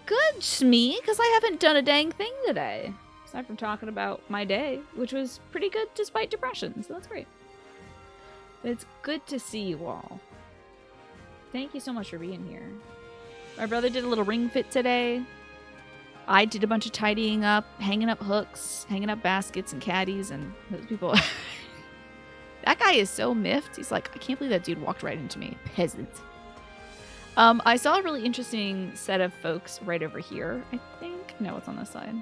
Good, Smee, because I haven't done a dang thing today. Aside from talking about my day, which was pretty good despite depression, so that's great. But it's good to see you all. Thank you so much for being here. My brother did a little ring fit today. I did a bunch of tidying up, hanging up hooks, hanging up baskets and caddies, and those people... That guy is so miffed. He's like, I can't believe that dude walked right into me. Peasant. I saw a really interesting set of folks right over here, I think. No, it's on this side.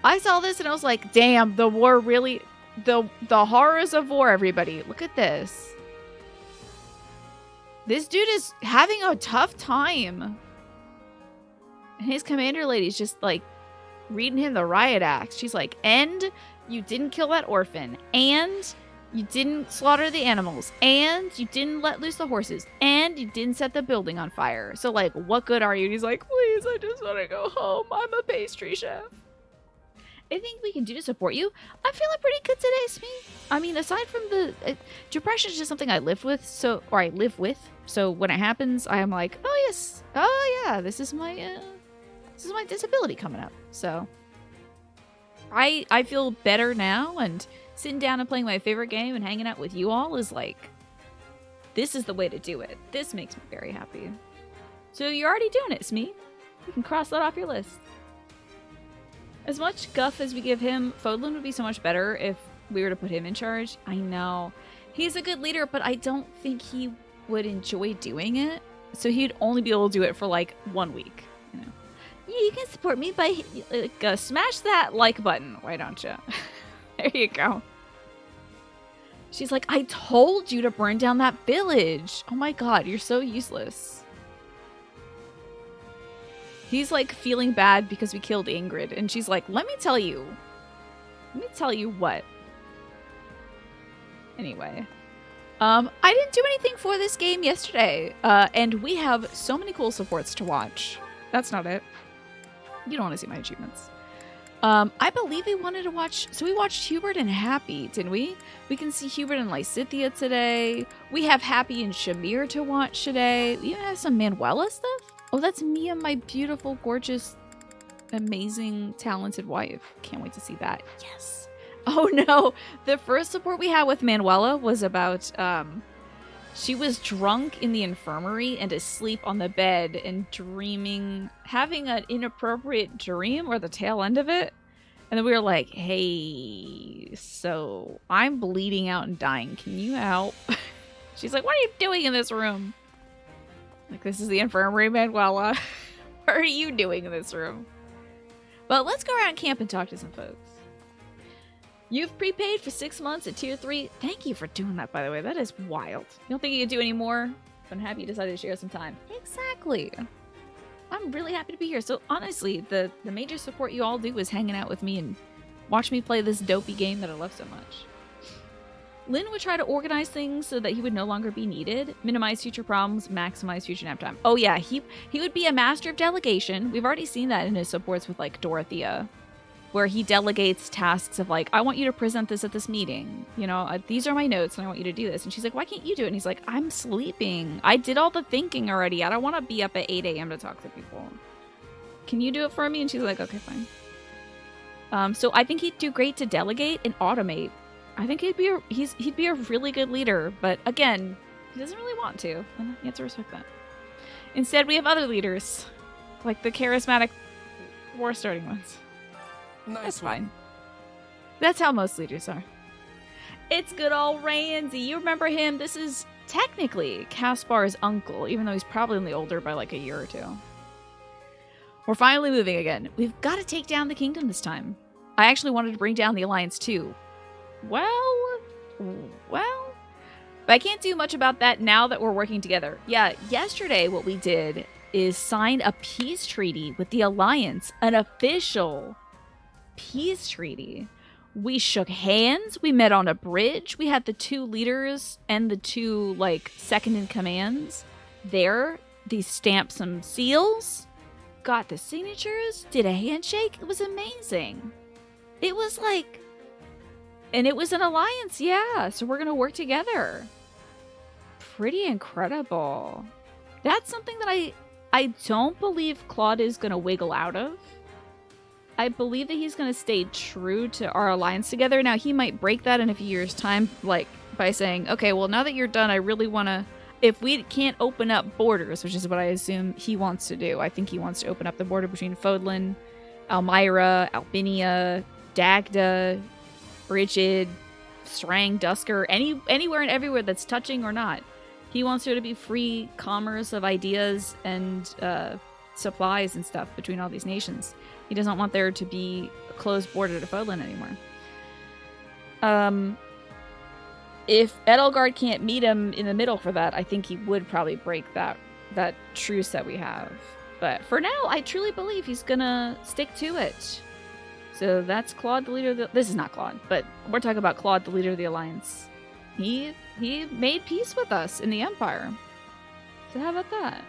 I saw this and I was like, damn, the war really... The horrors of war, everybody. Look at this. This dude is having a tough time. And his commander lady's just, like, reading him the riot act. She's like, and you didn't kill that orphan. And you didn't slaughter the animals. And you didn't let loose the horses. And you didn't set the building on fire. So, like, what good are you? And he's like, please, I just want to go home. I'm a pastry chef. Anything we can do to support you? I'm feeling pretty good today, Smee. I mean, aside from the... depression is just something I live with, so... Or I live with. So when it happens, I am like, oh, yes. Oh, yeah, this is my disability coming up. So... I feel better now, and sitting down and playing my favorite game and hanging out with you all is like... This is the way to do it. This makes me very happy. So you're already doing it, Smee. You can cross that off your list. As much guff as we give him, Fodlan would be so much better if we were to put him in charge. I know. He's a good leader, but I don't think he would enjoy doing it. So he'd only be able to do it for like 1 week. You know. Yeah, you can support me by smash that like button. Why don't you? There you go. She's like, I told you to burn down that village. Oh my god, you're so useless. He's, like, feeling bad because we killed Ingrid. And she's like, let me tell you what. Anyway. I didn't do anything for this game yesterday. And we have so many cool supports to watch. That's not it. You don't want to see my achievements. I believe we wanted to watch... So we watched Hubert and Happy, didn't we? We can see Hubert and Lysithia today. We have Happy and Shamir to watch today. We even have some Manuela stuff. Oh, that's me and my beautiful, gorgeous, amazing, talented wife. Can't wait to see that. Yes. Oh, no. The first support we had with Manuela was about, she was drunk in the infirmary and asleep on the bed and dreaming, having an inappropriate dream or the tail end of it. And then we were like, hey, so I'm bleeding out and dying. Can you help? She's like, what are you doing in this room? Like, this is the infirmary, Manuela. What are you doing in this room? But let's go around camp and talk to some folks. You've prepaid for 6 months at tier 3. Thank you for doing that, by the way. That is wild. You don't think you could do any more? I'm happy you decided to share some time. Exactly. I'm really happy to be here. So, honestly, the major support you all do is hanging out with me and watch me play this dopey game that I love so much. Lynn would try to organize things so that he would no longer be needed, minimize future problems, maximize future nap time. Oh yeah, he would be a master of delegation. We've already seen that in his supports with like Dorothea, where he delegates tasks of like, I want you to present this at this meeting. You know, these are my notes and I want you to do this. And she's like, why can't you do it? And he's like, I'm sleeping. I did all the thinking already. I don't want to be up at 8 a.m. to talk to people. Can you do it for me? And she's like, okay, fine. So I think he'd do great to delegate and automate. I think he'd be a really good leader, but again, he doesn't really want to, and you have to respect that. Instead, we have other leaders, like the charismatic war-starting ones. Nice. That's fine. That's how most leaders are. It's good old Randy. You remember him? This is technically Caspar's uncle, even though he's probably only older by like a year or two. We're finally moving again. We've got to take down the kingdom this time. I actually wanted to bring down the alliance too. Well, but I can't do much about that now that we're working together. Yeah, yesterday what we did is sign a peace treaty with the Alliance, an official peace treaty. We shook hands, we met on a bridge, we had the 2 leaders and the 2, like, second-in-commands there. They stamped some seals, got the signatures, did a handshake. It was amazing. It was like... And it was an alliance, yeah. So we're going to work together. Pretty incredible. That's something that I don't believe Claude is going to wiggle out of. I believe that he's going to stay true to our alliance together. Now, he might break that in a few years' time, like by saying, okay, well, now that you're done, I really want to, if we can't open up borders, which is what I assume he wants to do. I think he wants to open up the border between Fodlan, Almyra, Albinia, Dagda, Brigid, Strang, Dusker, anywhere and everywhere that's touching or not. He wants there to be free commerce of ideas and supplies and stuff between all these nations. He doesn't want there to be a closed border to Fodlan anymore. If Edelgard can't meet him in the middle for that, I think he would probably break that truce that we have. But for now, I truly believe he's gonna stick to it. So that's Claude, the leader of the... This is not Claude, but we're talking about Claude, the leader of the Alliance. He made peace with us in the Empire. So how about that?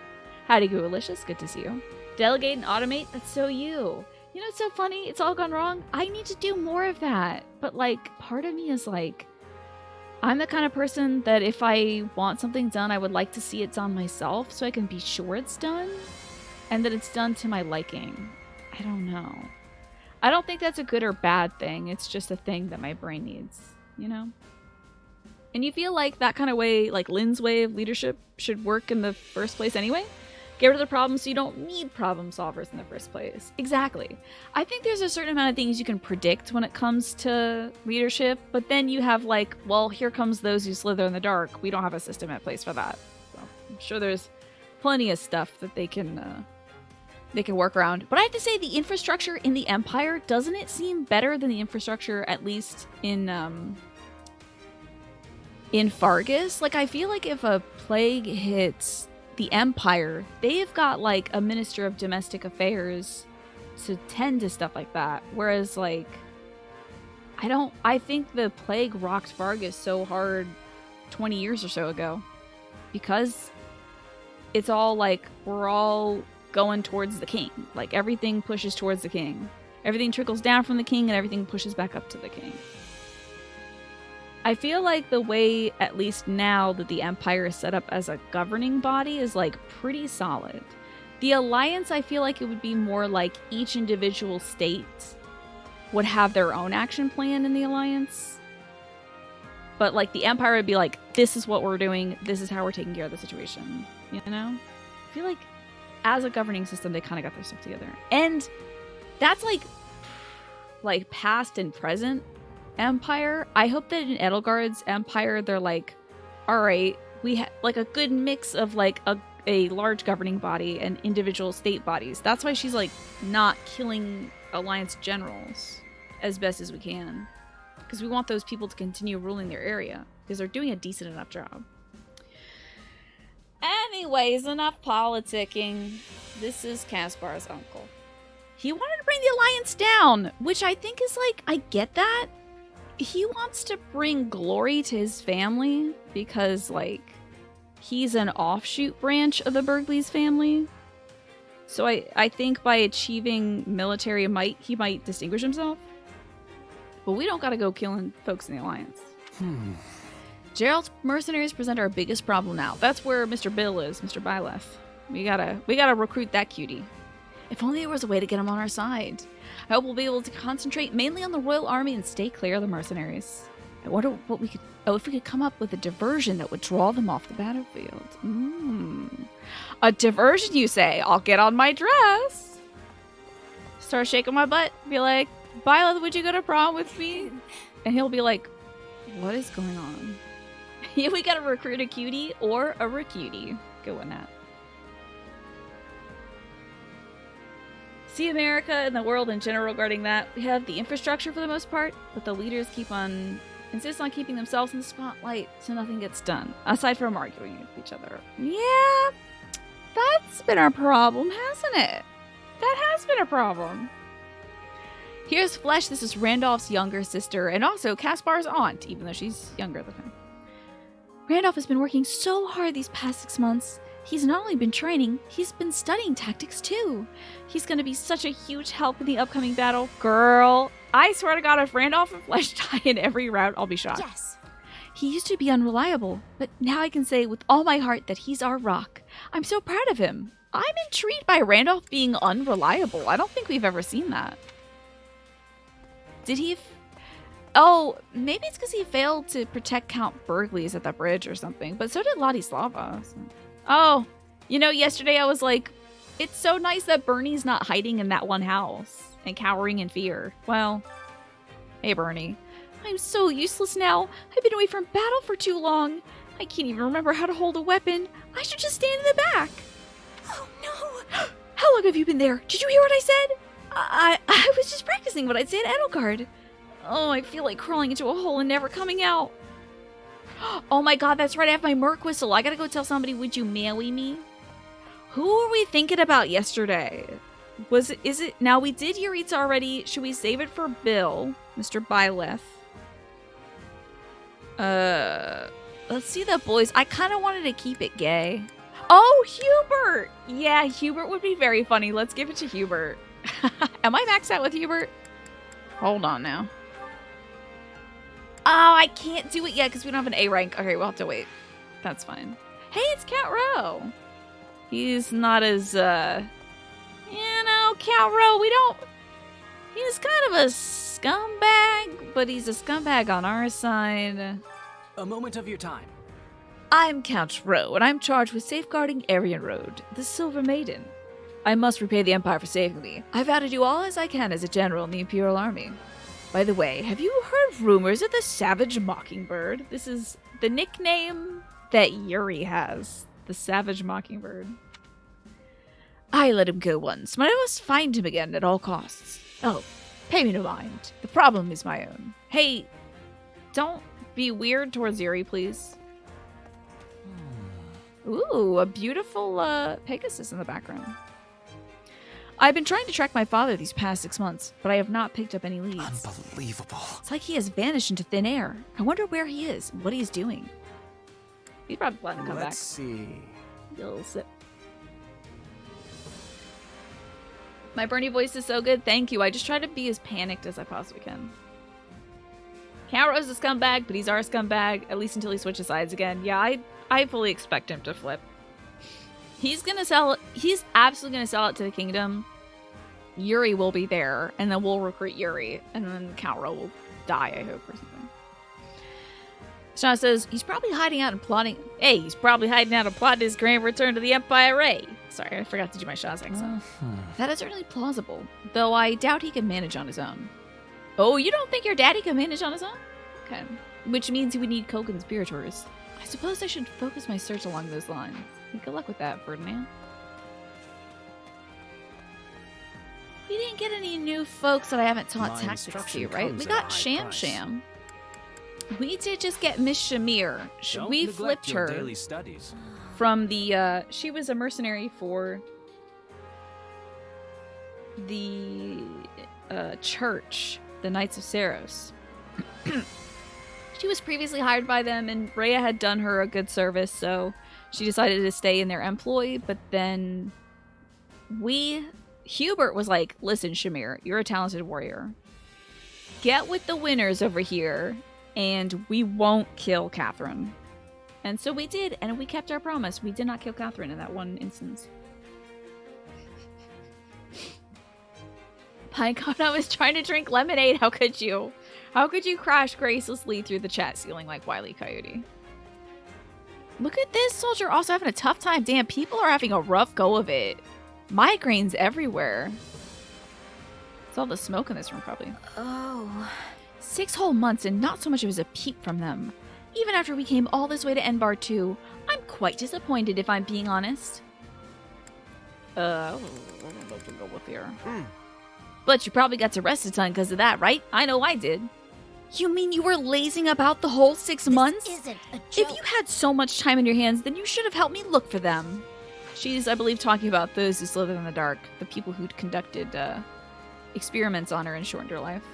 Howdy, Goolicious. Good to see you. Delegate and automate? That's so you. You know, it's so funny. It's all gone wrong. I need to do more of that. But, like, part of me is like... I'm the kind of person that if I want something done, I would like to see it done myself so I can be sure it's done. And that it's done to my liking. I don't know. I don't think that's a good or bad thing. It's just a thing that my brain needs, you know? And you feel like that kind of way, like Lynn's way of leadership, should work in the first place anyway? Get rid of the problems so you don't need problem solvers in the first place. Exactly. I think there's a certain amount of things you can predict when it comes to leadership, but then you have like, well, here comes those who slither in the dark. We don't have a system in place for that. So I'm sure there's plenty of stuff that they can work around. But I have to say, the infrastructure in the Empire, doesn't it seem better than the infrastructure, at least in Fargus? Like, I feel like if a plague hits the Empire, they've got like a Minister of Domestic Affairs to tend to stuff like that. Whereas like, I think the plague rocked Fargus so hard 20 years or so ago because it's all like, we're all going towards the king. Like, everything pushes towards the king. Everything trickles down from the king and everything pushes back up to the king. I feel like the way, at least now, that the Empire is set up as a governing body is like pretty solid. The Alliance, I feel like it would be more like each individual state would have their own action plan in the Alliance. But like the Empire would be like, this is what we're doing, this is how we're taking care of the situation. You know? I feel like as a governing system, they kind of got their stuff together. And that's like past and present Empire. I hope that in Edelgard's Empire, they're like, all right, we have like a good mix of like a large governing body and individual state bodies. That's why she's like not killing Alliance generals as best as we can. Because we want those people to continue ruling their area. Because they're doing a decent enough job. Anyways, enough politicking. This is Caspar's uncle. He wanted to bring the Alliance down, which I think is like, I get that. He wants to bring glory to his family because, like, he's an offshoot branch of the Bergleys family. So I think by achieving military might, he might distinguish himself. But we don't gotta go killing folks in the Alliance. Gerald's mercenaries present our biggest problem now. That's where Mr. Bill is, Mr. Byleth. We gotta recruit that cutie. If only there was a way to get him on our side. I hope we'll be able to concentrate mainly on the Royal Army and stay clear of the mercenaries. I wonder what we could... Oh, if we could come up with a diversion that would draw them off the battlefield. A diversion, you say? I'll get on my dress. Start shaking my butt. Be like, Byleth, would you go to prom with me? And he'll be like, what is going on? We gotta recruit a cutie or a recutie. Good one, Nat. See America and the world in general regarding that. We have the infrastructure for the most part, but the leaders insist on keeping themselves in the spotlight so nothing gets done, aside from arguing with each other. Yeah, that's been our problem, hasn't it? That has been a problem. Here's Flesh. This is Randolph's younger sister and also Caspar's aunt, even though she's younger than him. Randolph has been working so hard these past 6 months. He's not only been training, he's been studying tactics too. He's going to be such a huge help in the upcoming battle. Girl, I swear to God, if Randolph and Flesh die in every route, I'll be shocked. Yes. He used to be unreliable, but now I can say with all my heart that he's our rock. I'm so proud of him. I'm intrigued by Randolph being unreliable. I don't think we've ever seen that. Did he... Oh, maybe it's because he failed to protect Count Burgley's at the bridge or something. But so did Ladislava. So. Oh, you know, yesterday I was like, it's so nice that Bernie's not hiding in that one house and cowering in fear. Well, hey, Bernie. I'm so useless now. I've been away from battle for too long. I can't even remember how to hold a weapon. I should just stand in the back. Oh, no. How long have you been there? Did you hear what I said? I was just practicing what I'd say at Edelgard. Oh, I feel like crawling into a hole and never coming out. Oh my god, that's right. I have my Merc whistle. I gotta go tell somebody, would you marry me? Who were we thinking about yesterday? Is it... Now, we did Yuritsa already. Should we save it for Bill? Mr. Byleth. Let's see the boys. I kind of wanted to keep it gay. Oh, Hubert! Yeah, Hubert would be very funny. Let's give it to Hubert. Am I maxed out with Hubert? Hold on now. Oh, I can't do it yet because we don't have an A rank. Okay, we'll have to wait. That's fine. Hey, it's Count Rowe. He's not as, you know, Count Rowe, we don't... He's kind of a scumbag, but he's a scumbag on our side. A moment of your time. I'm Count Rowe, and I'm charged with safeguarding Arian Road, the Silver Maiden. I must repay the Empire for saving me. I vow to do all as I can as a general in the Imperial Army. By the way, have you heard rumors of the Savage Mockingbird? This is the nickname that Yuri has. The Savage Mockingbird. I let him go once, but I must find him again at all costs. Oh, pay me no mind. The problem is my own. Hey, don't be weird towards Yuri, please. Ooh, a beautiful Pegasus in the background. I've been trying to track my father these past 6 months, but I have not picked up any leads. Unbelievable. It's like he has vanished into thin air. I wonder where he is and what he's doing. He's probably planning to come back. Let's see. A little sip. My Bernie voice is so good. Thank you. I just try to be as panicked as I possibly can. Count Rowe's a scumbag, but he's our scumbag, at least until he switches sides again. Yeah, I fully expect him to flip. He's gonna sell it. He's absolutely gonna sell it to the kingdom. Yuri will be there, and then we'll recruit Yuri, and then Count Rowe will die, I hope, or something. Shauna says, he's probably hiding out and plotting. Hey, he's probably hiding out and plotting his grand return to the Empire, eh? Sorry, I forgot to do my Shaw's accent. That is certainly plausible, though I doubt he can manage on his own. Oh, you don't think your daddy can manage on his own? Okay. Which means we need co-conspirators. I suppose I should focus my search along those lines. Good luck with that, Ferdinand. We didn't get any new folks that I haven't taught tactics to, right? We got Sham Sham. We did just get Miss Shamir. We flipped her daily studies. from the, she was a mercenary for the church, the Knights of Saros. She was previously hired by them, and Rhea had done her a good service, so she decided to stay in their employ. But then Hubert was like, listen, Shamir, you're a talented warrior. Get with the winners over here, and we won't kill Catherine. And so we did, and we kept our promise. We did not kill Catherine in that one instance. Pinecone was trying to drink lemonade. How could you? How could you crash gracelessly through the chat ceiling like Wile E. Coyote? Look at this soldier also having a tough time. Damn, people are having a rough go of it. Migraines everywhere. It's all the smoke in this room, probably. Oh. 6 whole months and not so much as a peep from them. Even after we came all this way to Enbar 2, I'm quite disappointed if I'm being honest. I don't know what to go with here. But you probably got arrested ton because of that, right? I know I did. You mean you were lazing about the whole 6 months? This isn't a joke. If you had so much time in your hands, then you should have helped me look for them. She's, I believe, talking about those who slithered in the dark, the people who'd conducted experiments on her and shortened her life.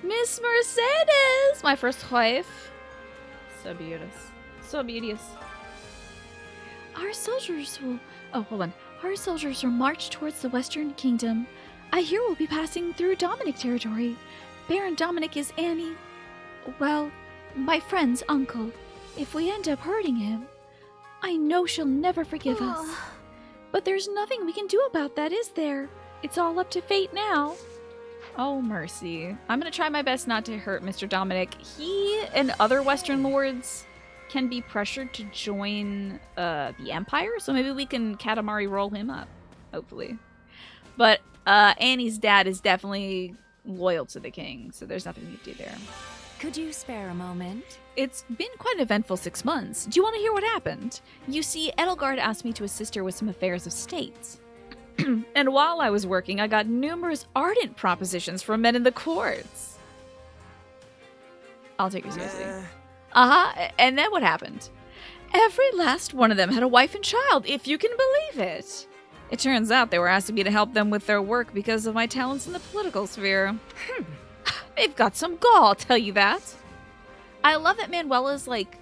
Miss Mercedes, my first wife. So beauteous. So beauteous. Our soldiers will... Oh, hold on. Our soldiers will march towards the Western Kingdom. I hear we'll be passing through Dominic territory. Baron Dominic is Annie... well, my friend's uncle. If we end up hurting him, I know she'll never forgive us. But there's nothing we can do about that, is there? It's all up to fate now. Oh, mercy. I'm gonna try my best not to hurt Mr. Dominic. He and other Western lords can be pressured to join the Empire, so maybe we can Katamari roll him up, hopefully. But Annie's dad is definitely loyal to the king, so there's nothing we can do there. Could you spare a moment? It's been quite an eventful 6 months. Do you want to hear what happened? You see, Edelgard asked me to assist her with some affairs of state. And while I was working, I got numerous ardent propositions from men in the courts. I'll take you seriously. And then what happened? Every last one of them had a wife and child, if you can believe it. It turns out they were asking me to help them with their work because of my talents in the political sphere. They've got some gall, I'll tell you that. I love that Manuela's like,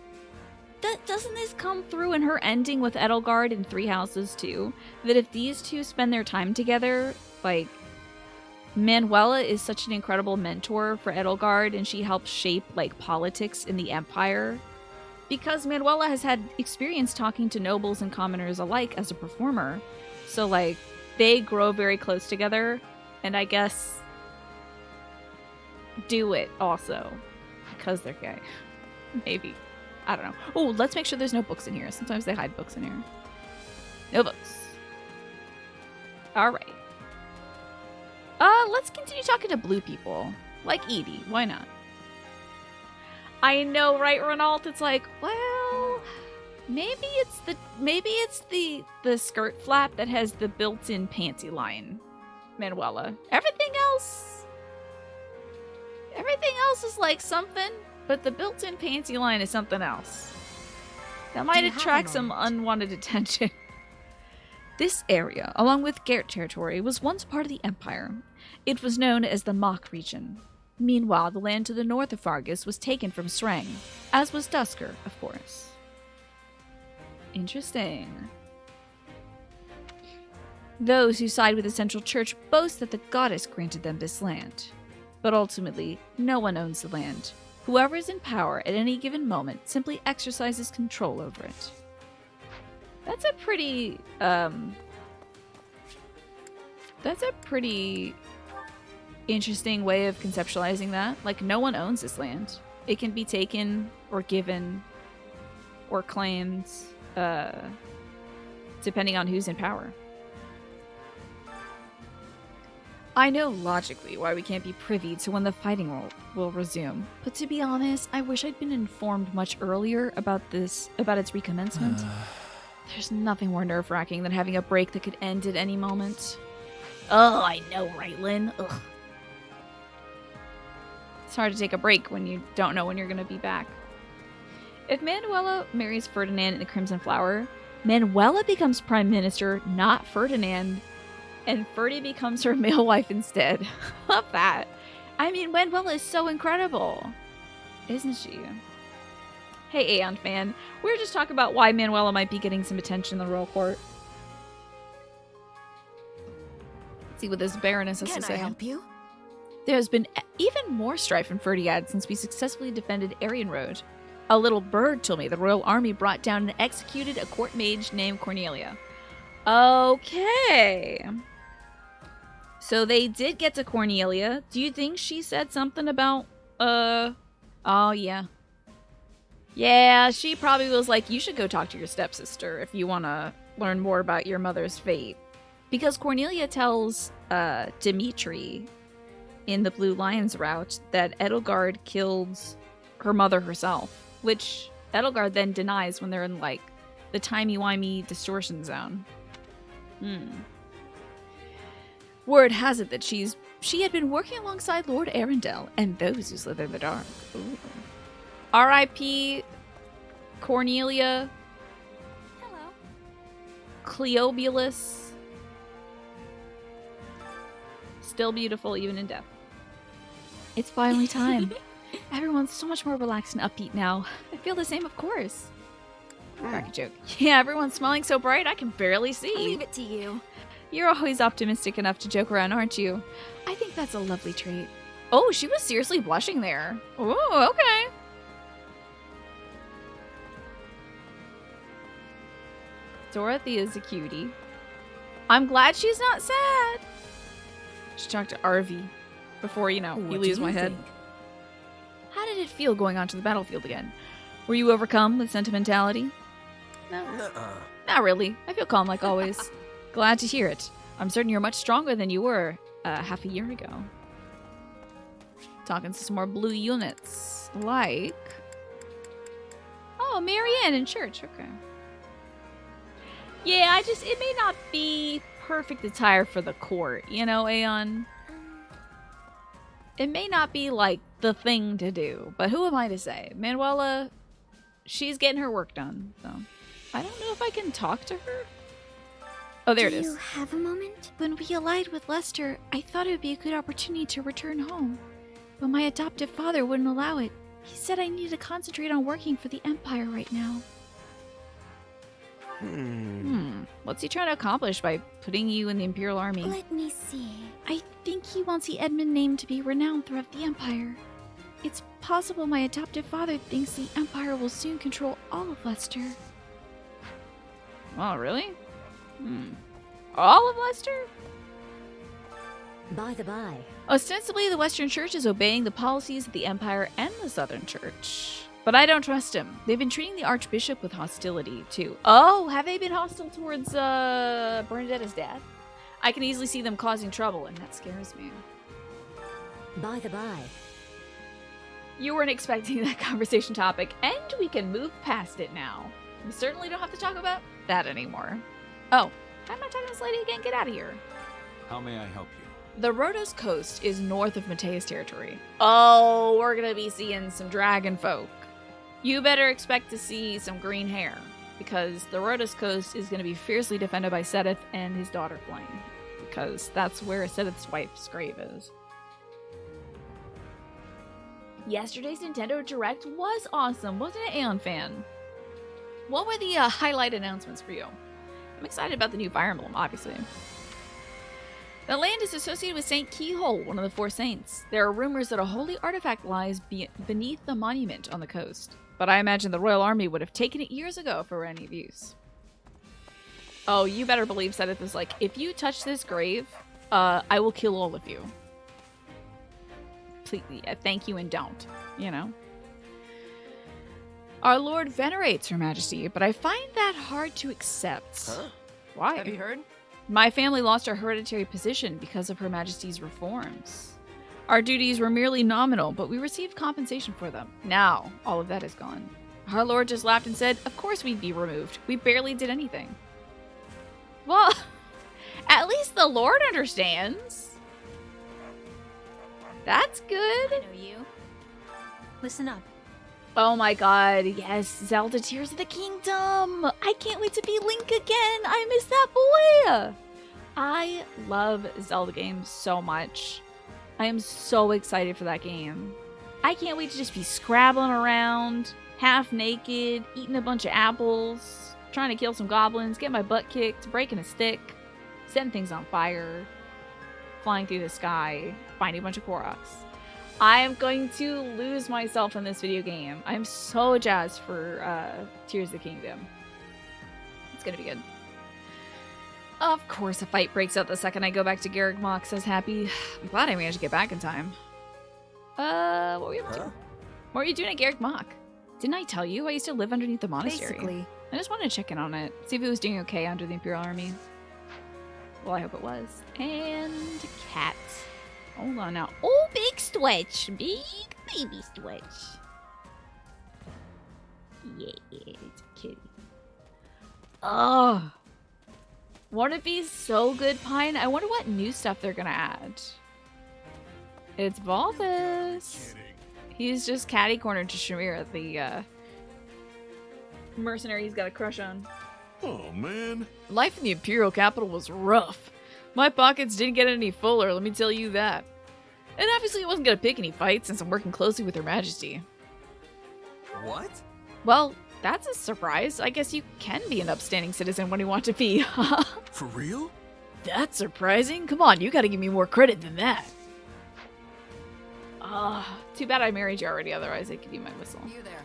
doesn't this come through in her ending with Edelgard in Three Houses too? That if these two spend their time together, like, Manuela is such an incredible mentor for Edelgard, and she helps shape, like, politics in the Empire. Because Manuela has had experience talking to nobles and commoners alike as a performer. So, like, they grow very close together, and I guess do it also. Because they're gay. Maybe. I don't know. Oh, let's make sure there's no books in here. Sometimes they hide books in here. No books. Alright. Let's continue talking to blue people. Like Edie. Why not? I know, right, Renault? It's like, well, maybe it's the skirt flap that has the built-in panty line, Manuela. Everything else is like something, but the built-in panty line is something else. That might attract some unwanted attention. This area, along with Gert territory, was once part of the Empire. It was known as the Mach region. Meanwhile, the land to the north of Fargus was taken from Sreng, as was Dusker, of course. Interesting. Those who side with the Central Church boast that the goddess granted them this land. But ultimately, no one owns the land. Whoever is in power at any given moment simply exercises control over it. That's a pretty, interesting way of conceptualizing that. Like, no one owns this land. It can be taken or given or claimed, depending on who's in power. I know logically why we can't be privy to when the fighting will resume, but to be honest, I wish I'd been informed much earlier about its recommencement. There's nothing more nerve-wracking than having a break that could end at any moment. Oh, I know, right, Lynn? Ugh. It's hard to take a break when you don't know when you're going to be back. If Manuela marries Ferdinand in the Crimson Flower, Manuela becomes Prime Minister, not Ferdinand, and Ferdy becomes her male wife instead. Love that. I mean, Manuela is so incredible, isn't she? Hey, Aeon fan. We were just talking about why Manuela might be getting some attention in the royal court. Let's see what this Baroness has to say. Can I help you? There has been even more strife in Ferdiad since we successfully defended Aryan Road. A little bird told me the royal army brought down and executed a court mage named Cornelia. Okay. So they did get to Cornelia. Do you think she said something about, oh, yeah. Yeah, she probably was like, you should go talk to your stepsister if you want to learn more about your mother's fate. Because Cornelia tells Dimitri in the Blue Lions route that Edelgard killed her mother herself, which Edelgard then denies when they're in, like, the timey-wimey distortion zone. Word has it that she had been working alongside Lord Arundel and those who slither in the dark. Ooh. R.I.P. Cornelia. Hello. Cleobulus. Still beautiful even in death. It's finally time. Everyone's so much more relaxed and upbeat now. I feel the same, of course. Crack a joke. Yeah, everyone's smiling so bright I can barely see. I'll leave it to you. You're always optimistic enough to joke around, aren't you? I think that's a lovely trait. Oh, she was seriously blushing there. Oh, okay. Dorothy is a cutie. I'm glad she's not sad. Should talk to RV before, you What do lose you my head. think? How did it feel going onto the battlefield again? Were you overcome with sentimentality? No. Nuh-uh. Not really. I feel calm like always. Glad to hear it. I'm certain you're much stronger than you were half a year ago. Talking to some more blue units. Like... Oh, Marianne in church. Okay. Yeah, it may not be perfect attire for the court, Aeon? It may not be, like, the thing to do, but who am I to say? Manuela, she's getting her work done, so... I don't know if I can talk to her. Oh, there it is. Do you have a moment? When we allied with Lester, I thought it would be a good opportunity to return home. But my adoptive father wouldn't allow it. He said I needed to concentrate on working for the Empire right now. What's he trying to accomplish by putting you in the Imperial Army? Let me see. I think he wants the Edmund name to be renowned throughout the Empire. It's possible my adoptive father thinks the Empire will soon control all of Lester. Oh, really? All of Leicester? By the by, Ostensibly, the Western Church is obeying the policies of the Empire and the Southern Church. But I don't trust him. They've been treating the Archbishop with hostility, too. Oh, have they been hostile towards, Bernadetta's dad? I can easily see them causing trouble, and that scares me. by the by, You weren't expecting that conversation topic, and we can move past it now. We certainly don't have to talk about that anymore. Oh, I'm not talking to this lady again. Get out of here. How may I help you? The Rhodos Coast is north of Mateus territory. Oh, we're gonna be seeing some dragon folk. You better expect to see some green hair, because the Rhodos Coast is gonna be fiercely defended by Sedith and his daughter Flame, because that's where Sedith's wife's grave is. Yesterday's Nintendo Direct was awesome, wasn't it, Aeon fan? What were the highlight announcements for you? I'm excited about the new Fire Emblem, obviously. The land is associated with Saint Keyhole, one of the four saints. There are rumors that a holy artifact lies beneath the monument on the coast, but I imagine the Royal Army would have taken it years ago for any use. Oh, you better believe Sedith is like, if you touch this grave, I will kill all of you. Please, thank you and don't, Our Lord venerates Her Majesty, but I find that hard to accept. Huh? Why? Have you heard? My family lost our hereditary position because of Her Majesty's reforms. Our duties were merely nominal, but we received compensation for them. Now, all of that is gone. Our Lord just laughed and said, of course we'd be removed. We barely did anything. Well, at least the Lord understands. That's good. I know you. listen up. Oh my god, yes, Zelda Tears of the Kingdom! I can't wait to be Link again! I miss that boy! I love Zelda games so much. I am so excited for that game. I can't wait to just be scrabbling around, half naked, eating a bunch of apples, trying to kill some goblins, get my butt kicked, breaking a stick, setting things on fire, flying through the sky, finding a bunch of Koroks. I am going to lose myself in this video game. I'm so jazzed for Tears of the Kingdom. It's gonna be good. Of course, a fight breaks out the second I go back to Garreg Mach, says Happy. I'm glad I managed to get back in time. What were you up to? Huh? What were you doing at Garreg Mach? Didn't I tell you I used to live underneath the monastery? Basically, I just wanted to check in on it, see if it was doing okay under the Imperial Army. Well, I hope it was. And cat. Hold on now. Oh, big stretch. Big baby stretch. Yeah, it's a kitty. Oh. Won't it be so good, Pine? I wonder what new stuff they're gonna add. It's Balthus. He's just catty-cornered to Shamir, the mercenary he's got a crush on. Oh, man. Life in the Imperial capital was rough. My pockets didn't get any fuller, let me tell you that. And obviously I wasn't gonna pick any fights since I'm working closely with Her Majesty. What? Well, that's a surprise. I guess you can be an upstanding citizen when you want to be. For real? That's surprising? Come on, you gotta give me more credit than that. Too bad I married you already, otherwise I'd give you my whistle. You there.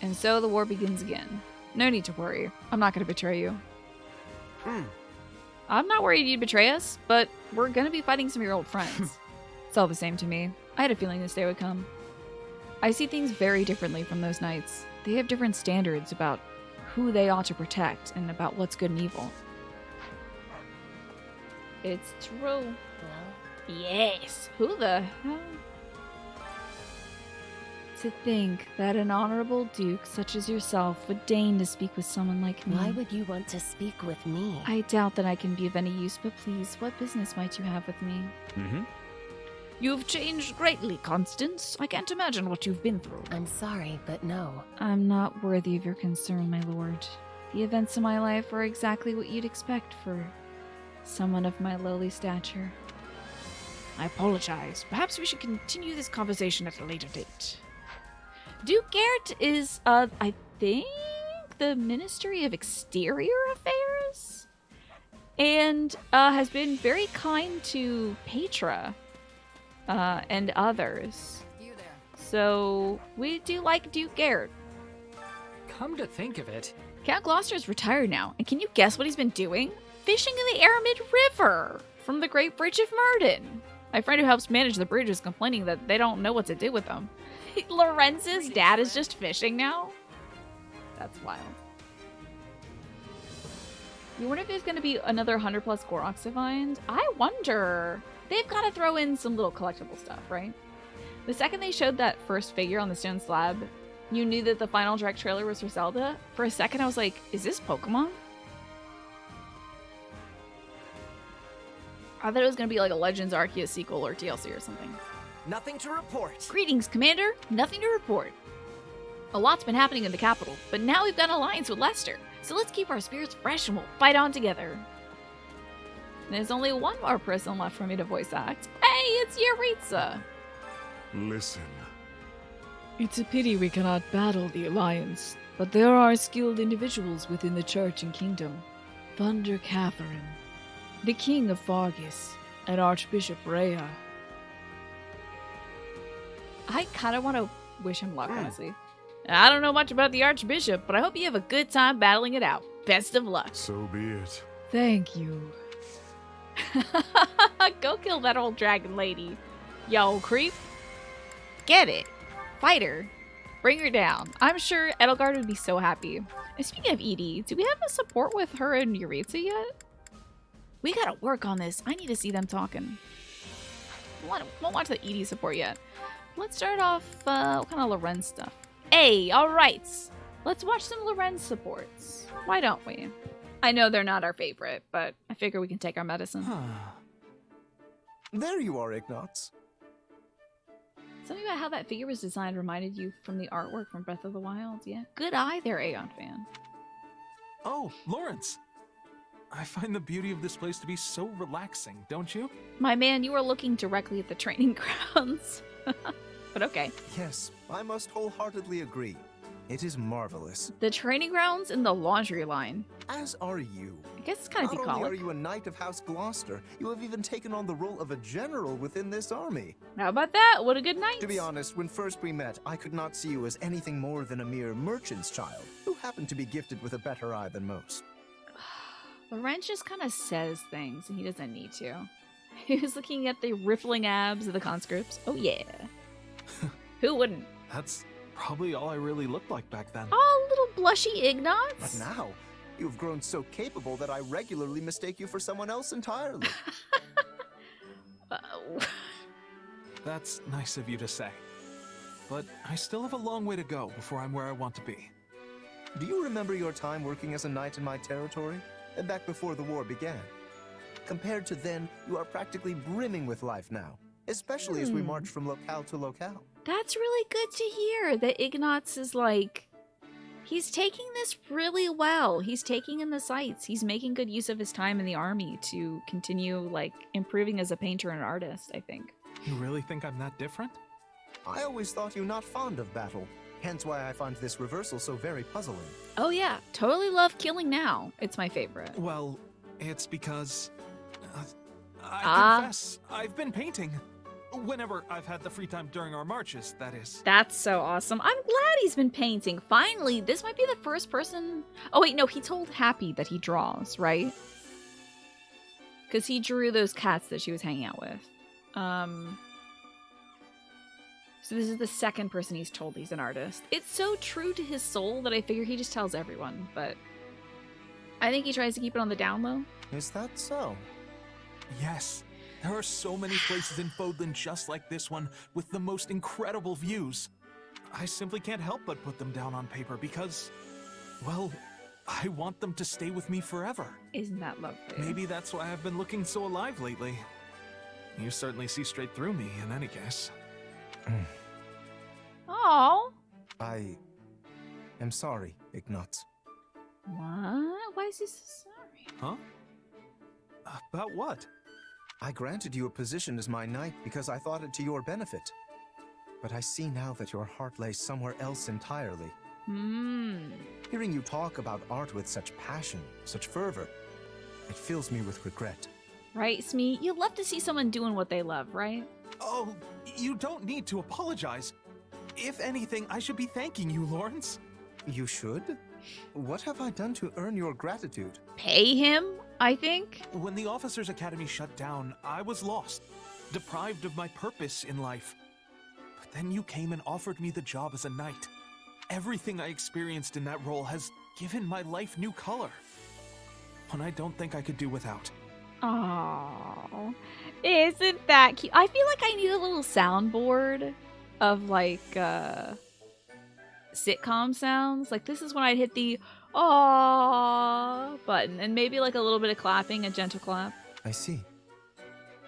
And so the war begins again. No need to worry. I'm not gonna betray you. I'm not worried you'd betray us, but we're gonna be fighting some of your old friends. It's all the same to me. I had a feeling this day would come. I see things very differently from those knights. They have different standards about who they ought to protect and about what's good and evil. It's true. Yes. Who the hell? To think that an honorable duke such as yourself would deign to speak with someone like me. Why would you want to speak with me? I doubt that I can be of any use, but please, what business might you have with me? You've changed greatly, Constance. I can't imagine what you've been through. I'm sorry, but no. I'm not worthy of your concern, my lord. The events of my life are exactly what you'd expect for someone of my lowly stature. I apologize. Perhaps we should continue this conversation at a later date. Duke Garrett is, I think, the Ministry of Exterior Affairs? And, has been very kind to Petra, and others. You there. So, we do like Duke Garrett. Come to think of it, Count Gloucester's retired now, and can you guess what he's been doing? Fishing in the Aramid River from the Great Bridge of Murden. My friend who helps manage the bridge is complaining that they don't know what to do with them. Lorenz's dad is just fishing now? That's wild. You wonder if there's going to be another 100 plus Goroks to find? I wonder. They've got to throw in some little collectible stuff, right? The second they showed that first figure on the stone slab, you knew that the final direct trailer was for Zelda. For a second, I was like, is this Pokemon? I thought it was going to be like a Legends Arceus sequel or DLC or something. Nothing to report. Greetings, Commander. Nothing to report. A lot's been happening in the capital, but now we've got an alliance with Leicester. So let's keep our spirits fresh and we'll fight on together. There's only one more person left for me to voice act. Hey, it's Yuritsa. Listen. It's a pity we cannot battle the Alliance, but there are skilled individuals within the Church and Kingdom. Thunder Catherine, the King of Fargus, and Archbishop Rhea. I kind of want to wish him luck, honestly. I don't know much about the Archbishop, but I hope you have a good time battling it out. Best of luck. So be it. Thank you. Go kill that old dragon lady. Yo, creep. Get it. Fight her. Bring her down. I'm sure Edelgard would be so happy. And speaking of Edie, do we have a support with her and Yuritsa yet? We gotta work on this. I need to see them talking. Won't watch the Edie support yet. Let's start off, what kind of Lorenz stuff? Hey, alright. Let's watch some Lorenz supports. Why don't we? I know they're not our favorite, but I figure we can take our medicine. There you are, Ignatz. Something about how that figure was designed reminded you from the artwork from Breath of the Wild, yeah? Good eye there, Aeon fan. Oh, Lawrence! I find the beauty of this place to be so relaxing, don't you? My man, you are looking directly at the training grounds. But okay. Yes, I must wholeheartedly agree. It is marvelous. The training grounds and the laundry line. As are you. I guess it's kind of Not only are bucolic. you a knight of House Gloucester, you have even taken on the role of a general within this army. How about that? What a good night. To be honest, when first we met, I could not see you as anything more than a mere merchant's child, who happened to be gifted with a better eye than most. Lorenz just kind of says things, and he doesn't need to. He was looking at the rippling abs of the conscripts. Oh, yeah. Who wouldn't? That's probably all I really looked like back then. Oh, little blushy But Ignatz. now, you've grown so capable that I regularly mistake you for someone else entirely. That's nice of you to say. But I still have a long way to go before I'm where I want to be. Do you remember your time working as a knight in my territory? Back before the war began. Compared to then, you are practically brimming with life now, especially as we march from locale to locale. That's really good to hear that Ignatz is like, he's taking this really well. He's taking in the sights. He's making good use of his time in the army to continue like improving as a painter and artist, I think. You really think I'm that different? I always thought you not fond of battle, hence why I find this reversal so very puzzling. Oh yeah, totally love Killing Now. It's my favorite. Well, it's because... I confess, I've been painting. Whenever I've had the free time during our marches, that is. That's so awesome. I'm glad he's been painting. Finally, this might be the first person... Oh, wait, no, he told Happy that he draws, right? Because he drew those cats that she was hanging out with. So this is the second person he's told he's an artist. It's so true to his soul that I figure he just tells everyone, but... I think he tries to keep it on the down low. Is that so? Yes. There are so many places in Fodlan just like this one, with the most incredible views. I simply can't help but put them down on paper because, well, I want them to stay with me forever. Isn't that lovely? Maybe that's why I've been looking so alive lately. You certainly see straight through me, in any case. Oh. I am sorry, Ignatz. What? Why is he so sorry? Huh? About what? I granted you a position as my knight because I thought it to your benefit. But I see now that your heart lays somewhere else entirely. Hearing you talk about art with such passion, such fervor, it fills me with regret. Right, Smee? You love to see someone doing what they love, right? Oh, you don't need to apologize. If anything, I should be thanking you, Lawrence. You should? What have I done to earn your gratitude? Pay him, I think? When the Officers' Academy shut down, I was lost, deprived of my purpose in life. But then you came and offered me the job as a knight. Everything I experienced in that role has given my life new color. One I don't think I could do without. Oh, isn't that cute? I feel like I need a little soundboard of like sitcom sounds. Like this is when I'd hit the "aww" button, and maybe like a little bit of clapping, a gentle clap. I see.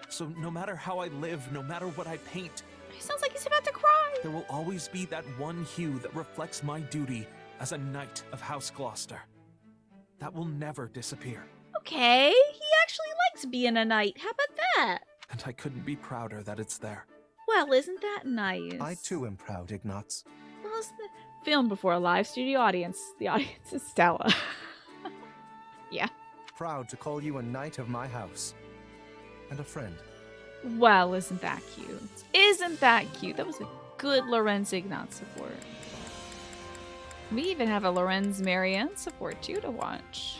So no matter how I live, no matter what I paint, He sounds like he's about to cry. there will always be that one hue that reflects my duty as a knight of House Gloucester. That will never disappear. Okay, he actually likes being a knight. How about that? And I couldn't be prouder that it's there. Well, isn't that nice? I too am proud, Ignatz. Well, it's filmed before a live studio audience. The audience is Stella. Yeah. Proud to call you a knight of my house. And a friend. Well, isn't that cute? Isn't that cute? That was a good Lorenz Ignatz support. We even have a Lorenz Marianne support too to watch.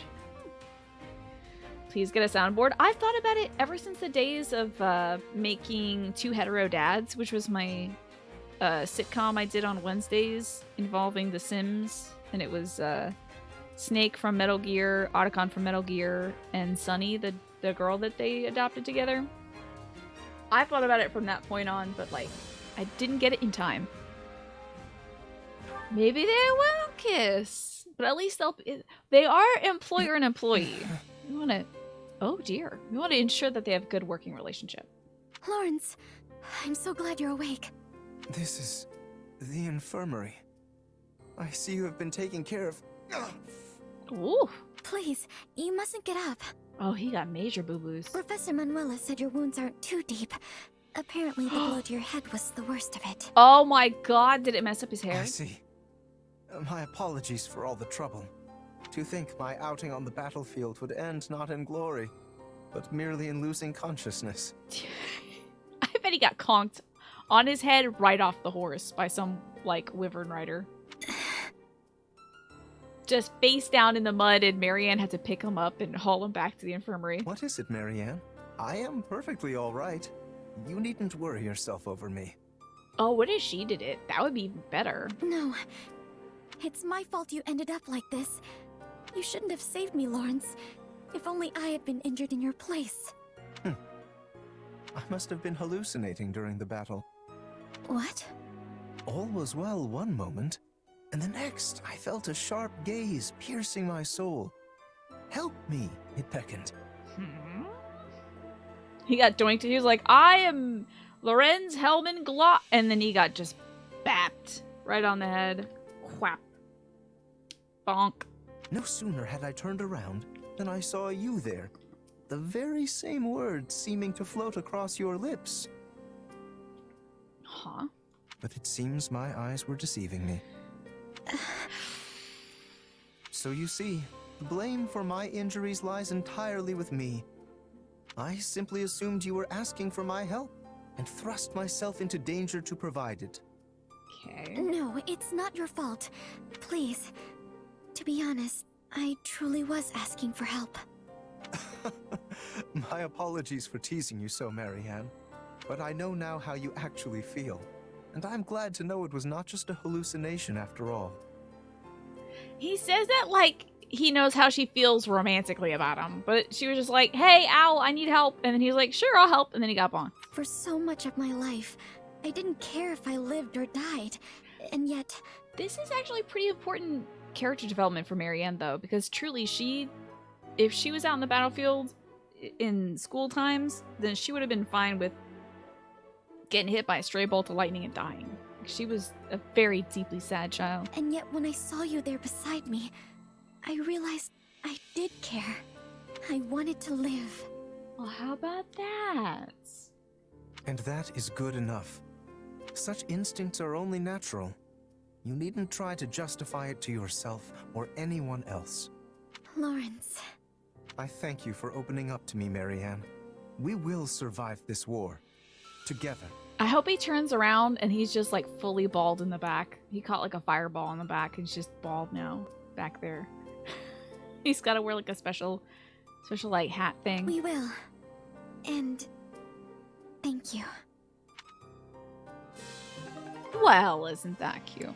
Please get a soundboard. I've thought about it ever since the days of making Two Hetero Dads, which was my sitcom I did on Wednesdays involving The Sims. And it was Snake from Metal Gear, Otacon from Metal Gear, and Sunny, the girl that they adopted together. I thought about it from that point on, but like, I didn't get it in time. Maybe they will kiss, but at least they are employer and employee. We want to, oh dear, we want to ensure that they have a good working relationship. Lawrence, I'm so glad you're awake. This is the infirmary. I see you have been taking care of... Ooh. Please, you mustn't get up. Oh, he got major boo-boos. Professor Manuela said your wounds aren't too deep. Apparently the blow to your head was the worst of it. Oh my god, did it mess up his hair? I see. My apologies for all the trouble. To think my outing on the battlefield would end not in glory, but merely in losing consciousness. I bet he got conked on his head right off the horse by some, like, wyvern rider. Just face down in the mud, and Marianne had to pick him up and haul him back to the infirmary. What is it, Marianne? I am perfectly all right. You needn't worry yourself over me. Oh, what if she did it? That would be better. No. It's my fault you ended up like this. You shouldn't have saved me, Lawrence. If only I had been injured in your place. I must have been hallucinating during the battle. What? All was well one moment, and the next I felt a sharp gaze piercing my soul. Help me, it beckoned. He got doinked. He was like, I am Lorenz Hellman Glock. And then he got just bapped right on the head. Whap. Bonk. No sooner had I turned around than I saw you there. The very same words seeming to float across your lips. Huh? But it seems my eyes were deceiving me. So you see, the blame for my injuries lies entirely with me. I simply assumed you were asking for my help. and thrust myself into danger to provide it. Okay. No, it's not your fault. Please. To be honest, I truly was asking for help. My apologies for teasing you so, Marianne. But I know now how you actually feel. And I'm glad to know it was not just a hallucination after all. He says that like he knows how she feels romantically about him, but she was just like, hey, Owl, I need help. And then he was like, sure, I'll help. And then he got on. For so much of my life, I didn't care if I lived or died. And yet, This is actually pretty important character development for Marianne, though, because truly if she was out in the battlefield in school times, then she would have been fine with getting hit by a stray bolt of lightning and dying. She was a very deeply sad child. and yet when I saw you there beside me, I realized I did care. I wanted to live. Well, how about that? And that is good enough. Such instincts are only natural. You needn't try to justify it to yourself or anyone else. Lawrence. I thank you for opening up to me, Marianne. We will survive this war. Together. I hope he turns around and he's just like fully bald in the back. He caught like a fireball in the back and he's just bald now back there. He's got to wear like a special like hat thing. We will. And thank you. Well, isn't that cute?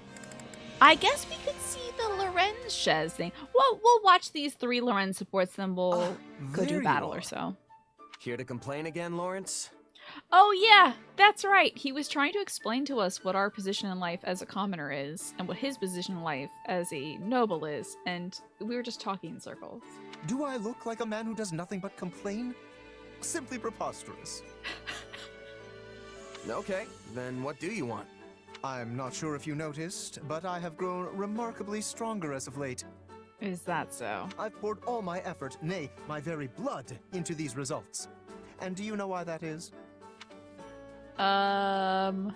I guess we could see the Lorenz Shez thing. We'll watch these 3 Lorenz supports, then we'll go there do you battle are. or so. Here to complain again, Lawrence? Oh yeah, that's right. He was trying to explain to us what our position in life as a commoner is, and what his position in life as a noble is, and we were just talking in circles. Do I look like a man who does nothing but complain? Simply preposterous. Okay, then what do you want? I'm not sure if you noticed, but I have grown remarkably stronger as of late. Is that so? I've poured all my effort, nay, my very blood, into these results. And do you know why that is? To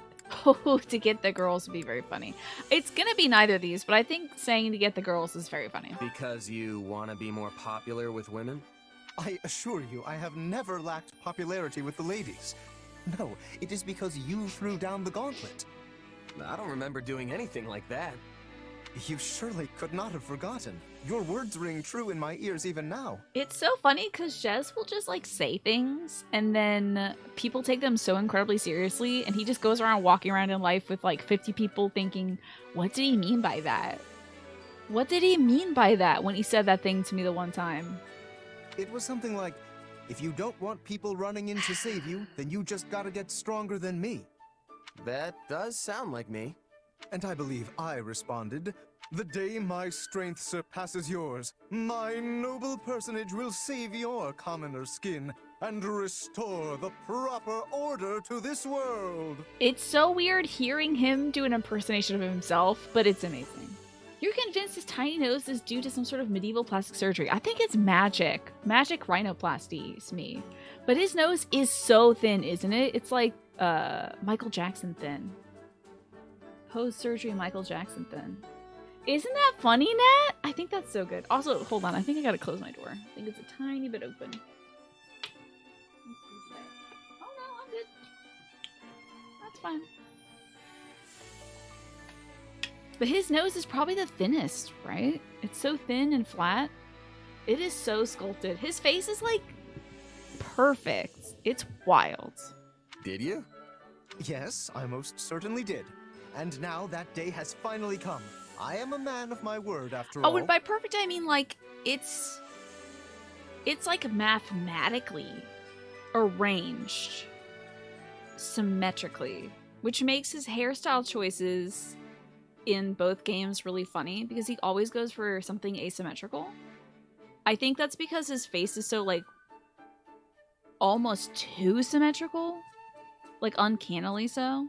get the girls would be very funny. It's gonna be neither of these, but I think saying to get the girls is very funny. Because you want to be more popular with women? I assure you, I have never lacked popularity with the ladies. No, it is because you threw down the gauntlet. I don't remember doing anything like that. You surely could not have forgotten. Your words ring true in my ears even now. It's so funny because Jez will just like say things and then people take them so incredibly seriously, and he just goes around walking around in life with like 50 people thinking, what did he mean by that? What did he mean by that when he said that thing to me the one time? It was something like, if you don't want people running in to save you, then you just gotta get stronger than me. That does sound like me. And I believe I responded, the day my strength surpasses yours, my noble personage will save your commoner skin and restore the proper order to this world. It's so weird hearing him do an impersonation of himself, but it's amazing. You're convinced his tiny nose is due to some sort of medieval plastic surgery. I think it's magic. Magic rhinoplasty is me. But his nose is so thin, isn't it? It's like Michael Jackson thin. Post-surgery Michael Jackson thin. Isn't that funny, Nat? I think that's so good. Also, hold on. I think I gotta close my door. I think it's a tiny bit open. Oh no, I'm good. That's fine. But his nose is probably the thinnest, right? It's so thin and flat. It is so sculpted. His face is like perfect. It's wild. Did you? Yes, I most certainly did. And now that day has finally come. I am a man of my word, after all. Oh, and by perfect I mean like it's like mathematically arranged symmetrically, which makes his hairstyle choices in both games really funny because he always goes for something asymmetrical. I think that's because his face is so like almost too symmetrical, like uncannily so.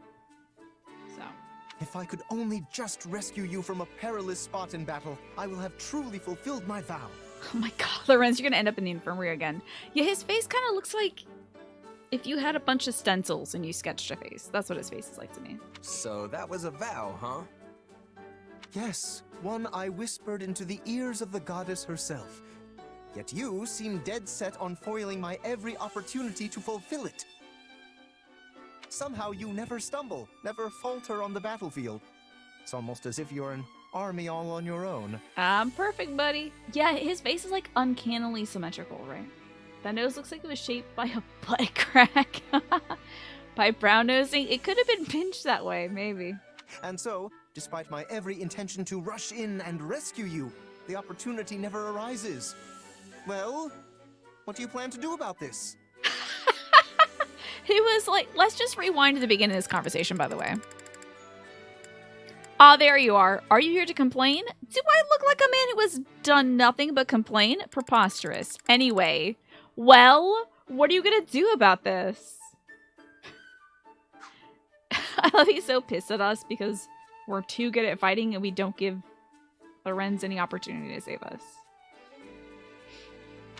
If I could only just rescue you from a perilous spot in battle, I will have truly fulfilled my vow. Oh my god, Lorenz, you're gonna end up in the infirmary again. Yeah, his face kind of looks like if you had a bunch of stencils and you sketched a face. That's what his face is like to me. So that was a vow, huh? Yes, one I whispered into the ears of the goddess herself. Yet you seem dead set on foiling my every opportunity to fulfill it. somehow you never stumble, never falter on the battlefield. It's almost as if you're an army all on your own. I'm perfect, buddy. Yeah, his face is like uncannily symmetrical, right? That nose looks like it was shaped by a butt crack. By brown nosing, it could have been pinched that way, maybe. And so, despite my every intention to rush in and rescue you, the opportunity never arises. Well, what do you plan to do about this? He was like, let's just rewind to the beginning of this conversation, by the way. Ah, there you are. Are you here to complain? Do I look like a man who has done nothing but complain? Preposterous. Anyway, well, what are you going to do about this? I love he's so pissed at us because we're too good at fighting and we don't give Lorenz any opportunity to save us.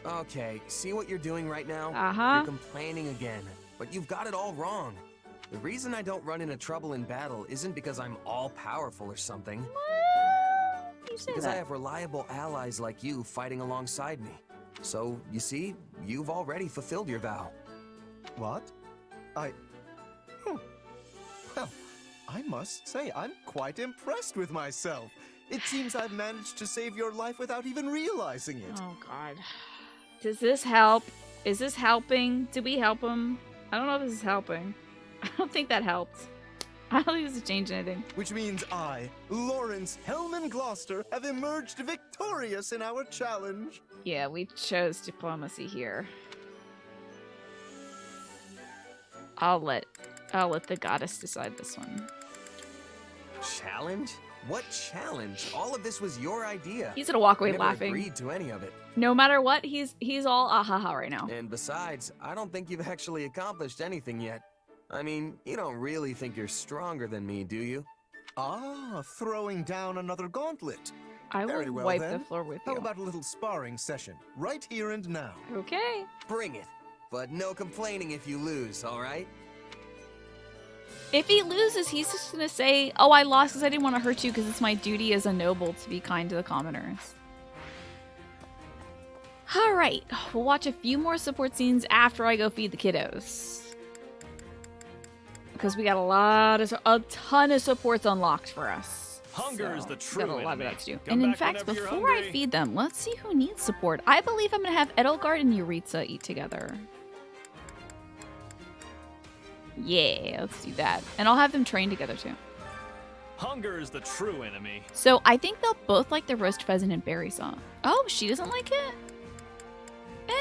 Okay, see what you're doing right now? Uh-huh. You're complaining again, but you've got it all wrong. The reason I don't run into trouble in battle isn't because I'm all-powerful or something. You say Because that. I have reliable allies like you fighting alongside me. So, you see, you've already fulfilled your vow. What? Well, I must say, I'm quite impressed with myself. It seems I've managed to save your life without even realizing it. Oh, God. Does this help? Is this helping? Did we help him? I don't know if this is helping. I don't think that helped. I don't think this has changed anything. Which means I, Lawrence Hellman Gloucester, have emerged victorious in our challenge. Yeah, we chose diplomacy here. I'll let the goddess decide this one. Challenge? What challenge? All of this was your idea. He's gonna walk away Never laughing. agreed to any of it. No matter what, he's all ahaha right now. And besides, I don't think you've actually accomplished anything yet. I mean, you don't really think you're stronger than me, do you? Ah, throwing down another gauntlet. I Very will well, wipe then. the floor with How you. about a little sparring session, right here and now? Okay. Bring it. But no complaining if you lose, alright? If he loses, he's just gonna say, oh, I lost because I didn't want to hurt you because it's my duty as a noble to be kind to the commoners. Alright, we'll watch a few more support scenes after I go feed the kiddos. Because we got a ton of supports unlocked for us. Hunger is the true got a lot of enemy. that to do. Come And in back fact, whenever you're before I hungry. feed them, let's see who needs support. I believe I'm gonna have Edelgard and Yuritsa eat together. Yeah, let's do that. And I'll have them train together too. Hunger is the true enemy. So I think they'll both like the roast pheasant and berry song. Oh, she doesn't like it?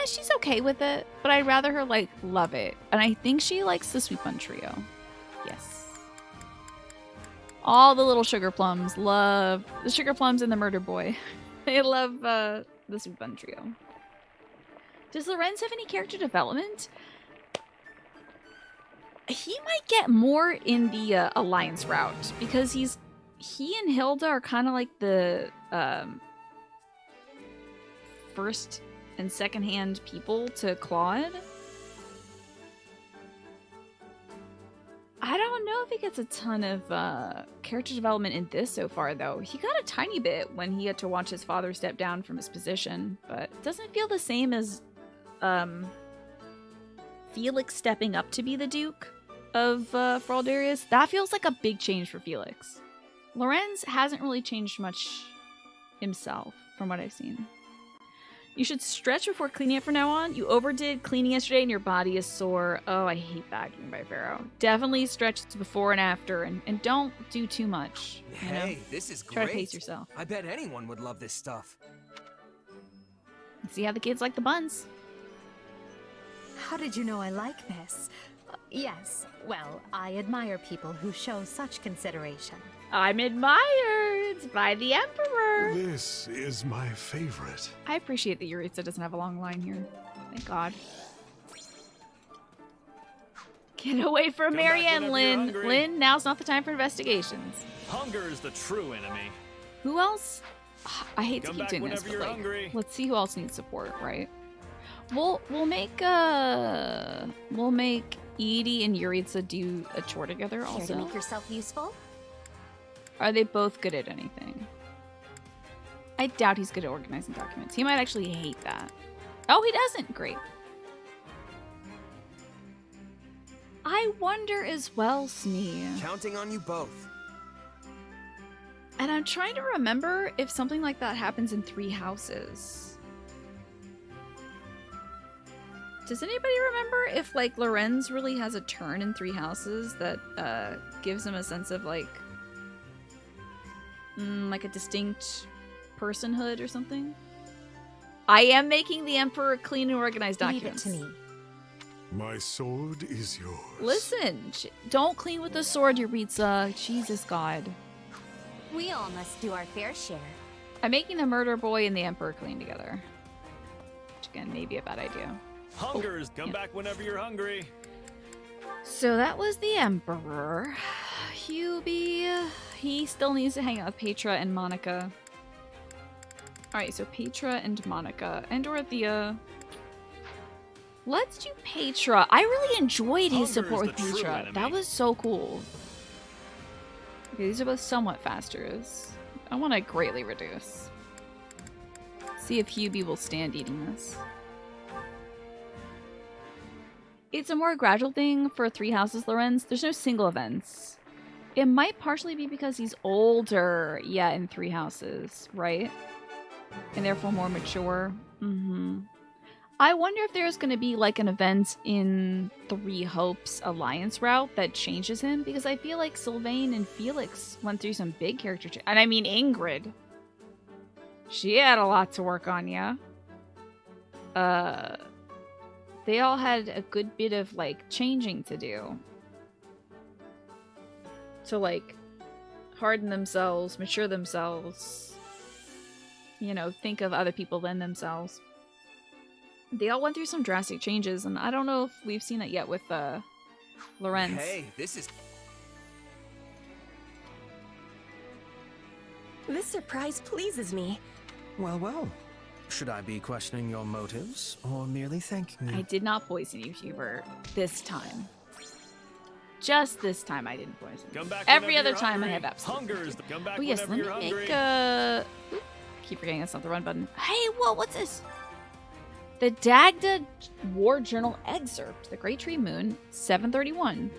She's okay with it, but I'd rather her like love it. And I think she likes the sweet bun trio. Yes. All the little sugar plums love the sugar plums and the murder boy. They love the sweet bun trio. Does Lorenz have any character development? He might get more in the alliance route because he and Hilda are kind of like the first and second hand people to Claude. I don't know if he gets a ton of character development in this so far, though. He got a tiny bit when he had to watch his father step down from his position, but it doesn't feel the same as Felix stepping up to be the Duke of Fraldarius. That feels like a big change for Felix. Lorenz hasn't really changed much himself, from what I've seen. You should stretch before cleaning it from now on. You overdid cleaning yesterday and your body is sore. Oh, I hate vacuuming by Pharaoh. Definitely stretch before and after, and don't do too much. You know? Hey, this is Try great. to pace yourself. I bet anyone would love this stuff. See how the kids like the buns. How did you know I like this? Yes, well, I admire people who show such consideration. I'm admired by the Emperor. This is my favorite. I appreciate that Yuritsa doesn't have a long line here. Thank God. Get away from Come Marianne, back whenever Lynn. you're hungry. Lynn, now's not the time for investigations. Hunger is the true enemy. Who else? I hate Come to keep back doing this, whenever but you're like, hungry. let's see who else needs support, right? We'll make Edie and Yuritsa do a chore together Care to also. make yourself useful? Are they both good at anything? I doubt he's good at organizing documents. He might actually hate that. Oh, he doesn't. Great. I I wonder as well, Smee. Counting on you both. And I'm trying to remember if something like that happens in Three Houses. Does anybody remember if, like, Lorenz really has a turn in Three Houses that gives him a sense of, like a distinct personhood or something? I am making the Emperor clean and organized documents. Leave it to me. My sword is yours. Listen, don't clean with the sword, Yuritsa. Jesus God. We all must do our fair share. I'm making the murder boy and the Emperor clean together. Which, again, may be a bad idea. Hungers, come back whenever you're hungry. So that was the Emperor. Hubie, he still needs to hang out with Petra and Monica. Alright, so Petra and Monica. And Dorothea. Let's do Petra. I really enjoyed his support with Petra. That was so cool. Okay, these are both somewhat fasters. I want to greatly reduce. See if Hubie will stand eating this. It's a more gradual thing for Three Houses Lorenz. There's no single events. It might partially be because he's older, yeah, in Three Houses, right? And therefore more mature. I wonder if there's going to be like an event in Three Hopes Alliance route that changes him, because I feel like Sylvain and Felix went through some big character change. And I mean Ingrid. She had a lot to work on, yeah? They all had a good bit of, like, changing to do. To, like, harden themselves, mature themselves. You know, think of other people than themselves. They all went through some drastic changes, and I don't know if we've seen it yet with, Lorenz. Hey, this is... This surprise pleases me. Well, well. Should I be questioning your motives, or merely thanking you? I did not poison you, Hubert. This time. Just this time I didn't poison you. Come back Every whenever other you're time hungry. I have absolutely. Hungers, come back Oh yes, whenever let you're me hungry. make keep forgetting that's not the run button. Hey, whoa, what's this? The Dagda War Journal excerpt. The Great Tree Moon, 731.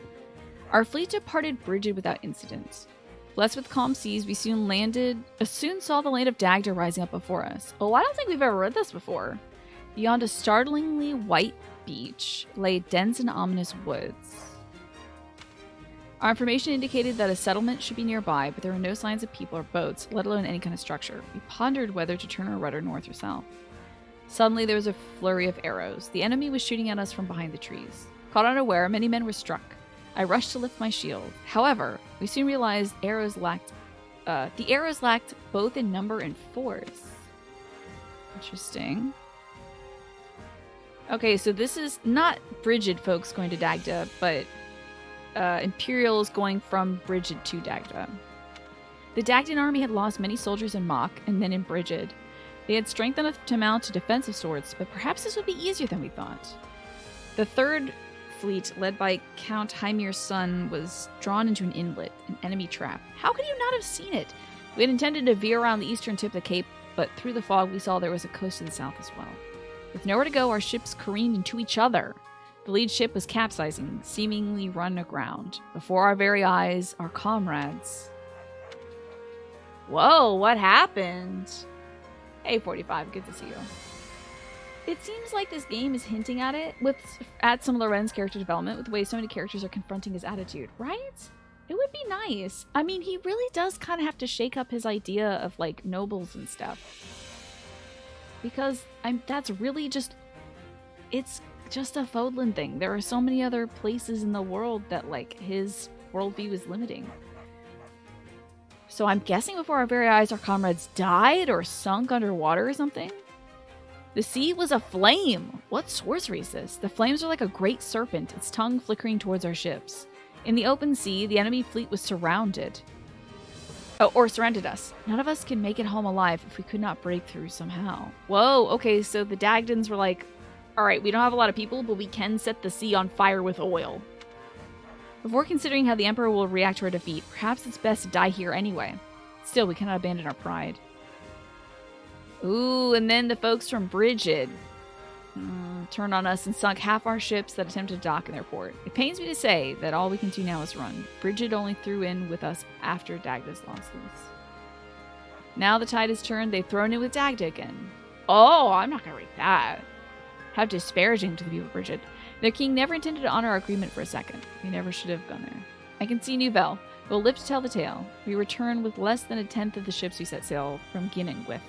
Our fleet departed Brigid without incident. Blessed with calm seas, we soon saw the land of Dagda rising up before us. Oh, I don't think we've ever read this before. Beyond a startlingly white beach lay dense and ominous woods. Our information indicated that a settlement should be nearby, but there were no signs of people or boats, let alone any kind of structure. We pondered whether to turn our rudder north or south. Suddenly, there was a flurry of arrows. The enemy was shooting at us from behind the trees. Caught unaware, many men were struck. I rushed to lift my shield. However, we soon realized the arrows lacked both in number and force. Interesting. Okay, so this is not Brigid folks going to Dagda, but Imperials going from Brigid to Dagda. The Dagdan army had lost many soldiers in Mach and then in Brigid. They had strength enough to mount a defensive swords, but perhaps this would be easier than we thought. The third fleet, led by Count Hymir's son, was drawn into an inlet, an enemy trap. How could you not have seen it? We had intended to veer around the eastern tip of the cape, but through the fog we saw there was a coast to the south as well. With nowhere to go, our ships careened into each other. The lead ship was capsizing, seemingly run aground. Before our very eyes, our comrades... Whoa, what happened? Hey, 45, good to see you. It seems like this game is hinting at it at some of Loren's character development with the way so many characters are confronting his attitude, right? It would be nice. I mean, he really does kind of have to shake up his idea of, like, nobles and stuff. Because that's really just... It's just a Fodlan thing. There are so many other places in the world that, like, his worldview is limiting. So I'm guessing before our very eyes our comrades died or sunk underwater or something? The sea was aflame! What sorcery is this? The flames are like a great serpent, its tongue flickering towards our ships. In the open sea, the enemy fleet was surrounded. Oh, or surrounded us. None of us can make it home alive if we could not break through somehow. Whoa, okay, so the Dagdans were like, alright, we don't have a lot of people, but we can set the sea on fire with oil. Before considering how the Emperor will react to our defeat, perhaps it's best to die here anyway. Still, we cannot abandon our pride. Ooh, and then the folks from Brigid. turned on us and sunk half our ships that attempted to dock in their port. It pains me to say that all we can do now is run. Bridget only threw in with us after Dagda's losses. Now the tide has turned, they've thrown in with Dagda again. Oh, I'm not going to read that. How disparaging to the people of Bridget. Their king never intended to honor our agreement for a second. We never should have gone there. I can see Nouvelle. We'll live to tell the tale. We return with less than a tenth of the ships we set sail from Guinan with.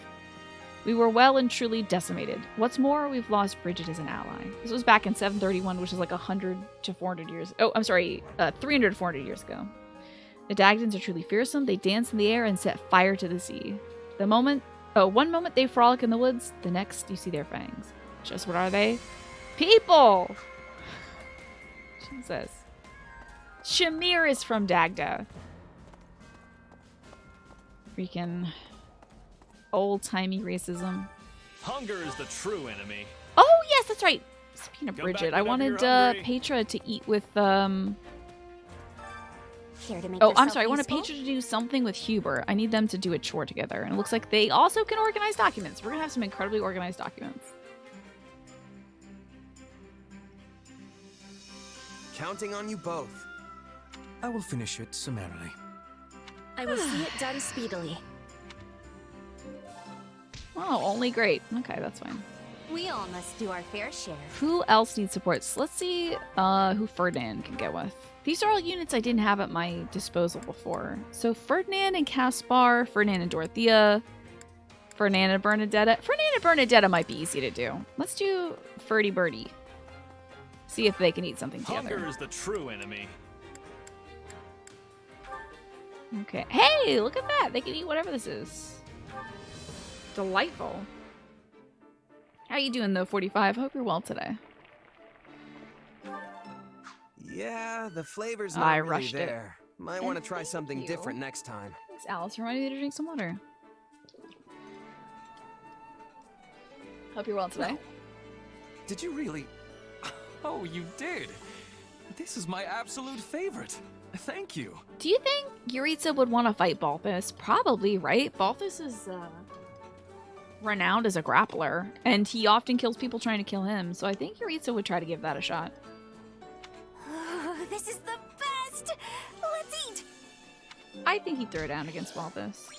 We were well and truly decimated. What's more, we've lost Bridget as an ally. This was back in 731, which is like 100 to 400 years. Oh, I'm sorry, 300 to 400 years ago. The Dagdans are truly fearsome. They dance in the air and set fire to the sea. One moment they frolic in the woods, the next you see their fangs. Just what are they? People! Jesus. Shamir is from Dagda. Freaking old-timey racism. Hunger is the true enemy. Oh, yes, that's right. Speaking of Come Bridget, back I whenever wanted you're hungry. Petra to eat with, Care to make Oh, I'm yourself sorry. I wanted useful? Petra to do something with Hubert. I need them to do a chore together. And it looks like they also can organize documents. We're going to have some incredibly organized documents. Counting on you both. I will finish it summarily. I will see it done speedily. Oh, only great. Okay, that's fine. We all must do our fair share. Who else needs support? So let's see who Ferdinand can get with. These are all units I didn't have at my disposal before. So Ferdinand and Caspar, Ferdinand and Dorothea, Ferdinand and Bernadetta. Ferdinand and Bernadetta might be easy to do. Let's do Ferdy Birdie. See if they can eat something together. Hunger is the true enemy. Okay. Hey, look at that. They can eat whatever this is. Delightful. How you doing, though, 45? Hope you're well today. Yeah, the flavor's I not really rushed it. there. Might want to try Thank something you. different next time. Thanks, Alice. Reminded me to drink some water. Hope you're well today. Did you really? Oh, you did. This is my absolute favorite. Thank you. Do you think Yuritsa would want to fight Balthus? Probably, right? Balthus is renowned as a grappler, and he often kills people trying to kill him, so I think Yuritsa would try to give that a shot. This is the best! Let's eat! I think he'd throw it down against Balthus.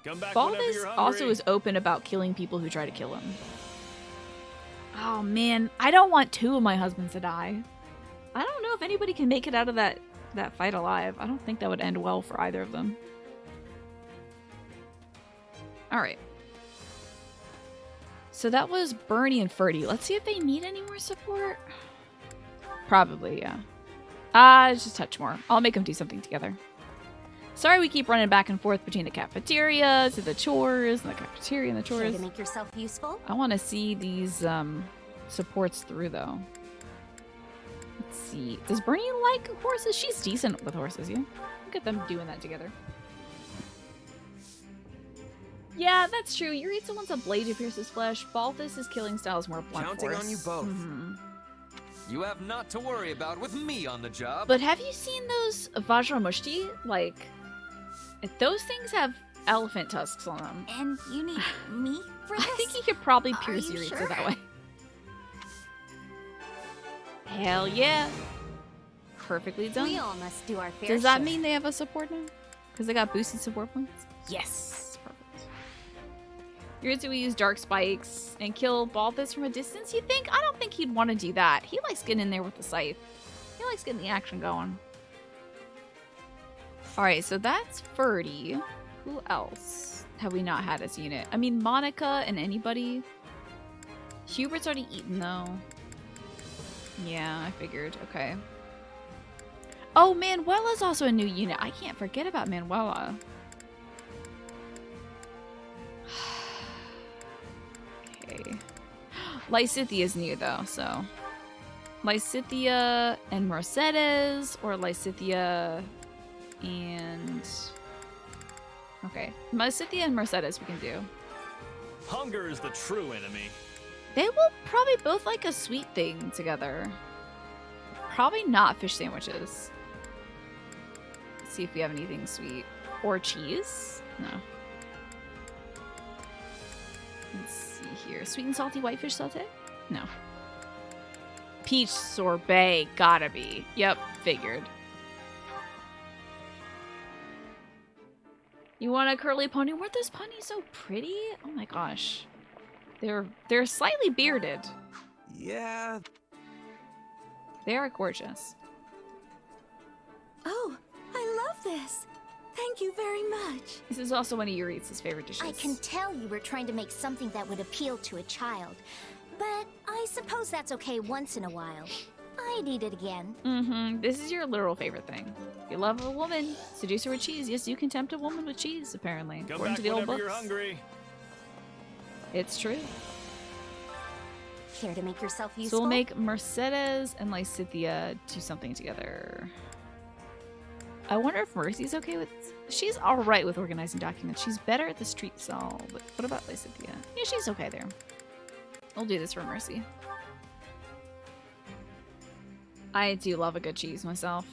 Come back whenever Balthus you're hungry. also is open about killing people who try to kill him. Oh man, I don't want two of my husbands to die. I don't know if anybody can make it out of that fight alive. I don't think that would end well for either of them. Alright. So that was Bernie and Ferdy. Let's see if they need any more support. Probably, yeah. Just a touch more. I'll make them do something together. Sorry we keep running back and forth between the cafeteria to the chores, and the cafeteria and the Care chores. to make yourself useful? I want to see these supports through, though. Let's see. Does Bernie like horses? She's decent with horses, yeah? Look at them doing that together. Yeah, that's true. Yuritsa wants a blade to pierce his flesh. Balthus' killing style is more blunt Counting force. on you both. Mhm. You have not to worry about with me on the job. But have you seen those Vajramushti? Like, those things have elephant tusks on them. And you need me for this? I think he could probably Are pierce you Yuritsa sure? that way. Hell yeah. Perfectly done. We all must do our fair Does that share. mean they have a support now? Because they got boosted support points? Yes. Perfect. Yuritsa will use dark spikes and kill Balthus from a distance, you think? I don't think he'd want to do that. He likes getting in there with the scythe. He likes getting the action going. Alright, so that's Ferdy. Who else have we not had as a unit? I mean, Monica and anybody. Hubert's already eaten, though. Yeah, I figured. Okay. Oh, Manuela's also a new unit. I can't forget about Manuela. Okay. Lysithia's new, though, so... Lysithia and Mercedes, or Lysithia and... Okay. Lysithia and Mercedes we can do. Hunger is the true enemy. They will probably both like a sweet thing together. Probably not fish sandwiches. Let's see if we have anything sweet. Or cheese? No. Let's see here. Sweet and salty whitefish saute? No. Peach sorbet, gotta be. Yep, figured. You want a curly pony? Weren't those ponies so pretty? Oh my gosh. They're slightly bearded. Yeah. They are gorgeous. Oh, I love this. Thank you very much. This is also one of Yuri's favorite dishes. I can tell you were trying to make something that would appeal to a child. But I suppose that's okay once in a while. I'd eat it again. Mm-hmm. This is your literal favorite thing. If you love a woman, seduce her with cheese. Yes, you can tempt a woman with cheese, apparently. Come according back to the old whenever books. you're hungry. It's true. Care to make yourself So useful? we'll make Mercedes and Lysithea do something together. I wonder if Mercy's okay with... She's alright with organizing documents. She's better at the street stall. But what about Lysithea? Yeah, she's okay there. We'll do this for Mercy. I do love a good cheese myself.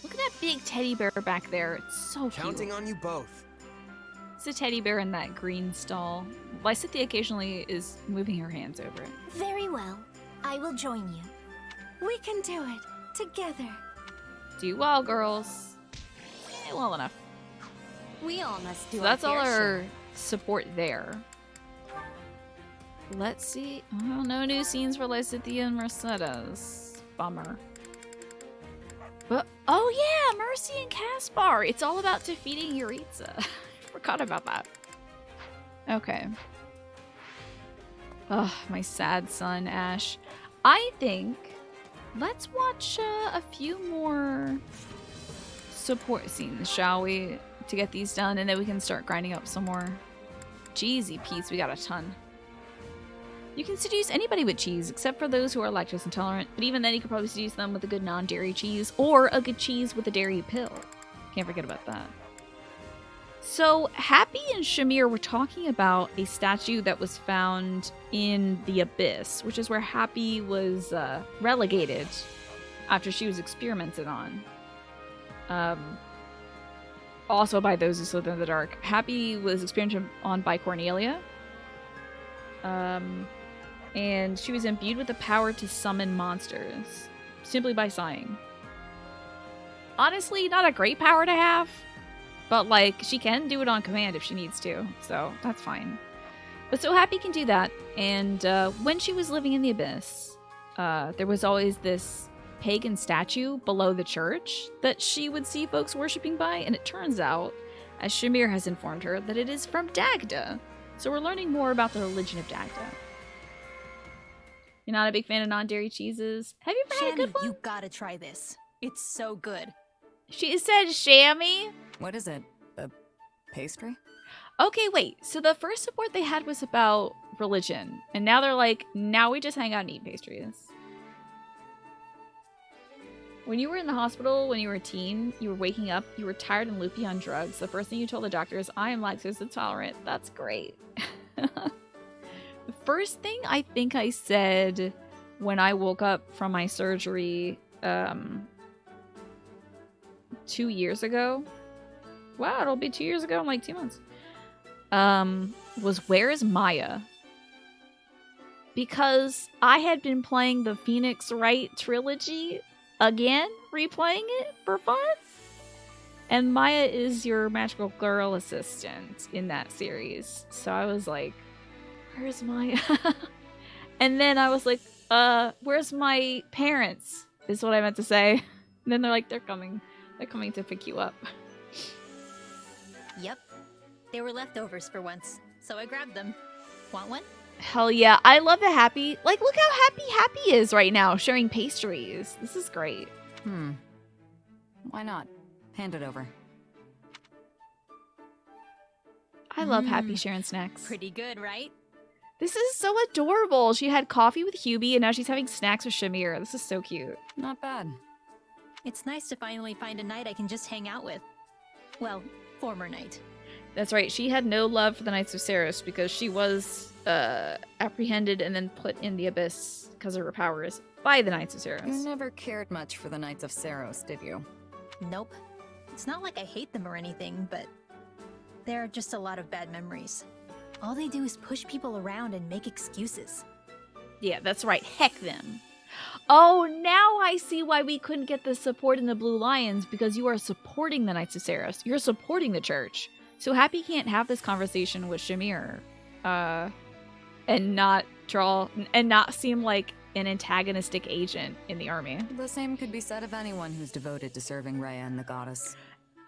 Look at that big teddy bear back there. It's so cute. Counting on you both. It's a teddy bear in that green stall. Lysithea occasionally is moving her hands over it. Very well. I will join you. We can do it together. Do well, girls. Yeah, well enough. We all must do So that's all fair our share. support there. Let's see. Oh, no new scenes for Lysithea and Mercedes. Bummer. But, oh yeah, Mercy and Caspar. It's all about defeating Yuritsa. I forgot about that. Okay. Ugh, my sad son, Ash. I think let's watch a few more support scenes, shall we? To get these done, and then we can start grinding up some more. Cheesy Pete's, we got a ton. You can seduce anybody with cheese, except for those who are lactose intolerant, but even then you could probably seduce them with a good non-dairy cheese, or a good cheese with a dairy pill. Can't forget about that. So, Happy and Shamir were talking about a statue that was found in the Abyss, which is where Happy was relegated after she was experimented on. Also by those who slither in the dark. Happy was experimented on by Cornelia. And she was imbued with the power to summon monsters simply by sighing. Honestly, not a great power to have, but like she can do it on command if she needs to, so that's fine. But so Happy can do that, and when she was living in the Abyss, there was always this pagan statue below the church that she would see folks worshipping by, and it turns out, as Shamir has informed her, that it is from Dagda. So we're learning more about the religion of Dagda. You're not a big fan of non-dairy cheeses? Have you ever had a good one? You gotta try this. It's so good. She said chamois? What is it? A pastry? Okay, wait. So the first support they had was about religion, and now they're like, now we just hang out and eat pastries. When you were in the hospital, when you were a teen, you were waking up, you were tired and loopy on drugs. The first thing you told the doctor is, I am lactose intolerant. That's great. The first thing I think I said when I woke up from my surgery 2 years ago. Wow, it'll be 2 years ago in like 2 months. Was where is Maya? Because I had been playing the Phoenix Wright trilogy again, replaying it for fun. And Maya is your magical girl assistant in that series. So I was like, where's Maya? And then I was like, where's my parents? Is what I meant to say. And then they're like, they're coming. They're coming to pick you up. Yep. They were leftovers for once, so I grabbed them. Want one? Hell yeah. I love the Happy. Like, look how happy is right now, sharing pastries. This is great. Why not? Hand it over. I love Happy sharing snacks. Pretty good, right? This is so adorable. She had coffee with Hubie, and now she's having snacks with Shamir. This is so cute. Not bad. It's nice to finally find a knight I can just hang out with. Well, former knight. That's right. She had no love for the Knights of Saros because she was apprehended and then put in the Abyss because of her powers by the Knights of Saros. You never cared much for the Knights of Saros, did you? Nope. It's not like I hate them or anything, but there are just a lot of bad memories. All they do is push people around and make excuses. Yeah, that's right. Heck them. Oh, now I see why we couldn't get the support in the Blue Lions, because you are supporting the Knights of Saris. You're supporting the church. So Happy can't have this conversation with Shamir. And not seem like an antagonistic agent in the army. The same could be said of anyone who's devoted to serving Rhea and the goddess.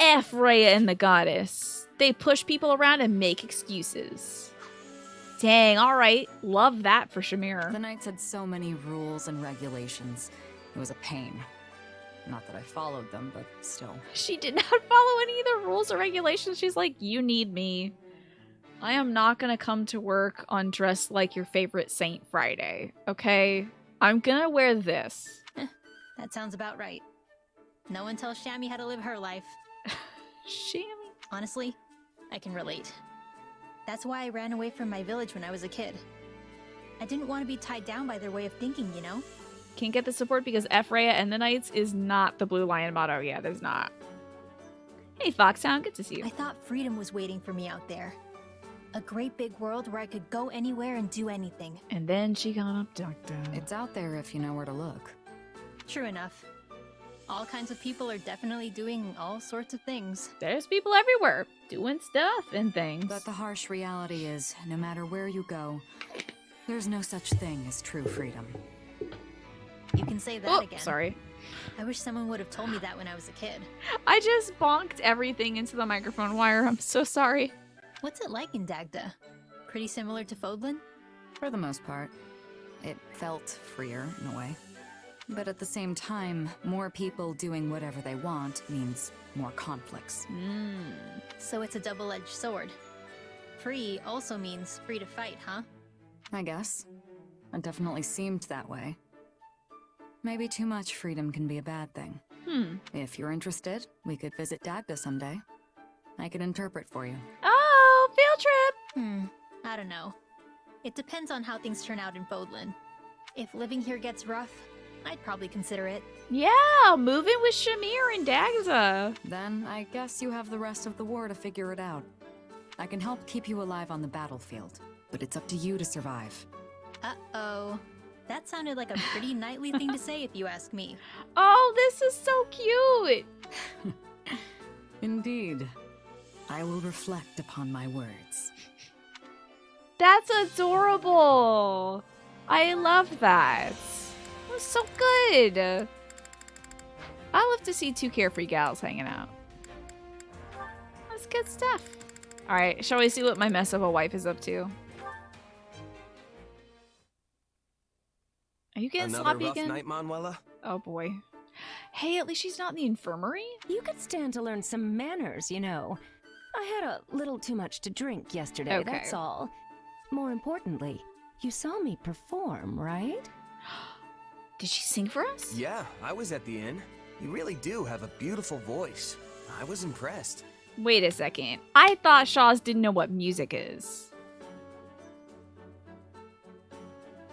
F Rhea and the goddess. They push people around and make excuses. Dang, alright. Love that for Shamir. The Knights had so many rules and regulations. It was a pain. Not that I followed them, but still. She did not follow any of the rules or regulations. She's like, you need me. I am not gonna come to work on dressed like your favorite Saint Friday, okay? I'm gonna wear this. That sounds about right. No one tells Shammy how to live her life. Shammy? Honestly, I can relate. That's why I ran away from my village when I was a kid. I didn't want to be tied down by their way of thinking, you know? Can't get the support because F Rhea and the Knights is not the Blue Lion motto. Yeah, there's not. Hey, Foxhound, good to see you. I thought freedom was waiting for me out there. A great big world where I could go anywhere and do anything. And then she got abducted. It's out there if you know where to look. True enough. All kinds of people are definitely doing all sorts of things. There's people everywhere doing stuff and things. But the harsh reality is, no matter where you go, there's no such thing as true freedom. You can say that again. Sorry. I wish someone would have told me that when I was a kid. I just bonked everything into the microphone wire. I'm so sorry. What's it like in Dagda? Pretty similar to Fodlan? For the most part. It felt freer, in a way. But at the same time, more people doing whatever they want means more conflicts. So it's a double-edged sword. Free also means free to fight, huh? I guess. It definitely seemed that way. Maybe too much freedom can be a bad thing. If you're interested, we could visit Dagda someday. I could interpret for you. Oh, field trip! I don't know. It depends on how things turn out in Fodlan. If living here gets rough, I'd probably consider it. Yeah, moving with Shamir and Dagda. Then I guess you have the rest of the war to figure it out. I can help keep you alive on the battlefield, but it's up to you to survive. Uh-oh. That sounded like a pretty knightly thing to say if you ask me. Oh, this is so cute! Indeed. I will reflect upon my words. That's adorable! I love that. That's so good! I love to see two carefree gals hanging out. That's good stuff. Alright, shall we see what my mess of a wife is up to? Are you getting sloppy again? Another rough night, Manuela? Oh boy. Hey, at least she's not in the infirmary? You could stand to learn some manners, you know. I had a little too much to drink yesterday, Okay. that's all. More importantly, you saw me perform, right? Did she sing for us? Yeah, I was at the inn. You really do have a beautiful voice. I was impressed. Wait a second. I thought Shaws didn't know what music is.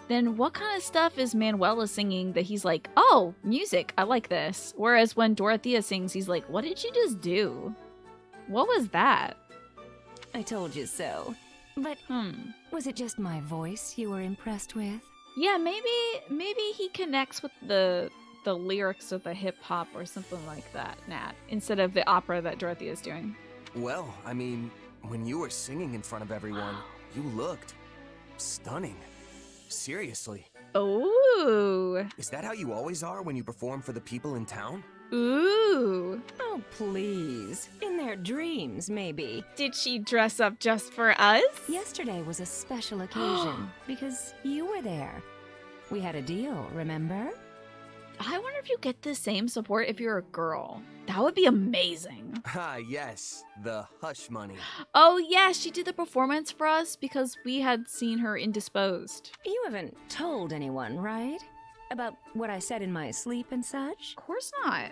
Then what kind of stuff is Manuela singing that he's like, oh, music, I like this. Whereas when Dorothea sings, he's like, what did you just do? What was that? I told you so. But was it just my voice you were impressed with? Yeah, maybe he connects with the lyrics of the hip hop or something like that, Nat, instead of the opera that Dorothea's doing. Well, I mean, when you were singing in front of everyone, you looked stunning. Seriously. Ooh. Is that how you always are when you perform for the people in town? Ooh. Oh, please. In their dreams, maybe. Did she dress up just for us? Yesterday was a special occasion because you were there. We had a deal, remember? I wonder if you get the same support if you're a girl. That would be amazing. Ah, yes. The hush money. Oh, yeah, she did the performance for us because we had seen her indisposed. You haven't told anyone, right? About what I said in my sleep and such? Of course not.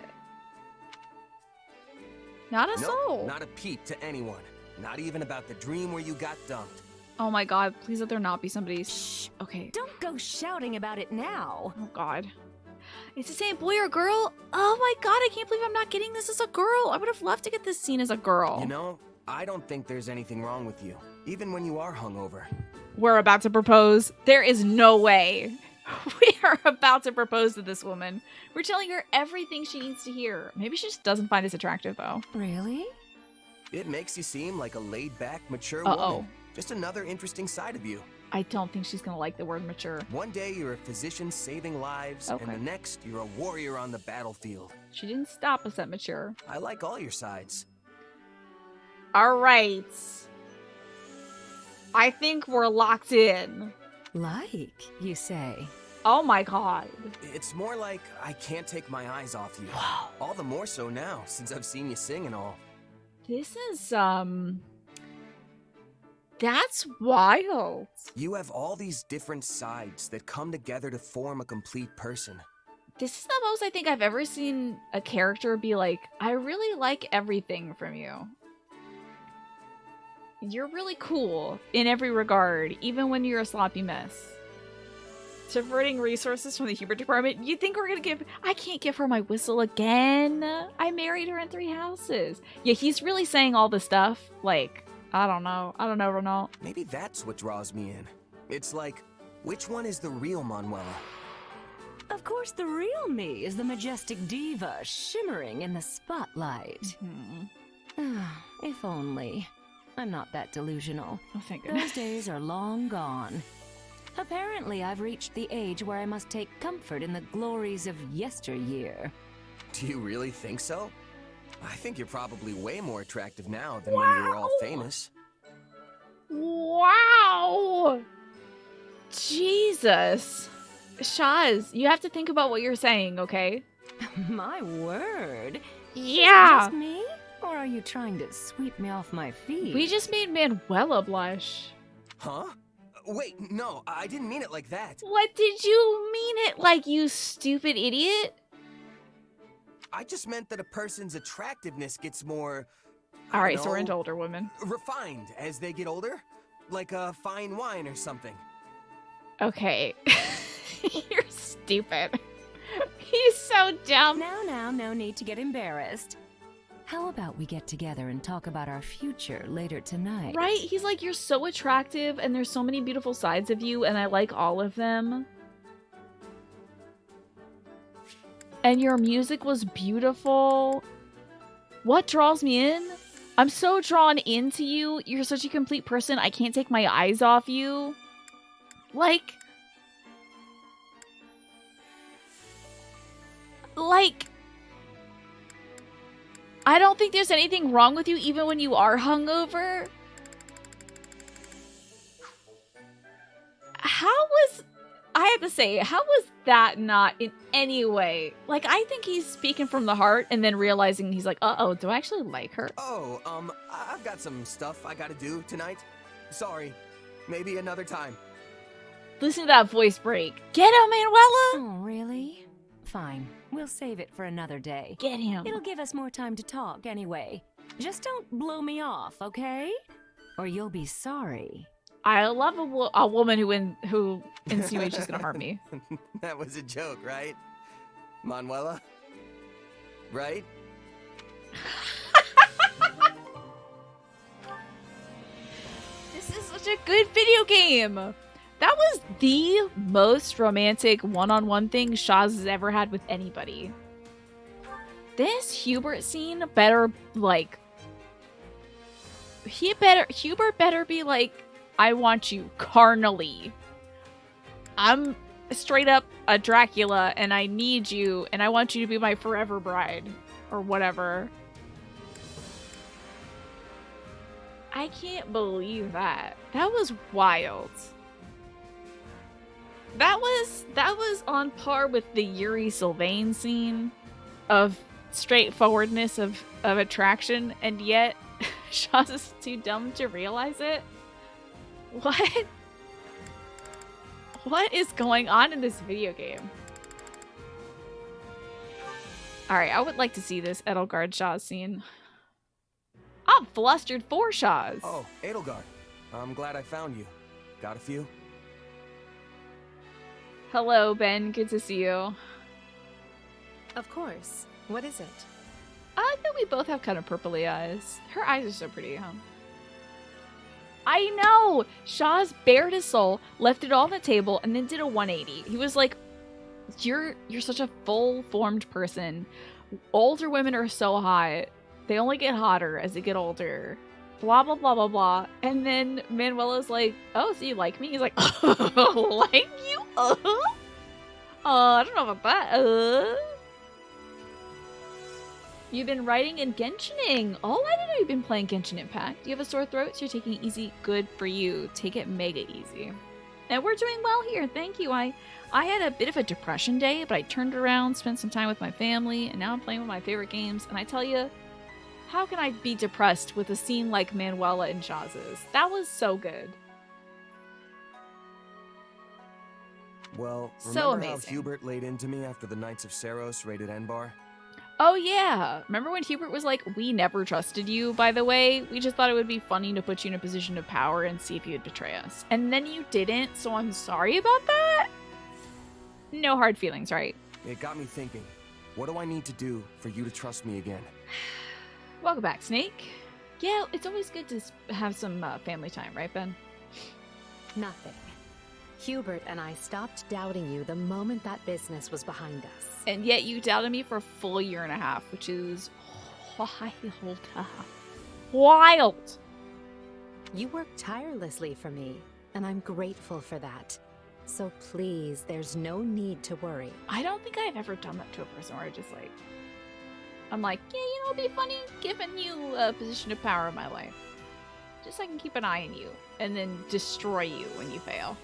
Not a soul. Not a peep to anyone. Not even about the dream where you got dumped. Oh my god, please let there not be somebody. Shh. Okay. Don't go shouting about it now. Oh god. It's the same boy or girl? Oh my god, I can't believe I'm not getting this as a girl. I would have loved to get this scene as a girl. You know, I don't think there's anything wrong with you. even when you are hungover. We're about to propose. There is no way. We are about to propose to this woman. We're telling her everything she needs to hear. Maybe she just doesn't find us attractive, though. Really? It makes you seem like a laid-back, mature Uh-oh. woman. Just another interesting side of you. I don't think she's gonna like the word mature. One day you're a physician saving lives, Okay. and the next you're a warrior on the battlefield. She didn't stop us at mature. I like all your sides. All right. I think we're locked in. Like, you say? Oh my god. It's more like I can't take my eyes off you. Wow. All the more so now, since I've seen you sing and all. This is, that's wild. You have all these different sides that come together to form a complete person. This is the most I think I've ever seen a character be like, I really like everything from you. You're really cool in every regard, even when you're a sloppy mess. Diverting resources from the Hubert department? You think we're gonna give... I can't give her my whistle again. I married her in 3 houses. Yeah, he's really saying all the stuff. Like, I don't know, Renault. Maybe that's what draws me in. It's like, which one is the real Manuela? Of course, the real me is the majestic diva shimmering in the spotlight. If only. I'm not that delusional. Oh, thank goodness. Those days are long gone. Apparently, I've reached the age where I must take comfort in the glories of yesteryear. Do you really think so? I think you're probably way more attractive now than when you were all famous. Wow! Jesus. Shaz, you have to think about what you're saying, okay? My word. Yeah! Just me? Or are you trying to sweep me off my feet? We just made Manuela blush. Huh? Wait, no, I didn't mean it like that. What did you mean it like, you stupid idiot? I just meant that a person's attractiveness gets more... Alright, so we're into older women. Refined as they get older? Like a fine wine or something. Okay. You're stupid. He's so dumb. Now, no need to get embarrassed. How about we get together and talk about our future later tonight? Right? He's like, you're so attractive and there's so many beautiful sides of you and I like all of them. And your music was beautiful. What draws me in? I'm so drawn into you. You're such a complete person. I can't take my eyes off you. Like, I don't think there's anything wrong with you even when you are hungover. I have to say, how was that not in any way? Like, I think he's speaking from the heart and then realizing he's like, uh-oh, do I actually like her? Oh, I've got some stuff I gotta do tonight. Sorry. Maybe another time. Listen to that voice break. Get him, Manuela! Oh, really? Fine. We'll save it for another day. Get him. It'll give us more time to talk anyway. Just don't blow me off, okay? Or you'll be sorry. I love a woman who insinuates she's gonna harm me. That was a joke, right? Manuela? Right? This is such a good video game. That was the most romantic one-on-one thing Shaz has ever had with anybody. This Hubert scene better, like... Hubert better be like, I want you carnally. I'm straight up a Dracula and I need you and I want you to be my forever bride. Or whatever. I can't believe that. That was wild. That was on par with the Yuri Sylvain scene of straightforwardness of attraction, and yet Shaz is too dumb to realize it. What? What is going on in this video game? Alright, I would like to see this Edelgard Shaz scene. I'm flustered for Shaz. Oh, Edelgard. I'm glad I found you. Got a few? Hello, Ben. Good to see you. Of course. What is it? I think we both have kind of purpley eyes. Her eyes are so pretty, huh? I know! Shaz bared his soul, left it all on the table, and then did a 180. He was like, you're such a full-formed person. Older women are so hot. They only get hotter as they get older. Blah, blah, blah, blah, blah. And then Manuela's like, oh, so you like me? He's like, oh, like you? I don't know about that. You've been writing and Genshining. Oh, I didn't know you've been playing Genshin Impact. You have a sore throat, so you're taking it easy. Good for you. Take it mega easy. And we're doing well here. Thank you. I had a bit of a depression day, but I turned around, spent some time with my family, and now I'm playing with my favorite games. And I tell you, how can I be depressed with a scene like Manuela and Shaz's? That was so good. Well, So remember how amazing. Hubert laid into me after the Knights of Saros raided Enbar? Oh yeah, remember when Hubert was like, we never trusted you, by the way? We just thought it would be funny to put you in a position of power and see if you'd betray us. And then you didn't, so I'm sorry about that? No hard feelings, right? It got me thinking, what do I need to do for you to trust me again? Welcome back, Snake. Yeah, it's always good to have some family time, right, Ben? Nothing. Hubert and I stopped doubting you the moment that business was behind us. And yet you doubted me for a full year and a half, which is wild. Wild! You worked tirelessly for me, and I'm grateful for that. So please, there's no need to worry. I don't think I've ever done that to a person where I just like, I'm like, yeah, you know, it'd be funny giving you a position of power in my life. Just so I can keep an eye on you and then destroy you when you fail.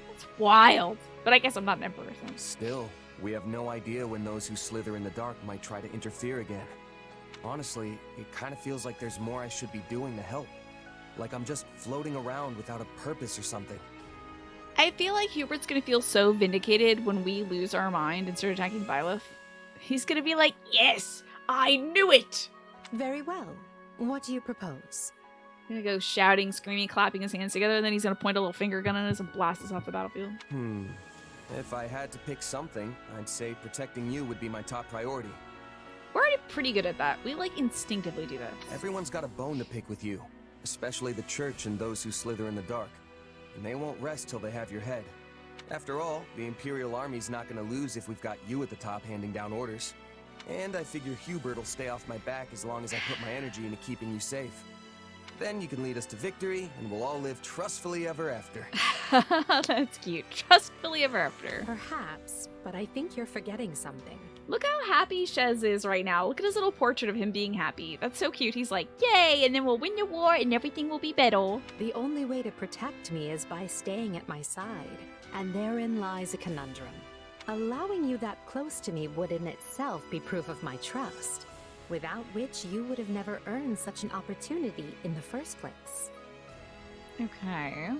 That's wild. But I guess I'm not an emperor. So. Still, we have no idea when those who slither in the dark might try to interfere again. Honestly, it kind of feels like there's more I should be doing to help. Like I'm just floating around without a purpose or something. I feel like Hubert's gonna feel so vindicated when we lose our mind and start attacking Byleth. He's gonna be like, yes, I knew it! Very well. What do you propose? He's gonna go shouting, screaming, clapping his hands together, and then he's gonna point a little finger gun at us and blast us off the battlefield. If I had to pick something, I'd say protecting you would be my top priority. We're already pretty good at that. We, like, instinctively do that. Everyone's got a bone to pick with you, especially the church and those who slither in the dark. And they won't rest till they have your head. After all, the Imperial Army's not gonna lose if we've got you at the top handing down orders. And I figure Hubert will stay off my back as long as I put my energy into keeping you safe. Then you can lead us to victory, and we'll all live trustfully ever after. That's cute. Trustfully ever after. Perhaps, but I think you're forgetting something. Look how happy Shez is right now. Look at his little portrait of him being happy. That's so cute. He's like, yay, and then we'll win the war and everything will be better. The only way to protect me is by staying at my side, and therein lies a conundrum. Allowing you that close to me would in itself be proof of my trust, without which you would have never earned such an opportunity in the first place. Okay.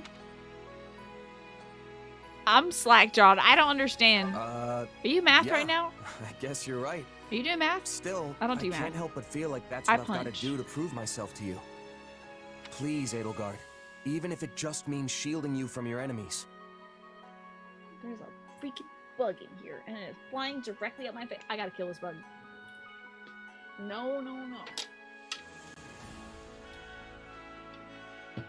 I'm slack-jawed. I don't understand. Are you math right now? I guess you're right. Are you doing math? Still, I don't do math. can't help but feel like that's I what I've got plunge. to do to prove myself to you. Please, Edelgard, even if it just means shielding you from your enemies. There's a freaking bug in here, and it's flying directly at my face. I gotta kill this bug. No, no, no. It's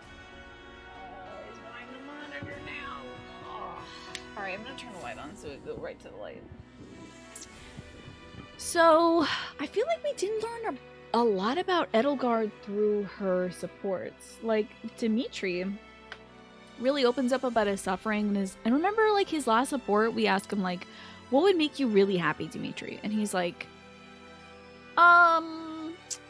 flying the monitor now. Oh. Alright, I'm gonna turn the light on so it go right to the light. So, I feel like we didn't learn a lot about Edelgard through her supports. Like, Dimitri really opens up about his suffering and remember, like, his last support, we asked him, like, what would make you really happy, Dimitri? And he's like,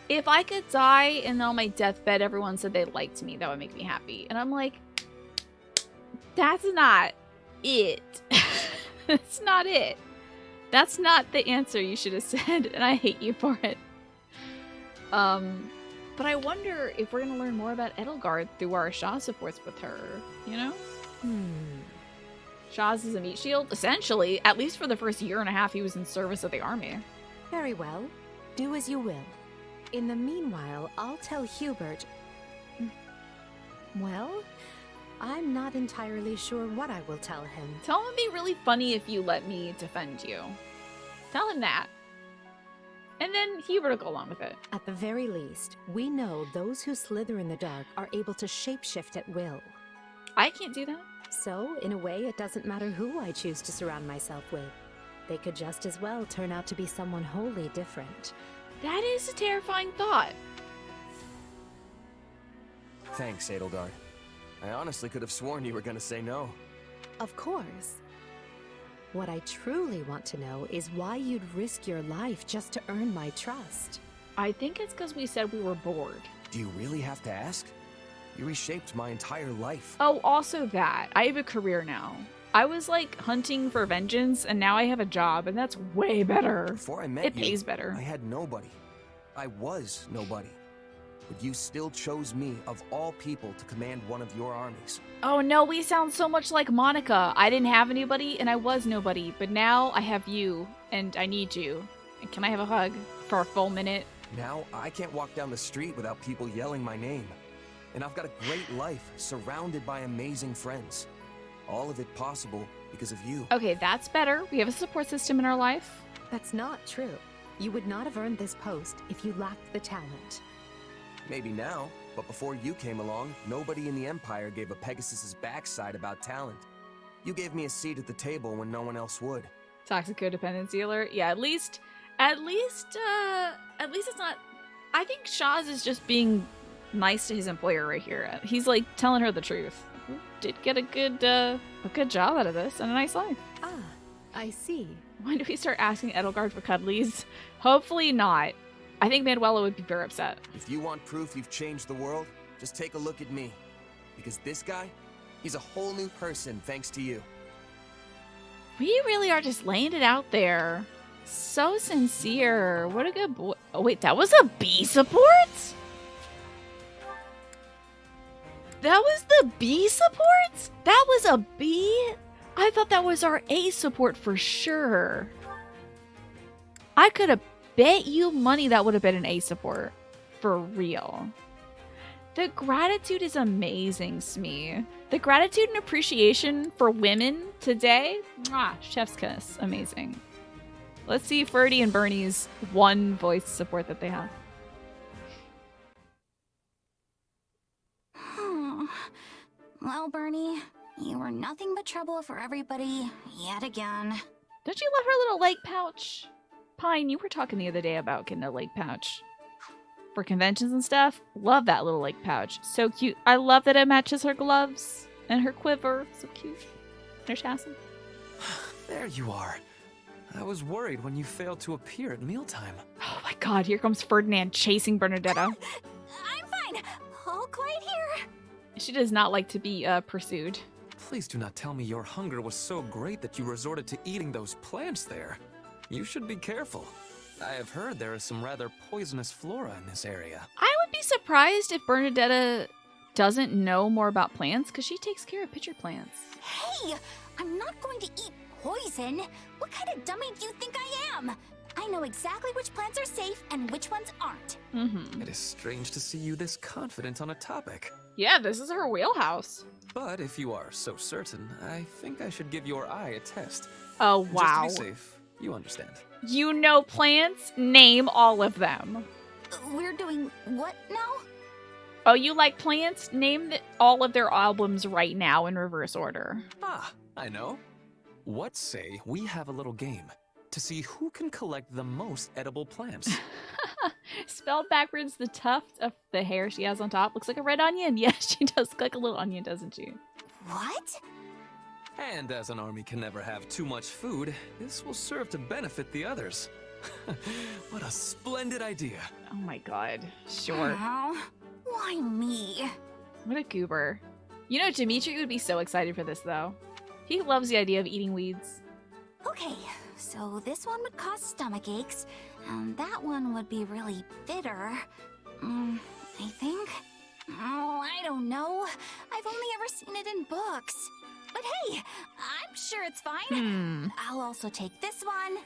if I could die and on my deathbed everyone said they liked me, that would make me happy. And I'm like, that's not it. That's not it. That's not the answer you should have said, and I hate you for it. But I wonder if we're gonna learn more about Edelgard through our Shaz supports with her, you know? Shaz is a meat shield, essentially. At least for the first year and a half he was in service of the army. Very well. Do as you will. In the meanwhile, I'll tell Hubert... Well, I'm not entirely sure what I will tell him. Tell him it'd be really funny if you let me defend you. Tell him that. And then Hubert will go along with it. At the very least, we know those who slither in the dark are able to shapeshift at will. I can't do that. So, in a way, it doesn't matter who I choose to surround myself with. They could just as well turn out to be someone wholly different. That is a terrifying thought. Thanks, Edelgard. I honestly could have sworn you were gonna say no. Of course. What I truly want to know is why you'd risk your life just to earn my trust. I think it's because we said we were bored. Do you really have to ask? You reshaped my entire life. Oh, also that. I have a career now. I was like hunting for vengeance, and now I have a job, and that's way better. Before I met you, it pays better. I had nobody. I was nobody. But you still chose me, of all people, to command one of your armies. Oh no, we sound so much like Monica. I didn't have anybody, and I was nobody. But now I have you, and I need you. And can I have a hug for a full minute? Now I can't walk down the street without people yelling my name. And I've got a great life, surrounded by amazing friends. All of it possible because of you. Okay, that's better. We have a support system in our life. That's not true. You would not have earned this post if you lacked the talent. Maybe now, but before you came along, nobody in the Empire gave a Pegasus's backside about talent. You gave me a seat at the table when no one else would. Toxic codependency alert. Yeah, at least it's not. I think Shaz is just being nice to his employer right here. He's like telling her the truth. Did get a good job out of this and a nice life. Ah, I see. When do we start asking Edelgard for cuddlies? Hopefully not. I think Manuela would be very upset. If you want proof you've changed the world, just take a look at me. Because this guy, he's a whole new person thanks to you. We really are just laying it out there. So sincere. What a good boy. Oh wait, that was a B support? That was the B support? That was a B? I thought that was our A support for sure. I could have bet you money that would have been an A support. For real. The gratitude is amazing, Smee. The gratitude and appreciation for women today, mwah, chef's kiss. Amazing. Let's see Ferdy and Bernie's one voice support that they have. Well, Bernie, you were nothing but trouble for everybody yet again. Don't you love her little leg pouch? Pine, you were talking the other day about getting a leg pouch for conventions and stuff. Love that little leg pouch. So cute. I love that it matches her gloves and her quiver. So cute. And her chassis. There you are. I was worried when you failed to appear at mealtime. Oh my god, here comes Ferdinand chasing Bernadetta. I'm fine. All quiet here. She does not like to be pursued. Please do not tell me your hunger was so great that you resorted to eating those plants there. You should be careful. I have heard there is some rather poisonous flora in this area. I would be surprised if Bernadetta doesn't know more about plants, because she takes care of pitcher plants. Hey, I'm not going to eat poison. What kind of dummy do you think I am? I know exactly which plants are safe and which ones aren't. It is strange to see you this confident on a topic. Yeah, this is her wheelhouse. But if you are so certain, I think I should give your eye a test. Oh, wow. Just to be safe, you understand. You know plants? Name all of them. We're doing what now? Oh, you like plants? Name all of their albums right now in reverse order. Ah, I know. What say we have a little game to see who can collect the most edible plants? Spelled backwards, the tuft of the hair she has on top looks like a red onion. Yes, she does look like a little onion, doesn't she? What? And as an army can never have too much food, this will serve to benefit the others. What a splendid idea. Oh my god. Sure. Why me? What a goober. You know, Dimitri would be so excited for this, though. He loves the idea of eating weeds. Okay, so this one would cause stomach aches, and that one would be really bitter. I think? Oh, I don't know. I've only ever seen it in books. But hey, I'm sure it's fine. I'll also take this one,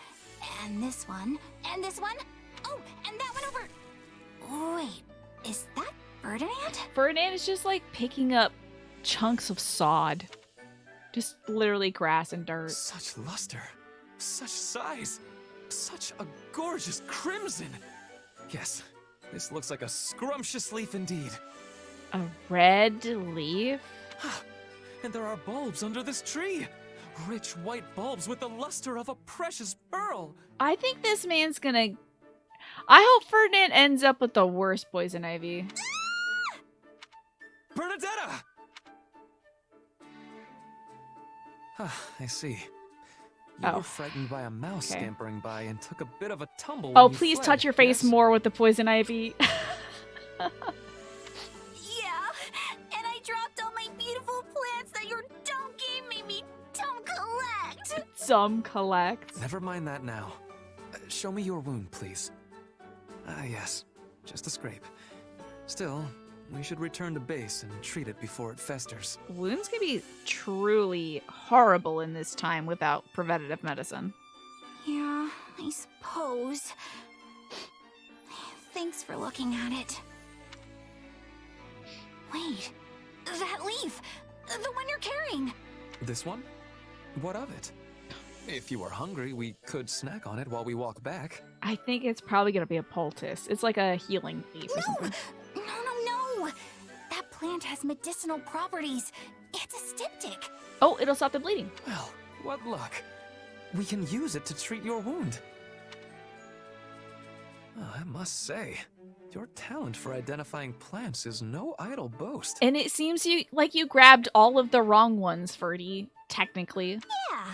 and this one, and this one. Oh, and that one over. Wait, is that Ferdinand? Ferdinand is just like picking up chunks of sod. Just literally grass and dirt. Such luster, such size. Such a gorgeous crimson! Yes, this looks like a scrumptious leaf indeed. A red leaf? And there are bulbs under this tree! Rich white bulbs with the luster of a precious pearl! I think this man's gonna... I hope Ferdinand ends up with the worst poison ivy. Bernadetta! I see. You were frightened by a mouse scampering by and took a bit of a tumble Oh, when you please fled, touch your face yes? more with the poison ivy. Yeah, and I dropped all my beautiful plants that your dumb game made me dumb collect. Some collect. Never mind that now. Show me your wound, please. Yes, just a scrape. Still, we should return to base and treat it before it festers. Wounds can be truly horrible in this time without preventative medicine. Yeah, I suppose. Thanks for looking at it. Wait, that leaf! The one you're carrying! This one? What of it? If you are hungry, we could snack on it while we walk back. I think it's probably going to be a poultice. It's like a healing leaf or something. No! That plant has medicinal properties. It's a styptic. Oh, it'll stop the bleeding. Well, what luck. We can use it to treat your wound. Oh, I must say, your talent for identifying plants is no idle boast. And it seems like you grabbed all of the wrong ones, Ferdy, technically. Yeah,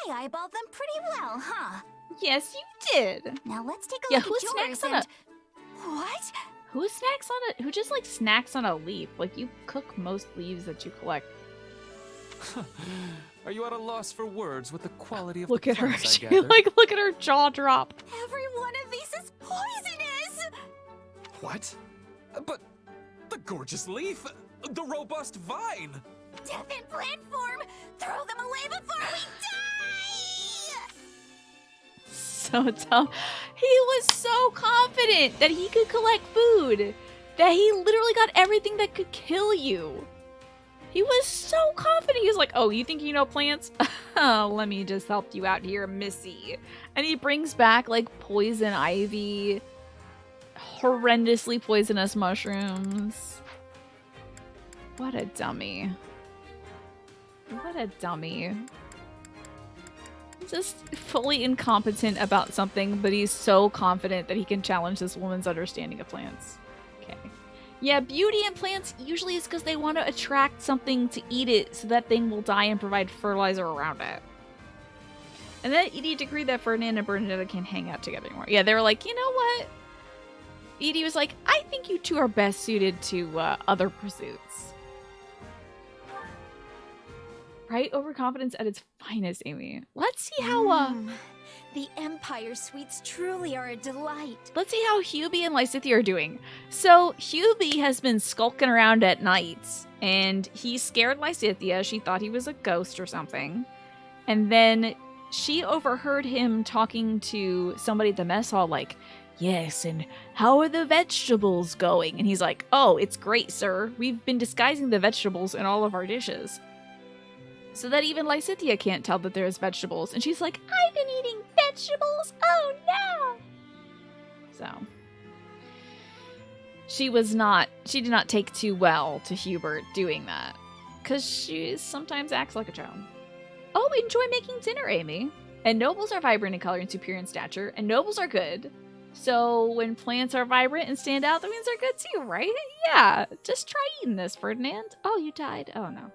I eyeballed them pretty well, huh? Yes, you did. Now let's take a Yeah, look who at yours snacks on and... What? Who snacks on it? Who just like snacks on a leaf? Like you cook most leaves that you collect. Are you at a loss for words with the quality of Look the at her. plants, I She, gather? look at her jaw drop. Every one of these is poisonous! What? But the gorgeous leaf, the robust vine. Death in plant form! Throw them away before we die! So dumb. He was so confident that he could collect food that he literally got everything that could kill you. He was so confident. He was like, oh, you think you know plants? Let me just help you out here, Missy. And he brings back like poison ivy, horrendously poisonous mushrooms. What a dummy. What a dummy. Just fully incompetent about something, but he's so confident that he can challenge this woman's understanding of plants. Okay. Yeah, beauty in plants usually is because they want to attract something to eat it so that thing will die and provide fertilizer around it. And then Edie decreed that Ferdinand and Bernadetta can't hang out together anymore. Yeah, they were like, you know what? Edie was like, I think you two are best suited to other pursuits. Right? Overconfidence at its finest, Amy. Let's see how, The Empire sweets truly are a delight. let's see how Hubie and Lysithea are doing. So, Hubie has been skulking around at night, and he scared Lysithea. She thought he was a ghost or something. And then she overheard him talking to somebody at the mess hall, like, yes, and how are the vegetables going? And he's like, oh, it's great, sir. We've been disguising the vegetables in all of our dishes, so that even Lysithea can't tell that there's vegetables. And she's like, I've been eating vegetables? Oh no! So, she did not take too well to Hubert doing that, because she sometimes acts like a child. Oh, enjoy making dinner, Amy. And nobles are vibrant in color and superior in stature, and nobles are good. So when plants are vibrant and stand out, that means they're good too, right? Yeah, just try eating this, Ferdinand. Oh, you died. Oh no.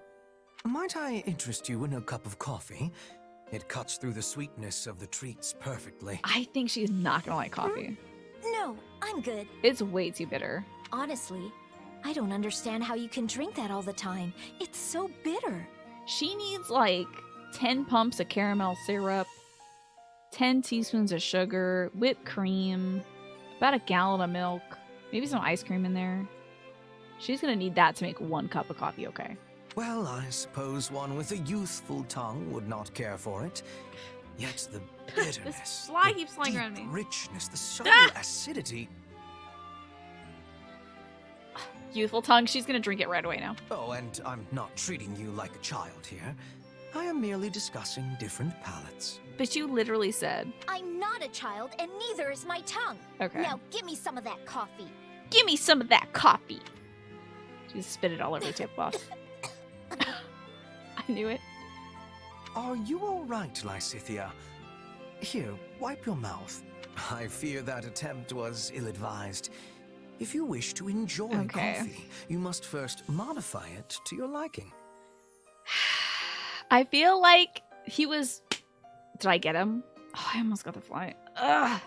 Might I interest you in a cup of coffee? It cuts through the sweetness of the treats perfectly. I think she's not gonna like coffee. No, I'm good. It's way too bitter. Honestly, I don't understand how you can drink that all the time. It's so bitter. She needs like 10 pumps of caramel syrup, 10 teaspoons of sugar, whipped cream, about a gallon of milk, maybe some ice cream in there. She's gonna need that to make 1 cup of coffee, okay? Well, I suppose one with a youthful tongue would not care for it. Yet the bitterness, This fly the keeps flying deep around me. richness, the subtle acidity. Youthful tongue, she's gonna drink it right away now. Oh, and I'm not treating you like a child here. I am merely discussing different palates. But you literally said. I'm not a child, and neither is my tongue. Okay. Now give me some of that coffee. Give me some of that coffee. She spit it all over the tablecloth. I knew it. Are you all right, Lysithea? Here, wipe your mouth. I fear that attempt was ill-advised. If you wish to enjoy coffee, you must first modify it to your liking. I feel like he was... Did I get him? Oh, I almost got the fly. Ugh.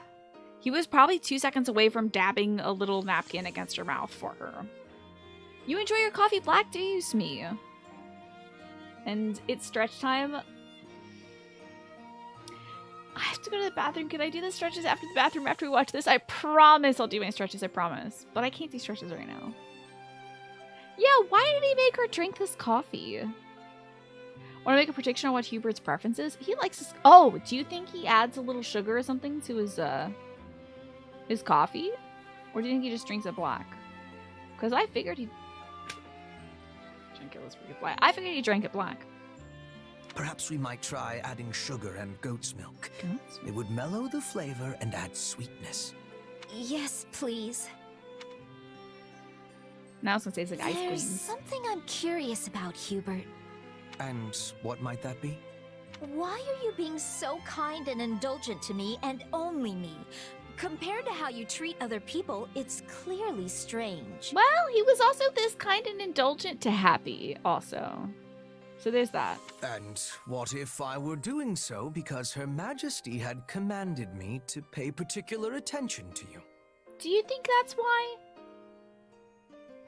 He was probably 2 seconds away from dabbing a little napkin against her mouth for her. You enjoy your coffee black, do you, Smee? And it's stretch time. I have to go to the bathroom. Can I do the stretches after the bathroom after we watch this? I promise I'll do my stretches, I promise. But I can't do stretches right now. Yeah, why did he make her drink this coffee? Want to make a prediction on what Hubert's preference is? He likes this. Oh, do you think he adds a little sugar or something to his coffee? Or do you think he just drinks it black? Because I figured he'd drink it black. I figured he drank it black. Perhaps we might try adding sugar and goat's milk. It would mellow the flavor and add sweetness. Yes, please. Now it's gonna taste like ice cream. There's something I'm curious about, Hubert. And what might that be? Why are you being so kind and indulgent to me and only me? Compared to how you treat other people, it's clearly strange. Well, he was also this kind and indulgent to Happy, also. So there's that. And what if I were doing so because Her Majesty had commanded me to pay particular attention to you? Do you think that's why?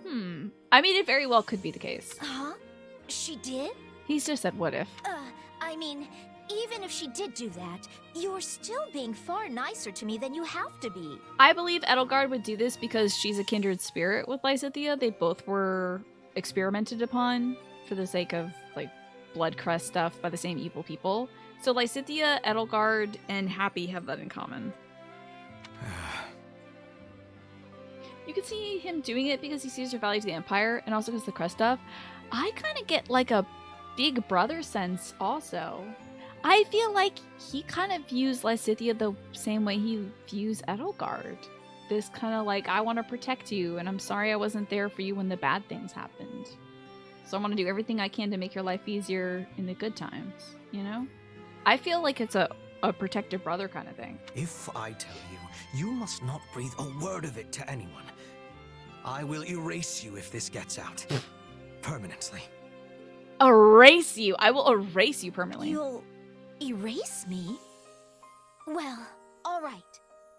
I mean, it very well could be the case. Huh? She did? He's just said, what if? I mean, even if she did do that, you're still being far nicer to me than you have to be. I believe Edelgard would do this because she's a kindred spirit with Lysithea. They both were experimented upon for the sake of, like, blood crest stuff by the same evil people. So Lysithea, Edelgard, and Happy have that in common. You can see him doing it because he sees her value to the Empire, and also because the crest stuff. I kind of get, like, a big brother sense, also. I feel like he kind of views Lysithea the same way he views Edelgard. This kind of like, I want to protect you, and I'm sorry I wasn't there for you when the bad things happened. So I want to do everything I can to make your life easier in the good times, you know? I feel like it's a protective brother kind of thing. If I tell you, you must not breathe a word of it to anyone. I will erase you if this gets out. Permanently. Erase you? I will erase you permanently. You'll erase me? Well, all right.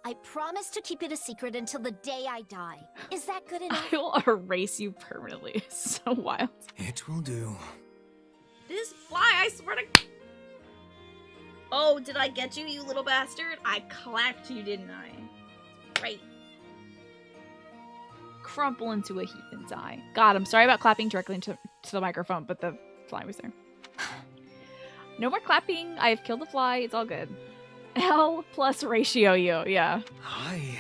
I promise to keep it a secret until the day I die. Is that good enough? I will erase you permanently. It's so wild. It will do. This fly, I swear to... Oh, did I get you, you little bastard? I clapped you, didn't I? Right. Crumple into a heathen's eye. God, I'm sorry about clapping directly into the microphone, but the fly was there. No more clapping. I have killed the fly. It's all good. L plus ratio you. Yeah. I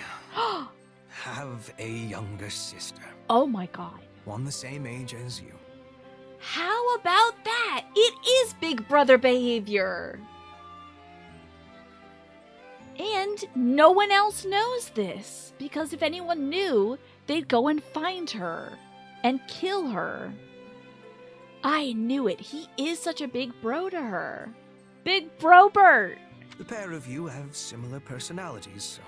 have a younger sister. Oh my god. One the same age as you. How about that? It is big brother behavior. And no one else knows this, because if anyone knew, they'd go and find her and kill her. I knew it. He is such a big bro to her. Big bro Bert. The pair of you have similar personalities, so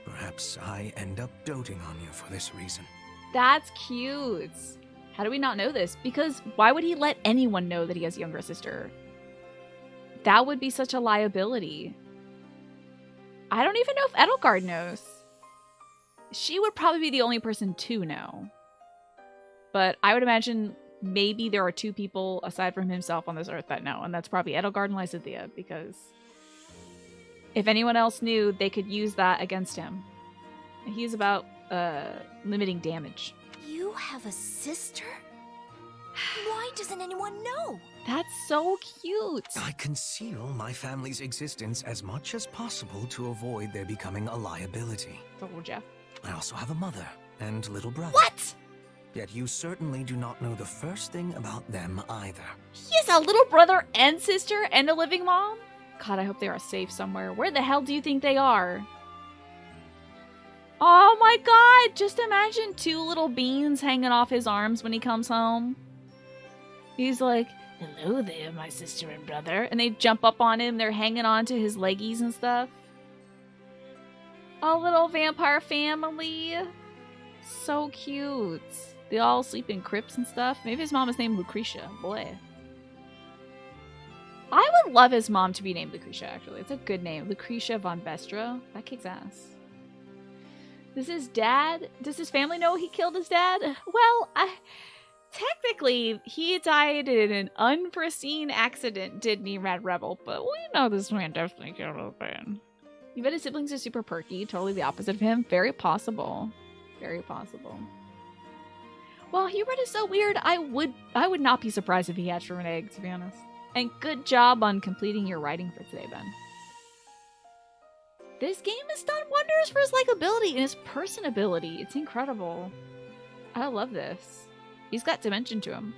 perhaps I end up doting on you for this reason. That's cute. How do we not know this? Because why would he let anyone know that he has a younger sister? That would be such a liability. I don't even know if Edelgard knows. She would probably be the only person to know. But I would imagine maybe there are two people aside from himself on this earth that know, and that's probably Edelgard and Lysithea, because if anyone else knew, they could use that against him. He's about limiting damage. You have a sister? Why doesn't anyone know? That's so cute. I conceal my family's existence as much as possible to avoid their becoming a liability. Oh, Jeff. I also have a mother and little brother. What? Yet you certainly do not know the first thing about them either. He has a little brother and sister and a living mom? God, I hope they are safe somewhere. Where the hell do you think they are? Oh my god! Just imagine 2 little beans hanging off his arms when he comes home. He's like, hello there, my sister and brother. And they jump up on him. They're hanging on to his leggies and stuff. A little vampire family. So cute. They all sleep in crypts and stuff. Maybe his mom is named Lucretia. Boy. I would love his mom to be named Lucretia, actually. It's a good name. Lucretia von Vestra. That kicks ass. Does his dad... Does his family know he killed his dad? Well, technically, he died in an unforeseen accident, didn't he, Red Rebel? But we know this man definitely killed his dad. You bet his siblings are super perky. Totally the opposite of him. Very possible. Very possible. Well, Hubert is so weird. I would not be surprised if he hatched from an egg, to be honest. And good job on completing your writing for today, Ben. This game has done wonders for his likability and his personability. It's incredible. I love this. He's got dimension to him.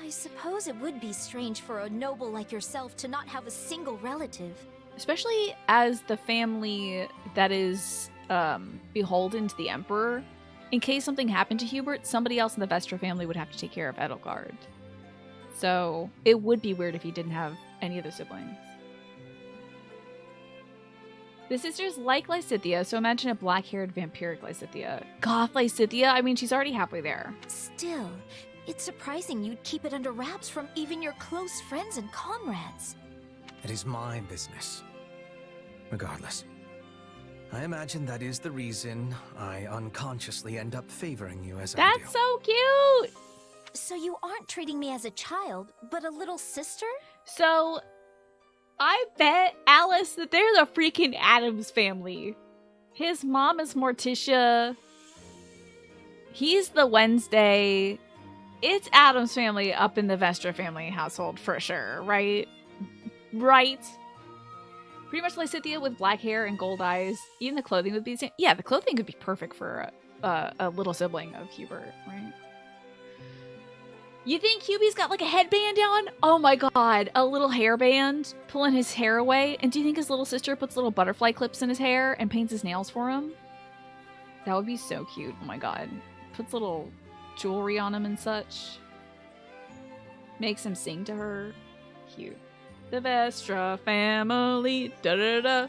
I suppose it would be strange for a noble like yourself to not have a single relative. Especially as the family that is beholden to the Emperor. In case something happened to Hubert, somebody else in the Vestra family would have to take care of Edelgard. So it would be weird if he didn't have any other siblings. The sisters like Lysithea, so imagine a black-haired vampiric Lysithea. Goth Lysithea? I mean, she's already halfway there. Still, it's surprising you'd keep it under wraps from even your close friends and comrades. It is my business. Regardless. I imagine that is the reason I unconsciously end up favoring you as I do. That's so cute! So you aren't treating me as a child, but a little sister? So, I bet, Alice, that they're the freaking Addams family. His mom is Morticia. He's the Wednesday. It's Addams family up in the Vestra family household for sure, right? Right? Pretty much Lysithea with black hair and gold eyes. Even the clothing would be the same. Yeah, the clothing could be perfect for a little sibling of Hubert, right? You think Hubie's got like a headband on? Oh my god, a little hairband pulling his hair away. And do you think his little sister puts little butterfly clips in his hair and paints his nails for him? That would be so cute. Oh my god. Puts little jewelry on him and such. Makes him sing to her. Cute. The Vestra family. Da da da.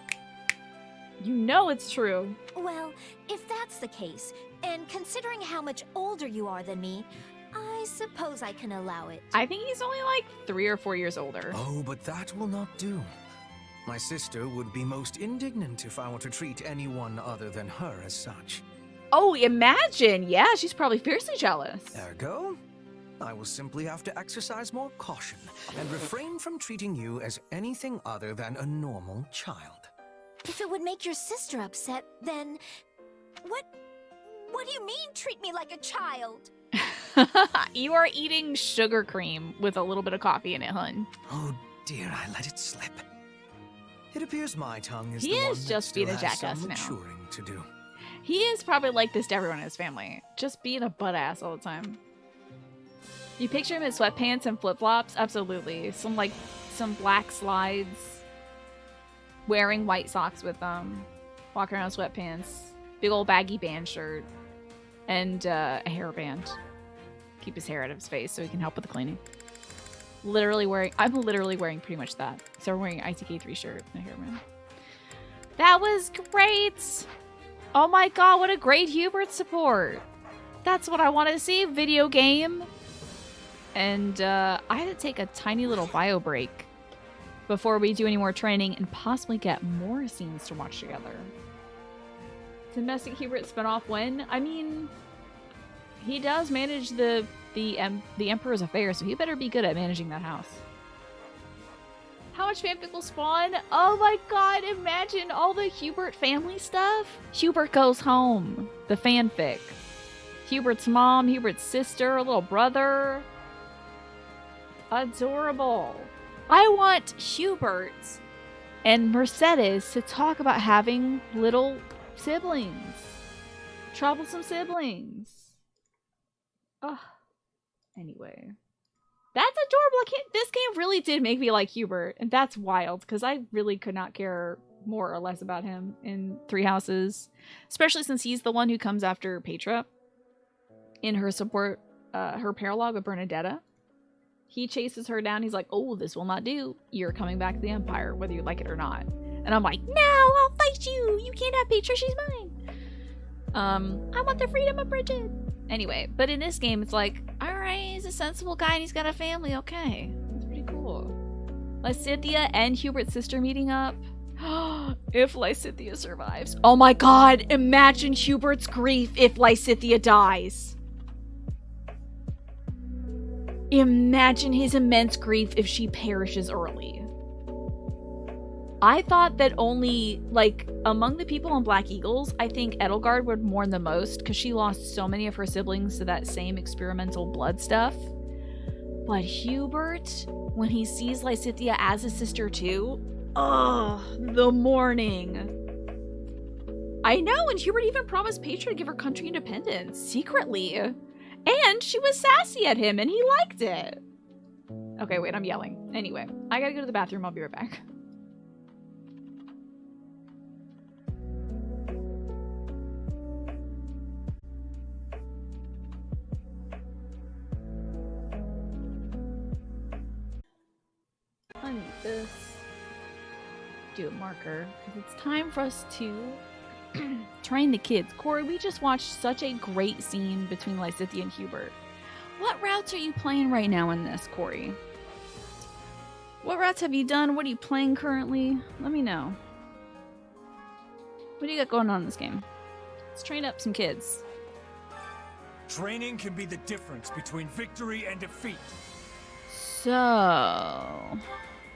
You know it's true. Well, if that's the case, and considering how much older you are than me, I suppose I can allow it. I think he's only like 3 or 4 years older. Oh, but that will not do. My sister would be most indignant if I were to treat anyone other than her as such. Oh, imagine! Yeah, she's probably fiercely jealous. Ergo, I will simply have to exercise more caution and refrain from treating you as anything other than a normal child. If it would make your sister upset, then... What do you mean, treat me like a child? You are eating sugar cream with a little bit of coffee in it, hun. Oh dear, I let it slip. It appears my tongue is he the one is that just still being a has jackass some now. maturing to do. He is probably like this to everyone in his family. Just being a butt ass all the time. You picture him in sweatpants and flip-flops? Absolutely. Some black slides. Wearing white socks with them. Walking around in sweatpants. Big old baggy band shirt. And a hairband. Keep his hair out of his face so he can help with the cleaning. I'm literally wearing pretty much that. So we're wearing an ITK3 shirt and a hairband. That was great! Oh my god, what a great Hubert support! That's what I wanted to see, video game! And I had to take a tiny little bio break before we do any more training and possibly get more scenes to watch together. Domestic Hubert spinoff when? I mean, he does manage the Emperor's affairs, so he better be good at managing that house. How much fanfic will spawn? Oh my god, imagine all the Hubert family stuff. Hubert Goes Home, the fanfic. Hubert's mom, Hubert's sister, little brother. Adorable. I want Hubert and Mercedes to talk about having little siblings. Troublesome siblings. Ugh. Anyway. That's adorable. This game really did make me like Hubert, and that's wild because I really could not care more or less about him in Three Houses, especially since he's the one who comes after Petra in her support, her paralogue with Bernadetta. He chases her down. He's like, "Oh, this will not do. You're coming back to the Empire, whether you like it or not." And I'm like, "No, I'll fight you. You can't have Petra. She's mine. I want the freedom of Bridget." Anyway, but in this game, it's like, all right, he's a sensible guy and he's got a family. Okay, that's pretty cool. Lysithea and Hubert's sister meeting up. If Lysithea survives. Oh my god, imagine Hubert's grief if Lysithea dies. Imagine his immense grief if she perishes early. I thought that only, like, among the people on Black Eagles, I think Edelgard would mourn the most because she lost so many of her siblings to that same experimental blood stuff. But Hubert, when he sees Lysithea as a sister too, the mourning. I know, and Hubert even promised Petra to give her country independence, secretly. And she was sassy at him, and he liked it. Okay, wait, I'm yelling. Anyway, I gotta go to the bathroom. I'll be right back. I need this. Do a marker, because it's time for us to train the kids. Corey, we just watched such a great scene between Lysithea and Hubert. What routes are you playing right now in this, Corey? What routes have you done? What are you playing currently? Let me know. What do you got going on in this game? Let's train up some kids. Training can be the difference between victory and defeat. So,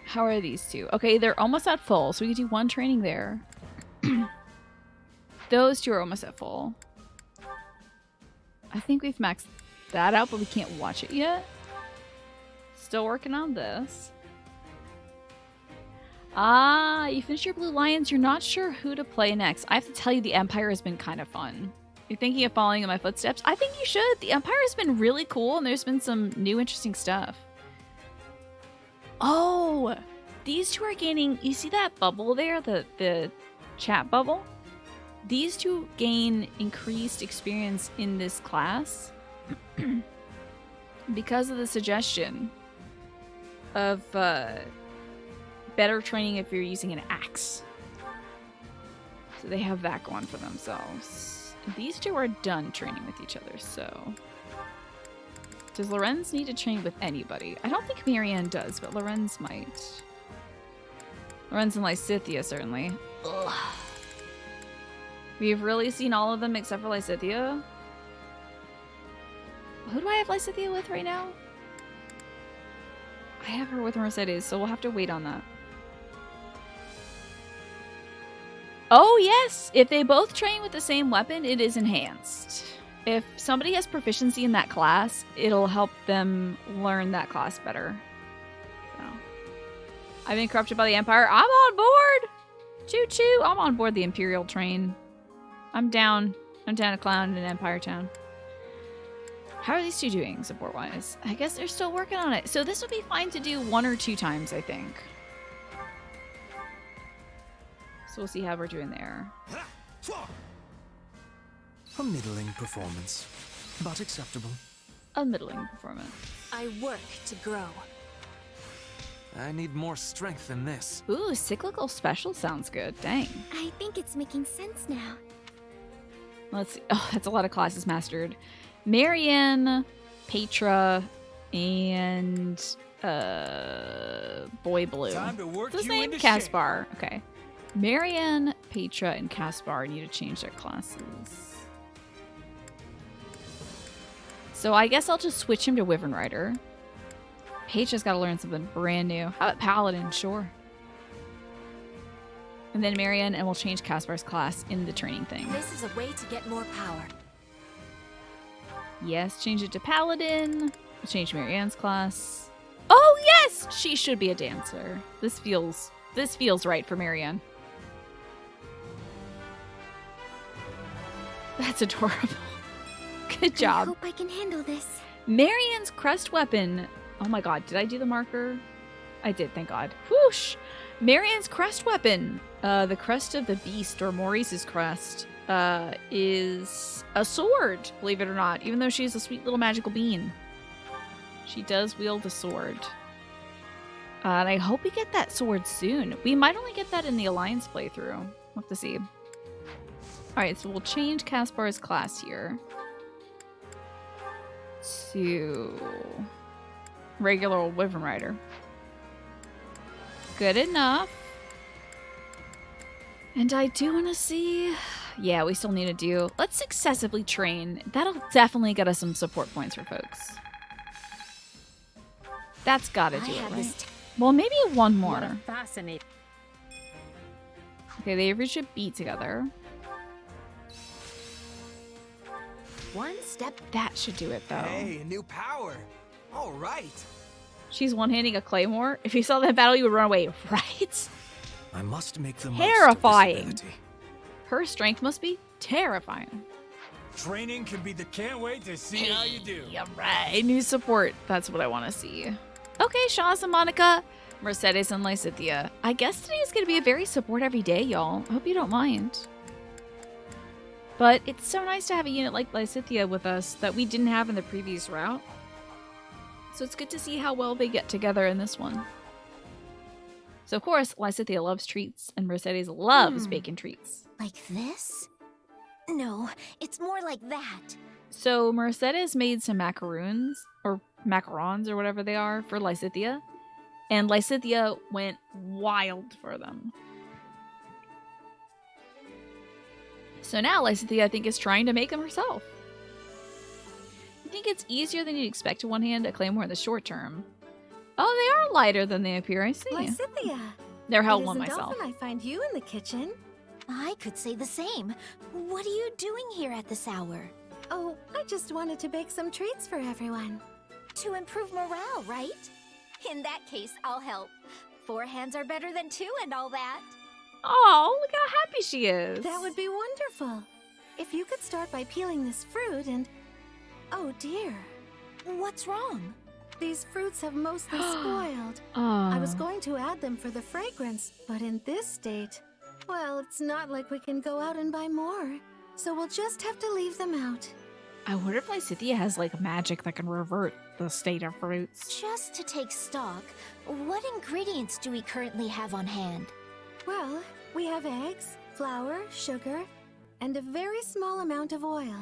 how are these two? Okay, they're almost at full, so we can do one training there. Those two are almost at full. I think we've maxed that out, but we can't watch it yet. Still working on this. Ah, you finished your Blue Lions. You're not sure who to play next. I have to tell you, the Empire has been kind of fun. You're thinking of following in my footsteps? I think you should. The Empire has been really cool, and there's been some new interesting stuff. Oh, these two are gaining... You see that bubble there? The chat bubble? These two gain increased experience in this class because of the suggestion of better training if you're using an axe. So they have that going for themselves. These two are done training with each other, so... Does Lorenz need to train with anybody? I don't think Marianne does, but Lorenz might. Lorenz and Lysithea, certainly. Ugh. We've really seen all of them except for Lysithea. Who do I have Lysithea with right now? I have her with Mercedes, so we'll have to wait on that. Oh, yes! If they both train with the same weapon, it is enhanced. If somebody has proficiency in that class, it'll help them learn that class better. So, I've been corrupted by the Empire. I'm on board! Choo-choo! I'm on board the Imperial train. I'm down. I'm down a clown in Empire Town. How are these two doing, support-wise? I guess they're still working on it. So this would be fine to do 1 or 2 times, I think. So we'll see how we're doing there. A middling performance, but acceptable. A middling performance. I work to grow. I need more strength than this. Ooh, cyclical special sounds good. Dang. I think it's making sense now. Let's see. Oh, that's a lot of classes mastered. Marianne, Petra, and Boy Blue. Time to work What's his you name? into Caspar. Okay. Marianne, Petra, and Caspar need to change their classes. So I guess I'll just switch him to Wyvern Rider. Petra's got to learn something brand new. How about Paladin? Sure. And then Marianne, and we'll change Caspar's class in the training thing. This is a way to get more power. Yes, change it to Paladin. We'll change Marianne's class. Oh yes! She should be a dancer. This feels right for Marianne. That's adorable. Good job. I hope I can handle this. Marianne's crest weapon. Oh my god, did I do the marker? I did, thank god. Whoosh! Marianne's crest weapon. The crest of the beast, or Maurice's crest, is a sword, believe it or not, even though she's a sweet little magical bean. She does wield a sword. And I hope we get that sword soon. We might only get that in the Alliance playthrough. We'll have to see. Alright, so we'll change Caspar's class here to regular old Wyvern Rider. Good enough. And I do want to see... Yeah, we still need to do... Let's successively train. That'll definitely get us some support points for folks. That's gotta do it, right? Well, maybe one more. Fascinating. Okay, they've reached a beat together. One step. That should do it, though. Hey, a new power. All right. She's one-handing a claymore. If you saw that battle, you would run away, right? I must make the most terrifying. of this ability. Her strength must be terrifying. Training can be the can't wait to see how you do. Yeah, right. New support. That's what I want to see. Okay, Shaz and Monica, Mercedes and Lysithea. I guess today is going to be a very support every day, y'all. I hope you don't mind. But it's so nice to have a unit like Lysithea with us that we didn't have in the previous route. So it's good to see how well they get together in this one. So of course, Lysithea loves treats and Mercedes loves bacon treats. Like this? No, it's more like that. So Mercedes made some macaroons, or macarons, or whatever they are, for Lysithea. And Lysithea went wild for them. So now Lysithea, I think, is trying to make them herself. I think it's easier than you'd expect to one-hand a claymore in the short term. Oh, they are lighter than they appear, I see. Lysithea. They're held It one isn't myself. often I find you in the kitchen. I could say the same. What are you doing here at this hour? Oh, I just wanted to bake some treats for everyone. To improve morale, right? In that case, I'll help. 4 hands are better than 2 and all that. Oh, look how happy she is. That would be wonderful. If you could start by peeling this fruit and... Oh dear. What's wrong? These fruits have mostly spoiled. I was going to add them for the fragrance, but in this state, well, it's not like we can go out and buy more. So we'll just have to leave them out. I wonder if Lysithea has, like, magic that can revert the state of fruits. Just to take stock, what ingredients do we currently have on hand? Well, we have eggs, flour, sugar, and a very small amount of oil.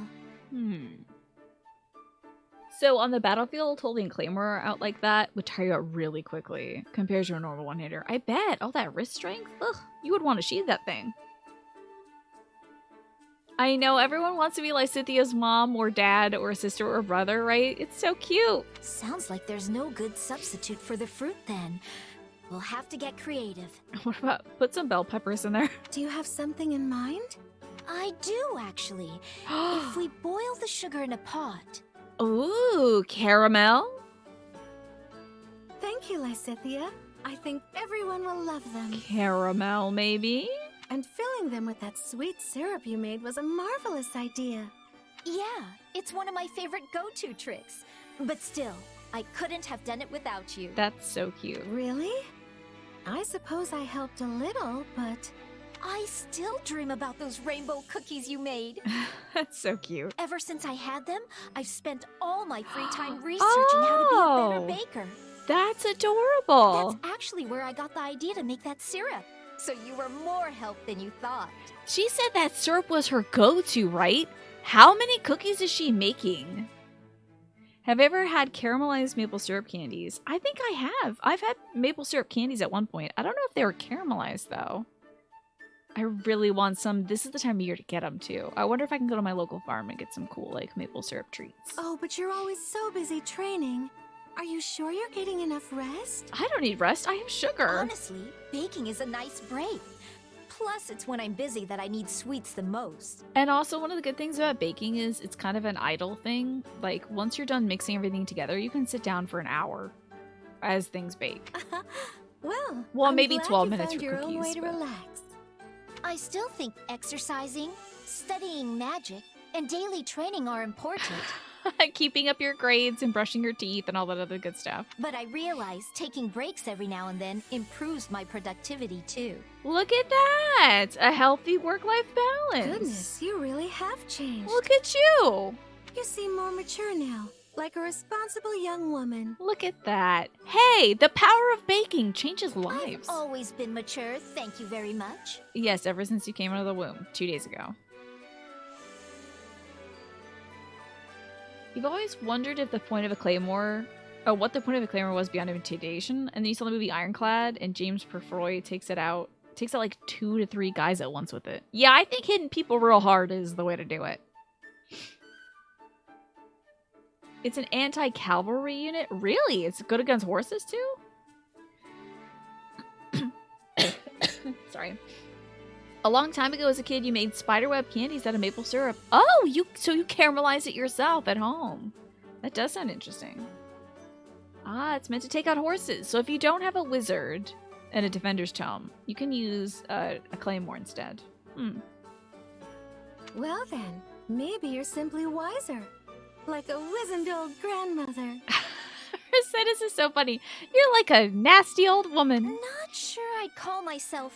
So on the battlefield, holding Claymore out like that would tire you out really quickly compared to a normal one-hitter. I bet. All that wrist strength? Ugh, you would want to sheathe that thing. I know everyone wants to be Lysithea's mom or dad or sister or brother, right? It's so cute. Sounds like there's no good substitute for the fruit then. We'll have to get creative. What about put some bell peppers in there? Do you have something in mind? I do, actually. If we boil the sugar in a pot. Ooh, caramel? Thank you, Lysithea. I think everyone will love them. Caramel, maybe? And filling them with that sweet syrup you made was a marvelous idea. Yeah, it's one of my favorite go-to tricks. But still, I couldn't have done it without you. That's so cute. Really? I suppose I helped a little, but... I still dream about those rainbow cookies you made. That's so cute. Ever since I had them, I've spent all my free time researching how to be a better baker. That's adorable. That's actually where I got the idea to make that syrup. So you were more help than you thought. She said that syrup was her go-to, right? How many cookies is she making? Have you ever had caramelized maple syrup candies? I think I have. I've had maple syrup candies at one point. I don't know if they were caramelized, though. I really want some. This is the time of year to get them, too. I wonder if I can go to my local farm and get some cool, like, maple syrup treats. Oh, but you're always so busy training. Are you sure you're getting enough rest? I don't need rest. I have sugar. Honestly, baking is a nice break. Plus, it's when I'm busy that I need sweets the most. And also, one of the good things about baking is it's kind of an idle thing. Like, once you're done mixing everything together, you can sit down for an hour as things bake. Well, I'm maybe glad 12 you minutes found for your cookies. own way to but- relax. I still think exercising, studying magic, and daily training are important. Keeping up your grades and brushing your teeth and all that other good stuff. But I realize taking breaks every now and then improves my productivity too. Look at that! A healthy work-life balance. Goodness, you really have changed. Look at you! You seem more mature now, like a responsible young woman. Look at that. Hey, the power of baking changes lives. I've always been mature, thank you very much. Yes, ever since you came out of the womb 2 days ago. You've always wondered if the point of a claymore, what the point of a claymore was beyond intimidation, and then you saw the movie Ironclad, and James Purefoy takes out like 2 to 3 guys at once with it. Yeah, I think hitting people real hard is the way to do it. It's an anti-cavalry unit? Really? It's good against horses too? Sorry. A long time ago as a kid, you made spiderweb candies out of maple syrup. Oh, so you caramelize it yourself at home. That does sound interesting. Ah, it's meant to take out horses. So if you don't have a wizard and a defender's tome, you can use a claymore instead. Well then, maybe you're simply wiser. Like a wizened old grandmother. Mercedes is so funny. You're like a nasty old woman. Not sure I'd call myself...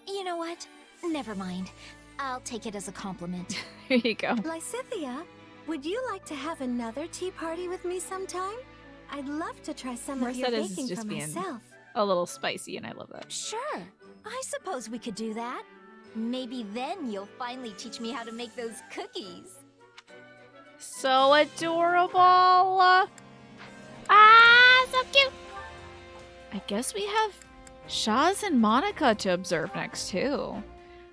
You know what? Never mind. I'll take it as a compliment. Here you go. Lysithea, would you like to have another tea party with me sometime? I'd love to try some of your Mercedes baking is just for being myself. a little spicy, and I love that. Sure. I suppose we could do that. Maybe then you'll finally teach me how to make those cookies. So adorable. Ah, so cute. I guess we have Shaz and Monica to observe next, too.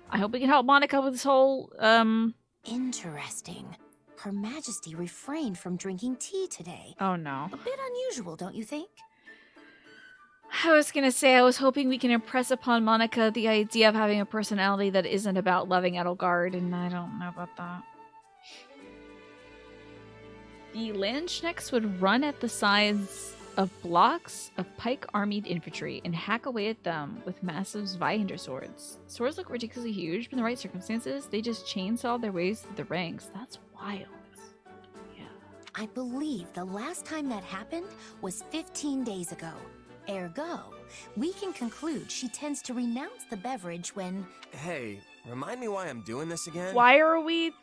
I hope we can help Monica with this whole, Interesting. Her Majesty refrained from drinking tea today. Oh, no. A bit unusual, don't you think? I was gonna say, I was hoping we can impress upon Monica the idea of having a personality that isn't about loving Edelgard, and I don't know about that. The Landsknechts would run at the sides of blocks of pike-armied infantry and hack away at them with massive Zweihander swords. Swords look ridiculously huge, but in the right circumstances, they just chainsaw their ways through the ranks. That's wild. Yeah. I believe the last time that happened was 15 days ago. Ergo, we can conclude she tends to renounce the beverage when... Hey, remind me why I'm doing this again? Why are we...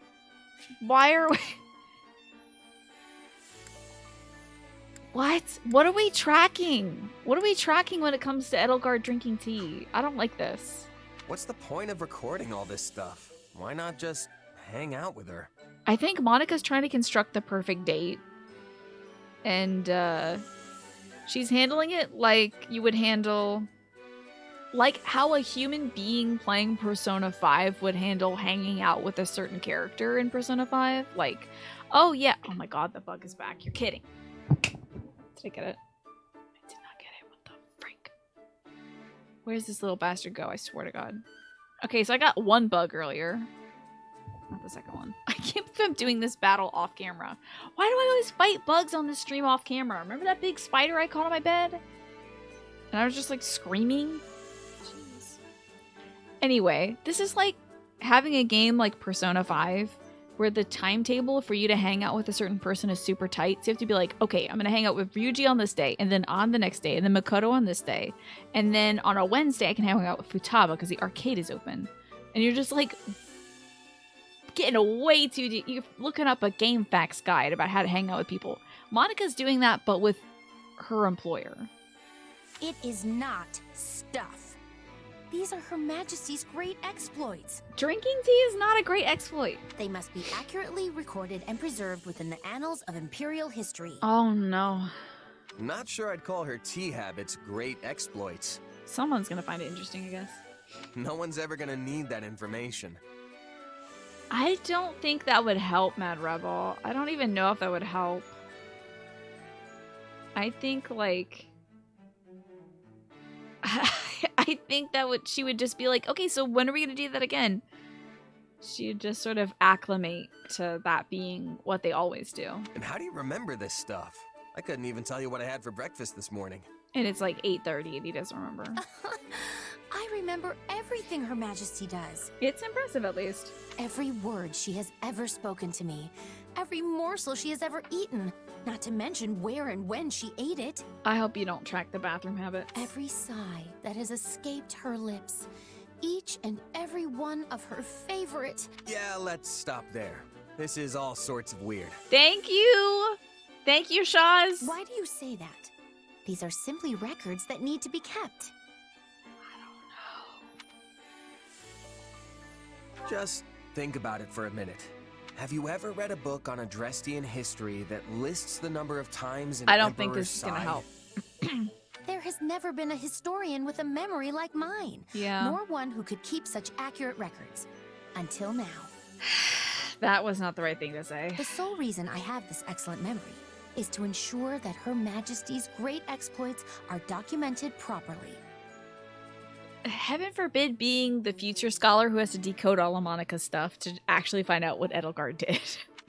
What? What are we tracking? What are we tracking when it comes to Edelgard drinking tea? I don't like this. What's the point of recording all this stuff? Why not just hang out with her? I think Monica's trying to construct the perfect date. And, she's handling it like you would handle... Like how a human being playing Persona 5 would handle hanging out with a certain character in Persona 5. Like, oh yeah, oh my god, the bug is back. You're kidding. Did I get it? I did not get it. What the freak? Where's this little bastard go? I swear to god. Okay, so I got one bug earlier. Not the second one. I can't believe I'm doing this battle off camera. Why do I always fight bugs on this stream off camera? Remember that big spider I caught on my bed? And I was just like screaming? Jeez. Anyway, this is like having a game like Persona 5 where the timetable for you to hang out with a certain person is super tight. So you have to be like, okay, I'm going to hang out with Ryuji on this day, and then on the next day, and then Makoto on this day. And then on a Wednesday, I can hang out with Futaba because the arcade is open. And you're just like getting way too deep. You're looking up a game facts guide about how to hang out with people. Monica's doing that, but with her employer. It is not stuff. These are Her Majesty's great exploits. Drinking tea is not a great exploit. They must be accurately recorded and preserved within the annals of Imperial history. Oh no. Not sure I'd call her tea habits great exploits. Someone's gonna find it interesting, I guess. No one's ever gonna need that information. I don't think that would help, Mad Rebel. I don't even know if that would help. I think, like... I think that she would just be like, okay, so when are we going to do that again? She'd just sort of acclimate to that being what they always do. And how do you remember this stuff? I couldn't even tell you what I had for breakfast this morning. And it's like 8:30 and he doesn't remember. I remember everything Her Majesty does. It's impressive, at least. Every word she has ever spoken to me. every morsel she has ever eaten, not to mention where and when she ate it. I hope you don't track the bathroom habits. Every sigh that has escaped her lips, each and every one of her favorite. Yeah, let's stop there. This is all sorts of weird. Thank you! Thank you, Shaz! Why do you say that? These are simply records that need to be kept. Just think about it for a minute. Have you ever read a book on Adrestian history that lists the number of times an I don't think emperor this is gonna sighed? help. There has never been a historian with a memory like mine. Yeah. Nor one who could keep such accurate records. Until now. That was not the right thing to say. The sole reason I have this excellent memory is to ensure that Her Majesty's great exploits are documented properly. Heaven forbid being the future scholar who has to decode all of Monica's stuff to actually find out what Edelgard did.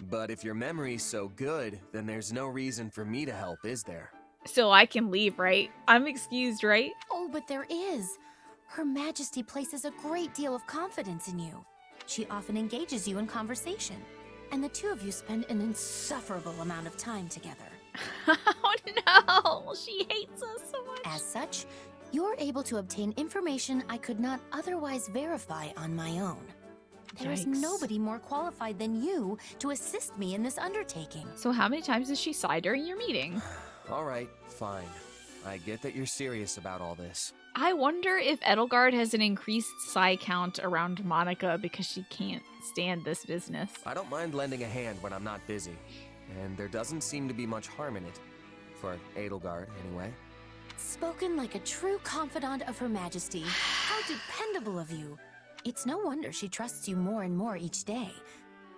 But if your memory's so good, then there's no reason for me to help, is there? So I can leave, right? I'm excused, right? Oh, but there is. Her Majesty places a great deal of confidence in you. She often engages you in conversation, and the two of you spend an insufferable amount of time together. Oh no, she hates us so much. As such, you're able to obtain information I could not otherwise verify on my own. There is Yikes. nobody more qualified than you to assist me in this undertaking. So how many times did she sigh during your meeting? All right, fine. I get that you're serious about all this. I wonder if Edelgard has an increased sigh count around Monica because she can't stand this business. I don't mind lending a hand when I'm not busy, and there doesn't seem to be much harm in it. For Edelgard, anyway. Spoken like a true confidant of Her Majesty. How dependable of you. It's no wonder she trusts you more and more each day,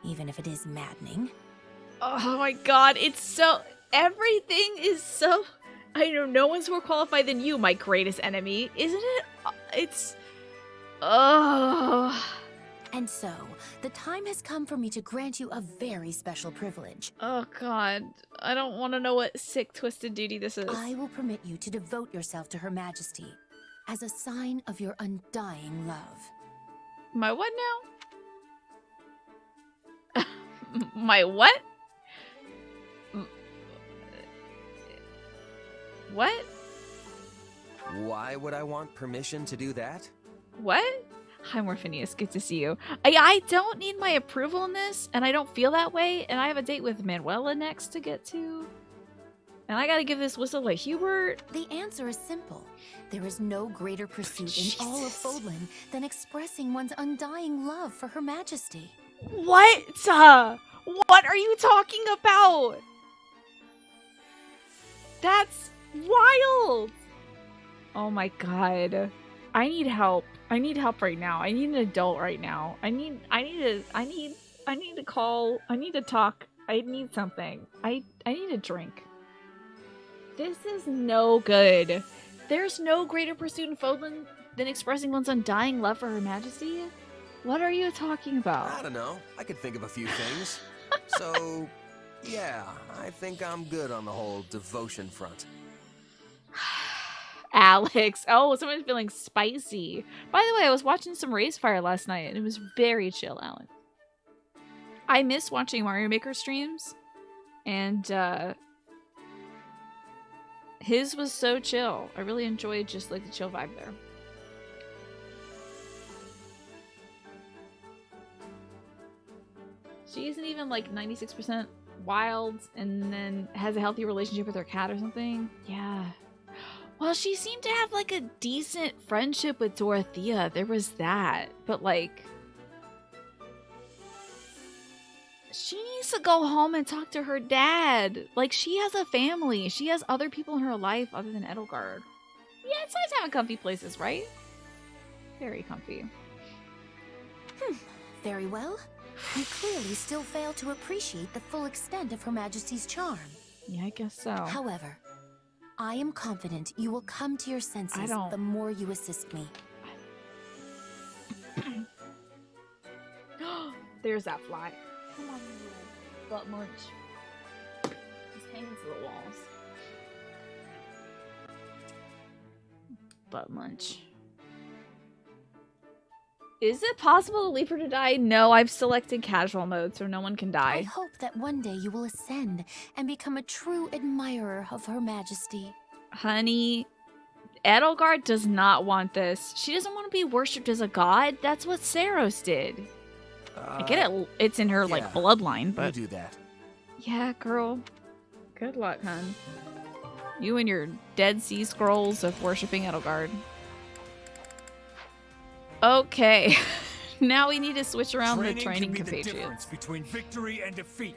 even if it is maddening. Oh my god, it's so... Everything is so... I know no one's more qualified than you, my greatest enemy. Isn't it? It's... Oh. And so, the time has come for me to grant you a very special privilege. Oh god. I don't want to know what sick, twisted duty this is. I will permit you to devote yourself to Her Majesty as a sign of your undying love. My what now? My what? What? Why would I want permission to do that? What? Hi, Morphinius. Good to see you. I don't need my approval in this, and I don't feel that way, and I have a date with Manuela next to get to. And I gotta give this whistle to Hubert. The answer is simple. There is no greater pursuit in all of Fodlan than expressing one's undying love for Her Majesty. What? What are you talking about? That's wild. Oh my god. I need help. I need help right now. I need an adult right now. I need to call. I need to talk. I need something. I need a drink. This is no good. There's no greater pursuit in Fodlan than expressing one's undying love for Her Majesty? What are you talking about? I don't know. I could think of a few things. So, yeah, I think I'm good on the whole devotion front. Alex. Oh, someone's feeling spicy. By the way, I was watching some Raise Fire last night, and it was very chill, Alex. I miss watching Mario Maker streams, and his was so chill. I really enjoyed just like the chill vibe there. She isn't even like 96% wild and then has a healthy relationship with her cat or something. Yeah. Well, she seemed to have like a decent friendship with Dorothea. There was that. But like, she needs to go home and talk to her dad. Like, she has a family. She has other people in her life other than Edelgard. Yeah, it's nice having comfy places, right? Very comfy. Very well. You clearly still fail to appreciate the full extent of Her Majesty's charm. Yeah, I guess so. However, I am confident you will come to your senses the more you assist me. There's that fly. Come on, you little butt munch. Just hanging to the walls. Butt munch. Is it possible to leave her to die? No, I've selected casual mode, so no one can die. I hope that one day you will ascend and become a true admirer of Her Majesty. Honey, Edelgard does not want this. She doesn't want to be worshipped as a god. That's what Saros did. I get it. It's in her, like, bloodline, but... You do that. Yeah, girl. Good luck, hun. You and your Dead Sea Scrolls of worshipping Edelgard. Okay. Now we need to switch around the training can be compatriots. The difference between victory and defeat.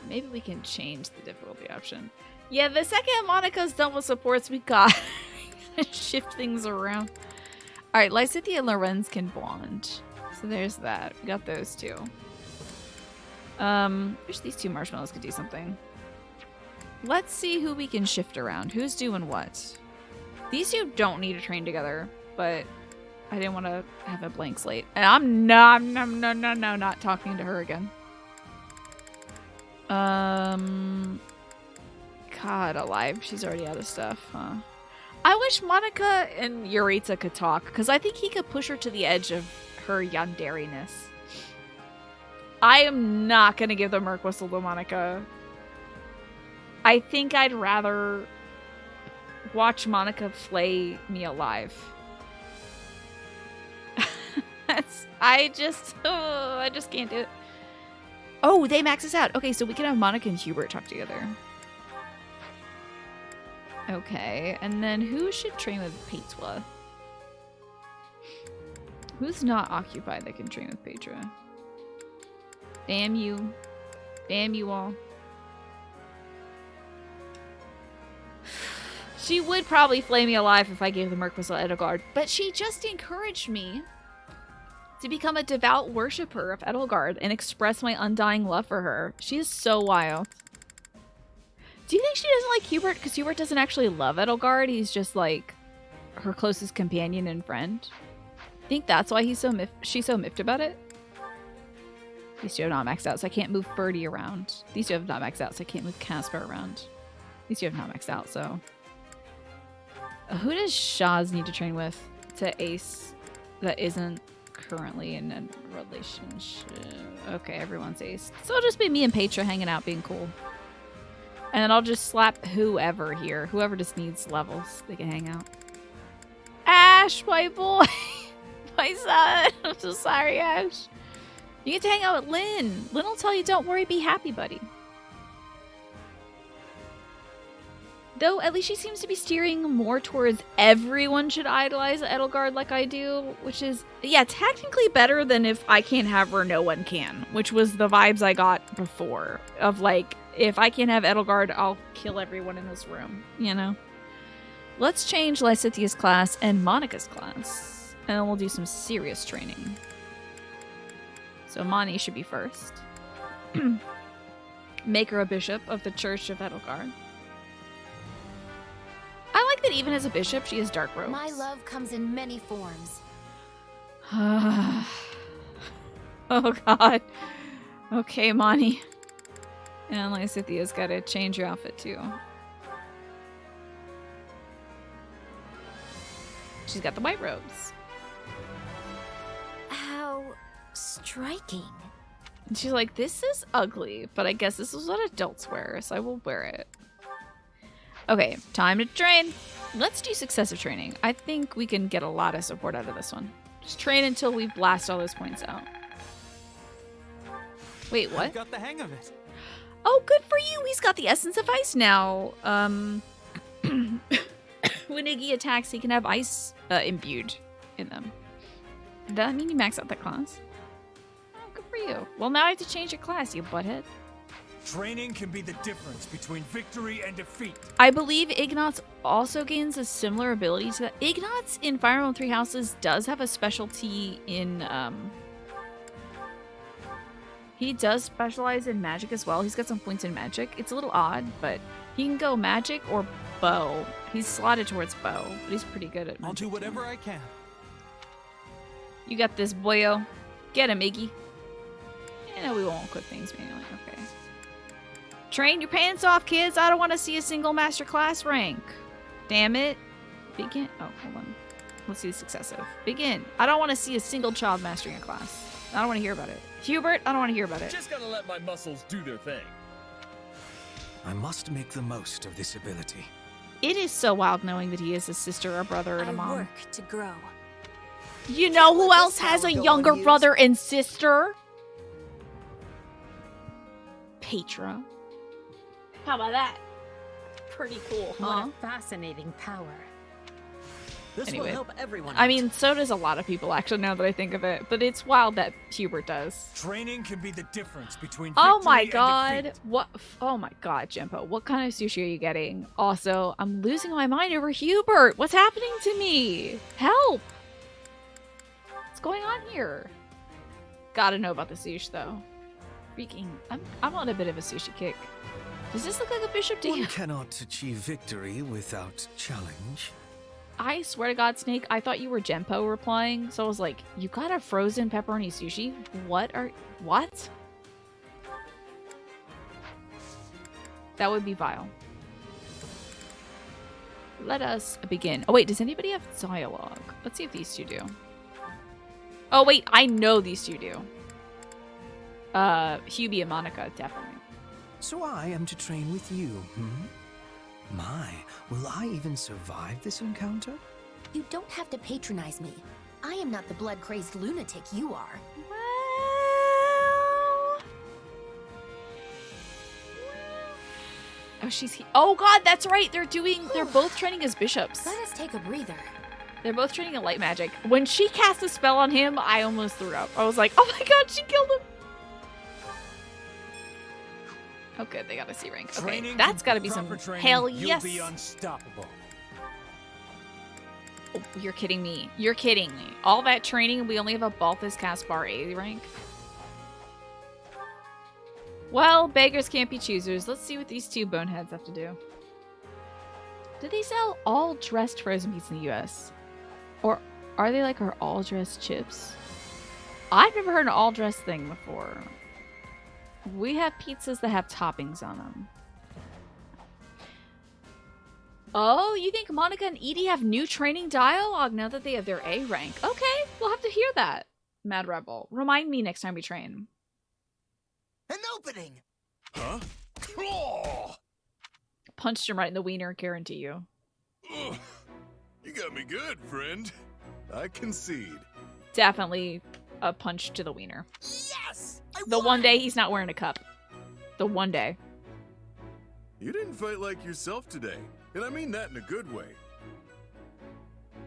Maybe we can change the difficulty option. Yeah, the second Monica's done with supports, we got shift things around. All right, Lysithea and Lorenz can bond. So there's that. We got those two. Wish these two marshmallows could do something. Let's see who we can shift around. Who's doing what? These two don't need to train together, but I didn't want to have a blank slate. And I'm not talking to her again. God alive, she's already out of stuff, huh? I wish Monica and Yuritsa could talk, because I think he could push her to the edge of her yandariness. I am not going to give the Merc Whistle to Monica. I think I'd rather watch Monica flay me alive. I just can't do it. Oh, they max us out. Okay, so we can have Monica and Hubert talk together. Okay, and then who should train with Petra? Who's not occupied that can train with Petra? Damn you. Damn you all. She would probably flay me alive if I gave the Merc Whistle Edelgard, but she just encouraged me to become a devout worshiper of Edelgard and express my undying love for her. She is so wild. Do you think she doesn't like Hubert? Because Hubert doesn't actually love Edelgard. He's just like her closest companion and friend. I think that's why she's so miffed about it. These two have not maxed out, so I can't move Ferdy around. These two have not maxed out, so I can't move Casper around. These two have not maxed out, so... Who does Shaz need to train with to ace that isn't currently in a relationship? Okay, everyone's aced. So it'll just be me and Petra hanging out being cool. And then I'll just slap whoever here. Whoever just needs levels, they can hang out. Ash, my boy! My son! I'm so sorry, Ash. You get to hang out with Lynn. Lynn will tell you, don't worry, be happy, buddy. Though, at least she seems to be steering more towards everyone should idolize Edelgard like I do, which is, yeah, technically better than if I can't have her, no one can, which was the vibes I got before of, like, if I can't have Edelgard, I'll kill everyone in this room, you know? Let's change Lysithea's class and Monica's class, and then we'll do some serious training. So Mani should be first. Make her a bishop of the Church of Edelgard. I like that even as a bishop, she has dark robes. My love comes in many forms. Oh, God. Okay, Mani. And Lysithea's got to change your outfit, too. She's got the white robes. How striking. And she's like, this is ugly, but I guess this is what adults wear, so I will wear it. Okay, time to train. Let's do successive training. I think we can get a lot of support out of this one. Just train until we blast all those points out. Wait, what? I've got the hang of it. Oh, good for you. He's got the Essence of Ice now. When Iggy attacks, he can have ice imbued in them. Does that mean you max out that class? Oh, good for you. Well, now I have to change your class, you butthead. Training can be the difference between victory and defeat. I believe Ignatz also gains a similar ability to that. Ignatz in Fire Emblem Three Houses does have a specialty in, he does specialize in magic as well. He's got some points in magic. It's a little odd, but he can go magic or bow. He's slotted towards bow, but he's pretty good at magic. I'll do whatever I can. You got this, boyo. Get him, Iggy. No, we won't equip things manually. Okay. Train your pants off, kids. I don't want to see a single master class rank. Damn it. Begin. Oh, hold on. Let's see the successive. Begin. I don't want to see a single child mastering a class. I don't want to hear about it. Hubert, I don't want to hear about it. Just gotta let my muscles do their thing. I must make the most of this ability. It is so wild knowing that he has a sister, a brother, and a mom. I work to grow. You know who else has a younger brother and sister? Petra. How about that? Pretty cool, huh? What a fascinating power. This Anyway. will help everyone. I mean, so does a lot of people, actually, now that I think of it. But it's wild that Hubert does. Training can be the difference between Oh victory my and god. defeat. What? Oh my god, Jimpo. What kind of sushi are you getting? Also, I'm losing my mind over Hubert. What's happening to me? Help! What's going on here? Gotta know about the sushi, though. Freaking, I'm on a bit of a sushi kick. Does this look like a bishop to you? One cannot achieve victory without challenge. I swear to God, Snake, I thought you were Genpo replying, so I was like, you got a frozen pepperoni sushi? What? That would be vile. Let us begin. Oh wait, does anybody have dialogue? Let's see if these two do. Oh wait, I know these two do. Hubie and Monica, definitely. So I am to train with you, hmm? My, will I even survive this encounter? You don't have to patronize me. I am not the blood-crazed lunatic you are. Oh, oh god, that's right. They're both training as bishops. Let us take a breather. They're both training in light magic. When she cast a spell on him, I almost threw up. I was like, oh my god, she killed him. Oh good, they got a C rank. Okay, Training that's gotta be some training, hell you'll yes. be unstoppable. Oh, you're kidding me. You're kidding me. All that training, we only have a Balthus Caspar A rank? Well, beggars can't be choosers. Let's see what these two boneheads have to do. Do they sell all dressed frozen pizza in the US? Or are they like our all dressed chips? I've never heard an all dressed thing before. We have pizzas that have toppings on them. Oh, you think Monica and Edie have new training dialogue now that they have their A rank? Okay, we'll have to hear that. Mad Rebel, remind me next time we train. An opening! Huh? Oh! Punched him right in the wiener, guarantee you. Ugh. You got me good, friend. I concede. Definitely a punch to the wiener. Yes! The one day he's not wearing a cup. The one day. You didn't fight like yourself today, and I mean that in a good way.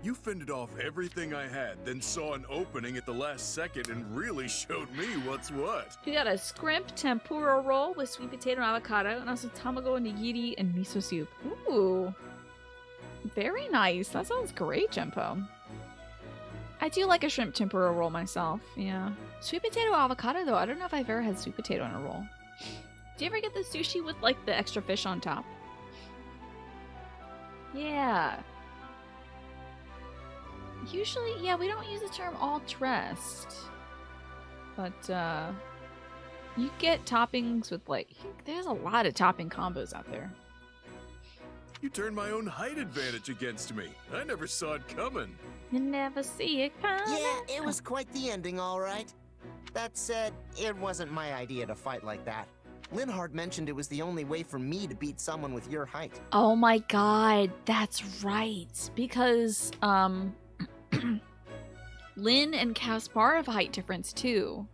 You fended off everything I had, then saw an opening at the last second and really showed me what's what. We got a scrimp tempura roll with sweet potato and avocado, and also tamago, nigiri, and miso soup. Ooh. Very nice. That sounds great, Jempo. I do like a shrimp tempura roll myself, yeah. Sweet potato avocado, though, I don't know if I've ever had sweet potato in a roll. Do you ever get the sushi with, like, the extra fish on top? Yeah. Usually, yeah, we don't use the term all dressed. But, you get toppings with, like, there's a lot of topping combos out there. You turned my own height advantage against me. I never saw it coming. You never see it coming. Yeah, it was quite the ending, all right. That said, it wasn't my idea to fight like that. Linhardt mentioned it was the only way for me to beat someone with your height. Oh my god, that's right. Because, Lynn and Caspar have a height difference too.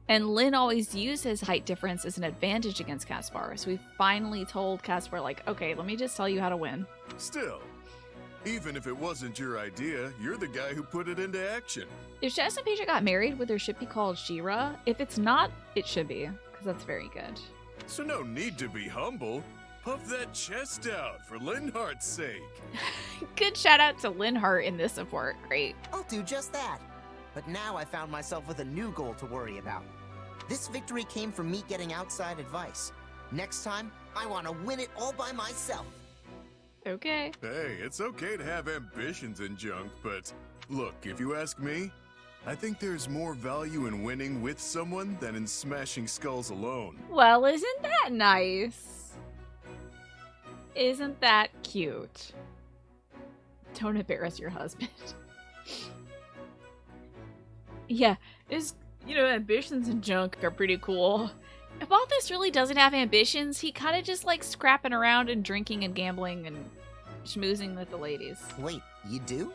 And Lynn always used his height difference as an advantage against Caspar. So we finally told Caspar, like, okay, let me just tell you how to win. Still, even if it wasn't your idea, you're the guy who put it into action. If Jess and Petra got married, would their ship be called She-Ra? If it's not, it should be, because that's very good. So no need to be humble. Puff that chest out for Linhardt's sake. Good shout out to Linhardt in this support. Great. I'll do just that. But now I found myself with a new goal to worry about. This victory came from me getting outside advice. Next time, I want to win it all by myself. Okay. Hey, it's okay to have ambitions and junk, but look, if you ask me, I think there's more value in winning with someone than in smashing skulls alone. Well, isn't that nice? Isn't that cute? Don't embarrass your husband. Yeah, his, ambitions and junk are pretty cool. If Balthus really doesn't have ambitions, he kind of just likes scrapping around and drinking and gambling and schmoozing with the ladies. Wait, you do?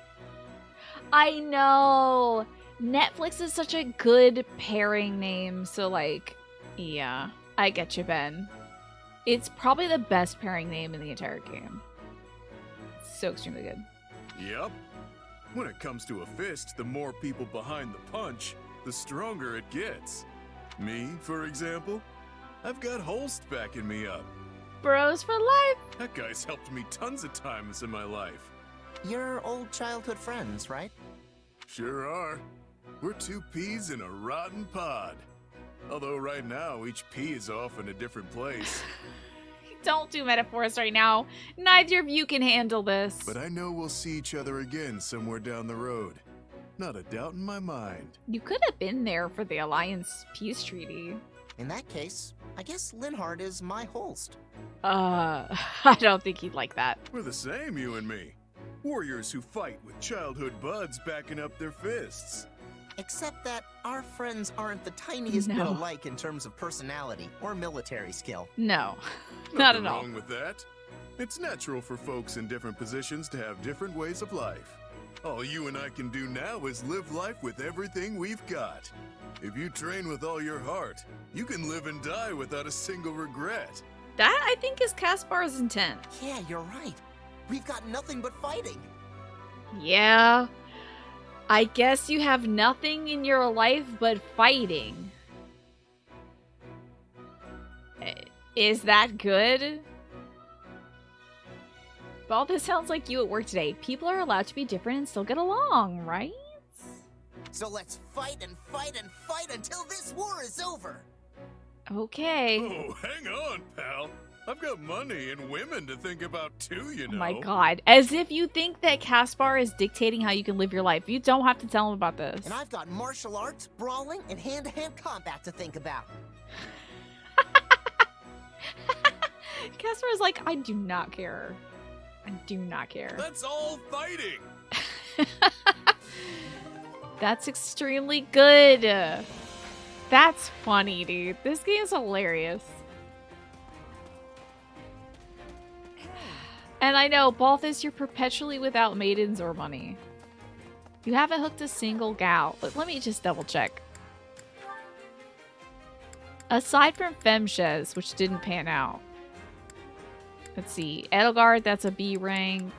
I know! Netflix is such a good pairing name, so like, yeah, I get you, Ben. It's probably the best pairing name in the entire game. So extremely good. Yep. When it comes to a fist, the more people behind the punch, the stronger it gets. Me, for example, I've got Holst backing me up. Bros for life! That guy's helped me tons of times in my life. You're old childhood friends, right? Sure are. We're two peas in a rotten pod. Although right now, each pea is off in a different place. Don't do metaphors right now. Neither of you can handle this. But I know we'll see each other again somewhere down the road. Not a doubt in my mind. You could have been there for the Alliance peace treaty. In that case, I guess Linhardt is my Holst. I don't think he'd like that. We're the same, you and me. Warriors who fight with childhood buds backing up their fists. Except that our friends aren't the tiniest bit alike in terms of personality or military skill. No, not at all. Nothing wrong with that. It's natural for folks in different positions to have different ways of life. All you and I can do now is live life with everything we've got. If you train with all your heart, you can live and die without a single regret. That, I think, is Kaspar's intent. Yeah, you're right. We've got nothing but fighting. Yeah. I guess you have nothing in your life but fighting. Is that good? Well, this sounds like you at work today. People are allowed to be different and still get along, right? So let's fight and fight and fight until this war is over. Okay. Oh, hang on, pal. I've got money and women to think about too, you know. Oh my god. As if you think that Kaspar is dictating how you can live your life. You don't have to tell him about this. And I've got martial arts, brawling, and hand-to-hand combat to think about. Kaspar is like, I do not care. I do not care. That's all fighting. That's extremely good. That's funny, dude. This game is hilarious. And I know, Balthus, you're perpetually without maidens or money. You haven't hooked a single gal. Let me just double check. Aside from Femshes, which didn't pan out. Let's see. Edelgard, that's a B rank.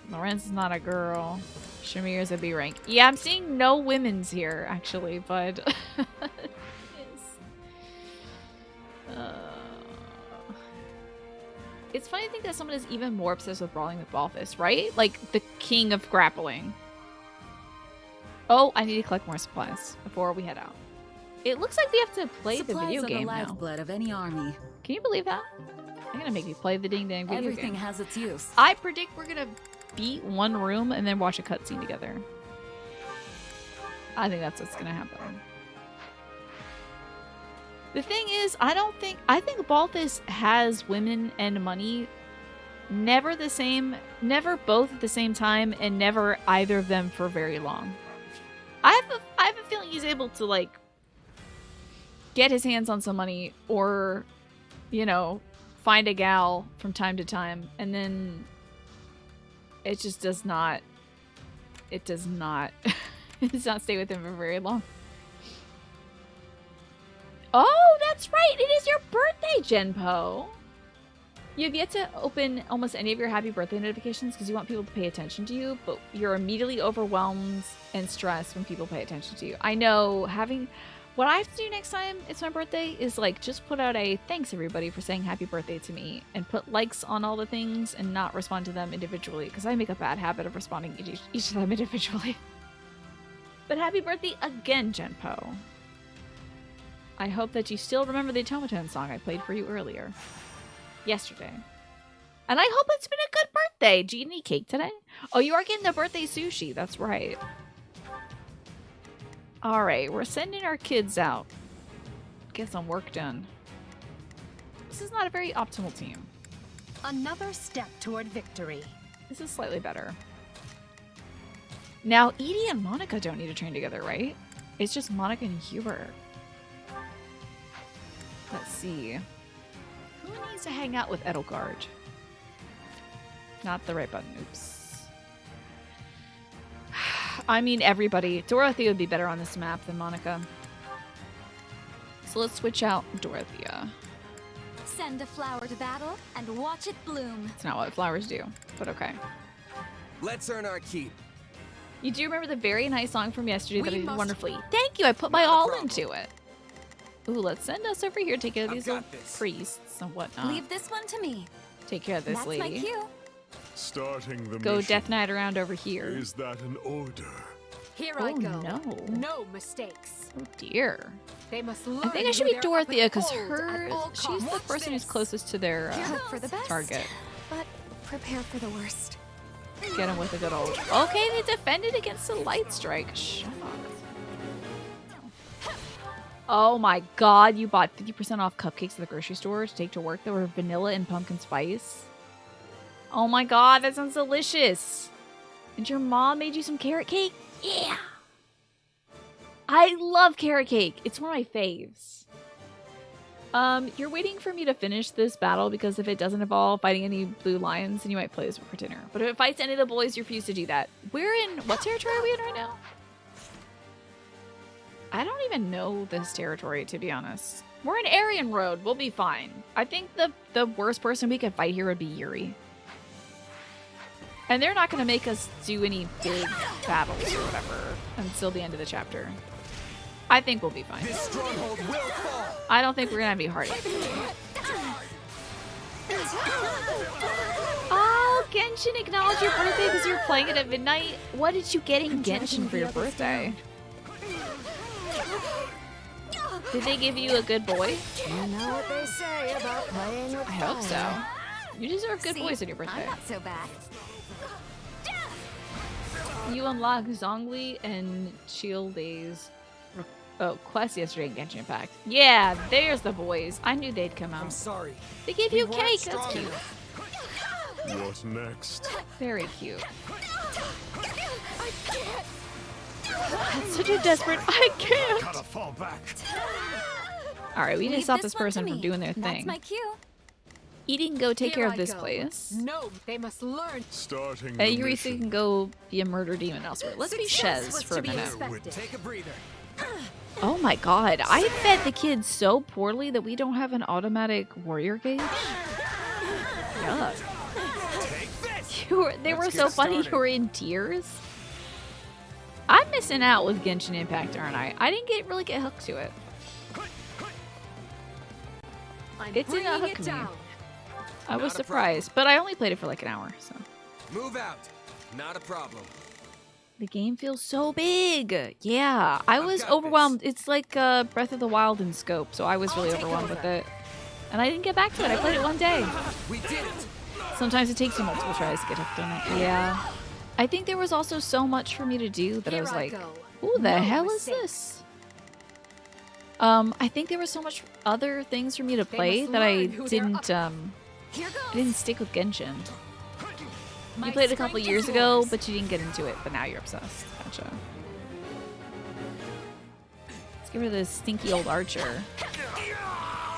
Lorenz is not a girl. Shamir is a B rank. Yeah, I'm seeing no women's here, actually, but... It's funny to think that someone is even more obsessed with brawling with Balthus, right? Like, the king of grappling. Oh, I need to collect more supplies before we head out. It looks like we have to play the video game now. Supplies are the lifeblood of any army. Can you believe that? They're gonna make me play the ding-dang video Everything game. has its use. I predict we're gonna beat one room and then watch a cutscene together. I think that's what's gonna happen. The thing is, I think Balthus has women and money, never both at the same time, and never either of them for very long. I have a feeling he's able to, like, get his hands on some money or, you know, find a gal from time to time, and then it just does not it does not stay with him for very long. Oh, that's right! It is your birthday, Genpo! You have yet to open almost any of your happy birthday notifications because you want people to pay attention to you, but you're immediately overwhelmed and stressed when people pay attention to you. I know, what I have to do next time it's my birthday is, like, just put out a thanks everybody for saying happy birthday to me and put likes on all the things and not respond to them individually because I make a bad habit of responding to each of them individually. But happy birthday again, Genpo. I hope that you still remember the Automaton song I played for you earlier. Yesterday. And I hope it's been a good birthday. Did you eat any cake today? Oh, you are getting the birthday sushi. That's right. Alright, we're sending our kids out. Get some work done. This is not a very optimal team. Another step toward victory. This is slightly better. Now, Edie and Monica don't need to train together, right? It's just Monica and Hubert. Let's see. Who needs to hang out with Edelgard? Not the right button. Oops. I mean, everybody. Dorothea would be better on this map than Monica. So let's switch out Dorothea. Send a flower to battle and watch it bloom. It's not what flowers do, but okay. Let's earn our keep. You do remember the very nice song from yesterday that I did wonderfully. Thank you. I put my all into it. Ooh, let's send us over here. Take care of these little priests and whatnot. Leave this one to me. Take care of this lady. That's my cue. Starting the Go mission. Death Knight around over here. Is that an order? Here Oh, I go. no. No mistakes. Oh dear. They must learn I think I should be who they're Dorothea up because against at all she's the costs. person who's closest to their Hope for the best, target. but prepare for the worst. Get him with a good old. Okay, they defended against a light strike. Shut up. Oh my god, you bought 50% off cupcakes at the grocery store to take to work that were vanilla and pumpkin spice. Oh my god, that sounds delicious. And your mom made you some carrot cake? Yeah. I love carrot cake. It's one of my faves. You're waiting for me to finish this battle because if it doesn't involve fighting any blue lions, then you might play this for dinner. But if it fights any of the boys, you refuse to do that. We're in... What territory are we in right now? I don't even know this territory, to be honest. We're in Aryan Road. We'll be fine. I think the worst person we could fight here would be Yuri. And they're not going to make us do any big battles or whatever until the end of the chapter. I think we'll be fine. This stronghold will fall. I don't think we're going to be hard. Oh, Genshin, acknowledge your birthday because you're playing it at midnight. What did you get in Genshin for your birthday? Did they give you a good boy? You know what they say about playing with I hope so. You deserve good boys on your birthday. I'm not so bad. You unlocked Zhongli and Shielday's quest yesterday in Genshin Impact. Yeah, there's the boys. I knew they'd come out. I'm sorry. They gave you cake. That's cute. What next? Very cute. That's such a desperate. I can't. Gotta fall back. All right, we need to Leave stop this this one to person from me. doing their That's thing. my cue. Eating, go take Here care of I this go. place. No, they must learn. Starting Hey, the Yuri mission. can go be a murder demon elsewhere. Let's be Success Shez was for to a be minute. expected. Take a breather. Oh my god, I fed the kids so poorly that we don't have an automatic warrior gauge. Yuck. They were so funny you were in tears. I'm missing out with Genshin Impact, aren't I? I didn't really get hooked to it. It did not hook me. I was surprised, but I only played it for like an hour, so. Move out. Not a problem. The game feels so big. Yeah, I was overwhelmed. It's like Breath of the Wild in scope, so I was really overwhelmed with it. And I didn't get back to it. I played it one day. We did it. Sometimes it takes you multiple tries to get hooked on it. Yeah. I think there was also so much for me to do that I was like, who the hell is this? I think there was so much other things for me to play that I didn't stick with Genshin. You played it a couple years ago, but you didn't get into it, but now you're obsessed. Gotcha. Let's give her this stinky old archer.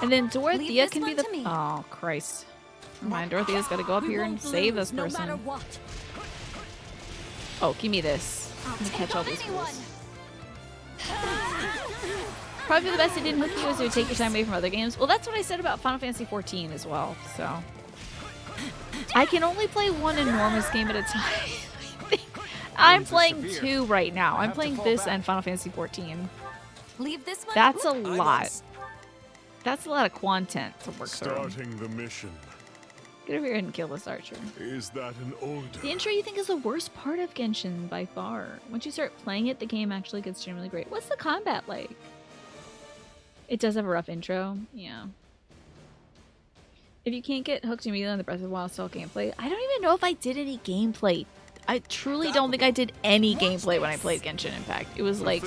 And then Dorothea can be the... Oh, Christ. Never mind, Dorothea's got to go up here and save this person. Oh, give me this. Let me catch all these fools. Probably the best it didn't hook you is it would take your time away from other games. Well, that's what I said about Final Fantasy XIV as well, so... I can only play one enormous game at a time. I'm playing 2 right now. I'm playing this and Final Fantasy XIV. Leave this one. That's a lot. That's a lot of content to work through. Starting the mission. Get over here and kill this archer. Is that an order? The intro you think is the worst part of Genshin by far. Once you start playing it, the game actually gets generally great. What's the combat like? It does have a rough intro. Yeah. If you can't get hooked immediately on the Breath of the Wild style gameplay, I don't even know if I did any gameplay. I truly don't think I did any gameplay when I played Genshin Impact. It was like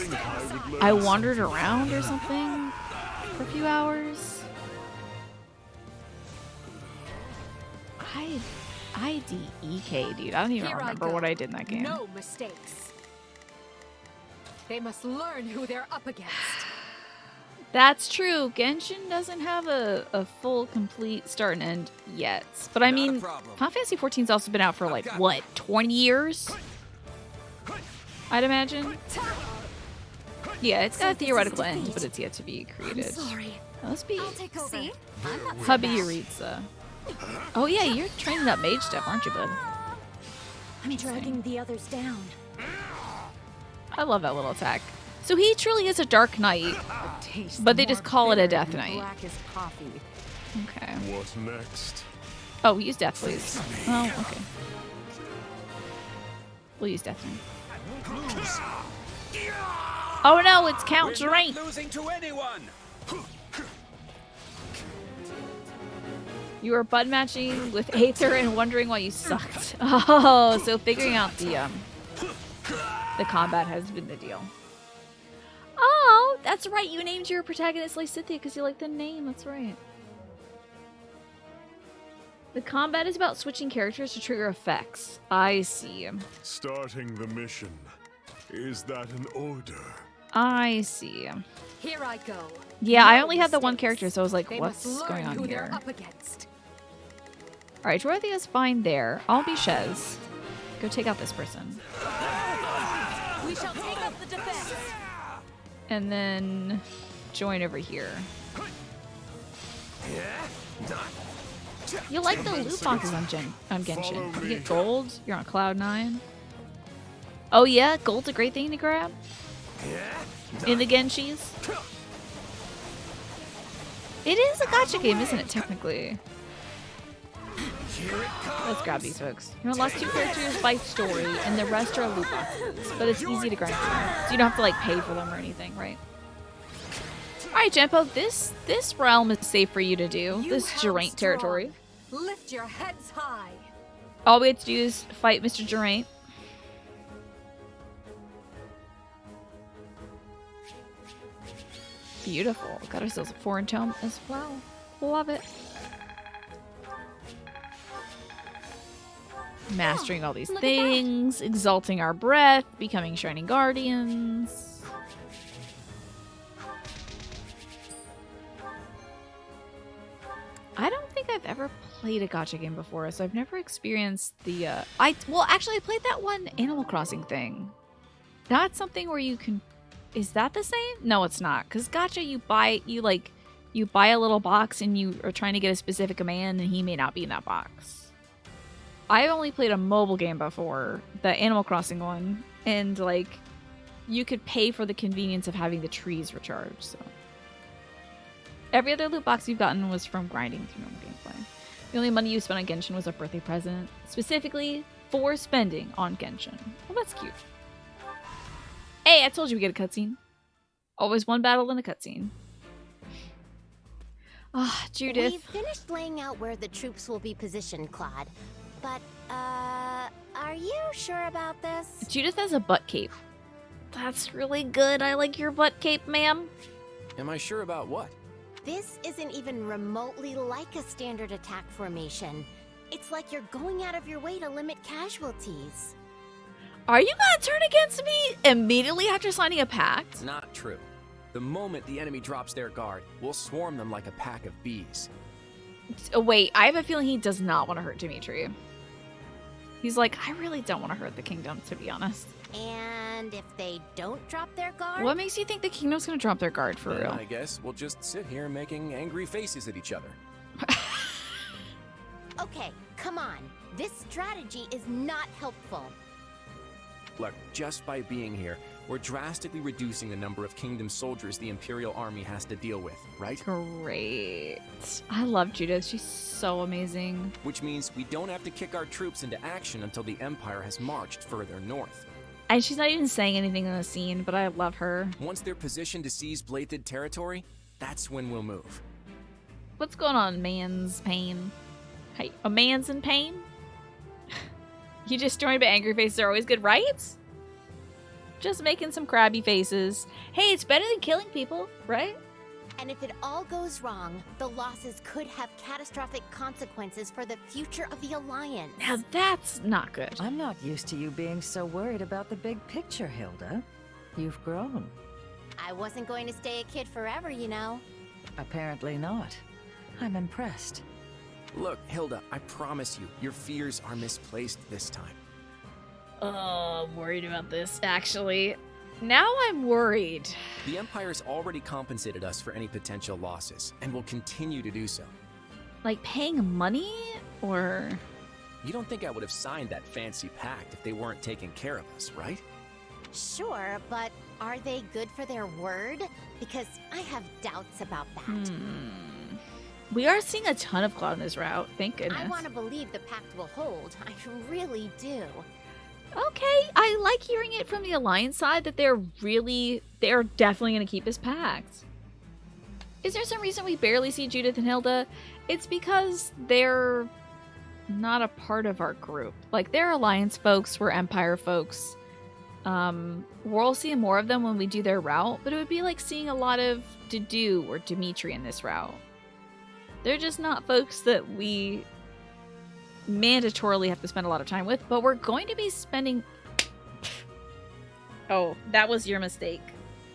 I wandered around or something for a few IDEK, dude. I don't even remember what I did in that game. No mistakes. They must learn who they're up against. That's true. Genshin doesn't have a full, complete start and end yet. But I mean, Final Fantasy XIV's also been out for like, what, 20 years? I'd imagine. Yeah, it's got a theoretical end, but it's yet to be created. I'm sorry. Let's be See? I'm not so Hubby bad. Yuritsa. Oh yeah, you're training up mage stuff, aren't you, bud? I'm dragging the others down. I love that little attack. So he truly is a Dark Knight, but they just call it a Death Knight. Black as coffee. Okay. What's next? Oh, we use Death, please. Oh, okay. We'll use Death Knight. Oh no, it's Count Geraint. Losing to anyone. You were bud matching with Aether and wondering why you sucked. Oh, so figuring out the combat has been the deal. Oh, that's right. You named your protagonist Lysithea because you like the name. That's right. The combat is about switching characters to trigger effects. I see. Starting the mission. Is that an order? I see. Here I go. Yeah, No I only had the one mistakes. character, so I was like, They what's must going learn on who here? they're up against. Alright, Dorothea's fine there. I'll be Shez. Go take out this person. We shall take up the defense. And then join over here. You like the loot boxes on Genshin. You get gold, you're on Cloud 9. Oh yeah, gold's a great thing to grab? In the Genshis? It is a gacha game, isn't it, technically? Let's grab these folks. You unlock 2 characters by story, and the rest are loot boxes. But it's easy to grind through, so you don't have to like pay for them or anything, right? Alright, Jampo, this realm is safe for you to do. This Geraint territory. Lift your heads high. All we have to do is fight Mr. Geraint. Beautiful. Got ourselves a foreign tome as well. Love it. Mastering all these things, exalting our breath, becoming Shining Guardians. I don't think I've ever played a gacha game before, so I've never experienced the well, actually I played that one Animal Crossing thing. That's something where you can, is that the same? No, it's not, cuz gacha you buy a little box and you are trying to get a specific command and he may not be in that box. I've only played a mobile game before, the Animal Crossing one, and like you could pay for the convenience of having the trees recharge. So every other loot box you've gotten was from grinding through normal gameplay. The only money you spent on Genshin was a birthday present, specifically for spending on Genshin. Well, that's cute. Hey, I told you we get a cutscene. Always one battle and a cutscene. Ah, Judith. We've finished laying out where the troops will be positioned, Claude. But, are you sure about this? Judith has a butt cape. That's really good. I like your butt cape, ma'am. Am I sure about what? This isn't even remotely like a standard attack formation. It's like you're going out of your way to limit casualties. Are you gonna turn against me immediately after signing a pact? Not true. The moment the enemy drops their guard, we'll swarm them like a pack of bees. Oh, wait, I have a feeling he does not want to hurt Dimitri. He's like, I really don't want to hurt the kingdom, to be honest. And if they don't drop their guard? What makes you think the kingdom's gonna drop their guard for real? I guess we'll just sit here making angry faces at each other. Okay, come on. This strategy is not helpful. Look, just by being here, we're drastically reducing the number of kingdom soldiers the Imperial Army has to deal with, right? Great. I love Judith. She's so amazing. Which means we don't have to kick our troops into action until the Empire has marched further north. And she's not even saying anything in the scene, but I love her. Once they're positioned to seize Bladed territory, that's when we'll move. What's going on, man's pain? Hey, a man's in pain? You just joined, but angry faces are always good, right? Just making some crabby faces. Hey, it's better than killing people, right? And if it all goes wrong, the losses could have catastrophic consequences for the future of the Alliance. Now that's not good. I'm not used to you being so worried about the big picture, Hilda. You've grown. I wasn't going to stay a kid forever, you know. Apparently not. I'm impressed. Look, Hilda, I promise you, your fears are misplaced this time. Oh, I'm worried about this, actually. Now I'm worried. The Empire's already compensated us for any potential losses, and will continue to do so. Like paying money, or...? You don't think I would have signed that fancy pact if they weren't taking care of us, right? Sure, but are they good for their word? Because I have doubts about that. We are seeing a ton of Cloud in this route, thank goodness. I want to believe the pact will hold. I really do. Okay, I like hearing it from the Alliance side that they're definitely going to keep this pact. Is there some reason we barely see Judith and Hilda? It's because they're not a part of our group. Like, they're Alliance folks, we're Empire folks. We'll see more of them when we do their route, but it would be like seeing a lot of Dedue or Dimitri in this route. They're just not folks that we mandatorily have to spend a lot of time with, but we're going to be spending... Oh, that was your mistake.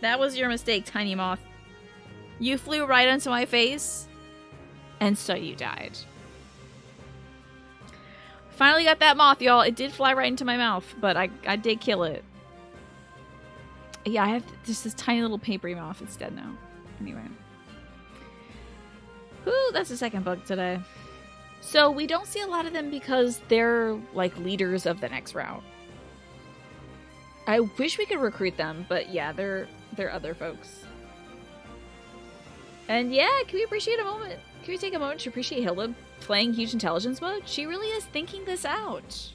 That was your mistake, Tiny Moth. You flew right into my face, and so you died. Finally got that moth, y'all. It did fly right into my mouth, but I did kill it. Yeah, I have just this tiny little papery moth. It's dead now. Anyway. Whew, that's the second bug today. So we don't see a lot of them because they're like leaders of the next route. I wish we could recruit them, but yeah, they're other folks. And yeah, can we appreciate a moment? Can we take a moment to appreciate Hilda playing huge intelligence mode? She really is thinking this out.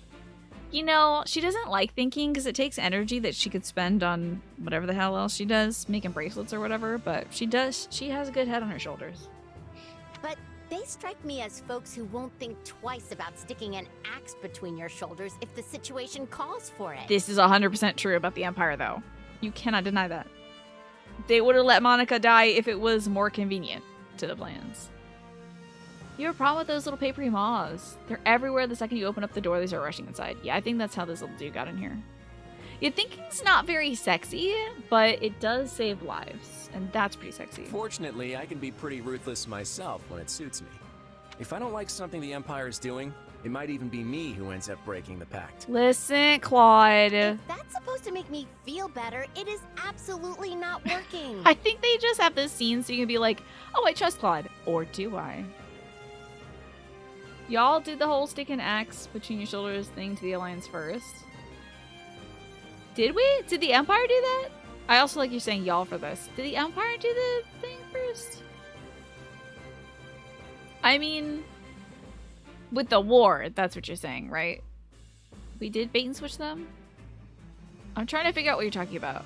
You know, she doesn't like thinking because it takes energy that she could spend on whatever the hell else she does, making bracelets or whatever, but she has a good head on her shoulders. But they strike me as folks who won't think twice about sticking an axe between your shoulders if the situation calls for it. This is 100% true about the Empire, though. You cannot deny that. They would have let Monica die if it was more convenient to the plans. You have a problem with those little papery moths. They're everywhere. The second you open up the door, they start rushing inside. Yeah, I think that's how this little dude got in here. You'd think it's not very sexy, but it does save lives, and that's pretty sexy. Fortunately, I can be pretty ruthless myself when it suits me. If I don't like something the Empire is doing, it might even be me who ends up breaking the pact. Listen, Claude. If that's supposed to make me feel better, it is absolutely not working. I think they just have this scene so you can be like, oh, I trust Claude. Or do I? Y'all did the whole stick an axe between your shoulders thing to the Alliance first. Did we? Did the Empire do that? I also like you saying y'all for this. Did the Empire do the thing first? I mean, with the war, that's what you're saying, right? We did bait and switch them? I'm trying to figure out what you're talking about.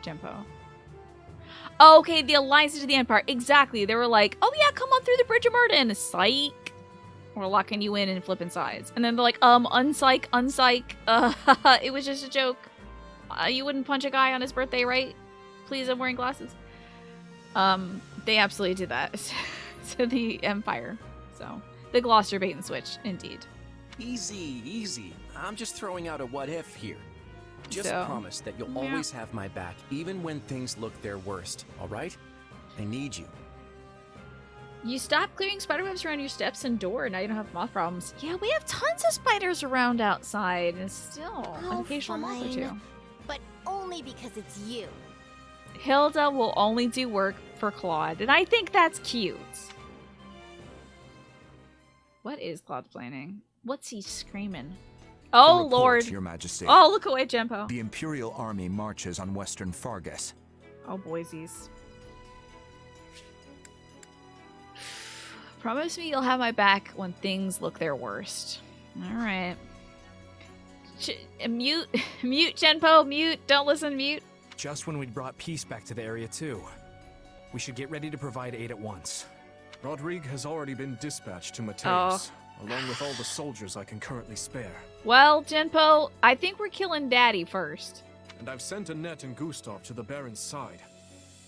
Jempo. Oh, okay, the Alliance to the Empire. Exactly. They were like, oh yeah, come on through the Bridge of Murden. Psych. We're locking you in and flipping sides. And then they're like, unpsych. It was just a joke. You wouldn't punch a guy on his birthday, right? Please, I'm wearing glasses. They absolutely did that to the Empire. So, the Gloucester bait and switch, indeed. Easy, easy. I'm just throwing out a what if here. Just promise that you'll always have my back, even when things look their worst, alright? I need you. You stopped clearing spiderwebs around your steps and door, and now you don't have moth problems. Yeah, we have tons of spiders around outside, and still an occasional moth or two. But only because it's you. Hilda will only do work for Claude, and I think that's cute. What is Claude planning? What's he screaming? Oh, report, Lord. Your Majesty. Oh, look away, Jempo. The Imperial Army marches on western Fargus. Oh, boysies. Promise me you'll have my back when things look their worst. Alright. Mute. Mute, Genpo. Mute. Don't listen. Mute. Just when we'd brought peace back to the area, too. We should get ready to provide aid at once. Rodrigue has already been dispatched to Mateus, along with all the soldiers I can currently spare. Well, Genpo, I think we're killing Daddy first. And I've sent Annette and Gustav to the Baron's side.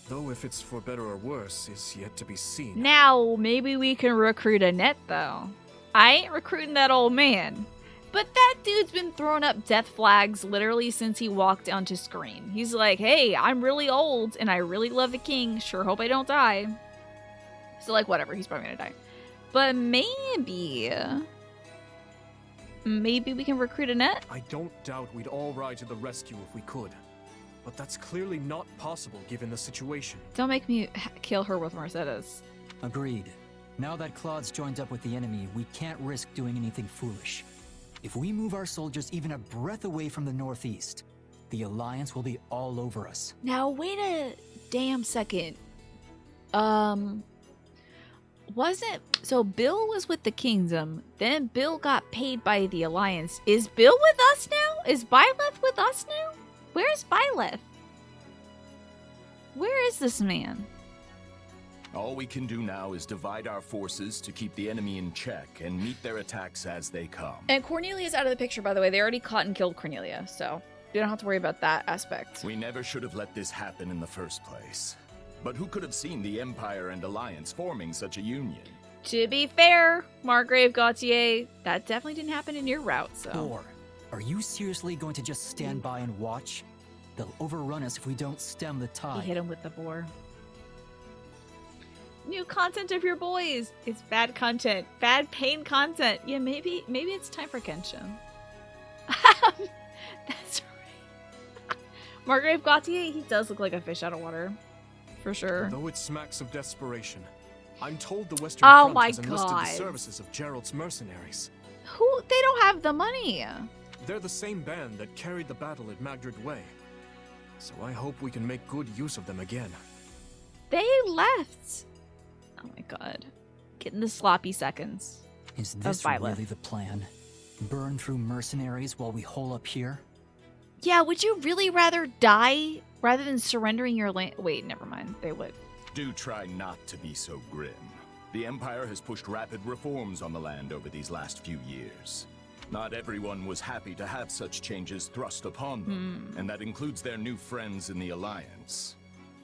Though if it's for better or worse is yet to be seen. Now, maybe we can recruit Annette, though. I ain't recruiting that old man. But that dude's been throwing up death flags literally since he walked onto screen. He's like, hey, I'm really old and I really love the king. Sure hope I don't die. So, like, whatever. He's probably gonna die. But maybe we can recruit Annette? I don't doubt we'd all ride to the rescue if we could. But that's clearly not possible given the situation. Don't make me kill her with Mercedes. Agreed. Now that Claude's joined up with the enemy, we can't risk doing anything foolish. If we move our soldiers even a breath away from the northeast, the Alliance will be all over us. Now, wait a damn second. So Bill was with the Kingdom, then Bill got paid by the Alliance. Is Bill with us now? Is Byleth with us now? Where's Byleth? Where is this man? All we can do now is divide our forces to keep the enemy in check and meet their attacks as they come. And Cornelia's out of the picture, by the way. They already caught and killed Cornelia, so you don't have to worry about that aspect. We never should have let this happen in the first place. But who could have seen the Empire and Alliance forming such a union? To be fair, Margrave Gautier, that definitely didn't happen in your route, so... Or, are you seriously going to just stand by and watch? They'll overrun us if we don't stem the tide. He hit him with the boar. New content of your boys. It's bad content. Bad pain content. Yeah, maybe it's time for Genshin. That's right. Margrave Gautier, he does look like a fish out of water. For sure. Though it smacks of desperation, I'm told the Western Front has enlisted the services of Gerald's mercenaries. Who? They don't have the money. They're the same band that carried the battle at Magdred Way. So I hope we can make good use of them again. They left. Oh my god. Getting the sloppy seconds. Is this really the plan? Burn through mercenaries while we hole up here? Yeah, would you really rather die rather than surrendering your land? Wait, never mind. They would. Do try not to be so grim. The Empire has pushed rapid reforms on the land over these last few years. Not everyone was happy to have such changes thrust upon them, and that includes their new friends in the Alliance.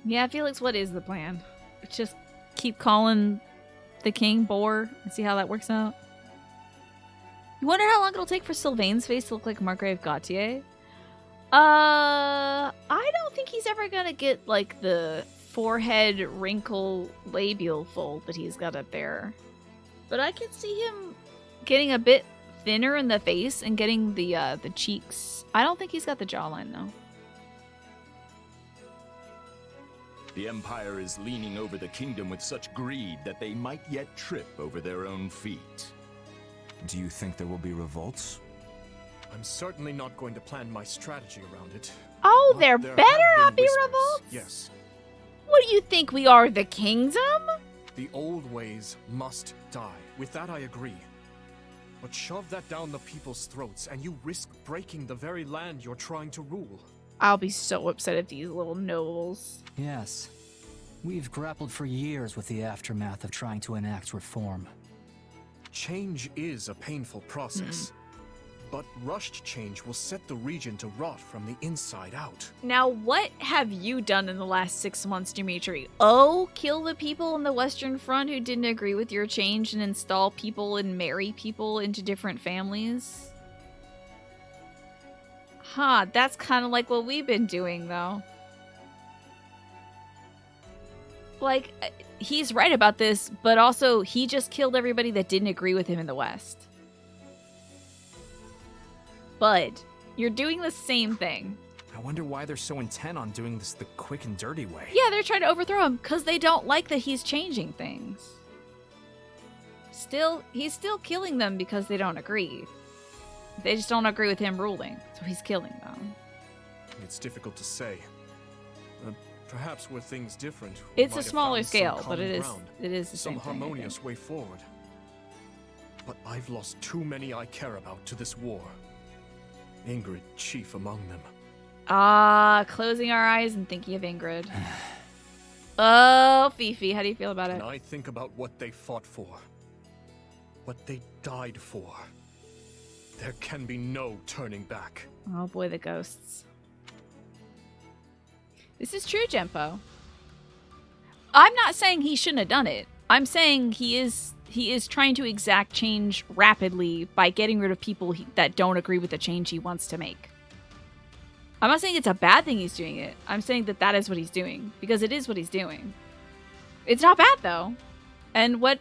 Yeah, Felix, what is the plan? Just keep calling the king Boar and see how that works out? You wonder how long it'll take for Sylvain's face to look like Margrave Gautier? I don't think he's ever gonna get, like, the forehead wrinkle labial fold that he's got up there. But I can see him getting a bit thinner in the face and getting the cheeks. I don't think he's got the jawline, though. The Empire is leaning over the kingdom with such greed that they might yet trip over their own feet. Do you think there will be revolts? I'm certainly not going to plan my strategy around it. Oh, there better not be revolts? Yes. What do you think we are, the kingdom? The old ways must die. With that, I agree. But shove that down the people's throats, and you risk breaking the very land you're trying to rule. I'll be so upset at these little nobles. Yes. We've grappled for years with the aftermath of trying to enact reform. Change is a painful process. But rushed change will set the region to rot from the inside out. Now, what have you done in the last 6 months, Dimitri? Oh, kill the people on the Western Front who didn't agree with your change and install people and marry people into different families? Huh, that's kind of like what we've been doing, though. Like, he's right about this, but also he just killed everybody that didn't agree with him in the West. Bud, you're doing the same thing. I wonder why they're so intent on doing this the quick and dirty way. Yeah, they're trying to overthrow him because they don't like that he's changing things. He's still killing them because they don't agree. They just don't agree with him ruling, so he's killing them. It's difficult to say. Perhaps were things different, it's a smaller scale, but it is the some same harmonious way forward. But I've lost too many I care about to this war. Ingrid chief among them. Closing our eyes and thinking of Ingrid. Oh, Fifi, how do you feel about it? And I think about what they fought for. What they died for. There can be no turning back. Oh boy, the ghosts. This is true, Gempo. I'm not saying he shouldn't have done it. I'm saying he is trying to exact change rapidly by getting rid of people that don't agree with the change he wants to make. I'm not saying it's a bad thing he's doing it. I'm saying that is what he's doing, because it is what he's doing. It's not bad though. And what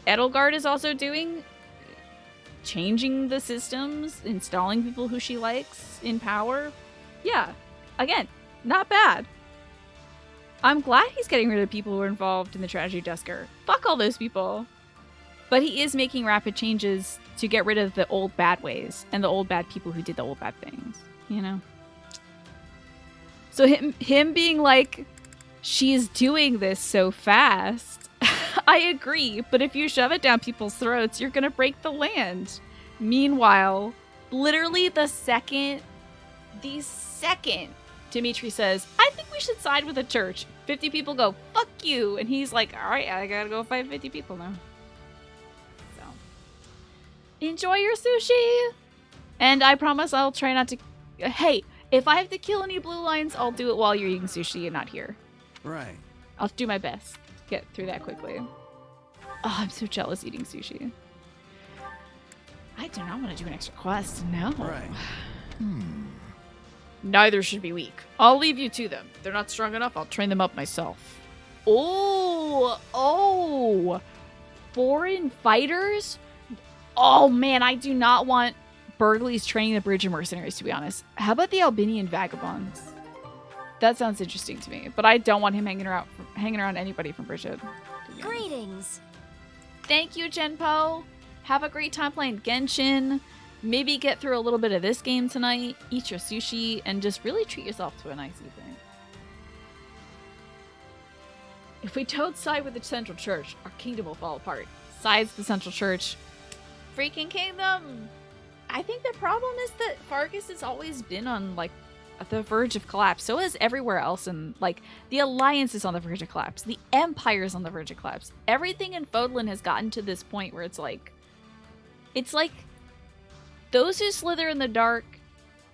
Edelgard is also doing, changing the systems, installing people who she likes in power. Yeah, again, not bad. I'm glad he's getting rid of people who are involved in the tragedy Dusker. Fuck all those people. But he is making rapid changes to get rid of the old bad ways and the old bad people who did the old bad things, you know? So him being like, she's doing this so fast, I agree, but if you shove it down people's throats, you're gonna break the land. Meanwhile, literally the second Dimitri says, I think we should side with the church, 50 people go, fuck you. And he's like, all right, I gotta go fight 50 people now. So, enjoy your sushi. And I promise I'll try not to... Hey, if I have to kill any blue lines, I'll do it while you're eating sushi and not here. Right. I'll do my best to get through that quickly. Oh, I'm so jealous eating sushi. I do not want to do an extra quest. No. Right. Neither should be weak. I'll leave you to them. If they're not strong enough, I'll train them up myself. Oh, foreign fighters? Oh man, I do not want Burgley's training the bridge of mercenaries, to be honest. How about the Albanian vagabonds? That sounds interesting to me, but I don't want him hanging around anybody from Bridget. Greetings. Thank you, Genpo. Have a great time playing Genshin. Maybe get through a little bit of this game tonight, eat your sushi, and just really treat yourself to a nice evening. If we don't side with the Central Church, our kingdom will fall apart. Sides with the Central Church. Freaking kingdom! I think the problem is that Fargus has always been on, like, the verge of collapse. So is everywhere else, and, like, the Alliance is on the verge of collapse. The Empire is on the verge of collapse. Everything in Fodlan has gotten to this point where it's like those who slither in the dark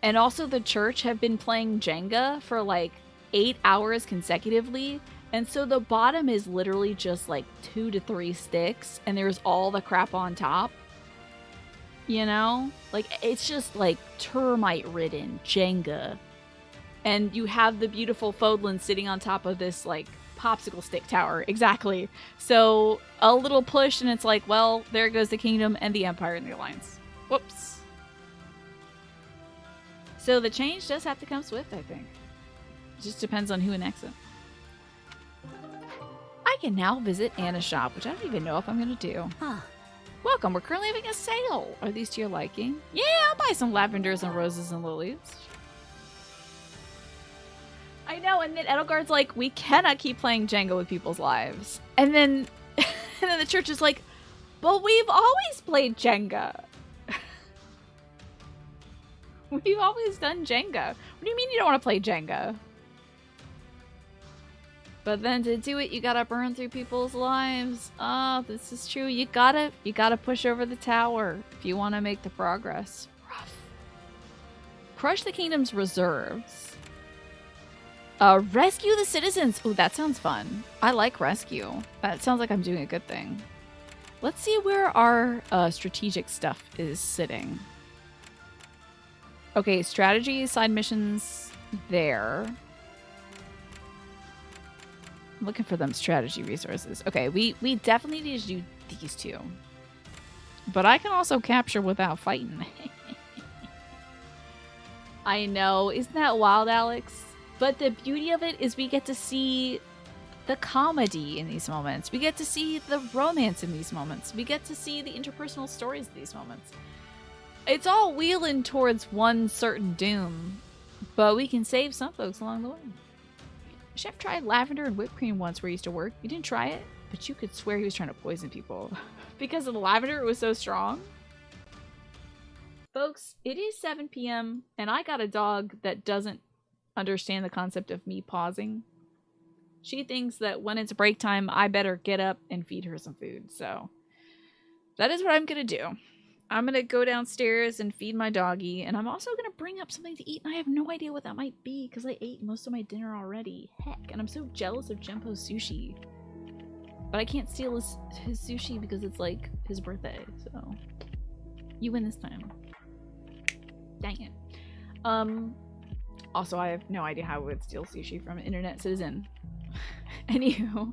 and also the church have been playing Jenga for like 8 hours consecutively. And so the bottom is literally just like 2 to 3 sticks and there's all the crap on top. You know? Like, it's just like termite-ridden Jenga. And you have the beautiful Fodlan sitting on top of this like popsicle stick tower. Exactly. So a little push and it's like, well, there goes the kingdom and the Empire and the Alliance. Whoops. So the change does have to come swift, I think. It just depends on who enacts it. I can now visit Anna's shop, which I don't even know if I'm going to do. Huh. Welcome, we're currently having a sale. Are these to your liking? Yeah, I'll buy some lavenders and roses and lilies. I know, and then Edelgard's like, we cannot keep playing Jenga with people's lives. And then the church is like, but we've always played Jenga. We've always done Jenga. What do you mean you don't want to play Jenga? But then to do it, you gotta burn through people's lives. Oh, this is true. You gotta push over the tower if you want to make the progress. Rough. Crush the kingdom's reserves. Rescue the citizens. Ooh, that sounds fun. I like rescue. That sounds like I'm doing a good thing. Let's see where our strategic stuff is sitting. Okay, strategy, side missions, there. I'm looking for them strategy resources. Okay, we definitely need to do these two. But I can also capture without fighting. I know, isn't that wild, Alex? But the beauty of it is we get to see the comedy in these moments. We get to see the romance in these moments. We get to see the interpersonal stories in these moments. It's all wheeling towards one certain doom, but we can save some folks along the way. Chef tried lavender and whipped cream once where he used to work. You didn't try it, but you could swear he was trying to poison people. Because of the lavender, it was so strong. Folks, it is 7 p.m. and I got a dog that doesn't understand the concept of me pausing. She thinks that when it's break time, I better get up and feed her some food. So that is what I'm going to do. I'm gonna go downstairs and feed my doggy, and I'm also gonna bring up something to eat, and I have no idea what that might be because I ate most of my dinner already. Heck, and I'm so jealous of Jempo's sushi. But I can't steal his sushi because it's like his birthday, so you win this time. Dang it. Also, I have no idea how I would steal sushi from an internet citizen. Anywho,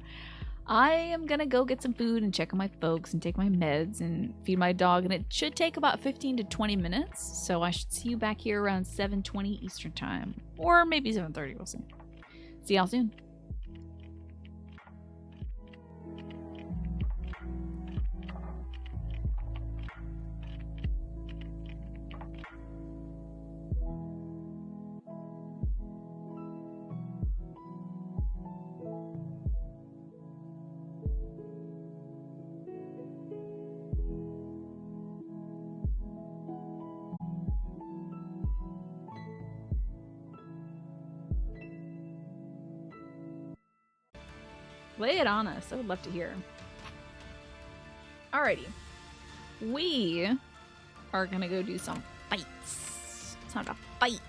I am gonna go get some food and check on my folks and take my meds and feed my dog, and it should take about 15 to 20 minutes, so I should see you back here around 7:20 Eastern Time. Or maybe 7:30, we'll see. See y'all soon. Lay it on us. I would love to hear. Alrighty. We are gonna go do some fights. It's not a fight.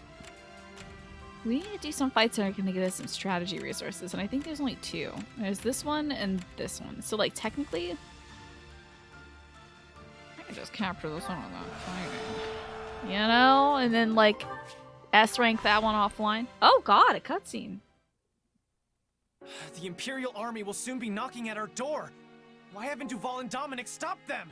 We need to do some fights that are gonna get us some strategy resources, and I think there's only two. There's this one and this one. So, like, technically, I can just capture this one without fighting. You know? And then, like, S-rank that one offline. Oh god, a cutscene. The Imperial Army will soon be knocking at our door. Why haven't Duval and Dominic stopped them?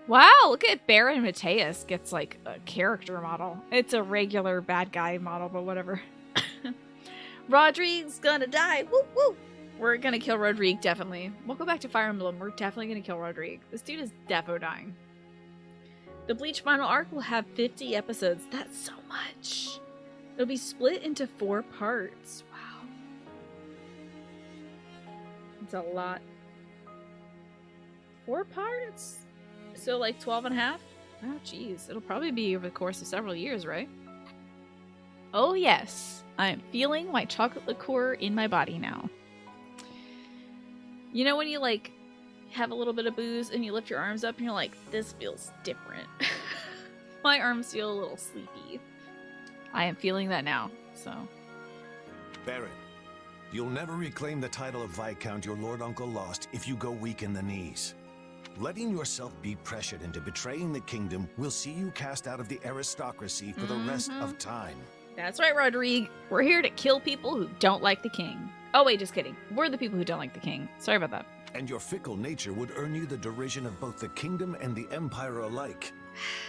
Wow, look at Baron Mateus gets like a character model. It's a regular bad guy model, but whatever. Rodrigue's gonna die. Woo woo. We're gonna kill Rodrigue, definitely. We'll go back to Fire Emblem. We're definitely gonna kill Rodrigue. This dude is defo dying. The Bleach final arc will have 50 episodes. That's so much. It'll be split into 4 parts. Wow. It's a lot. 4 parts? So like 12 and a half? Oh geez, it'll probably be over the course of several years, right? Oh yes, I am feeling my chocolate liqueur in my body now. You know when you like have a little bit of booze and you lift your arms up and you're like, this feels different. My arms feel a little sleepy. I am feeling that now, so. Baron, you'll never reclaim the title of Viscount your Lord Uncle lost if you go weak in the knees. Letting yourself be pressured into betraying the kingdom will see you cast out of the aristocracy for the rest of time. That's right, Rodrigue. We're here to kill people who don't like the king. Oh wait, just kidding. We're the people who don't like the king. Sorry about that. And your fickle nature would earn you the derision of both the kingdom and the empire alike.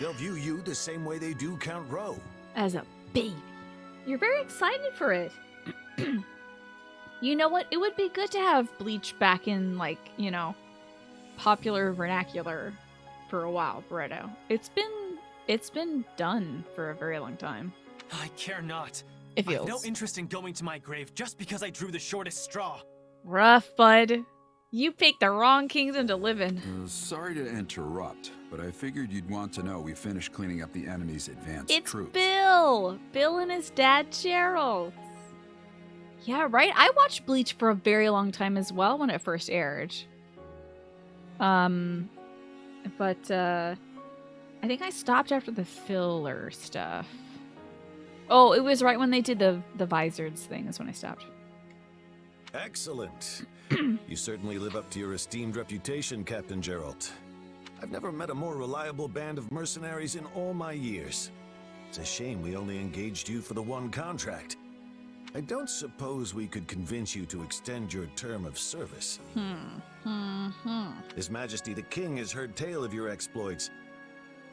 They'll view you the same way they do Count Rowe. As a baby. You're very excited for it. You know what? It would be good to have Bleach back in, like, you know, popular vernacular for a while, Barretto. It's been done for a very long time. I care not. It I have feels. no interest in going to my grave just because I drew the shortest straw. Rough, bud. You picked the wrong kingdom to live in. Sorry to interrupt, but I figured you'd want to know we finished cleaning up the enemy's advanced It's troops. Bill! Bill and his dad, Gerald. Yeah, right? I watched Bleach for a very long time as well when it first aired. But I think I stopped after the filler stuff. Oh, it was right when they did the Vizards thing is when I stopped. Excellent. You certainly live up to your esteemed reputation, Captain Gerald. I've never met a more reliable band of mercenaries in all my years. It's a shame we only engaged you for the one contract. I don't suppose we could convince you to extend your term of service. His Majesty the King has heard tale of your exploits.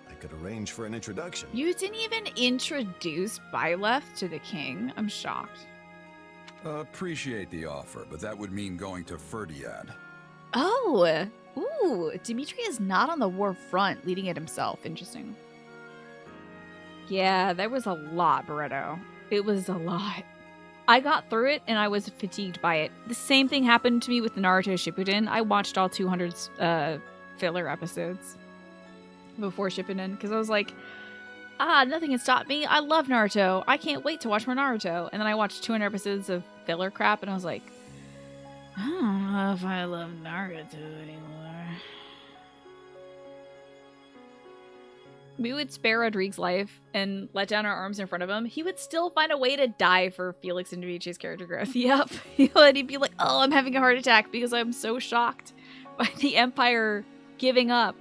I could arrange for an introduction. You didn't even introduce Byleth to the king. I'm shocked. Appreciate the offer, but that would mean going to Ferdiad. Oh! Ooh, Dimitri is not on the war front, leading it himself. Interesting. Yeah, there was a lot, Barretto. It was a lot. I got through it, and I was fatigued by it. The same thing happened to me with Naruto Shippuden. I watched all 200 filler episodes before Shippuden, because I was like, nothing can stop me. I love Naruto. I can't wait to watch more Naruto. And then I watched 200 episodes of filler crap, and I was like, I don't know if I love Naruto anymore. we would spare Rodrigue's life and let down our arms in front of him, he would still find a way to die for Felix and Enrique's character growth. Yep. He'd be like, oh, I'm having a heart attack because I'm so shocked by the Empire giving up.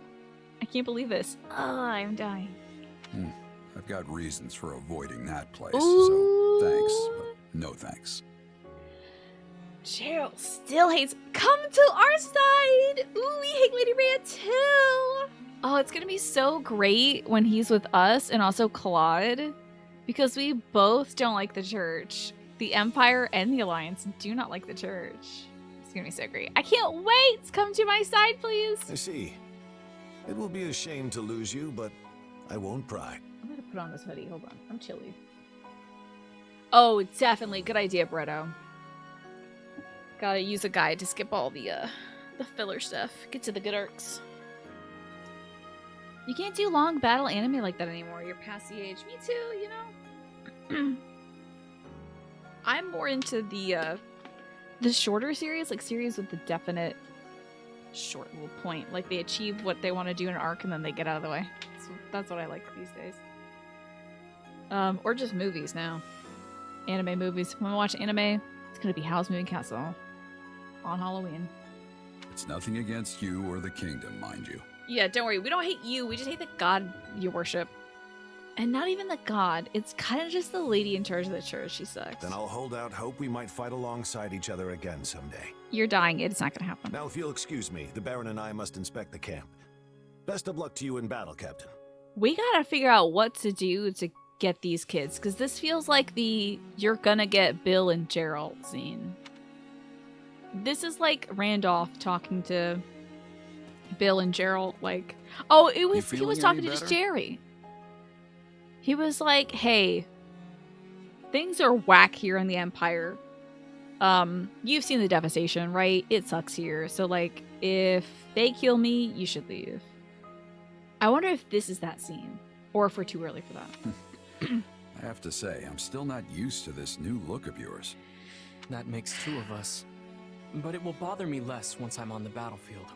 I can't believe this. Oh, I'm dying. I've got reasons for avoiding that place, Ooh. so thanks, but no thanks. Gerald still hates. Come to our side. Ooh, we hate Lady Rhea too. Oh, it's gonna be so great when he's with us and also Claude, because we both don't like the church. The Empire and the Alliance do not like the church. It's gonna be so great. I can't wait. Come to my side, please. I see. It will be a shame to lose you, but I won't pry. I'm gonna put on this hoodie. Hold on. I'm chilly. Oh, definitely. Good idea, Bretto. Gotta use a guide to skip all the filler stuff. Get to the good arcs. You can't do long battle anime like that anymore. You're past the age. Me too, you know? I'm more into the shorter series, like series with the definite short little point. Like they achieve what they want to do in an arc and then they get out of the way. That's what I like these days. Or just movies now. Anime movies. When I watch anime, it's gonna be Howl's Moving Castle on Halloween. It's nothing against you or the kingdom, mind you. Yeah, don't worry. We don't hate you. We just hate the god you worship. And not even the god. It's kind of just the lady in charge of the church. She sucks. Then I'll hold out hope we might fight alongside each other again someday. You're dying. It's not going to happen. Now, if you'll excuse me, the Baron and I must inspect the camp. Best of luck to you in battle, Captain. We got to figure out what to do to get these kids, because this feels like the you're gonna get Bill and Gerald scene. This is like Randolph talking to Bill and Gerald, like, oh, he was talking to just Jerry. He was like, hey, things are whack here in the Empire. You've seen the devastation, right? It sucks here. So, like, if they kill me, you should leave. I wonder if this is that scene, or if we're too early for that. I have to say, I'm still not used to this new look of yours. That makes two of us. But it will bother me less once I'm on the battlefield.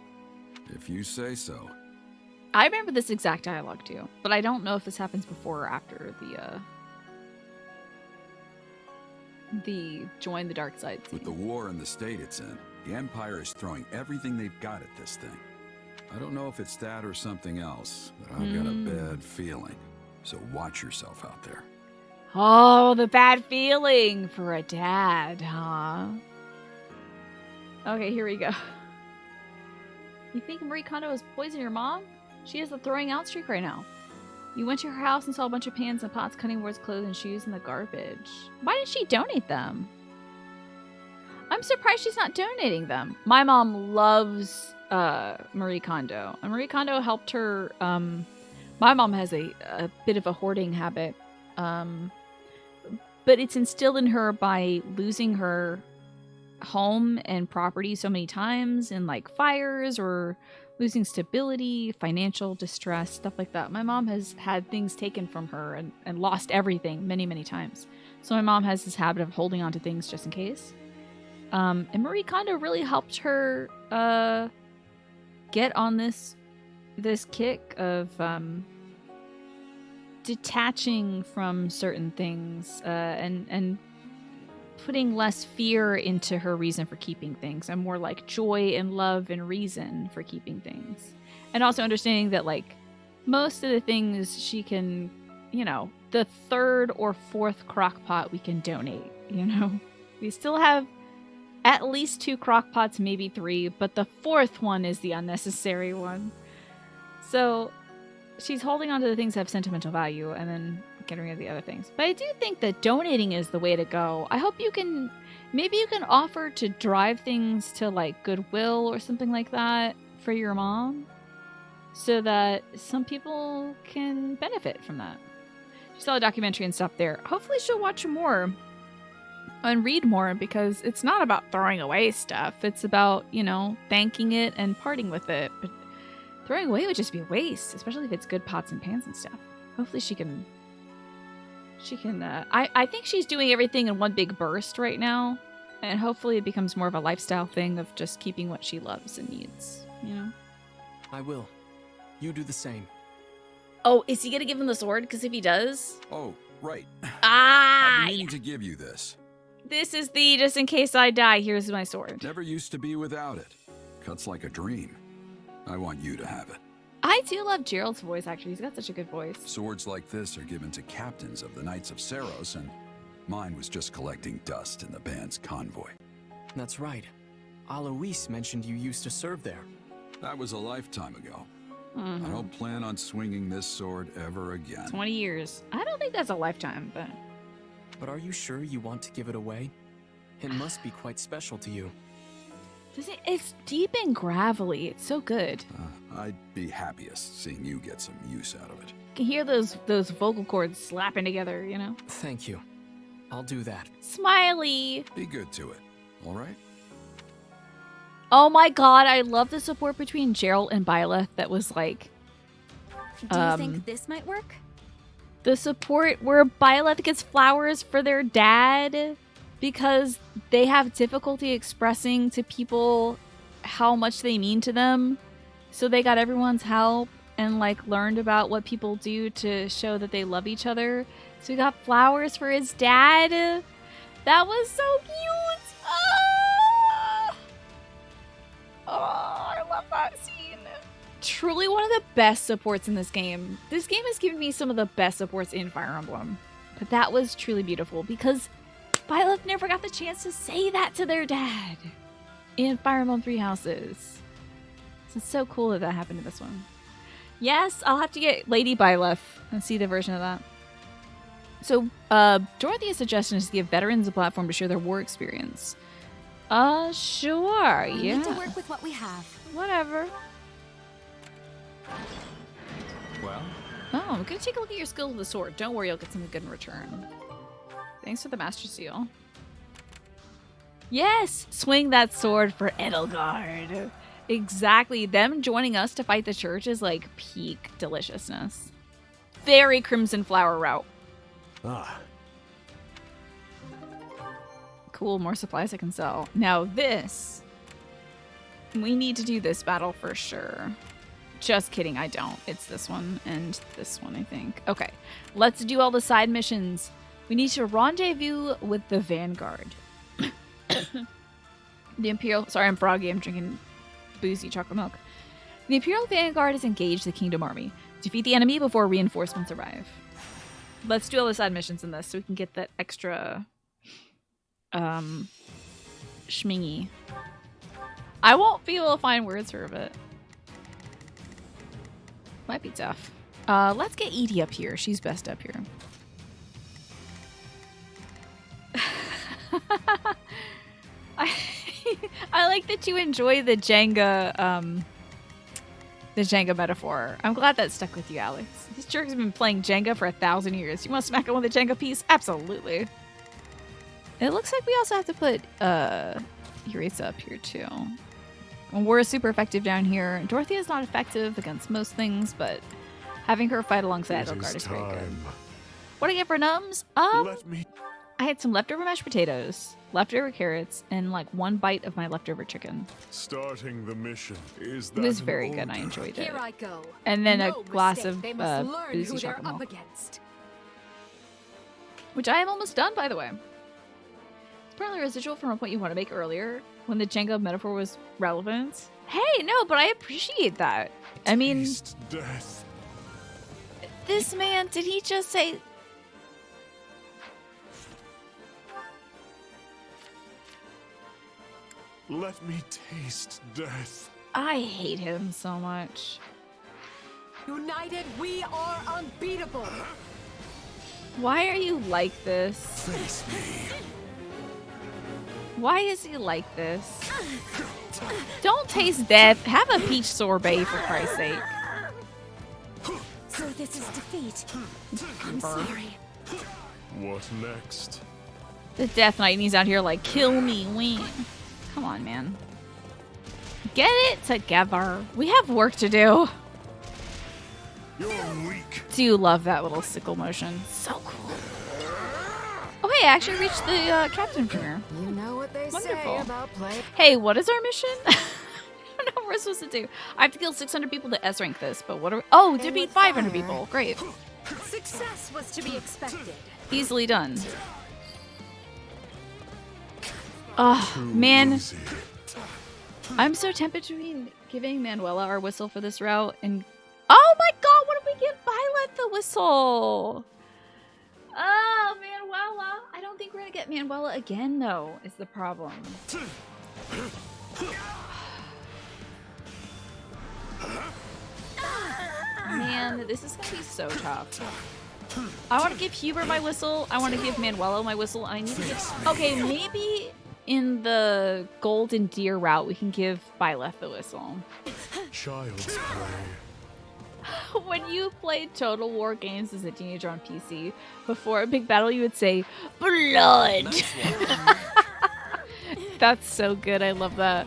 If you say so. I remember this exact dialogue too, but I don't know if this happens before or after the join the dark side scene. With the war in the state it's in, the Empire is throwing everything they've got at this thing. I don't know if it's that or something else, but I've got a bad feeling. So watch yourself out there. Oh, the bad feeling for a dad, huh? Okay, here we go. You think Marie Kondo has poisoned your mom? She has the throwing out streak right now. You went to her house and saw a bunch of pans and pots, cutting boards, clothes, and shoes in the garbage. Why didn't she donate them? I'm surprised she's not donating them. My mom loves Marie Kondo. And Marie Kondo helped her. My mom has a bit of a hoarding habit. But it's instilled in her by losing her home and property so many times in like fires or losing stability, financial distress, stuff like that. My mom has had things taken from her and lost everything many, many times. So my mom has this habit of holding on to things just in case. And Marie Kondo really helped her get on this kick of detaching from certain things and putting less fear into her reason for keeping things and more like joy and love and reason for keeping things. And also understanding that like most of the things she can, you know, the third or fourth crock pot we can donate, you know. We still have at least 2 crock pots, maybe 3, but the 4th one is the unnecessary one. So she's holding on to the things that have sentimental value and then getting rid of the other things. But I do think that donating is the way to go. I hope you can, maybe you can offer to drive things to like Goodwill or something like that for your mom so that some people can benefit from that. She saw a documentary and stuff there. Hopefully she'll watch more and read more because it's not about throwing away stuff. It's about, you know, thanking it and parting with it. But throwing away would just be a waste, especially if it's good pots and pans and stuff. Hopefully she can, I think she's doing everything in one big burst right now. And hopefully it becomes more of a lifestyle thing of just keeping what she loves and needs, you know? I will. You do the same. Oh, is he gonna give him the sword? Because if he does... Oh, right. Ah! I've been meaning to give you this. This is the just in case I die, here's my sword. Never used to be without it. Cuts like a dream. I want you to have it. I do love Gerald's voice, actually. He's got such a good voice. Swords like this are given to captains of the Knights of Seros, and mine was just collecting dust in the band's convoy. That's right. Alois mentioned you used to serve there. That was a lifetime ago. I don't plan on swinging this sword ever again. 20 years. I don't think that's a lifetime, but... But are you sure you want to give it away? It must be quite special to you. It's deep and gravelly. It's so good. I'd be happiest seeing you get some use out of it. You can hear those vocal cords slapping together, you know? Thank you. I'll do that. Smiley! Be good to it, all right? Oh my god, I love the support between Gerald and Byleth that was like... Do you think this might work? The support where Byleth gets flowers for their dad because they have difficulty expressing to people how much they mean to them. So they got everyone's help and like learned about what people do to show that they love each other. So he got flowers for his dad. That was so cute. Oh, I love that scene. Truly one of the best supports in this game. This game has given me some of the best supports in Fire Emblem. But that was truly beautiful because Byleth never got the chance to say that to their dad in Fire Emblem Three Houses. So it's so cool that that happened in this one. Yes, I'll have to get Lady Byleth and see the version of that. So, Dorothea's suggestion is to give veterans a platform to share their war experience. Sure, We yeah. need to work with what we have. Whatever. Well? Oh, I'm gonna take a look at your skill with the sword. Don't worry, you'll get something good in return. Thanks for the Master Seal. Yes! Swing that sword for Edelgard. Exactly. Them joining us to fight the church is like peak deliciousness. Very Crimson Flower route. Ah. Cool, more supplies I can sell. Now this. We need to do this battle for sure. Just kidding, I don't. It's this one and this one, I think. Okay, let's do all the side missions. We need to rendezvous with the Vanguard. The Imperial... Sorry, I'm froggy. I'm drinking boozy chocolate milk. The Imperial Vanguard has engaged the Kingdom Army. Defeat the enemy before reinforcements arrive. Let's do all the side missions in this so we can get that extra... schmingy. I won't be able to find words for a bit. Might be tough. Let's get Edie up here. She's best up here. I like that you enjoy the Jenga metaphor. I'm glad that stuck with you, Alex. This jerk has been playing Jenga for 1,000 years. You want to smack him with a Jenga piece? Absolutely. It looks like we also have to put Yurisa up here too. And we're super effective down here. Dorothea's not effective against most things, but having her fight alongside Edelgard is very good. What do I get for nums? I had some leftover mashed potatoes, leftover carrots, and like one bite of my leftover chicken. Starting the mission. Is It that was an very order? good. I enjoyed it. Here I go. And then No a glass mistake. of They must learn boozy who they're chocolate up milk. against. Which I am almost done, by the way. It's probably a residual from a point you want to make earlier when the Jenga metaphor was relevant. Hey, no, but I appreciate that. I mean, Death. this man, did he just say... Let me taste death. I hate him so much. United, we are unbeatable. Why are you like this? Face me. Why is he like this? Don't taste death. Have a peach sorbet, for Christ's sake. So this is defeat. I'm sorry. What next? The Death Knight, and he's out here like, kill me, win. Come on, man. Get it together. We have work to do. You're weak. Do love that little sickle motion. So cool. Oh, hey, I actually reached the captain premiere. You know what they Wonderful. say about play. Hey, what is our mission? I don't know we're supposed to do? I have to kill 600 people to S rank this, but what are we? Oh, to beat 500 people. Great. Success was to be expected. Easily done. Oh, man. I'm so tempted between giving Manuela our whistle for this route and... Oh my god, what if we give Violet the whistle? Oh, Manuela. I don't think we're gonna get Manuela again, though, is the problem. Man, this is gonna be so tough. I want to give Hubert my whistle. I want to give Manuela my whistle. I need to give... Okay, maybe in the Golden Deer route, we can give Byleth the whistle. Child's play. When you played Total War games as a teenager on PC, before a big battle, you would say, blood! That's so good. I love that.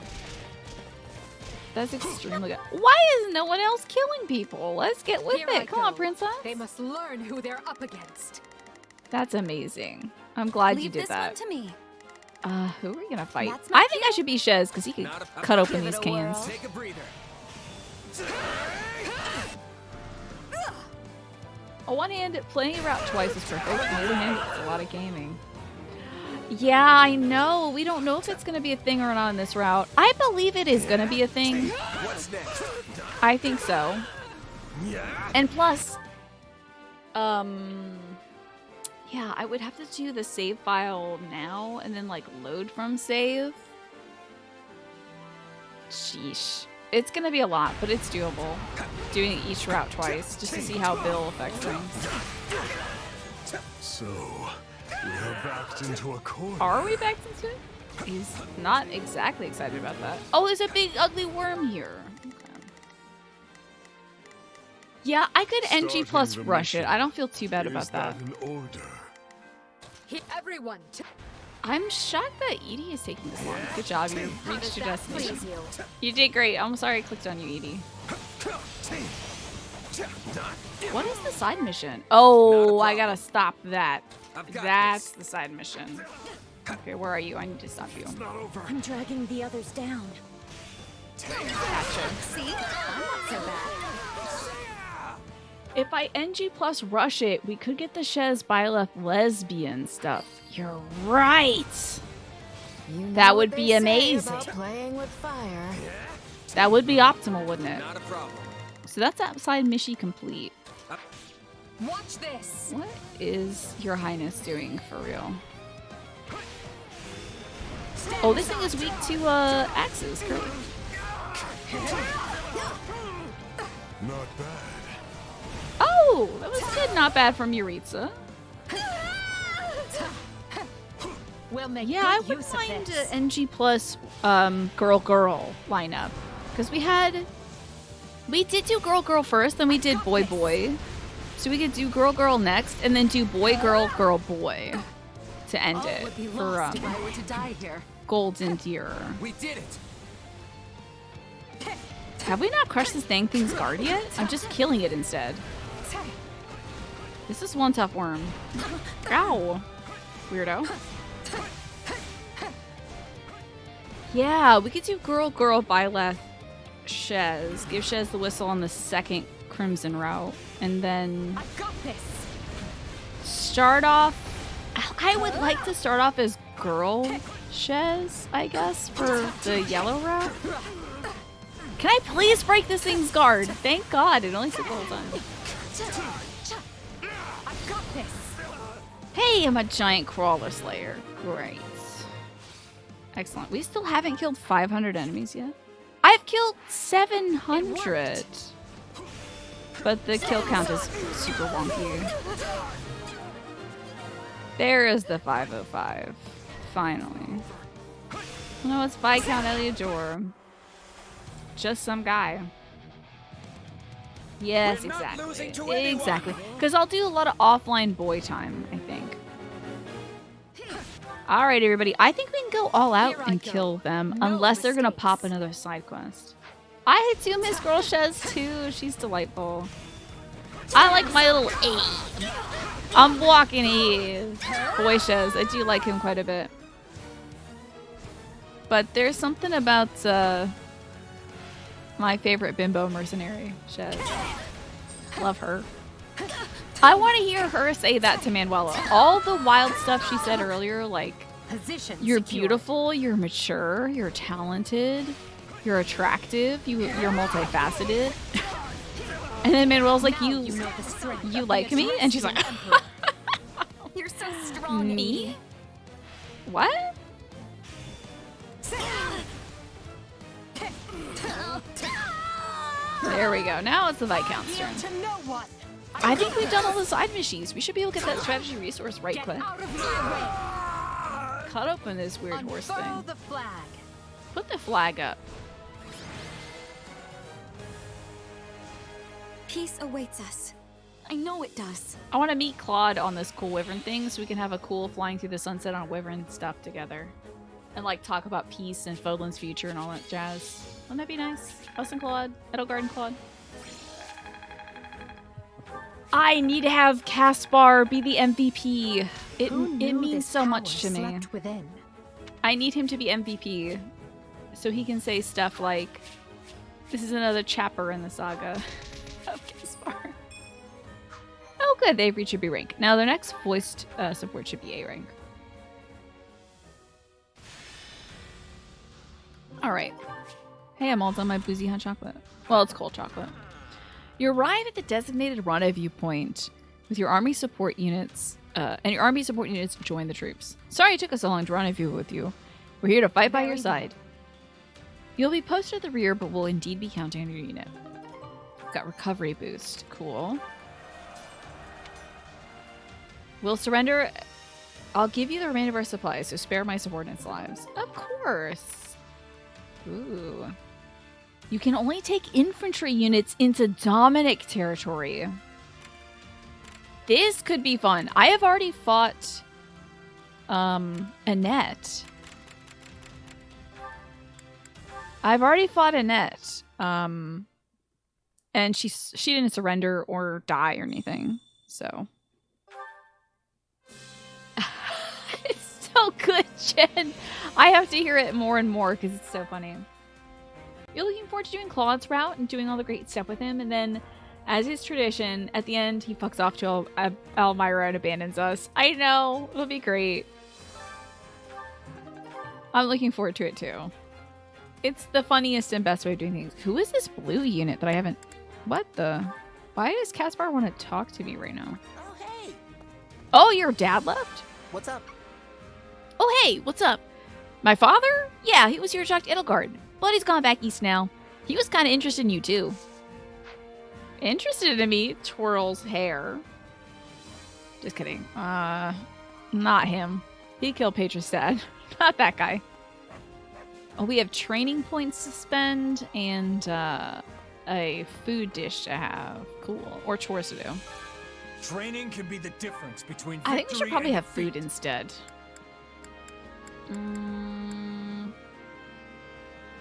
That's extremely good. Why is no one else killing people? Let's get with it. Come on, princess. They must learn who they're up against. That's amazing. I'm glad you did this that. one to me. Who are we gonna fight? I think I should be Shez because he can cut open these cans. Take a breather. On one hand, playing a route twice is perfect. On the other hand, it's a lot of gaming. Yeah, I know. We don't know if it's gonna be a thing or not in this route. I believe it is gonna be a thing. What's next? I think so. And plus, yeah, I would have to do the save file now and then like load from save. Sheesh. It's gonna be a lot, but it's doable. Doing each route twice just to see how Bill affects things. So, we're backed into a corner. Are we backed into it? He's not exactly excited about that. Oh, there's a big ugly worm here. Okay. Yeah, I could NG plus rush it. I don't feel too bad about that. Everyone. I'm shocked that Edie is taking this long. Good job, you reached your destination. You did great. I'm sorry I clicked on you, Edie. What is the side mission? Oh, I gotta stop that. That's the side mission. Okay, where are you? I need to stop you. I'm dragging the others down. Gotcha. See? I'm not so bad. If I NG plus rush it, we could get the Shez Byleth lesbian stuff. You're right. That would be amazing. Playing with fire. That would be optimal, wouldn't it? Not a problem. So that's outside Mishi complete. Watch this. What is Your Highness doing for real? Oh, this thing is weak to axes. Great. Not bad. Oh, that was good. Not bad from Yuritsa. We'll make Yeah, I wouldn't mind an NG plus girl lineup because we did do girl first, then we did boy. So we could do girl next, and then do boy boy to end it for Golden Deer. We did it. Have we not crushed this dang thing's guard yet? I'm just killing it instead. This is one tough worm. Ow. Weirdo. Yeah, we could do girl Byleth Shez. Give Shez the whistle on the second Crimson route. And then start off... I would like to start off as girl Shez, I guess, for the yellow route. Can I please break this thing's guard? Thank God, it only took a little time. Hey, I'm a giant crawler slayer. Great. Excellent. We still haven't killed 500 enemies yet. I've killed 700. But the kill count is super wonky. There is the 505. Finally. No, it's Viscount Eliodor. Just some guy. Yes, exactly. Exactly. Because I'll do a lot of offline boy time, I think. Alright, everybody. I think we can go all out and kill them, unless they're going to pop another side quest. I do miss Girl Shez too. She's delightful. I like my little Abe. I'm walking Abe. Boy Shez. I do like him quite a bit. But there's something about My favorite bimbo mercenary, Shez. Love her. I want to hear her say that to Manuela. All the wild stuff she said earlier, like, you're beautiful, you're mature, you're talented, you're attractive, you're multifaceted. And then Manuela's like, you like me? And she's like, You're so strong, me? What? There we go. Now it's the Viscount's turn. I think we've done all the side missions. We should be able to get that strategy resource right quick. Cut open this weird horse thing. The flag. Put the flag up. Peace awaits us. I know it does. I want to meet Claude on this cool wyvern thing so we can have a cool flying through the sunset on wyvern stuff together. And like talk about peace and Fodlan's future and all that jazz. Wouldn't that be nice? Us and Claude. Edelgard and Claude. I need to have Caspar be the MVP. It means so much to me. I need him to be MVP so he can say stuff like, this is another chapter in the saga of Caspar. Oh good, they've reached B rank. Now their next voiced support should be A rank. Alright. Hey, I'm all done my boozy hot chocolate. Well, it's cold chocolate. You arrive at the designated rendezvous point with your army support units, and your army support units join the troops. Sorry it took us so long to rendezvous with you. We're here to fight by your side. You'll be posted at the rear, but will indeed be counting on your unit. Got recovery boost. Cool. We'll surrender. I'll give you the remainder of our supplies, so spare my subordinates' lives. Of course. Ooh. You can only take infantry units into Dominic territory. This could be fun. I have already fought Annette. I've already fought Annette. And she didn't surrender or die or anything. So it's so good, Jen. I have to hear it more and more because it's so funny. You're looking forward to doing Claude's route and doing all the great stuff with him, and then, as is tradition, at the end he fucks off to Elmira and abandons us. I know, it'll be great. I'm looking forward to it too. It's the funniest and best way of doing things. Who is this blue unit that I haven't... What the... Why does Caspar want to talk to me right now? Oh, hey! Oh, your dad left? What's up? Oh, hey, what's up? My father? Yeah, he was here to talk to Edelgard. But he's gone back east now. He was kind of interested in you, too. Interested in me? Twirls hair. Just kidding. Not him. He killed Petra's dad. Not that guy. Oh, we have training points to spend and a food dish to have. Cool. Or chores to do. Training can be the difference between I think we should probably have defeat. food instead.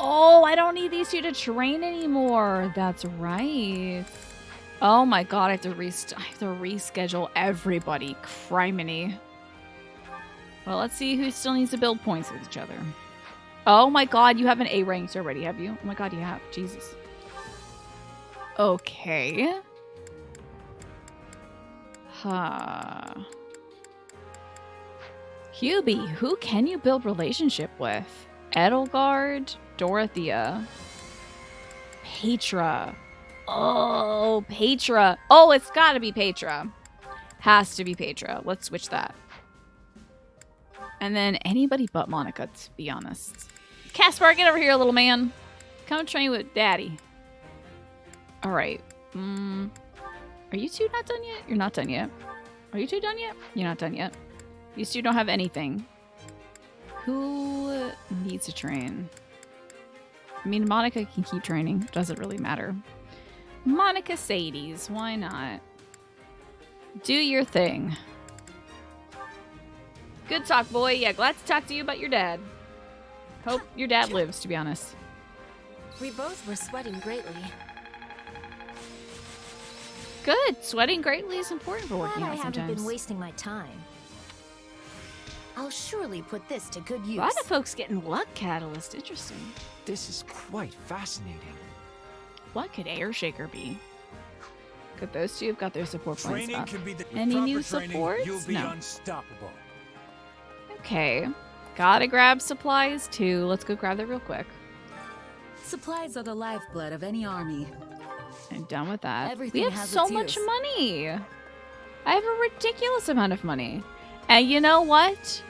Oh, I don't need these two to train anymore. That's right. Oh my god, I have to reschedule everybody. Criminy. Well, let's see who still needs to build points with each other. Oh my god, you have an A ranked already, have you? Oh my god, you have. Jesus. Okay. Huh. Hubie, who can you build relationship with? Edelgard, Dorothea, Petra. Oh, Petra. Oh, it's gotta be Petra. Has to be Petra. Let's switch that. And then anybody but Monica, to be honest. Caspar, get over here, little man. Come train with Daddy. All right. Are you two not done yet? You're not done yet. Are you two done yet? You're not done yet. You two don't have anything. Who needs to train? I mean, Monica can keep training. Doesn't really matter. Monica Sadies. Why not? Do your thing. Good talk, boy. Yeah, glad to talk to you about your dad. Hope your dad lives, to be honest. We both were sweating greatly. Good. Sweating greatly is important for working Glad out I sometimes. haven't been wasting my time. I'll surely put this to good use. A lot of folks getting luck catalyst. Interesting. This is quite fascinating. What could Air Shaker be? Could those two have got their support points Training up? can be the Any proper new training, supports? you'll be No. unstoppable. Okay. Gotta grab supplies too. Let's go grab that real quick. Supplies are the lifeblood of any army. I'm done with that. Everything we have has so its much use. money. I have a ridiculous amount of money. And you know what?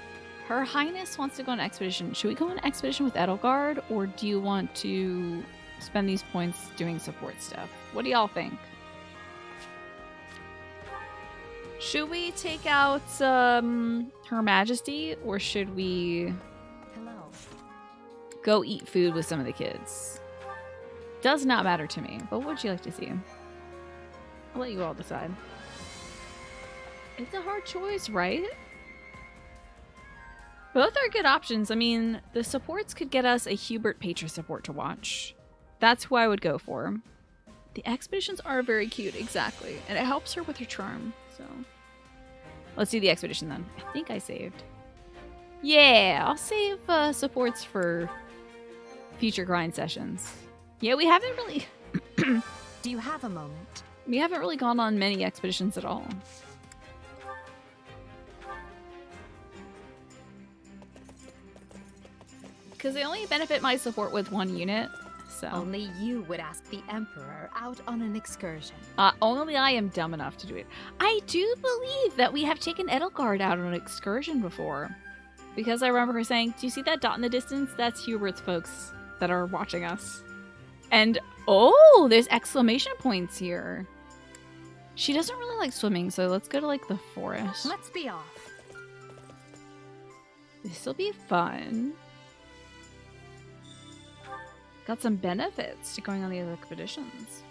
Her Highness wants to go on an expedition. Should we go on an expedition with Edelgard, or do you want to spend these points doing support stuff? What do y'all think? Should we take out Her Majesty, or should we go eat food with some of the kids? Does not matter to me, but what would you like to see? I'll let you all decide. It's a hard choice, right? Both are good options. I mean, the supports could get us a Hubert Patron support to watch. That's who I would go for. The expeditions are very cute, exactly. And it helps her with her charm, so... Let's do the expedition then. I think I saved. Yeah, I'll save supports for future grind sessions. Yeah, we haven't really... Do you have a moment? We haven't really gone on many expeditions at all. Because they only benefit my support with one unit, so... Only you would ask the Emperor out on an excursion. Only I am dumb enough to do it. I do believe that we have taken Edelgard out on an excursion before. Because I remember her saying, do you see that dot in the distance? That's Hubert's folks that are watching us. And, oh, there's exclamation points here. She doesn't really like swimming, so let's go to, like, the forest. Let's be off. This'll be fun. Got some benefits to going on these expeditions.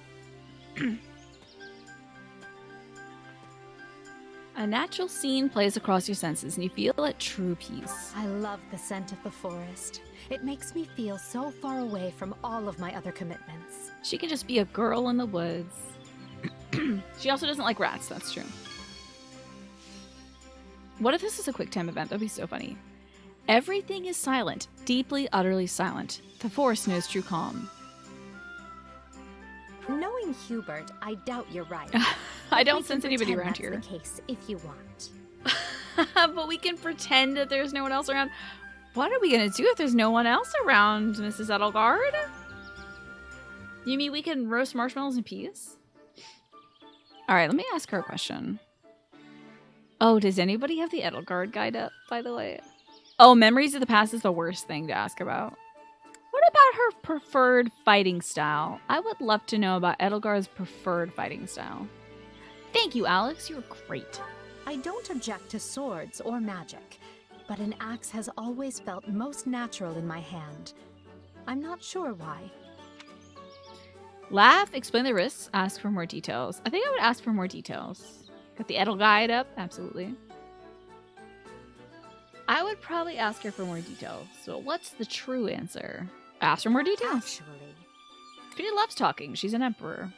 A natural scene plays across your senses and you feel at true peace. I love the scent of the forest. It makes me feel so far away from all of my other commitments. She can just be a girl in the woods. She also doesn't like rats, that's true. What if this is a quick time event? That'd be so funny. Everything is silent, deeply, utterly silent. The forest knows true calm. Knowing Hubert, I doubt you're right. I don't sense anybody around that's here. The case, if you want. But we can pretend that there's no one else around. What are we gonna do if there's no one else around, Mrs. Edelgard? You mean we can roast marshmallows in peace? Alright, let me ask her a question. Oh, does anybody have the Edelgard guide up, by the way? Oh, Memories of the Past is the worst thing to ask about. What about her preferred fighting style? I would love to know about Edelgard's preferred fighting style. Thank you, Alex. You're great. I don't object to swords or magic, but an axe has always felt most natural in my hand. I'm not sure why. Laugh, explain the risks, ask for more details. I think I would ask for more details. Got the Edel guide up? Absolutely. I would probably ask her for more details. So what's the true answer? Ask for more details. Actually, she loves talking. She's an emperor.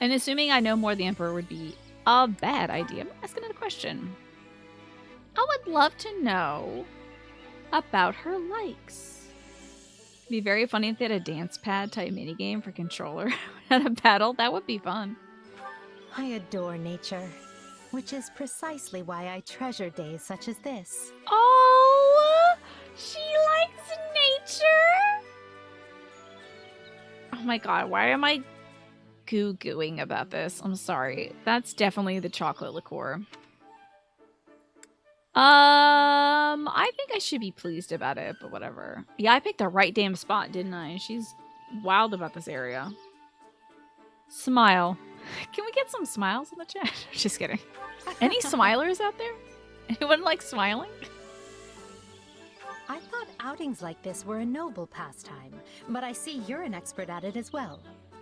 And assuming I know more, the emperor would be a bad idea. I'm asking another question. I would love to know about her likes. It'd be very funny if they had a dance pad type minigame for controller at a battle. That would be fun. I adore nature, which is precisely why I treasure days such as this. Oh, she likes nature? Oh my god, why am I goo-gooing about this? I'm sorry. That's definitely the chocolate liqueur. I think I should be pleased about it, but whatever. Yeah, I picked the right damn spot, didn't I? She's wild about this area. Smile. Can we get some smiles in the chat? Just kidding. Any smilers out there? Anyone like smiling? I thought outings like this were a noble pastime, but I see you're an expert at it as well.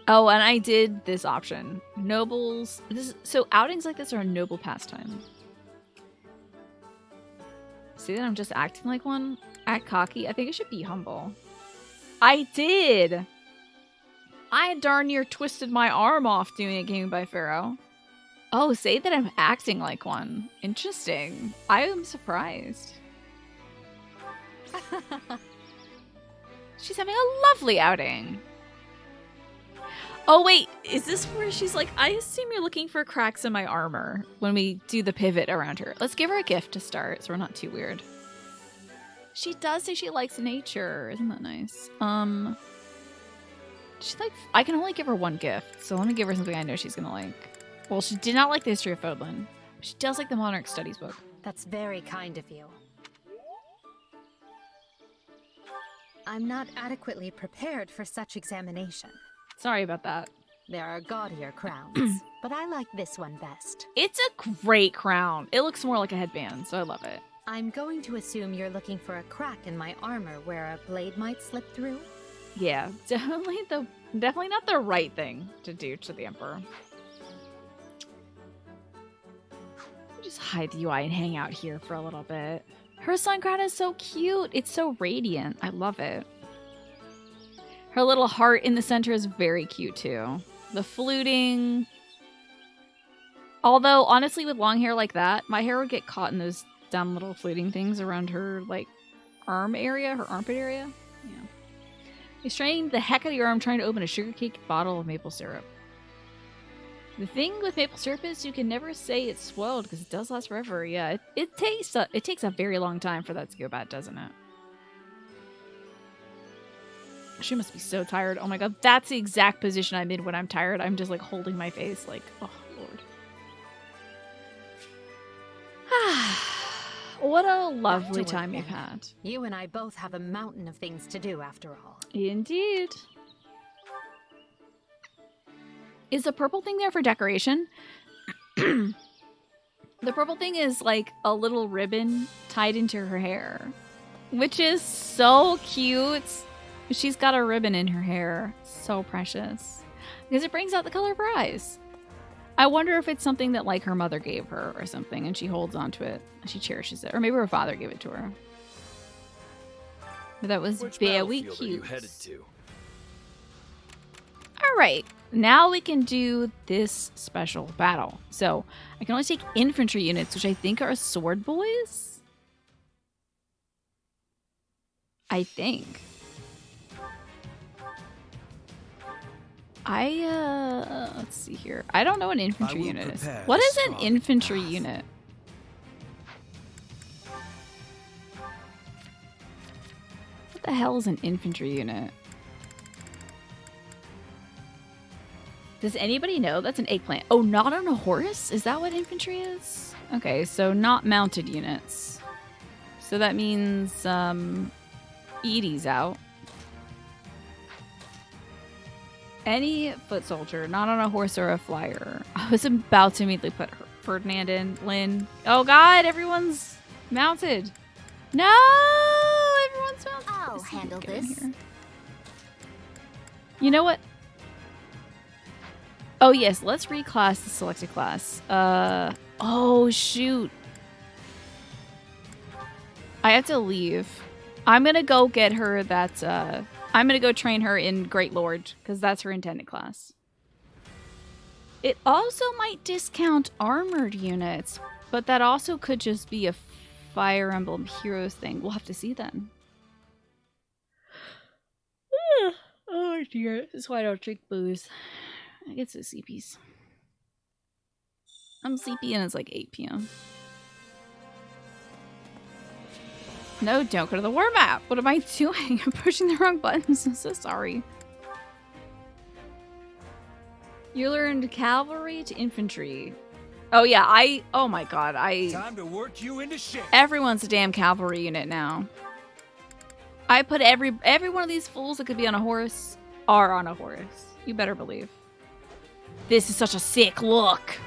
Oh, and I did this option. Nobles. So outings like this are a noble pastime. See that I'm just acting like one? Act cocky. I think I should be humble. I did! I darn near twisted my arm off doing a game by Pharaoh. Oh, say that I'm acting like one. Interesting. I am surprised. She's having a lovely outing. Oh, wait. Is this where she's like, I assume you're looking for cracks in my armor when we do the pivot around her. Let's give her a gift to start so we're not too weird. She does say she likes nature. Isn't that nice? She's like, I can only give her one gift, so let me give her something I know she's gonna like. Well, she did not like the history of Fodlan. She does like the Monarch Studies book. That's very kind of you. I'm not adequately prepared for such examination. Sorry about that. There are gaudier crowns, but I like this one best. It's a great crown. It looks more like a headband, so I love it. I'm going to assume you're looking for a crack in my armor where a blade might slip through? Yeah, definitely not the right thing to do to the Emperor. Just hide the UI and hang out here for a little bit. Her sun crown is so cute. It's so radiant. I love it. Her little heart in the center is very cute too. The fluting. Although, honestly, with long hair like that, my hair would get caught in those dumb little fluting things around her, like, arm area, her armpit area. Yeah. You're straining the heck out of your arm trying to open a sugar cake bottle of maple syrup. The thing with maple syrup is you can never say it's spoiled because it does last forever. Yeah, it takes a very long time for that to go bad, doesn't it? She must be so tired. Oh my god, that's the exact position I'm in when I'm tired. I'm just like holding my face like, oh lord. What a lovely time you've had. You and I both have a mountain of things to do after all. Indeed. Is the purple thing there for decoration? The purple thing is like a little ribbon tied into her hair, which is so cute. She's got a ribbon in her hair. So precious. Because it brings out the color of her eyes. I wonder if it's something that like her mother gave her or something and she holds on to it and she cherishes it. Or maybe her father gave it to her. But that was very cute. Are you headed to? Alright, now we can do this special battle. So, I can only take infantry units, which I think are sword boys? I think. Let's see here. I don't know what an infantry unit is. What is an infantry unit? What the hell is an infantry unit? Does anybody know? That's an eggplant. Oh, not on a horse? Is that what infantry is? Okay, so not mounted units. So that means Edie's out. Any foot soldier, not on a horse or a flyer. I was about to immediately put Ferdinand in. Lynn. Oh god, everyone's mounted. No! Everyone's mounted. I'll handle this. You know what? Oh yes, let's reclass the selected class. Oh shoot. I have to leave. I'm gonna go get her that, I'm gonna go train her in Great Lord, because that's her intended class. It also might discount armored units, but that also could just be a Fire Emblem Heroes thing. We'll have to see then. Oh dear, this is why I don't drink booze. I get so sleepy. I'm sleepy and it's like 8 p.m. No, don't go to the war map. What am I doing? I'm pushing the wrong buttons. I'm so sorry. You learned cavalry to infantry. Oh yeah, oh my god, Time to work you into shape. Everyone's a damn cavalry unit now. I put every one of these fools that could be on a horse are on a horse. You better believe. This is such a sick look.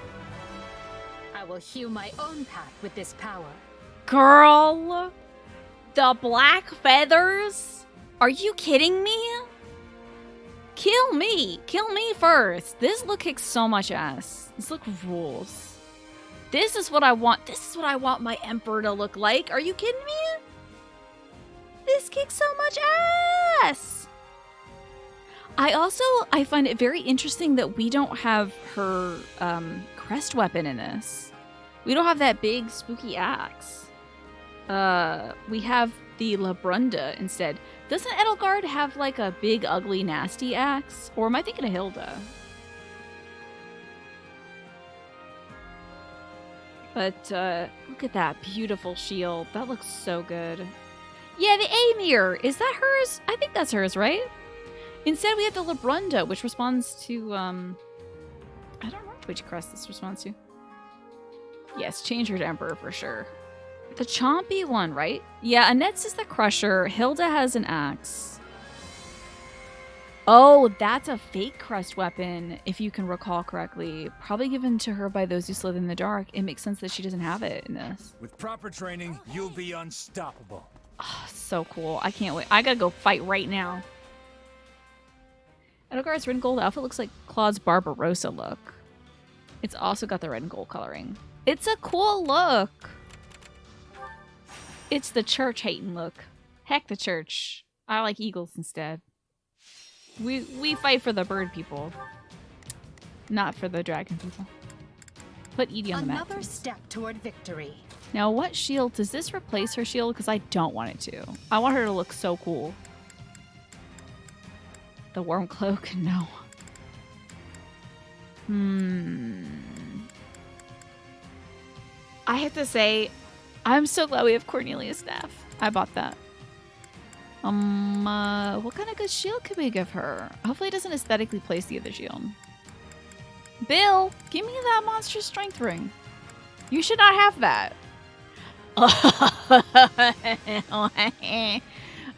I will hew my own path with this power. Girl, the black feathers? Are you kidding me? Kill me. Kill me first. This look kicks so much ass. This look rules. This is what I want. This is what I want my emperor to look like. Are you kidding me? This kicks so much ass. I find it very interesting that we don't have her crest weapon in this. We don't have that big spooky axe. We have the Labrunda instead. Doesn't Edelgard have like a big, ugly, nasty axe? Or am I thinking of Hilda? But look at that beautiful shield. That looks so good. Yeah, the Amir. Is that hers? I think that's hers, right? Instead, we have the Labrunda, which responds to, I don't remember which crest this responds to. Yes, change her to Emperor for sure. The chompy one, right? Yeah, Annette's is the Crusher. Hilda has an axe. Oh, that's a fake crest weapon, if you can recall correctly. Probably given to her by those who slither in the dark. It makes sense that she doesn't have it in this. With proper training, you'll be unstoppable. Oh, so cool. I can't wait. I gotta go fight right now. Edelgard's red and gold outfit looks like Claude's Barbarossa look. It's also got the red and gold coloring. It's a cool look. It's the church-hating look. Heck the church. I like eagles instead. We fight for the bird people. Not for the dragon people. Put Edie on the map. Another step toward victory. Now, what shield? Does this replace her shield? Because I don't want it to. I want her to look so cool. The worm cloak? No. I have to say, I'm so glad we have Cornelia's staff. I bought that. What kind of good shield could we give her? Hopefully it doesn't aesthetically place the other shield. Bill, give me that monster strength ring. You should not have that.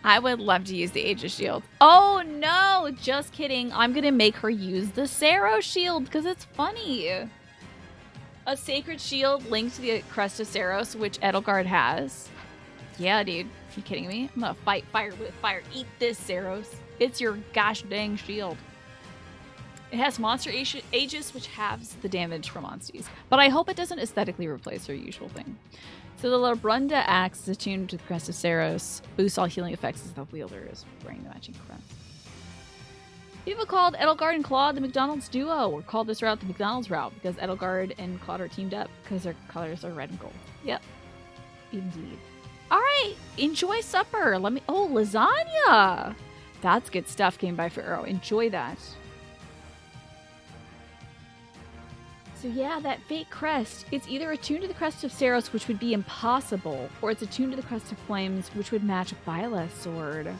I would love to use the Aegis shield. Oh no, just kidding. I'm gonna make her use the Sero shield because it's funny. A sacred shield linked to the crest of Seros, which Edelgard has. Yeah, dude. Are you kidding me? I'm gonna fight fire with fire. Eat this, Seros. It's your gosh dang shield. It has Monster Aegis, which halves the damage from monsties. But I hope it doesn't aesthetically replace her usual thing. So the Labrunda axe is attuned to the crest of Seros. Boosts all healing effects as the wielder is wearing the matching crest. People called Edelgard and Claude the McDonald's duo, or called this route the McDonald's route because Edelgard and Claude are teamed up because their colors are red and gold. Yep. Indeed. Alright, enjoy supper. Oh, lasagna! That's good stuff, came by for Arrow. Enjoy that. So yeah, that fake crest. It's either attuned to the crest of Seros, which would be impossible, or it's attuned to the crest of Flames, which would match Viola's sword.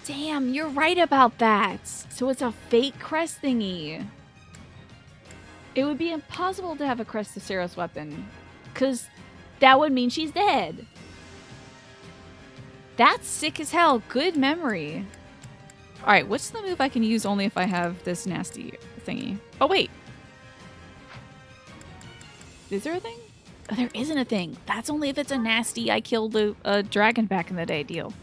Damn, you're right about that. So it's a fake crest thingy. It would be impossible to have a crest of Seros weapon, because that would mean she's dead. That's sick as hell. Good memory. Alright, what's the move I can use only if I have this nasty thingy? Oh, wait. Is there a thing? Oh, there isn't a thing. That's only if it's a nasty I killed a dragon back in the day deal.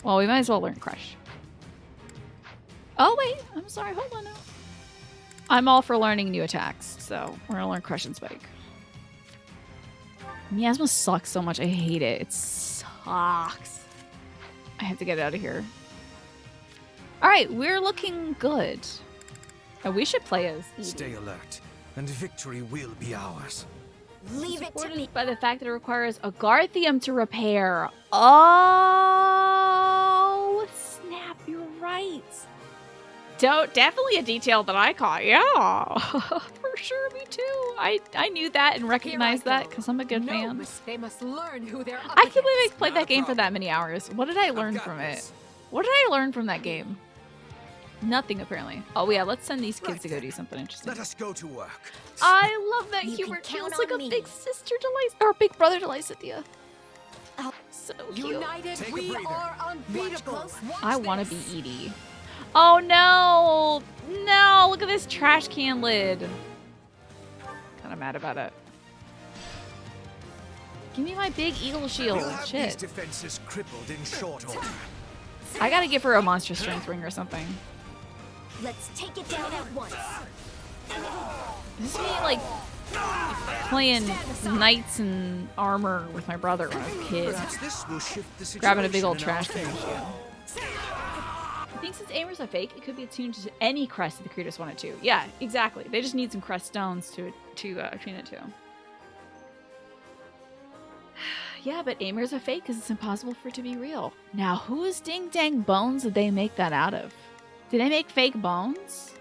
Well, we might as well learn Crush. Oh, wait. I'm sorry. Hold on now. I'm all for learning new attacks, so we're gonna learn Crush and Spike. Miasma sucks so much. I hate it. It sucks. I have to get out of here. Alright, we're looking good. Oh, we should play as Edie. Stay alert, and victory will be ours. Leave it to me. By the fact that it requires a Garthium to repair. Oh, snap, you're right. Definitely a detail that I caught. Yeah, for sure, me too. I knew that and recognized that because I'm a good fan. They must learn who they're up I can't believe I played that game for that many hours. What did I learn from it? What did I learn from that game? Nothing, apparently. Oh, yeah, let's send these kids to go do something interesting. Let us go to work. I love that humor. Feels like a big sister to Lysithea, or a big brother to Lysithea. Oh, so cute. United, we are unbeatable. I want to be Edie. Oh, no. No, look at this trash can lid. Kind of mad about it. Give me my big eagle shield. We'll have Shit. these defenses crippled in short order. I gotta give her a monster strength ring or something. Let's take it down at once. This is me, like, playing knights and armor with my brother when I was a kid. Perhaps this will shift the Grabbing a big old situation in our trash can. favor. I think since Aimor's a fake, it could be attuned to any crest that the creators wanted to. Yeah, exactly. They just need some crest stones to attune it to. Yeah, but Amir's a fake because it's impossible for it to be real. Now, whose ding dang bones did they make that out of? Did they make fake bones?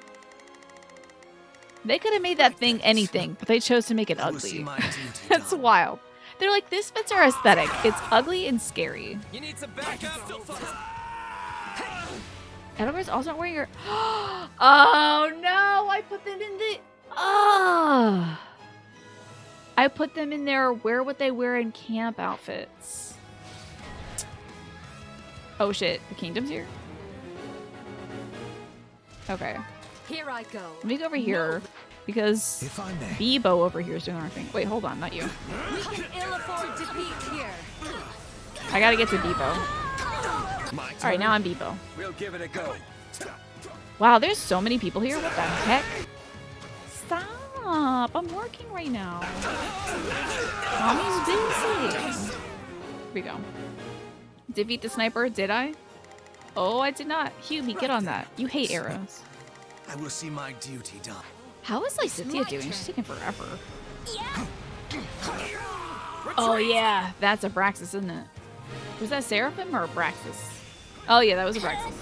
They could have made that thing anything, but they chose to make it ugly. That's wild. They're like, this fits our aesthetic. It's ugly and scary. You need some backup. Edelgar's also not wearing your... Oh, no! I put them in the... Oh! I put them in their wear what they wear in camp outfits. Oh, shit. The kingdom's here? Okay. Here I go. Let me go over here, because Bebo over here is doing our thing. Wait, hold on. Not you. We can ill afford defeat here. I gotta get to Bebo. Alright, now I'm Bebo. We'll give it a go. Wow, there's so many people here. What the heck? Stop. I'm working right now. Mommy's busy. Here we go. Defeat the sniper. Did I? Oh, I did not. Hubie, get on that. You hate arrows. I will see my duty done. How is Lysithea doing? She's taking forever. Oh, yeah. That's Abraxas, isn't it? Was that Seraphim or Abraxas? Oh, yeah, that was Abraxas.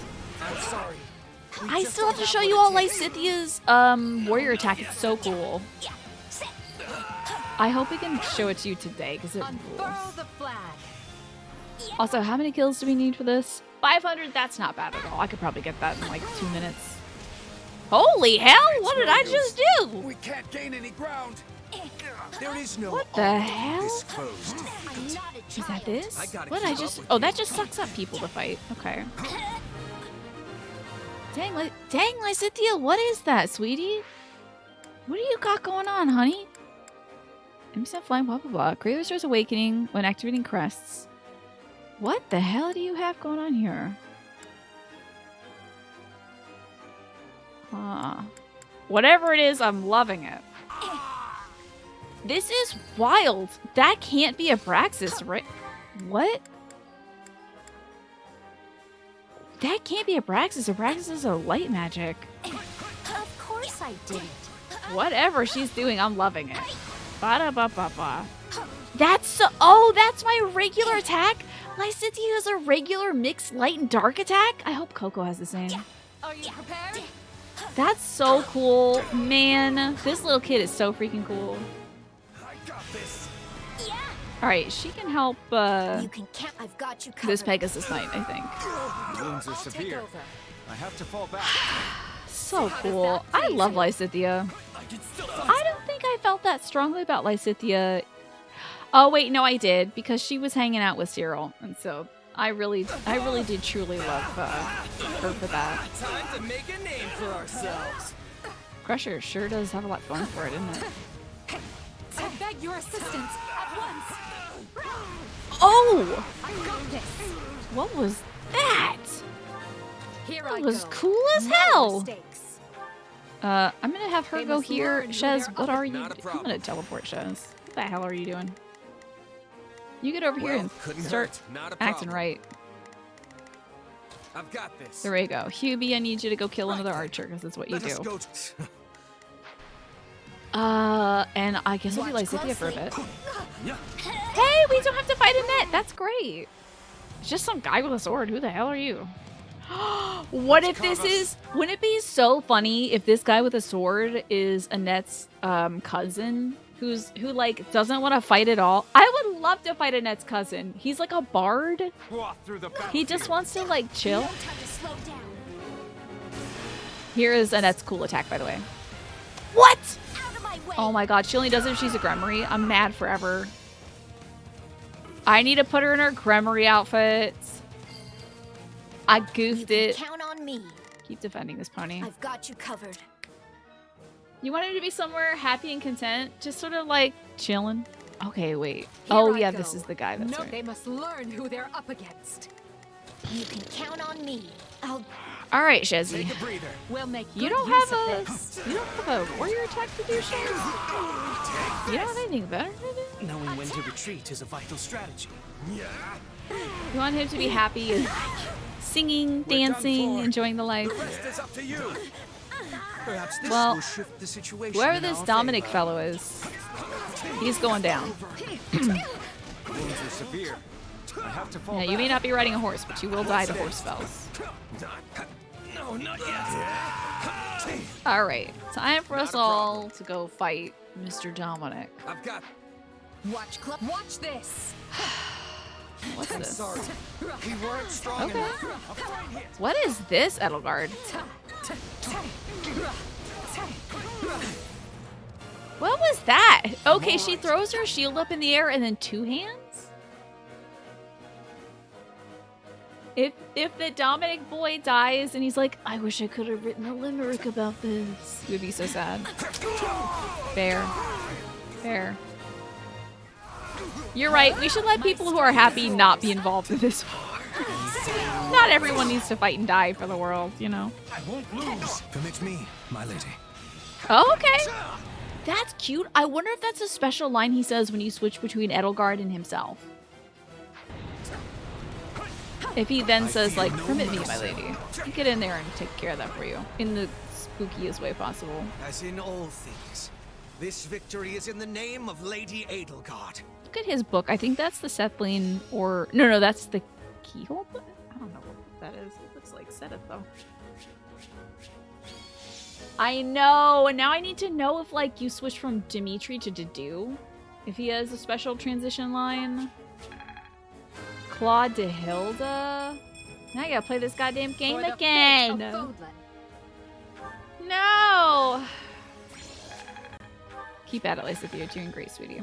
I'm sorry. I still have to show you all Lysithea's warrior attack. It's so cool. I hope we can show it to you today, because it rules. The flag. Also, how many kills do we need for this? 500? That's not bad at all. I could probably get that in like 2 minutes. Holy hell! What did I just do? We can't gain any ground. There is no. What the hell? Disclosed. Is that this? What did I just... Oh, that just sucks up people to fight. Okay. Dang, Lysithea, what is that, sweetie? What do you got going on, honey? MC flying, blah, blah, blah. Create Resource Awakening when activating crests. What the hell do you have going on here? Whatever it is, I'm loving it. This is wild. That can't be Abraxas, right? What? That can't be Abraxas. Abraxas is a light magic. Of course I didn't. Whatever she's doing, I'm loving it. Ba-da-ba-ba-ba. That's so... Oh, that's my regular attack? Lysithea has a regular mixed light and dark attack? I hope Coco has the same. Are you prepared? That's so cool. Man, this little kid is so freaking cool. Alright, she can help you can count. I've got you covered. this Pegasus Knight, I think. Wounds are severe. I have to fall back. So cool. I love Lysithea. I don't think I felt that strongly about Lysithea. Oh wait, no, I did, because she was hanging out with Cyril, and so I really did truly love her for that. Time to make a name for ourselves. Crusher sure does have a lot going for it, doesn't it? I beg your assistance at once. Oh! I got this. What was that? Here That I was go. cool as No hell. mistakes. I'm gonna have her They go must here. learn who Shez, they're what up are against. you? Not a I'm problem. gonna teleport Shez. What the hell are you doing? You get over here Well, and couldn't start hurt. Not a acting problem. right. I've got this. There we go. Hubie, I need you to go kill another archer, because that's what you Let us do. go. And I guess I'll be Lysithea for a bit. Yeah. Hey, we don't have to fight a net. That's great. It's just some guy with a sword. Who the hell are you? What if this is... Wouldn't it be so funny if this guy with a sword is Annette's cousin who like doesn't want to fight at all? I would love to fight Annette's cousin. He's like a bard. He just wants to like chill. No time to slow down. Here is Annette's cool attack, by the way. What? Out of my way. Oh my god, she only does it if she's a Gremory. I'm mad forever. I need to put her in her Gremory outfit. I goofed it. Count on me. Keep defending this pony. I've got you covered. You want him to be somewhere happy and content? Just sort of like chilling? Okay, wait. Here Oh I yeah, go. this is the guy. That's No, right. they must learn who they're up against. You can count on me. I'll All right, Shezzy. Take a breather. We'll make You good don't use have of a this. you don't have a warrior attack to do, Shez? You don't have anything better to do? Knowing when to retreat is a vital strategy. Yeah. You want him to be happy and singing, dancing, enjoying the life. The rest is up to you. Perhaps this Well, will shift the situation. whoever in this our Dominic favor. fellow is, he's going down. Wounds are severe. I have to fall Yeah, you may not be riding a horse, but you will die to horse spells. No, not yet. Alright, time for us all to go fight Mr. Dominic. I've got. Watch this. What's I'm this? sorry. We weren't strong Okay. enough. A fine hit. What is this, Edelgard? What was that? Okay, she throws her shield up in the air and then two hands? If the Dominic boy dies and he's like, I wish I could have written a limerick about this, it would be so sad. Fair. Fair. You're right, we should let people who are happy not be involved in this war. Not everyone needs to fight and die for the world, you know? I won't lose. Permit me, my lady. Oh, okay. That's cute. I wonder if that's a special line he says when you switch between Edelgard and himself. If he then says, like, permit me, my lady. You get in there and take care of that for you. In the spookiest way possible. As in all things, this victory is in the name of Lady Edelgard. Look at his book. I think that's the Sethling or... No, that's the keyhole book? I don't know what that is. It looks like Seth, though. I know! And now I need to know if, like, you switch from Dimitri to Dedu. If he has a special transition line. Claude de Hilda. Now I gotta play this goddamn game again. No. Keep at it, Lisa. You're doing great, sweetie.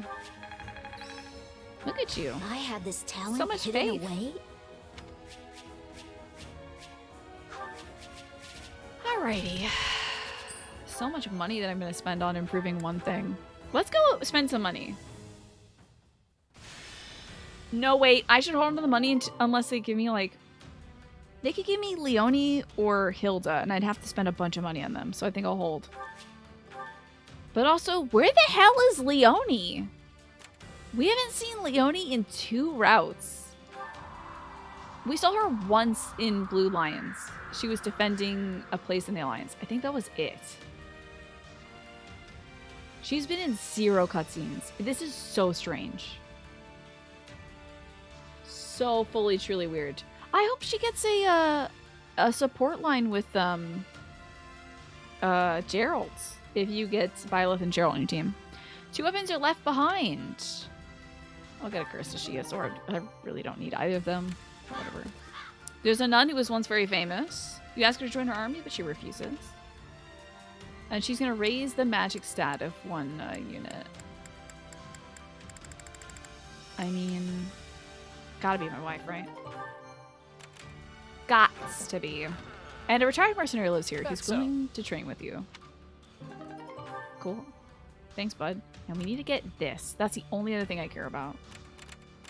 Look at you. I had this talent So much hidden faith. away. Alrighty. So much money that I'm gonna spend on improving one thing. Let's go spend some money. No, wait. I should hold on to the money unless they give me, like... They could give me Leonie or Hilda, and I'd have to spend a bunch of money on them, so I think I'll hold. But also, where the hell is Leonie? We haven't seen Leonie in 2 routes. We saw her once in Blue Lions. She was defending a place in the Alliance. I think that was it. She's been in 0 cutscenes. This is so strange. So fully, truly weird. I hope she gets a support line with Gerald's. If you get Byleth and Gerald on your team. 2 weapons are left behind. I'll get a Curse to she a sword. I really don't need either of them. Whatever. There's a nun who was once very famous. You ask her to join her army, but she refuses. And she's gonna raise the magic stat of 1 unit. I mean... Gotta be my wife, right? Gots to be. And a retired mercenary lives here who's willing to train with you. Cool. Thanks, bud. And we need to get this. That's the only other thing I care about.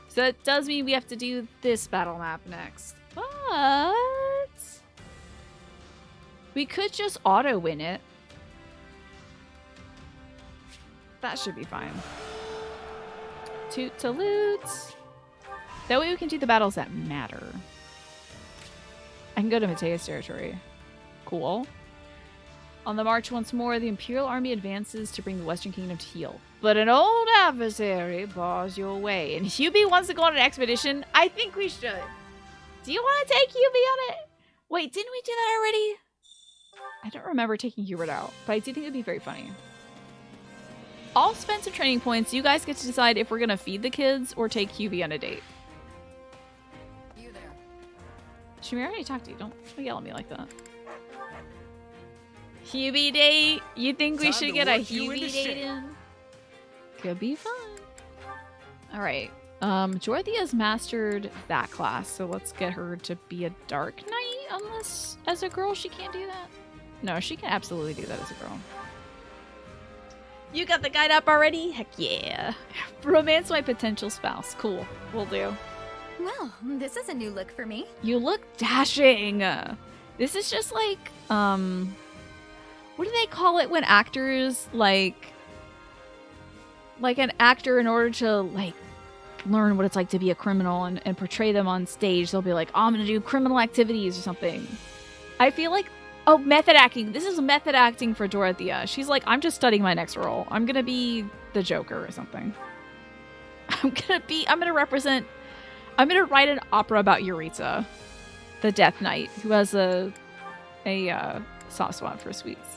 So that does mean we have to do this battle map next. But... we could just auto-win it. That should be fine. Toot to loot. That way we can do the battles that matter. I can go to Matea's territory. Cool. On the march once more, the Imperial Army advances to bring the Western Kingdom to heel. But an old adversary bars your way. And Hubie wants to go on an expedition? I think we should. Do you want to take Hubie on it? Wait, didn't we do that already? I don't remember taking Hubert out, but I do think it'd be very funny. I'll spend some training points. You guys get to decide if we're going to feed the kids or take Hubie on a date. Shamir, I already talked to you. Don't yell at me like that. Hubie date? You think we should get a Hubie date in? Could be fun. Alright. Dorothea's mastered that class, so let's get her to be a Dark Knight, unless as a girl she can't do that. No, she can absolutely do that as a girl. You got the guide up already? Heck yeah. Romance my potential spouse. Cool. Will do. Well, this is a new look for me. You look dashing. This is just like, what do they call it when actors, like an actor, in order to, like, learn what it's like to be a criminal and portray them on stage, they'll be like, oh, I'm gonna do criminal activities or something. I feel like, oh, method acting. This is method acting for Dorothea. She's like, I'm just studying my next role. I'm gonna be the Joker or something. I'm gonna write an opera about Yuritsa, the Death Knight, who has a soft spot for sweets.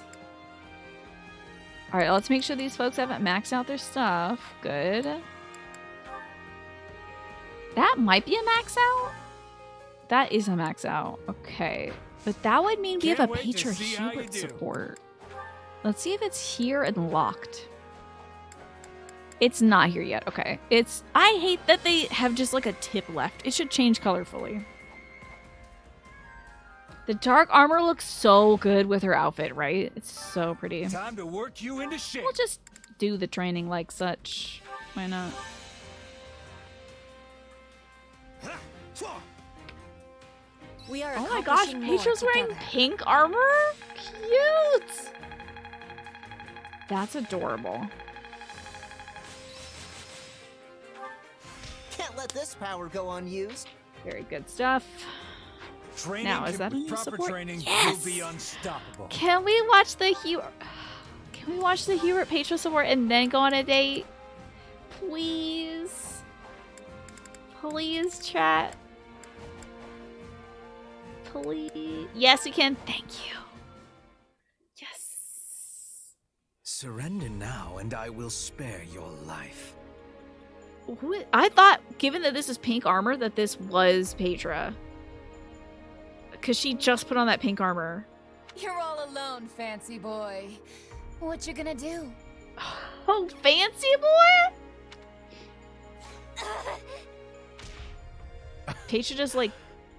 All right, let's make sure these folks haven't maxed out their stuff. Good. That might be a max out. That is a max out. Okay. But that would mean we have a Petra Hubert support. Let's see if it's here and locked. It's not here yet. Okay. I hate that they have just like a tip left. It should change colorfully. The dark armor looks so good with her outfit, right? It's so pretty. Time to work you into shape. We'll just do the training like such. Why not? We are oh my gosh, Petra's wearing pink armor? Cute! That's adorable. Can't let this power go unused. Very good stuff. Training now, is that a new proper support? Training, yes! you'll be unstoppable. Can we watch the Hubert Petra support and then go on a date? Please. Please, chat. Please. Yes, we can. Thank you. Yes. Surrender now, and I will spare your life. I thought, given that this is pink armor, that this was Petra. Because she just put on that pink armor. You're all alone, fancy boy. What you gonna do? Oh, fancy boy? Petra just like...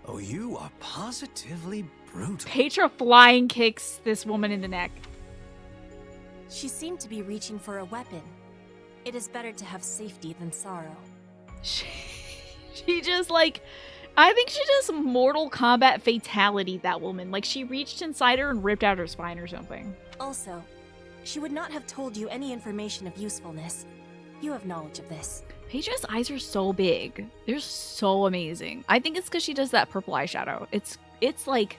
Oh, you are positively brutal. Petra flying kicks this woman in the neck. She seemed to be reaching for a weapon. It is better to have safety than sorrow. She just like... I think she just Mortal Kombat fatality that woman. Like she reached inside her and ripped out her spine or something. Also, she would not have told you any information of usefulness. You have knowledge of this. Petra's eyes are so big. They're so amazing. I think it's because she does that purple eyeshadow. It's like...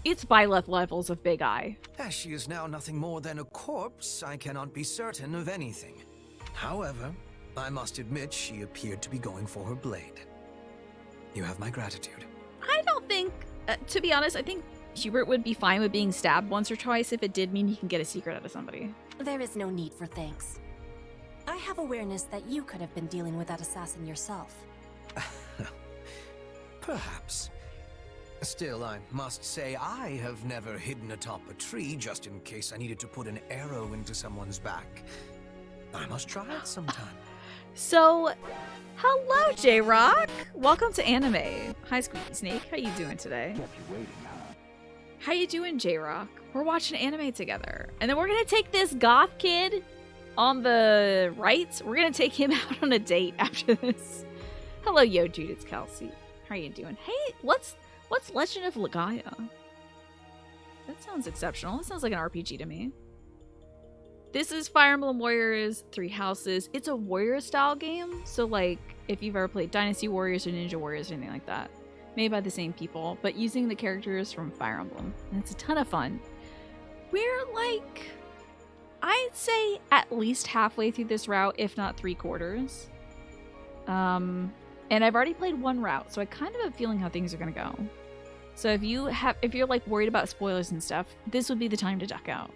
It's Byleth levels of big eye. As she is now nothing more than a corpse, I cannot be certain of anything. However, I must admit she appeared to be going for her blade. You have my gratitude. I don't think... to be honest, I think Hubert would be fine with being stabbed once or twice if it did mean he can get a secret out of somebody. There is no need for thanks. I have awareness that you could have been dealing with that assassin yourself. Perhaps. Still, I must say I have never hidden atop a tree just in case I needed to put an arrow into someone's back. I must try it sometime. So, hello, J-Rock. Welcome to Anime. Hi, Squeaky Snake. How you doing today? Kept you waiting, huh? How you doing, J-Rock? We're watching anime together. And then we're going to take this goth kid on the right. We're going to take him out on a date after this. Hello, yo, dude. It's Kelsey. How you doing? Hey, what's Legend of Legaia? That sounds exceptional. That sounds like an RPG to me. This is Fire Emblem Warriors 3 Houses. It's a warrior style game. So like if you've ever played Dynasty Warriors or Ninja Warriors or anything like that. Made by the same people, but using the characters from Fire Emblem. And it's a ton of fun. We're like, I'd say at least halfway through this route, if not 3/4. And I've already played one route, so I kind of have a feeling how things are gonna go. So if you're like worried about spoilers and stuff, this would be the time to duck out.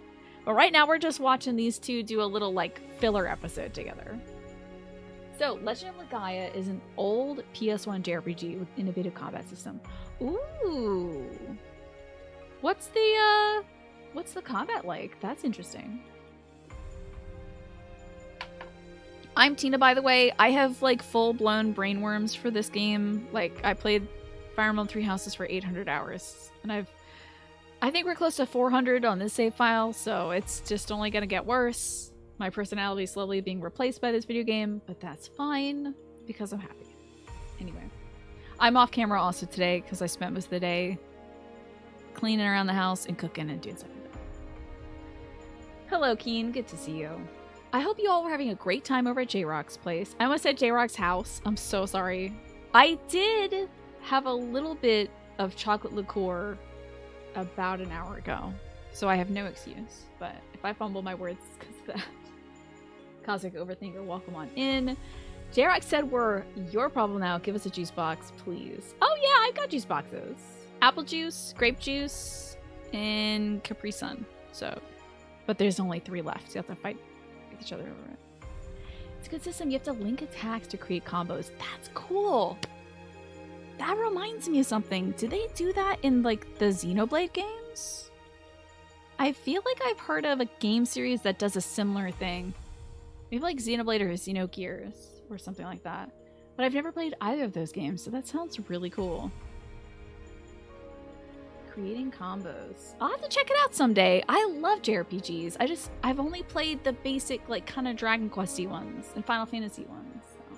But right now we're just watching these two do a little like filler episode together. So Legend of Legaia is an old PS1 JRPG with innovative combat system. Ooh. What's the combat like? That's interesting. I'm Tina, by the way. I have like full-blown brainworms for this game. Like I played Fire Emblem 3 Houses for 800 hours, and I think we're close to 400 on this save file, so it's just only gonna get worse. My personality is slowly being replaced by this video game, but that's fine because I'm happy. Anyway, I'm off camera also today because I spent most of the day cleaning around the house and cooking and doing stuff like that. Hello, Keen. Good to see you. I hope you all were having a great time over at J-Rock's place. I almost said J-Rock's house. I'm so sorry. I did have a little bit of chocolate liqueur about an hour ago, so I have no excuse. But if I fumble my words, it's because of that. Cosmic Overthinker, welcome on in. Jarak said we're your problem now. Give us a juice box, please. Oh yeah, I've got juice boxes. Apple juice, grape juice, and Capri Sun. So, but there's only 3 left. So you have to fight with each other over it. It's a good system. You have to link attacks to create combos. That's cool. That reminds me of something. Do they do that in like the Xenoblade games? I feel like I've heard of a game series that does a similar thing. Maybe like Xenoblade or Xenogears or something like that. But I've never played either of those games, so that sounds really cool. Creating combos. I'll have to check it out someday. I love JRPGs. I've only played the basic like kind of Dragon Quest-y ones and Final Fantasy ones. So.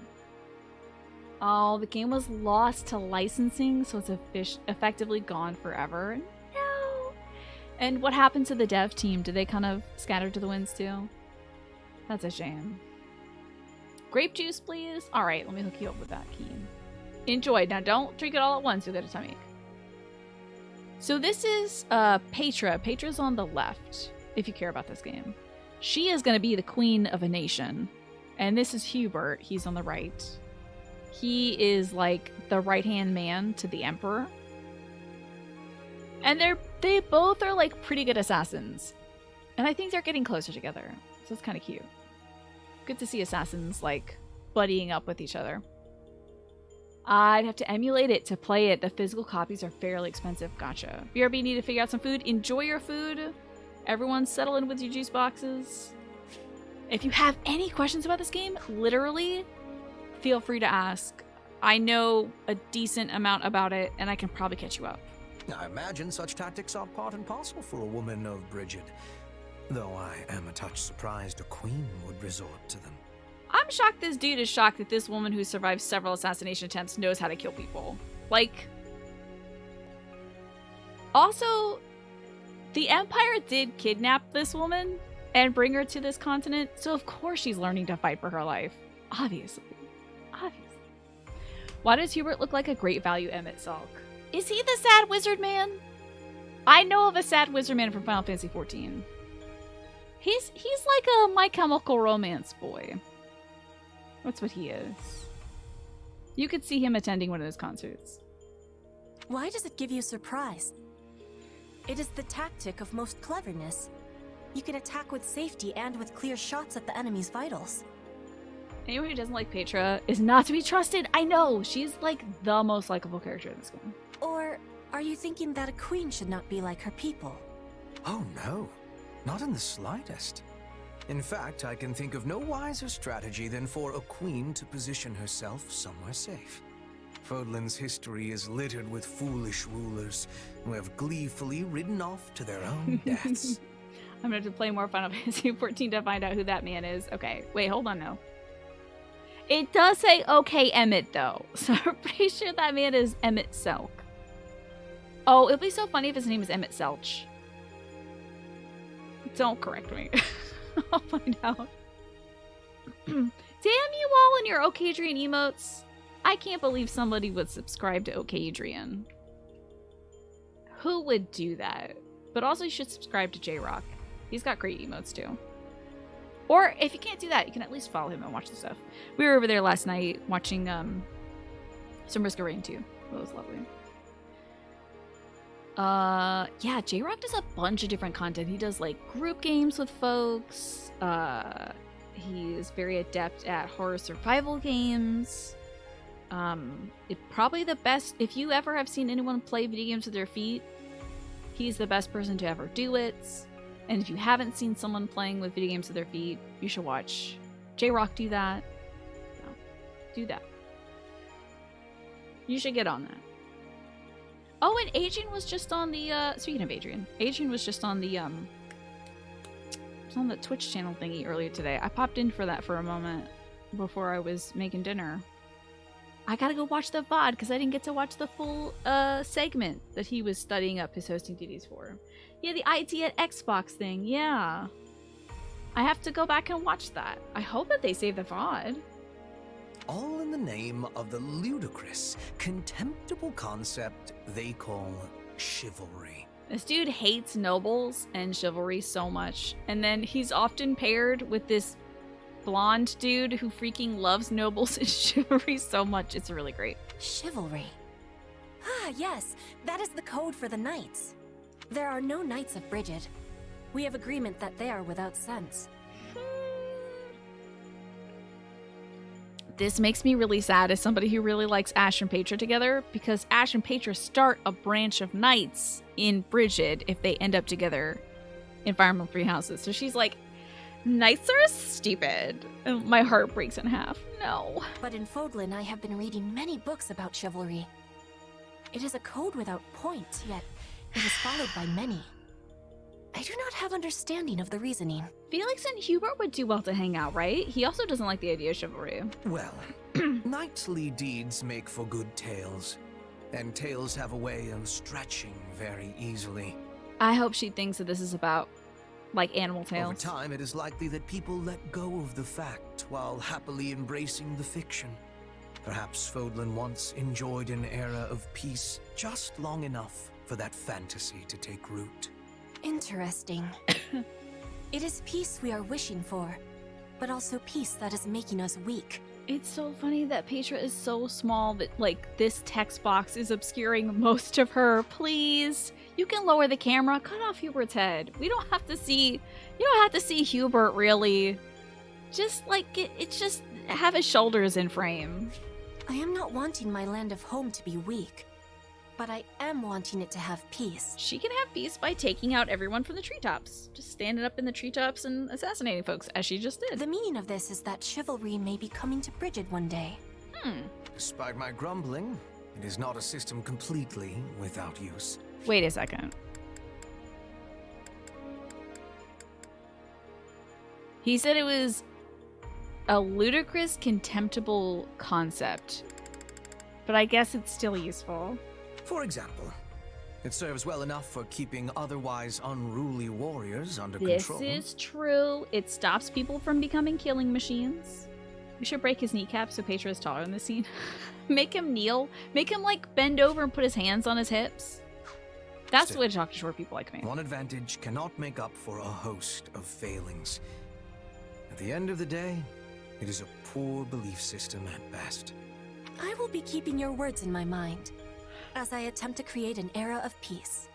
Oh, the game was lost to licensing, so it's effectively gone forever. No. And what happened to the dev team? Did they kind of scatter to the winds too? That's a shame. Grape juice, please. All right, let me hook you up with that, Keen. Enjoy. Now, don't drink it all at once. You'll get a tummy ache. So this is Petra. Petra's on the left, if you care about this game. She is going to be the queen of a nation. And this is Hubert. He's on the right. He is like the right-hand man to the emperor. And they both are like pretty good assassins. And I think they're getting closer together. So it's kind of cute. Good to see assassins like buddying up with each other. I'd have to emulate it to play it. The physical copies are fairly expensive. Gotcha. BRB, need to figure out some food. Enjoy your food. Everyone settle in with your juice boxes. If you have any questions about this game, literally, feel free to ask. I know a decent amount about it, and I can probably catch you up. I imagine such tactics are part and parcel for a woman of Brigid. Though I am a touch surprised a queen would resort to them. I'm shocked this dude is shocked that this woman who survived several assassination attempts knows how to kill people. Like, also, the Empire did kidnap this woman and bring her to this continent, so of course she's learning to fight for her life. Obviously. Why does Hubert look like a great value Emmett Salk? Is he the sad wizard man? I know of a sad wizard man from Final Fantasy XIV. He's like a My Chemical Romance boy. That's what he is. You could see him attending one of his concerts. Why does it give you surprise? It is the tactic of most cleverness. You can attack with safety and with clear shots at the enemy's vitals. Anyone who doesn't like Petra is not to be trusted. I know, she's like the most likable character in this game. Or are you thinking that a queen should not be like her people? Oh no, not in the slightest. In fact, I can think of no wiser strategy than for a queen to position herself somewhere safe. Fodlan's history is littered with foolish rulers who have gleefully ridden off to their own deaths. I'm gonna have to play more Final Fantasy XIV to find out who that man is. Okay, wait, hold on now. It does say okay Emmett though, so I'm pretty sure that man is Emmett Selk. Oh, it'd be so funny if his name is Emmett Selch. Don't correct me. I'll find out. Damn you all and your OK Adrian emotes. I can't believe somebody would subscribe to OK Adrian. Who would do that? But also you should subscribe to J-Rock. He's got great emotes too. Or if you can't do that, you can at least follow him and watch the stuff. We were over there last night watching some Risk of Rain 2. That was lovely. Yeah, J-Rock does a bunch of different content. He does like group games with folks. He is very adept at horror survival games. It's probably the best. If you ever have seen anyone play video games with their feet, he's the best person to ever do it. And if you haven't seen someone playing with video games with their feet, you should watch J-Rock do that. So, do that. You should get on that. Oh, and Adrian was just on the, speaking of Adrian was just on the, was on the Twitch channel thingy earlier today. I popped in for that for a moment before I was making dinner. I gotta go watch the VOD because I didn't get to watch the full, segment that he was studying up his hosting duties for. Yeah, the ID at Xbox thing, yeah. I have to go back and watch that. I hope that they save the VOD. All in the name of the ludicrous, contemptible concept they call chivalry. This dude hates nobles and chivalry so much, and then he's often paired with this blonde dude who freaking loves nobles and chivalry so much. It's really great. Chivalry. Ah, yes. That is the code for the knights. There are no knights of Brigid. We have agreement that they are without sense. This makes me really sad as somebody who really likes Ash and Petra together, because Ash and Petra start a branch of knights in Brigid if they end up together in Fire Emblem Three Houses. So she's like, knights are stupid. And my heart breaks in half. No. But in Fodlan, I have been reading many books about chivalry. It is a code without point, yet it is followed by many. I do not have understanding of the reasoning. Felix and Hubert would do well to hang out, right? He also doesn't like the idea of chivalry. Well, knightly deeds make for good tales, and tales have a way of stretching very easily. I hope she thinks that this is about, like, animal tales. Over time, it is likely that people let go of the fact while happily embracing the fiction. Perhaps Fodlan once enjoyed an era of peace just long enough for that fantasy to take root. Interesting. It is peace we are wishing for, but also peace that is making us weak. It's so funny that Petra is so small that, like, this text box is obscuring most of her. Please, you can lower the camera, cut off Hubert's head. We don't have to see, you don't have to see Hubert really. Just, like, it's just have his shoulders in frame. I am not wanting my land of home to be weak, but I am wanting it to have peace. She can have peace by taking out everyone from the treetops. Just standing up in the treetops and assassinating folks, as she just did. The meaning of this is that chivalry may be coming to Brigid one day. Despite my grumbling, it is not a system completely without use. Wait a second. He said it was a ludicrous, contemptible concept, but I guess it's still useful. For example, it serves well enough for keeping otherwise unruly warriors under control. This is true. It stops people from becoming killing machines. We should break his kneecap so Petra is taller in the scene. Make him kneel. Make him, like, bend over and put his hands on his hips. That's the way to talk to short people like me. One advantage cannot make up for a host of failings. At the end of the day, it is a poor belief system at best. I will be keeping your words in my mind as I attempt to create an era of peace.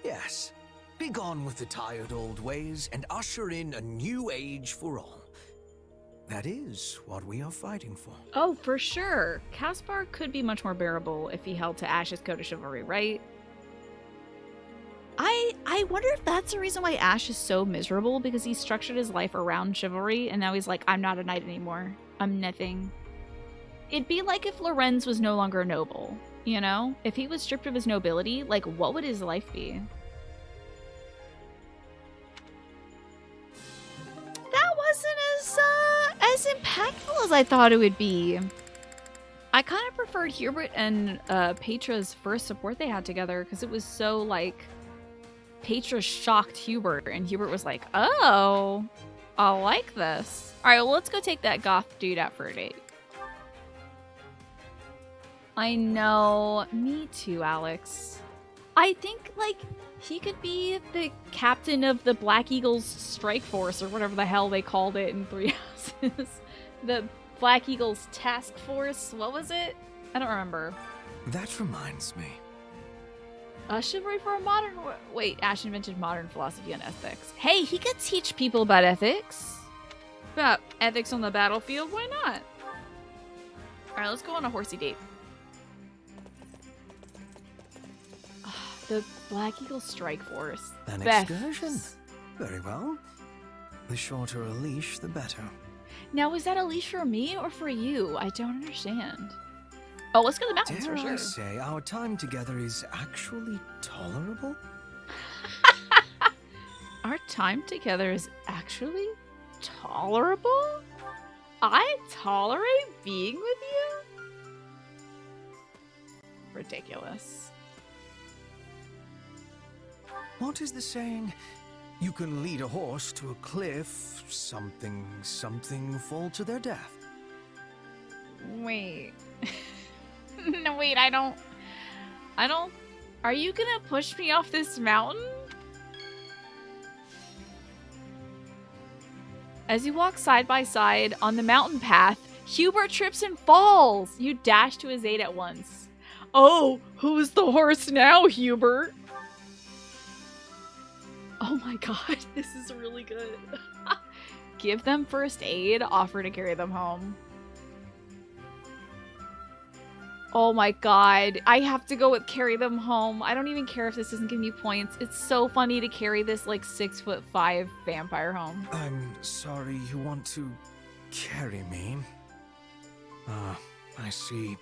Yes. Be gone with the tired old ways and usher in a new age for all. That is what we are fighting for. Oh, for sure. Caspar could be much more bearable if he held to Ash's code of chivalry, right? I wonder if that's the reason why Ash is so miserable, because he structured his life around chivalry, and now he's like, I'm not a knight anymore. I'm nothing. It'd be like if Lorenz was no longer noble, you know? If he was stripped of his nobility, like, what would his life be? That wasn't as impactful as I thought it would be. I kind of preferred Hubert and Petra's first support they had together, because it was so, like, Petra shocked Hubert, and Hubert was like, oh, I like this. All right, well, let's go take that goth dude out for a date. I know. Me too, Alex. I think, like, he could be the captain of the Black Eagles Strike Force, or whatever the hell they called it in Three Houses. The Black Eagles Task Force. What was it? I don't remember. That reminds me. Chivalry for a modern... Wait, Ash invented modern philosophy and ethics. Hey, he could teach people about ethics. About ethics on the battlefield, why not? Alright, let's go on a horsey date. The Black Eagle Strike Force. An Best. excursion. Very well. The shorter a leash, the better. Now, is that a leash for me or for you? I don't understand. Oh, let's go to the mountains Dare for sure. I say our time together is actually tolerable? Our time together is actually tolerable? I tolerate being with you? Ridiculous. What is the saying? You can lead a horse to a cliff, something fall to their death. Wait. No, wait, I don't... Are you gonna push me off this mountain? As you walk side by side on the mountain path, Hubert trips and falls. You dash to his aid at once. Oh, who's the horse now, Hubert? Oh my god, this is really good. Give them first aid, offer to carry them home. Oh my god, I have to go with carry them home. I don't even care if this doesn't give me points. It's so funny to carry this like 6'5" vampire home. I'm sorry you want to carry me. Ah, I see.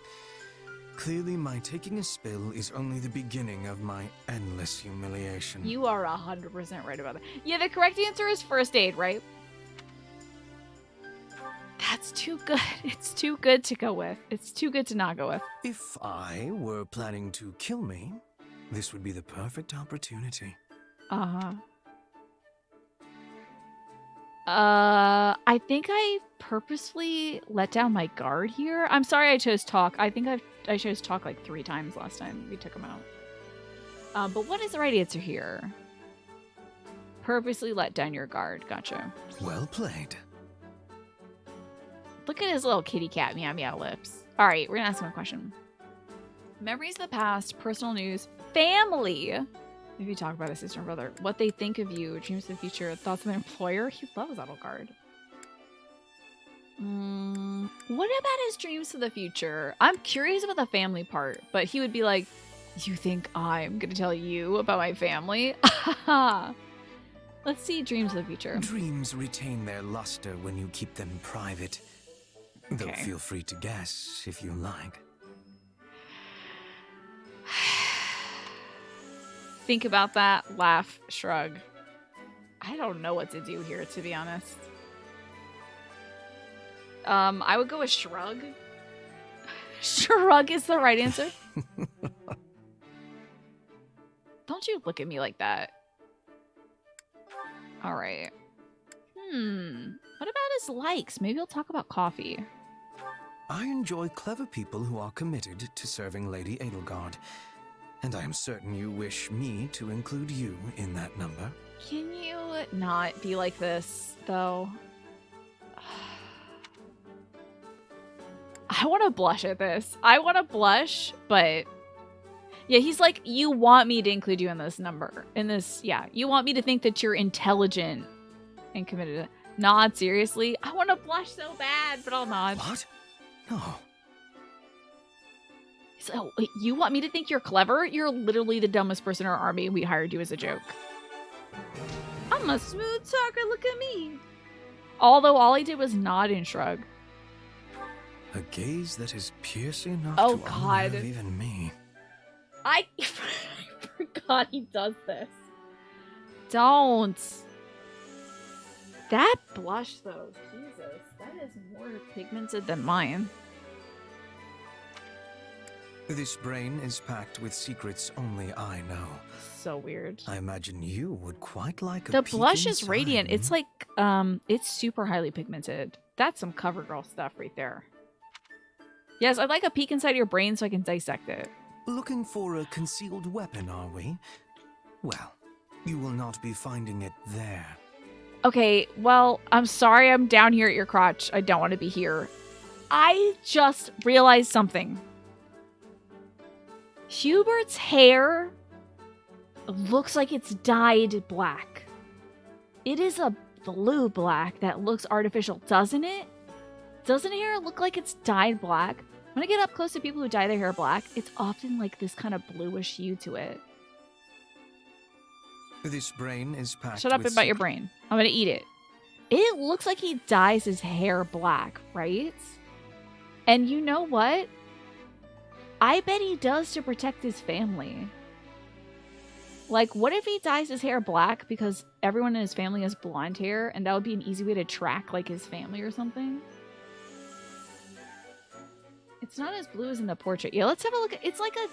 Clearly my taking a spill is only the beginning of my endless humiliation. You are 100% right about that. Yeah, the correct answer is first aid, right? That's too good. It's too good to go with. It's too good to not go with. If I were planning to kill me, this would be the perfect opportunity. Uh-huh. I think I purposefully let down my guard here. I'm sorry I chose talk. I think I chose talk like 3 times last time we took him out. But what is the right answer here? Purposely let down your guard. Gotcha. Well played. Look at his little kitty cat meow meow lips. All right, we're gonna ask him a question. Memories of the past, personal news, family. Maybe talk about his sister and brother. What they think of you, dreams of the future, thoughts of an employer. He loves Edelgard. What about his dreams of the future? I'm curious about the family part, but he would be like, you think I'm gonna tell you about my family? Let's see dreams of the future. Dreams retain their luster when you keep them private. Okay. Though feel free to guess if you like. Think about that, laugh, shrug. I don't know what to do here, to be honest. I would go with shrug. Shrug is the right answer. Don't you look at me like that. All right. What about his likes? Maybe he'll talk about coffee. I enjoy clever people who are committed to serving Lady Edelgard. And I am certain you wish me to include you in that number. Can you not be like this, though? I want to blush at this. I want to blush, but... Yeah, he's like, you want me to include you in this number. Yeah. You want me to think that you're intelligent and committed. Nod, seriously? I want to blush so bad, but I'll nod. What? No. So, wait, you want me to think you're clever? You're literally the dumbest person in our army. We hired you as a joke. I'm a smooth talker. Look at me. Although all I did was nod and shrug. A gaze that is piercing enough to God. unnerve even me. I forgot he does this. Don't. That blush, though. Jesus. That is more pigmented than mine. This brain is packed with secrets only I know. So weird. I imagine you would quite like a The peek blush is inside. radiant. It's like, it's super highly pigmented. That's some CoverGirl stuff right there. Yes, I'd like a peek inside your brain so I can dissect it. Looking for a concealed weapon, are we? Well, you will not be finding it there. Okay, well, I'm sorry I'm down here at your crotch. I don't want to be here. I just realized something. Hubert's hair looks like it's dyed black. It is a blue black that looks artificial, doesn't it? Doesn't hair look like it's dyed black? When I get up close to people who dye their hair black, it's often like this kind of bluish hue to it. This brain is packed Shut up with about your brain. I'm gonna eat it. It looks like he dyes his hair black, right? And you know what? I bet he does to protect his family. Like, what if he dyes his hair black because everyone in his family has blonde hair, and that would be an easy way to track, like, his family or something? It's not as blue as in the portrait. Yeah, let's have a look. It's like a...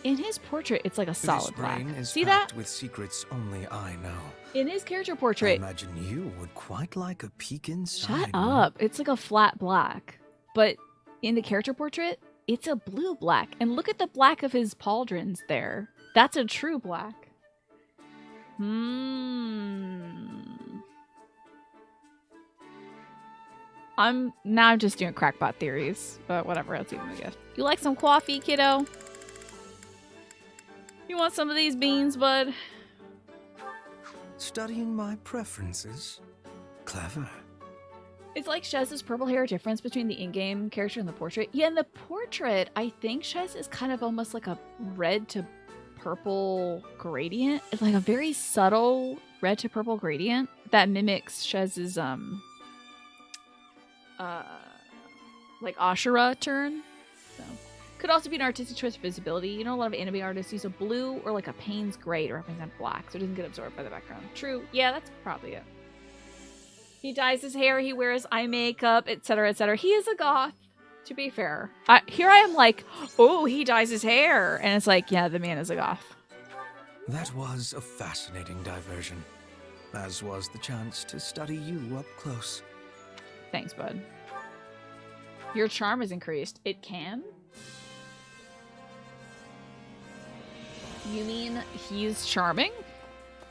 In his portrait, it's like a solid black. See that? With secrets only I know. In his character I portrait... imagine you would quite like a peek inside. Shut up. It's like a flat black. But in the character portrait, it's a blue black. And look at the black of his pauldrons there. That's a true black. I'm just doing crackpot theories, but whatever, that's even a gift. You like some coffee, kiddo? You want some of these beans, bud? Studying my preferences? Clever. It's like Shez's purple hair difference between the in-game character and the portrait. Yeah, in the portrait, I think Shez is kind of almost like a red to purple gradient. It's like a very subtle red to purple gradient that mimics Shez's like Ashura turn. So could also be an artistic choice for visibility. You know, a lot of anime artists use a blue or like a Payne's gray to represent black, so it doesn't get absorbed by the background. True. Yeah, that's probably it. He dyes his hair, he wears eye makeup, etc., etc. He is a goth, to be fair. Here I am like, oh, he dyes his hair. And it's like, yeah, the man is a goth. That was a fascinating diversion, as was the chance to study you up close. Thanks, bud. Your charm is increased. It can? You mean he's charming?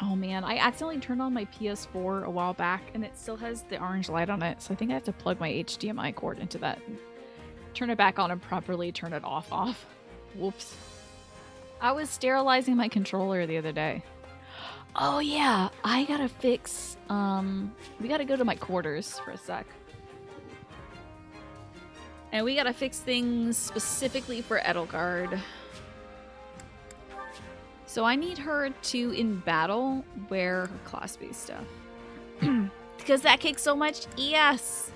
Oh man, I accidentally turned on my PS4 a while back and it still has the orange light on it, so I think I have to plug my HDMI cord into that and turn it back on and properly turn it off. Whoops. I was sterilizing my controller the other day. Oh yeah, I gotta fix, we gotta go to my quarters for a sec. And we gotta fix things specifically for Edelgard. So I need her to, in battle, wear her class-based stuff. Because that kicks so much ES.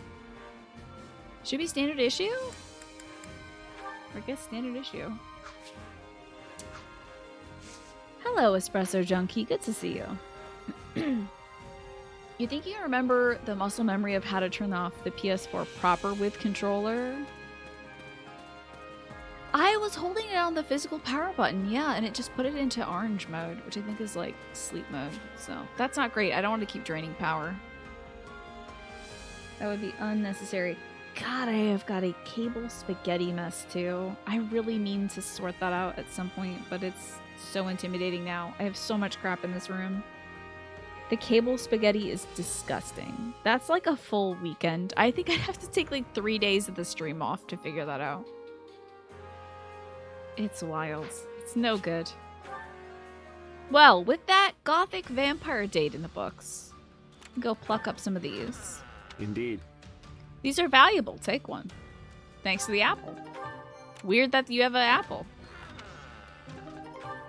Should be standard issue? Or I guess standard issue. Hello, Espresso Junkie. Good to see you. You think you remember the muscle memory of how to turn off the PS4 proper with controller? I was holding it on the physical power button, yeah, and it just put it into orange mode, which I think is like sleep mode. So that's not great. I don't want to keep draining power. That would be unnecessary. God, I have got a cable spaghetti mess too. I really mean to sort that out at some point, but it's so intimidating now. I have so much crap in this room. The cable spaghetti is disgusting. That's like a full weekend. I think I'd have to take like 3 days of the stream off to figure that out. It's wild. It's no good. Well, with that gothic vampire date in the books, go pluck up some of these. Indeed. These are valuable. Take one. Thanks to the apple. Weird that you have an apple.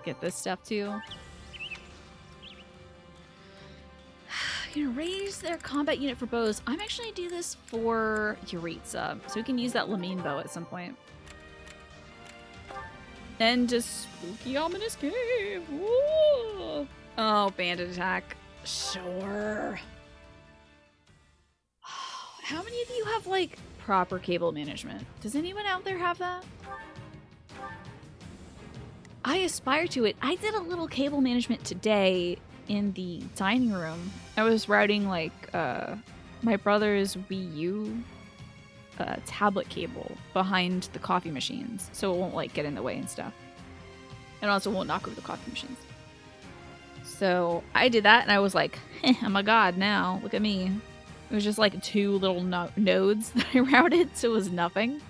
Get this stuff too. You know, raise their combat unit for bows. I'm actually gonna do this for Yuritsa, so we can use that Lamine bow at some point. And just spooky ominous game. Ooh. Oh, bandit attack. Sure. How many of you have like proper cable management? Does anyone out there have that? I aspire to it. I did a little cable management today in the dining room. I was routing like my brother's Wii U tablet cable behind the coffee machines, so it won't like get in the way and stuff, and also won't knock over the coffee machines. So I did that and I was like, I'm a god now, look at me. It was just like 2 little nodes that I routed, so it was nothing.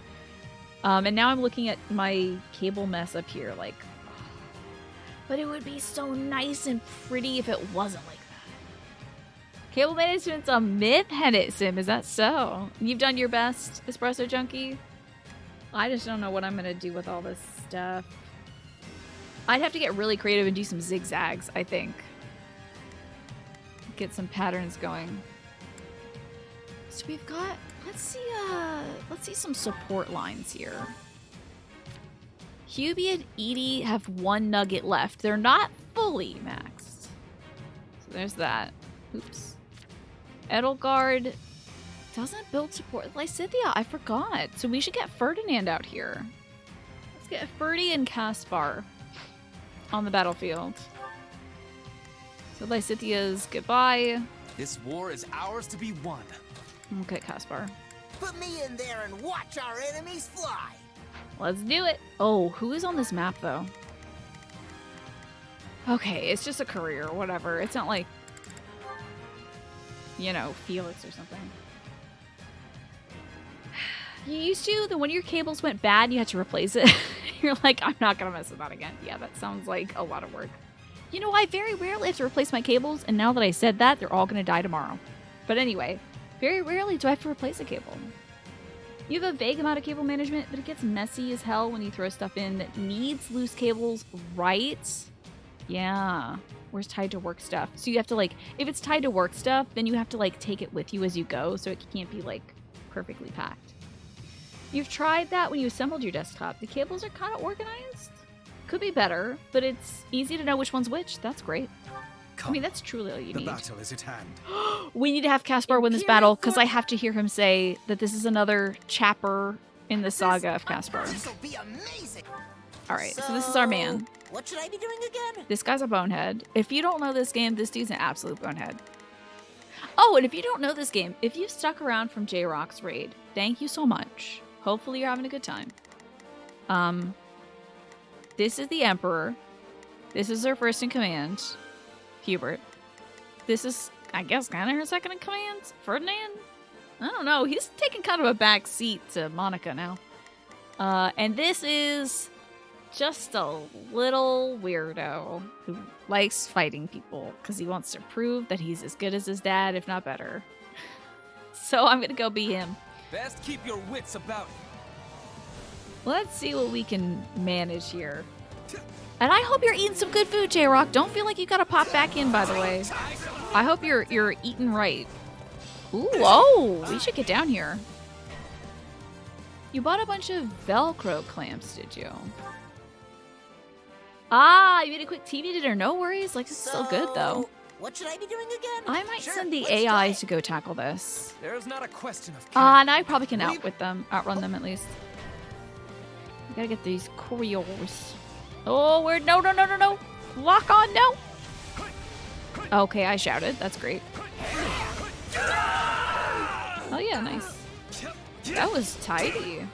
And now I'm looking at my cable mess up here like, but it would be so nice and pretty if it wasn't like that. Cable management's a myth, Headit Sim, is that so? You've done your best, Espresso Junkie? I just don't know what I'm gonna do with all this stuff. I'd have to get really creative and do some zigzags, I think. Get some patterns going. So we've got, let's see some support lines here. Hubie and Edie have 1 nugget left. They're not fully maxed. So there's that. Oops. Edelgard doesn't build support. Lysithia, I forgot. So we should get Ferdinand out here. Let's get Ferdy and Caspar on the battlefield. So Lysithia's goodbye. This war is ours to be won. Okay, Caspar. Put me in there and watch our enemies fly. Let's do it. Oh, who is on this map though? Okay, it's just a career, whatever. It's not like, you know, Felix or something. You used to, then when your cables went bad, you had to replace it. You're like, I'm not gonna mess with that again. Yeah, that sounds like a lot of work. You know, I very rarely have to replace my cables, and now that I said that, they're all gonna die tomorrow. But anyway, very rarely do I have to replace a cable. You have a vague amount of cable management, but it gets messy as hell when you throw stuff in that needs loose cables, right? Yeah. Where's tied to work stuff? So you have to, like, if it's tied to work stuff, then you have to, like, take it with you as you go, so it can't be, like, perfectly packed. You've tried that when you assembled your desktop. The cables are kind of organized. Could be better, but it's easy to know which one's which. That's great. I mean, that's truly all you need. The battle is at hand. We need to have Caspar win this battle, because I have to hear him say that this is another chapter in the saga of Caspar. This'll be amazing. Alright, so this is our man. What should I be doing again? This guy's a bonehead. If you don't know this game, this dude's an absolute bonehead. Oh, and if you don't know this game, if you stuck around from J-Rock's raid, thank you so much. Hopefully you're having a good time. This is the Emperor. This is her first in command, Hubert. This is, I guess, kind of her second in command, Ferdinand? I don't know. He's taking kind of a back seat to Monica now. And this is just a little weirdo who likes fighting people because he wants to prove that he's as good as his dad, if not better. So I'm going to go be him. Best keep your wits about you. Let's see what we can manage here. And I hope you're eating some good food, J-Rock. Don't feel like you gotta pop back in, by the way. I hope you're eating right. Ooh, oh, we should get down here. You bought a bunch of Velcro clamps, did you? Ah, you made a quick TV dinner. No worries. Like, it's still good, though. What should I be doing again? I might Sure, send the let's AIs try. to go tackle this. There's not a question of And I probably can outrun them at least. I gotta get these choreos. Oh, we're no. Lock on, no. Okay, I shouted. That's great. Oh yeah, nice. That was tidy.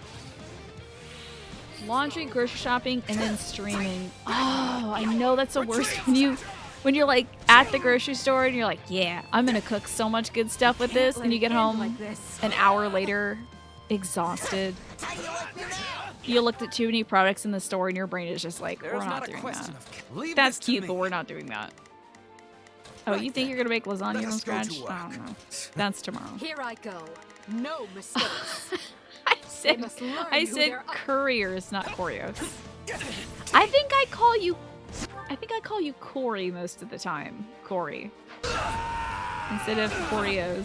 Laundry, grocery shopping, and then streaming. Oh, I know that's the worst when you're like at the grocery store and you're like, yeah, I'm gonna cook so much good stuff with this, and you get home an hour later, exhausted. You looked at too many products in the store and your brain is just like, we're not doing that. That's cute, but we're not doing that. Oh, you think you're gonna make lasagna from scratch? I don't know. That's tomorrow. Here I go. No mistakes. I said couriers, not Choreos. I think I call you Corey most of the time. Corey. Instead of Choreos.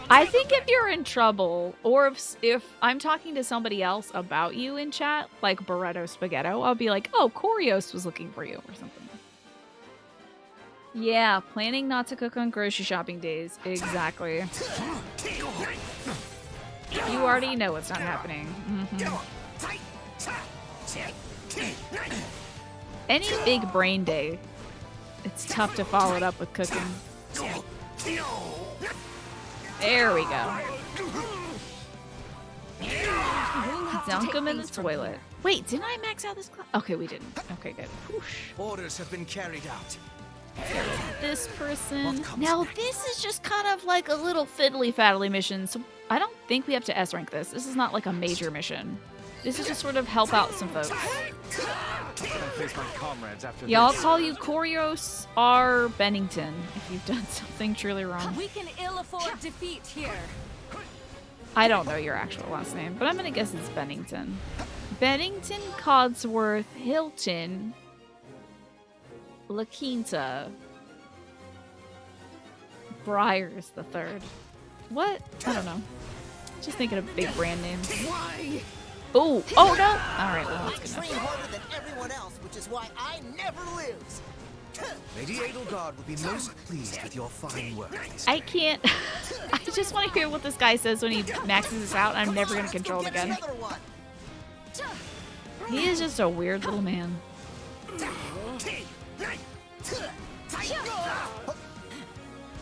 I think if you're in trouble, or if I'm talking to somebody else about you in chat, like Barretto Spaghetto, I'll be like, oh, Choreos was looking for you, or something. Yeah, planning not to cook on grocery shopping days. Exactly. You already know it's not happening. Any big brain day, it's tough to follow it up with cooking. There we go. Dunk him in the toilet. Wait, didn't I max out this class? Okay, we didn't. Okay, good. Whoosh. Orders have been carried out. This person. Now, this is just kind of like a little fiddly-faddly mission, so I don't think we have to S-rank this. This is not like a major mission. This is just sort of help out some folks. Yeah, I'll call you Corios R. Bennington if you've done something truly wrong. We can ill afford defeat here. I don't know your actual last name, but I'm gonna guess it's Bennington. Bennington Codsworth Hilton La Quinta Briars the Third. What? I don't know. Just thinking of big brand names. Why? Oh no! All right, well that's good I train enough. harder than everyone else, which is why I never lose. Lady Edelgard will be most pleased with your fine work. I can't. I just want to hear what this guy says when he maxes this out, and I'm never gonna control it again. He is just a weird little man.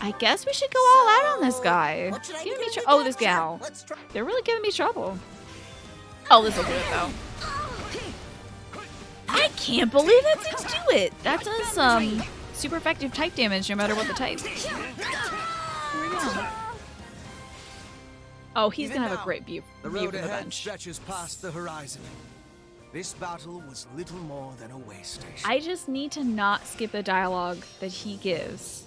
I guess we should go all out on this guy. Giving me oh, this gal. They're really giving me trouble. Oh, this will do it though. I can't believe that seems to do it. That does super effective type damage no matter what the type. Here we go. Oh, he's Even gonna have now, a great view the from road the ahead bench. stretches past the horizon. This battle was little more than a way station. I just need to not skip the dialogue that he gives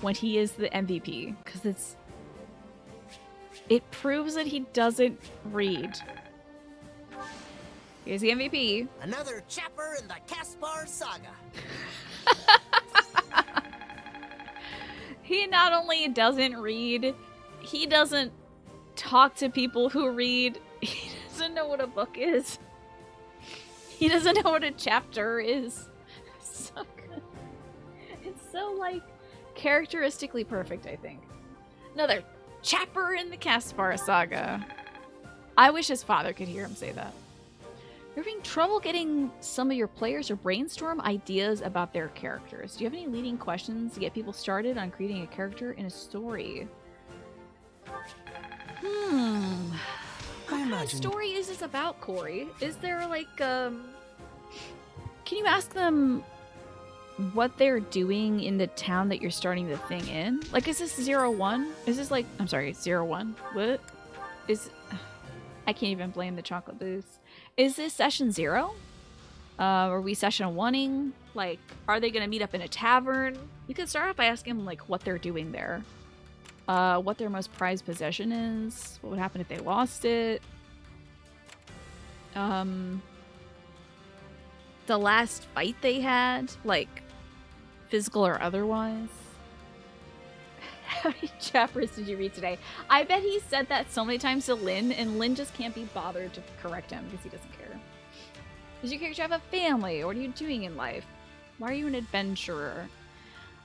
when he is the MVP, because it proves that he doesn't read. He's the MVP. Another chapter in the Caspar saga. He not only doesn't read, he doesn't talk to people who read. He doesn't know what a book is. He doesn't know what a chapter is. It's so good. It's so, like, characteristically perfect, I think. Another chapter in the Caspar saga. I wish his father could hear him say that. You're having trouble getting some of your players to brainstorm ideas about their characters. Do you have any leading questions to get people started on creating a character in a story? What kind of story is this about, Corey? Is there like, can you ask them what they're doing in the town that you're starting the thing in? Like, is this 01? Is this like, I'm sorry, 01? What? I can't even blame the chocolate booth. Is this session 0? Are we session 1-ing? Like, are they gonna meet up in a tavern? You could start off by asking them, like, what they're doing there. What their most prized possession is. What would happen if they lost it. The last fight they had, like, physical or otherwise. How many chapters did you read today? I bet he said that so many times to Lynn, and Lynn just can't be bothered to correct him because he doesn't care. Does your character have a family? What are you doing in life? Why are you an adventurer?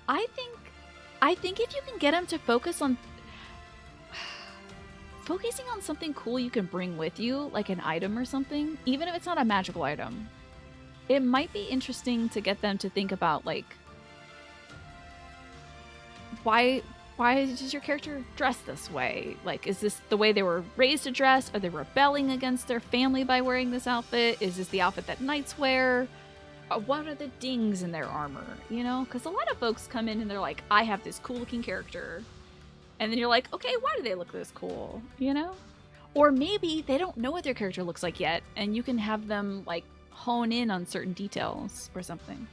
I think if you can get him to focusing on something cool you can bring with you, like an item or something, even if it's not a magical item, it might be interesting to get them to think about, like, why does your character dress this way? Like, is this the way they were raised to dress? Are they rebelling against their family by wearing this outfit? Is this the outfit that knights wear? What are the dings in their armor? You know? Because a lot of folks come in and they're like, I have this cool looking character. And then you're like, okay, why do they look this cool? You know? Or maybe they don't know what their character looks like yet, and you can have them, like, hone in on certain details or something.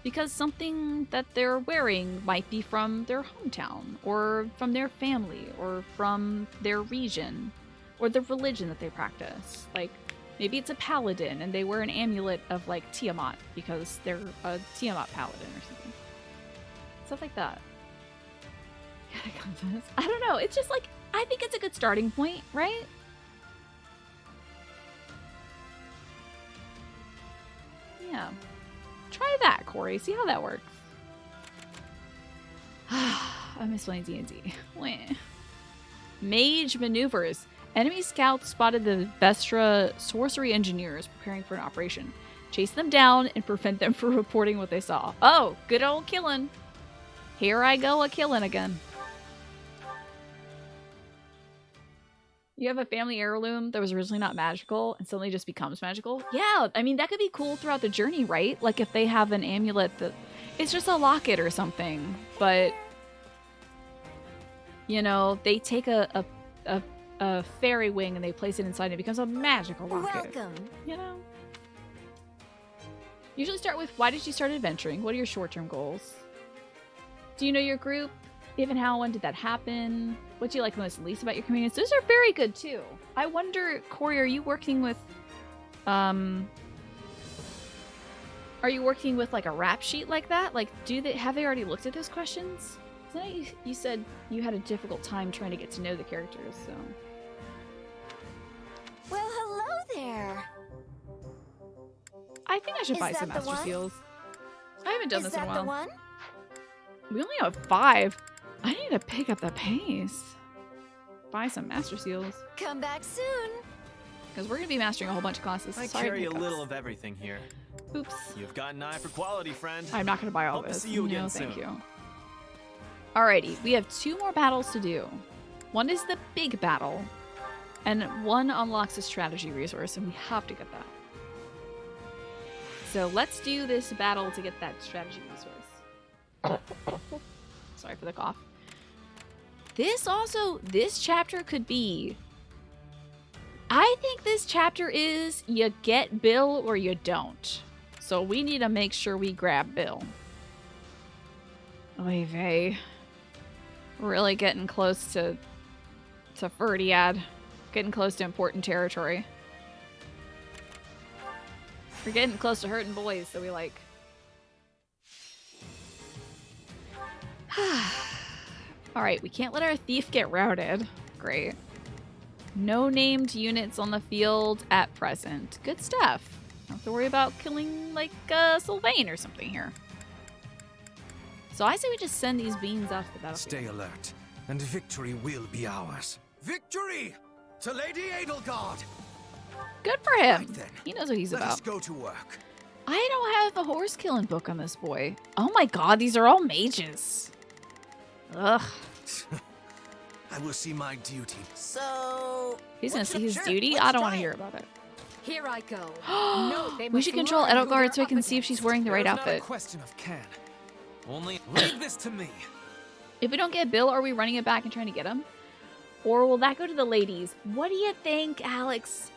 Because something that they're wearing might be from their hometown, or from their family, or from their region, or the religion that they practice. Like, maybe it's a paladin and they wear an amulet of, like, Tiamat because they're a Tiamat paladin or something. Stuff like that. I don't know. It's just like, I think it's a good starting point, right? Yeah. Try that, Corey. See how that works. I miss playing D&D. Mage maneuvers. Enemy scouts spotted the Vestra sorcery engineers preparing for an operation. Chase them down and prevent them from reporting what they saw. Oh, good old killing. Here I go a-killing again. You have a family heirloom that was originally not magical and suddenly just becomes magical? Yeah, I mean, that could be cool throughout the journey, right? Like if they have an amulet that... It's just a locket or something, but... You know, they take a fairy wing and they place it inside and it becomes a magical locket. Welcome. You know? Usually start with, why did you start adventuring? What are your short-term goals? Do you know your group? If and how, when did that happen? What do you like most and least about your companions? Those are very good too. I wonder, Corey, are you working with like a rap sheet like that? Like, have they already looked at those questions? You said you had a difficult time trying to get to know the characters, so. Well, hello there. I think I should buy some Master Seals. I haven't done this in a while. Is that the one? We only have 5. I need to pick up the pace. Buy some Master Seals. Come back soon. Because we're going to be mastering a whole bunch of classes. I Sorry, carry a little of everything here. Oops. You've got an eye for quality, friend. I'm not going to buy all Hope this. to see you again thank soon. you. Alrighty, we have 2 more battles to do. One is the big battle, and one unlocks a strategy resource, and we have to get that. So let's do this battle to get that strategy resource. Sorry for the cough. This chapter could be I think this chapter is you get Bill or you don't. So we need to make sure we grab Bill. Oy vey. Really getting close to Ferdiad. Getting close to important territory. We're getting close to hurting boys, so we like... Alright, we can't let our thief get routed. Great. No named units on the field at present. Good stuff. Don't have to worry about killing, like, Sylvain or something here. So I say we just send these beans off the battlefield. Stay alert, and victory will be ours. Victory to Lady Edelgard! Good for him. Right then, he knows what he's let about. us go to work. I don't have the horse killing book on this boy. Oh my god, these are all mages. Ugh. I will see my duty. So... He's gonna see his duty? I don't want to hear about it. Here I go. No, they We must should control learn who Edelgard they're so we can up see if she's against. wearing the right There's not a outfit. question of can. Only leave this to me. If we don't get Bill, are we running it back and trying to get him? Or will that go to the ladies? What do you think, Alex?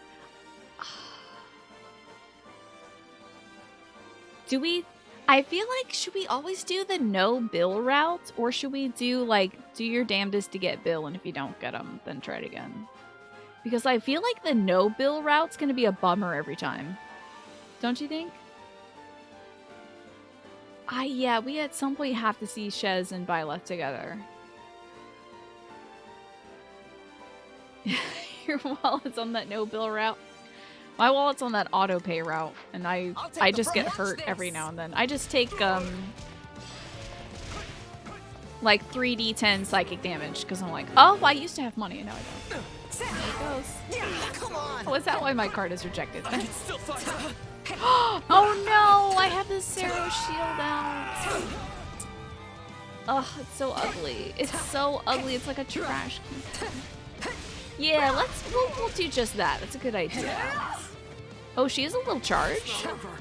Do we... I feel like, should we always do the no Bill route? Or should we do, like, do your damnedest to get Bill, and if you don't get him, then try it again? Because I feel like the no Bill route's going to be a bummer every time. Don't you think? Yeah, we at some point have to see Shez and Byleth together. Your wallet's on that no Bill route. My wallet's on that auto pay route, and I just get hurt every now and then. I just take like 3d10 psychic damage because I'm like, oh, I used to have money and now I don't. There it goes. Come on. Oh, is that why my card is rejected? Oh no! I have this Zero shield out. Ugh, it's so ugly. It's so ugly. It's like a trash can. Yeah, we'll do just that. That's a good idea, Alex. Oh, she is a little charge?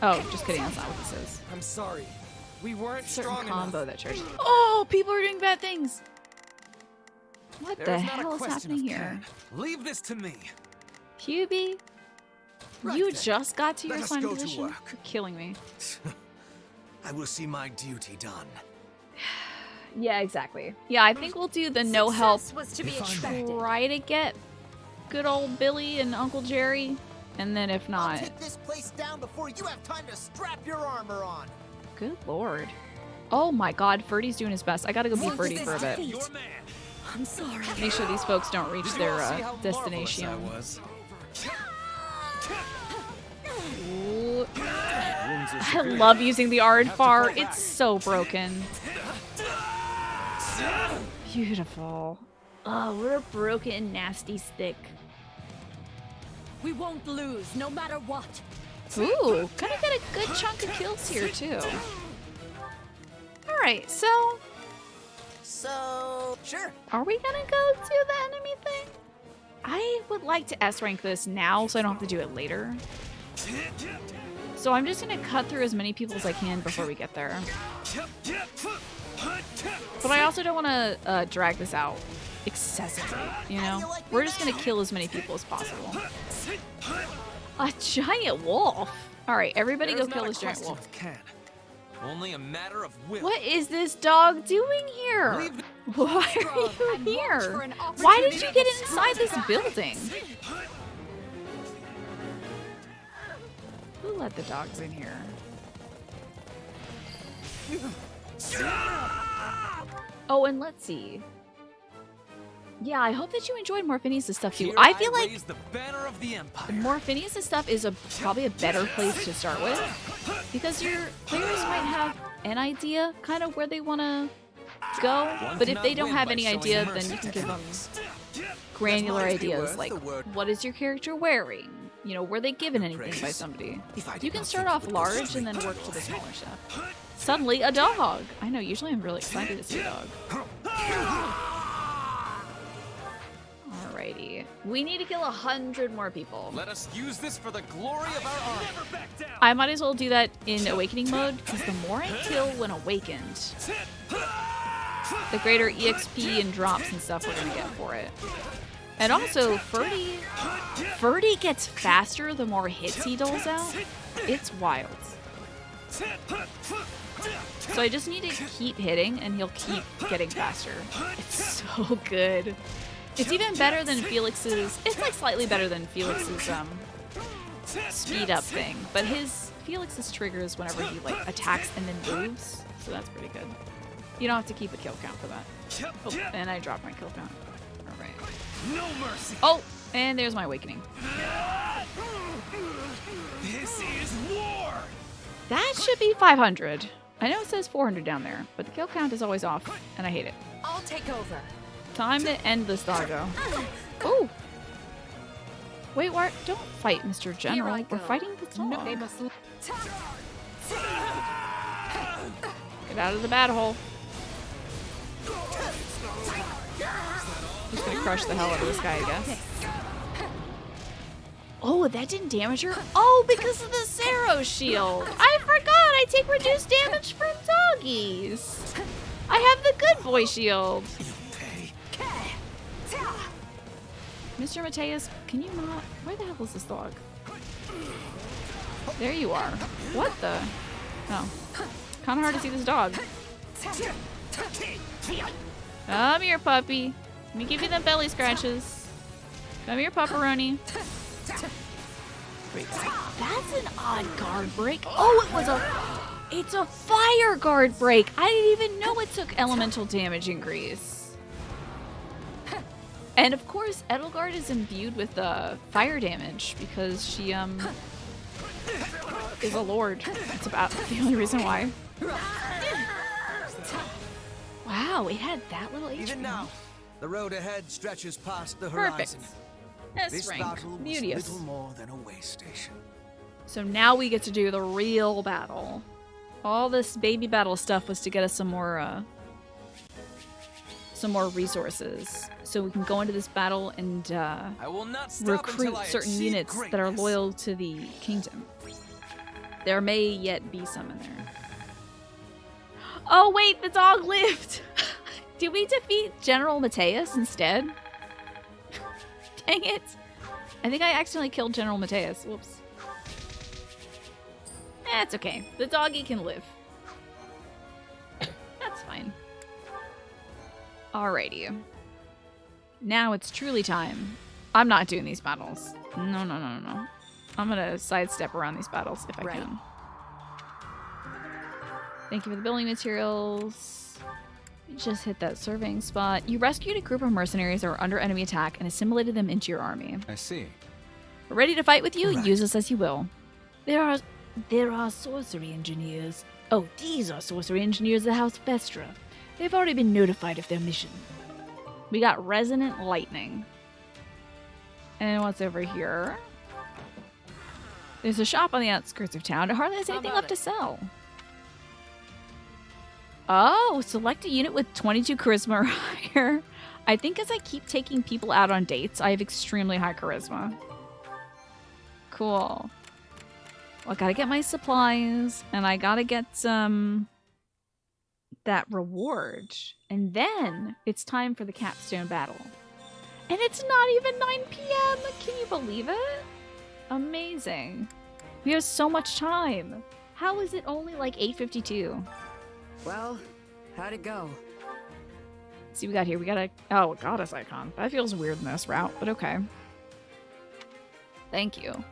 Oh, just kidding. That's not what this is. I'm sorry. We weren't Certain strong combo enough. that charges. Oh, people are doing bad things. What the There's not a hell is question happening of here? can. Leave this to me. Hubie, Right you then. just got to your Let us assigned go to position? work. You're killing me. I will see my duty done. Yeah, exactly. Yeah, I think we'll do the no help. Was to be expected. Try to get good old Billy and Uncle Jerry, and then if I'll not, take this place down before you have time to strap your armor on. good lord. Oh my god, Ferdy's doing his best. I gotta go be Ferdy for a bit. Your man. I'm sorry. Make sure these folks don't reach Did you their all see how destination. marvelous Ooh. I love using the Ardfar. It's so broken. Beautiful. Oh, what a broken, nasty stick. We won't lose, no matter what. Ooh, gonna get a good chunk of kills here, too. Alright, so... So, sure. Are we gonna go to the enemy thing? I would like to S-rank this now so I don't have to do it later. So I'm just gonna cut through as many people as I can before we get there. But I also don't want to drag this out excessively, you know? We're just gonna kill as many people as possible. A giant wolf! Alright, everybody go kill this giant wolf. Only a matter of will. What is this dog doing here? Why are you here? Why did you get inside this building? Who let the dogs in here? Oh, and let's see. Yeah, I hope that you enjoyed more Phineas' stuff too. I feel like the banner of the Empire. more Phineas' stuff is probably a better place to start with, because your players might have an idea kind of where they want to go, but if they don't have any idea, then you can give them granular ideas like, what is your character wearing? You know, were they given anything by somebody? You can start off large and then work to the smaller stuff. Suddenly, a dog! I know, usually I'm really excited to see a dog. Alrighty. We need to kill 100 more people. Let us use this for the glory of our army. I might as well do that in Awakening mode, because the more I kill when awakened, the greater EXP and drops and stuff we're gonna get for it. And also, Ferdy gets faster the more hits he doles out. It's wild. So I just need to keep hitting and he'll keep getting faster. It's so good. It's even better than Felix's, it's like slightly better than Felix's speed up thing. But Felix's triggers whenever he like attacks and then moves. So that's pretty good. You don't have to keep a kill count for that. Oh, and I dropped my kill count. Alright. No mercy. Oh, and there's my awakening. This is war. That should be 500. I know it says 400 down there, but the kill count is always off, and I hate it. I'll take over. Time to end this doggo. Oh! Wait, what? Don't fight, Mr. General. We're fighting the dog. No, they must... Get out of the battle hole. Just gonna crush the hell out of this guy, I guess. Oh, that didn't damage her? Oh, because of the Zero shield. I forgot I take reduced damage from doggies. I have the good boy shield. Mr. Mateus, can you not? Where the hell is this dog? There you are. What the? Oh. Kind of hard to see this dog. Come here, puppy. Let me give you them belly scratches. Come here, pupperoni. That's an odd guard break. Oh, it's a fire guard break. I didn't even know it took elemental damage increase. And of course, Edelgard is imbued with fire damage because she is a lord. That's about the only reason why. Wow, it had that little HP. Even now, the road ahead stretches past the Perfect. horizon. This rank. Battle was Beauteous. little more than a way station. So now we get to do the real battle. All this baby battle stuff was to get us some more resources, so we can go into this battle and I will not stop recruit until I certain achieve units that are greatness. loyal to the kingdom. There may yet be some in there. Oh wait, the dog lived! Did we defeat General Mateus instead? Dang it! I think I accidentally killed General Mateus. Whoops. That's okay. The doggy can live. That's fine. Alrighty. Now it's truly time. I'm not doing these battles. No. I'm gonna sidestep around these battles if I can. Thank you for the building materials. You just hit that surveying spot. You rescued a group of mercenaries that were under enemy attack and assimilated them into your army. I see. We're ready to fight with you. Right. Use us as you will. There are sorcery engineers. Oh, these are sorcery engineers of the House of Vestra. They've already been notified of their mission. We got resonant lightning. And what's over here? There's a shop on the outskirts of town. It hardly has anything left to sell. Oh, select a unit with 22 charisma or higher. I think as I keep taking people out on dates, I have extremely high charisma. Cool. Well, I gotta get my supplies, and I gotta get that reward. And then it's time for the capstone battle. And it's not even 9 p.m. Can you believe it? Amazing. We have so much time. How is it only like 8:52? Well, how'd it go? Let's see what we got here. We got a goddess icon. That feels weird in this route, but okay. Thank you.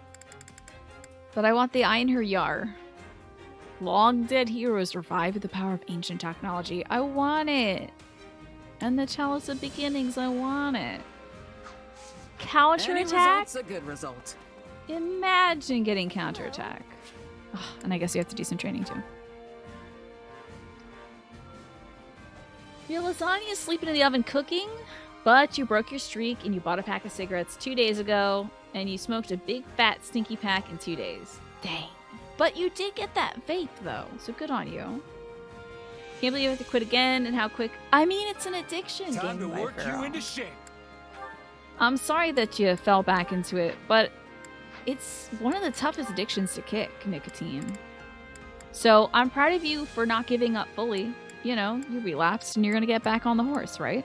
But I want the Einher Yar. Long dead heroes revived with the power of ancient technology. I want it. And the Chalice of Beginnings. I want it. Counterattack? Result's a good result. Imagine getting counterattack. Oh, and I guess you have to do some training too. Your lasagna is sleeping in the oven cooking, but you broke your streak and you bought a pack of cigarettes 2 days ago, and you smoked a big fat stinky pack in 2 days. Dang. But you did get that vape though, so good on you. Can't believe you have to quit again, and how quick. I mean, it's an addiction. Time to work you into shape. I'm sorry that you fell back into it, but it's one of the toughest addictions to kick, nicotine. So I'm proud of you for not giving up fully. You know, you relapsed and you're gonna get back on the horse, right?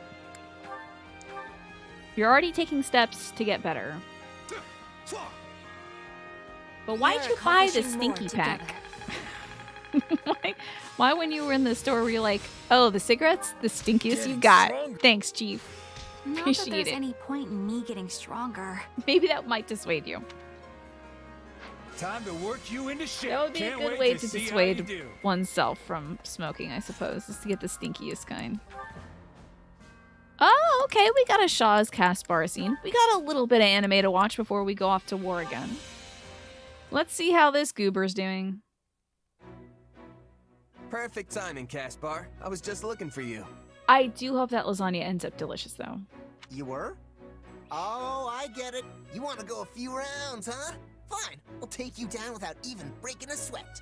You're already taking steps to get better. But why'd you buy the stinky pack? Why when you were in the store were you like, oh, the cigarettes? The stinkiest you got. Thanks, Chief. Not that Appreciate there's it. any point in me getting stronger. Maybe that might dissuade you. Time to work you into shape. That would be Can't a good wait way to to see how dissuade you do. oneself from smoking, I suppose, is to get the stinkiest kind. Oh, okay, we got a Shaw's Caspar scene. We got a little bit of anime to watch before we go off to war again. Let's see how this goober's doing. Perfect timing, Caspar. I was just looking for you. I do hope that lasagna ends up delicious, though. You were? Oh, I get it. You want to go a few rounds, huh? Fine, we'll take you down without even breaking a sweat.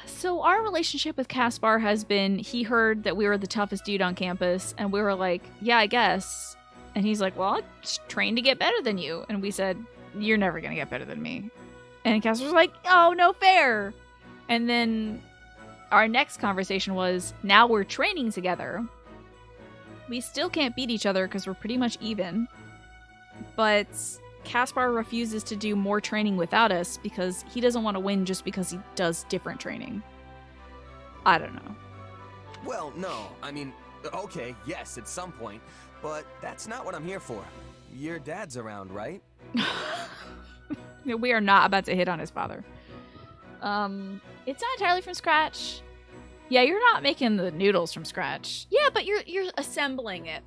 So our relationship with Caspar has been, he heard that we were the toughest dude on campus, and we were like, yeah, I guess. And he's like, well, I trained to get better than you. And we said, you're never going to get better than me. And Caspar's like, oh, no fair. And then our next conversation was, now we're training together. We still can't beat each other because we're pretty much even. But Caspar refuses to do more training without us because he doesn't want to win just because he does different training. I don't know. Well, no. I mean, okay, yes, at some point. But that's not what I'm here for. Your dad's around, right? We are not about to hit on his father. It's not entirely from scratch. Yeah, you're not making the noodles from scratch. Yeah, but you're assembling it.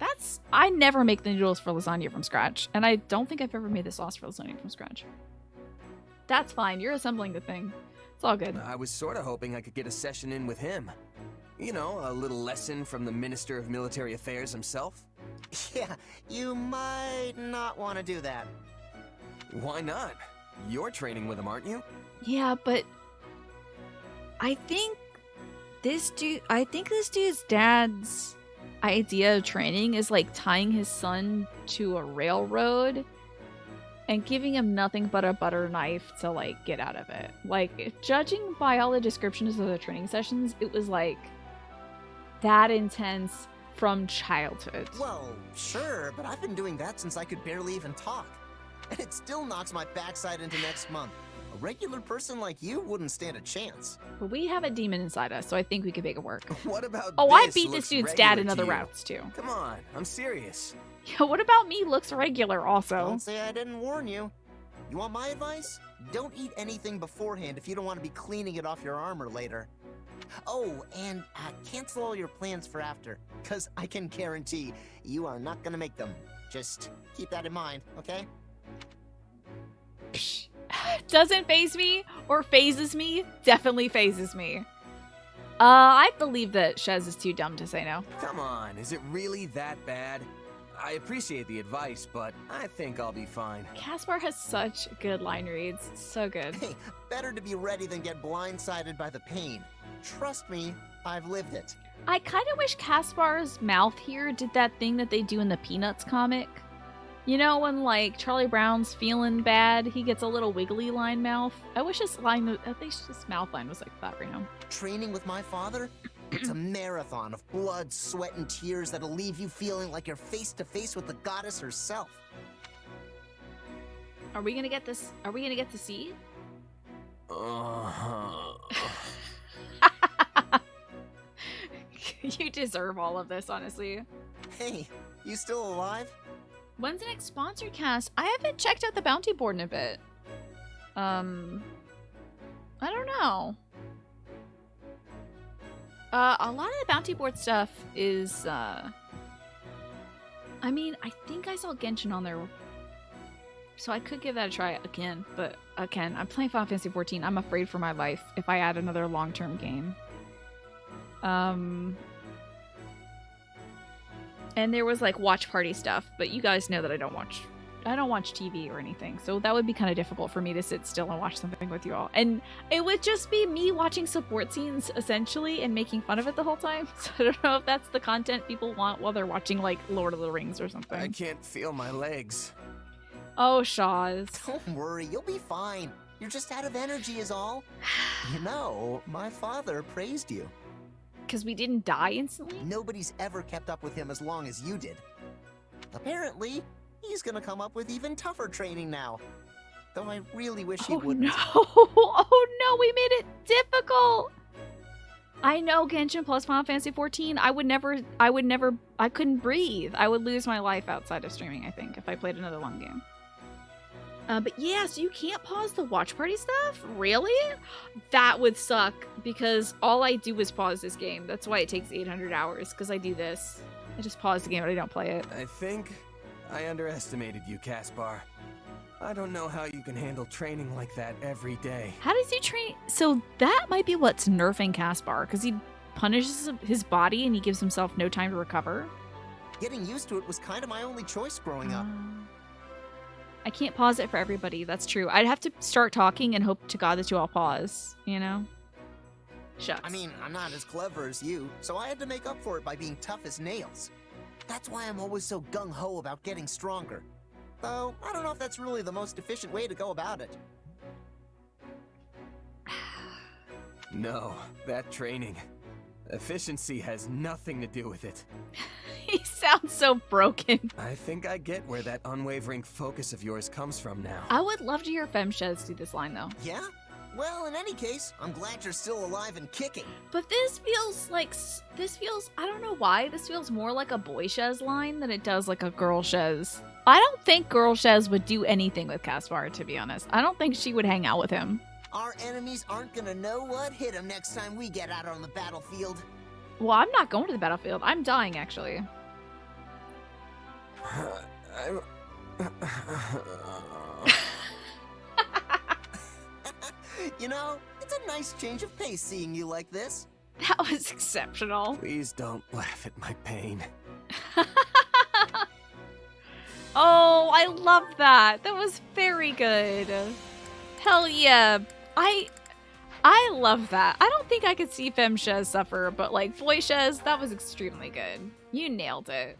I never make the noodles for lasagna from scratch, and I don't think I've ever made the sauce for lasagna from scratch. That's fine. You're assembling the thing. It's all good. I was sort of hoping I could get a session in with him. You know, a little lesson from the Minister of Military Affairs himself. Yeah, you might not want to do that. Why not? You're training with him, aren't you? Yeah, but I think this dude's dad's idea of training is like tying his son to a railroad and giving him nothing but a butter knife to like get out of it. Like, judging by all the descriptions of the training sessions, it was like that intense from childhood. Well, sure, but I've been doing that since I could barely even talk. And it still knocks my backside into next month. A regular person like you wouldn't stand a chance. But we have a demon inside us, so I think we could make it work. What about Oh, I this beat looks this dude's dad in regular other to you? routes, too. Come on, I'm serious. Yeah, what about me looks regular, also? Don't say I didn't warn you. You want my advice? Don't eat anything beforehand if you don't want to be cleaning it off your armor later. Oh, and cancel all your plans for after, because I can guarantee you are not going to make them. Just keep that in mind, okay? Doesn't faze me or phases me, definitely phases me. I believe that Shez is too dumb to say no. Come on, is it really that bad? I appreciate the advice, but I think I'll be fine. Caspar has such good line reads. So good. Hey, better to be ready than get blindsided by the pain. Trust me, I've lived it. I kind of wish Caspar's mouth here did that thing that they do in the Peanuts comic. You know, when, like, Charlie Brown's feeling bad, he gets a little wiggly line mouth. I wish his line, at least his mouth line was like that right now. Training with my father? It's a marathon of blood, sweat, and tears that'll leave you feeling like you're face to face with the goddess herself. Are we gonna get this? Are we gonna get to see? You deserve all of this, honestly. Hey, you still alive? When's the next sponsored cast? I haven't checked out the bounty board in a bit. I don't know. A lot of the bounty board stuff is, I mean, I think I saw Genshin on there, so I could give that a try again, but again, I'm playing Final Fantasy XIV. I'm afraid for my life if I add another long-term game. And there was like watch party stuff, but you guys know that I don't watch TV or anything, so that would be kind of difficult for me to sit still and watch something with you all. And it would just be me watching support scenes essentially and making fun of it the whole time. So I don't know if that's the content people want while they're watching like Lord of the Rings or something. I can't feel my legs. Oh, Shaw's. Don't worry, you'll be fine. You're just out of energy is all. You know, my father praised you. Because we didn't die instantly? Nobody's ever kept up with him as long as you did. Apparently, he's gonna come up with even tougher training now. Though I really wish he Oh wouldn't. no! Oh no! We made it difficult. I know Genshin plus Final Fantasy 14. I couldn't breathe. I would lose my life outside of streaming, I think, if I played another long game. But yeah, so you can't pause the watch party stuff? Really? That would suck, because all I do is pause this game. That's why it takes 800 hours, because I do this. I just pause the game, but I don't play it. I think I underestimated you, Caspar. I don't know how you can handle training like that every day. How does he train? So that might be what's nerfing Caspar, because he punishes his body and he gives himself no time to recover. Getting used to it was kind of my only choice growing up. I can't pause it for everybody. That's true. I'd have to start talking and hope to God that you all pause, you know? Shucks. I mean, I'm not as clever as you, so I had to make up for it by being tough as nails. That's why I'm always so gung-ho about getting stronger. Though, I don't know if that's really the most efficient way to go about it. No, that training. Efficiency has nothing to do with it. He sounds so broken. I think I get where that unwavering focus of yours comes from now. I would love to hear Femshez do this line, though. Yeah? Well, in any case, I'm glad you're still alive and kicking. But this feels, I don't know why, this feels more like a boy Shez line than it does like a girl Shez. I don't think girl Shez would do anything with Caspar, to be honest. I don't think she would hang out with him. Our enemies aren't gonna know what hit them next time we get out on the battlefield. Well, I'm not going to the battlefield. I'm dying, actually. You know, it's a nice change of pace seeing you like this. That was exceptional. Please don't laugh at my pain. Oh, I love that. That was very good. Hell yeah. I love that. I don't think I could see Femshez suffer, but like Voishez, that was extremely good. You nailed it.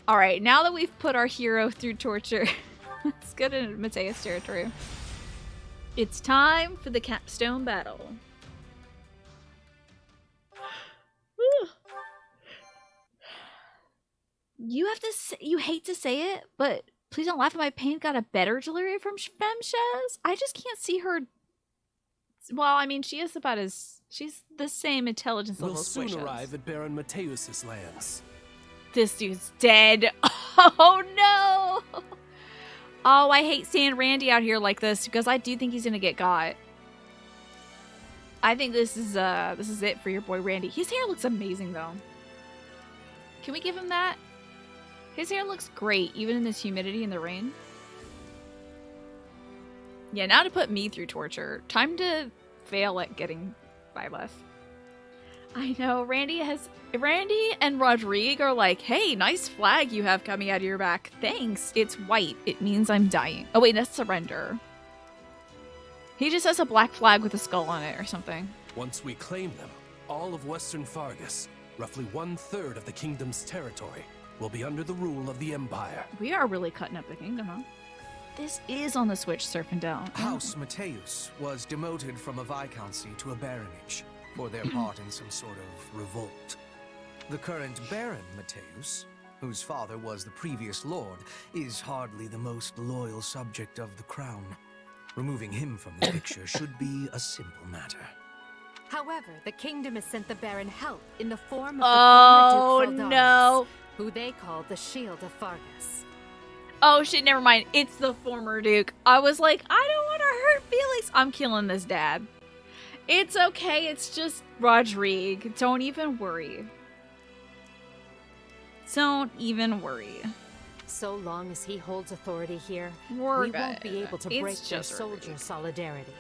All right, now that we've put our hero through torture, let's get into Mateus territory. It's time for the capstone battle. You have to say, you hate to say it, but Please Don't Laugh at My Pain got a better delivery from Femshez. I just can't see her. Well, I mean, she is about as, she's the same intelligence level We'll as soon Voishez. arrive at Baron Mateus's lands. This dude's dead. Oh no! Oh, I hate seeing Randy out here like this because I do think he's gonna get got. I think this is it for your boy Randy. His hair looks amazing though. Can we give him that? His hair looks great, even in this humidity and the rain. Yeah, now to put me through torture. Time to fail at getting Byleth. I know, Randy and Rodrigue are like, hey, nice flag you have coming out of your back. Thanks. It's white. It means I'm dying. Oh wait, that's surrender. He just has a black flag with a skull on it or something. Once we claim them, all of Western Fargus, roughly 1/3 of the kingdom's territory, will be under the rule of the Empire. We are really cutting up the kingdom, huh? This is on the Switch, surfing down. House Mateus was demoted from a viscountcy to a baronage for their part in some sort of revolt. The current Baron Mateus, whose father was the previous lord, is hardly the most loyal subject of the crown. Removing him from the picture should be a simple matter. However, the kingdom has sent the Baron help in the form of Oh, the former Duke Feldaris, no. who they call the Shield of Fargus. Oh shit, never mind. It's the former Duke. I was like, I don't want to hurt Felix. I'm killing this dad. It's okay. It's just Rodrigue. Don't even worry. Don't even worry. So long as he holds authority here, We're we won't good. be able to It's break their just soldier solidarity.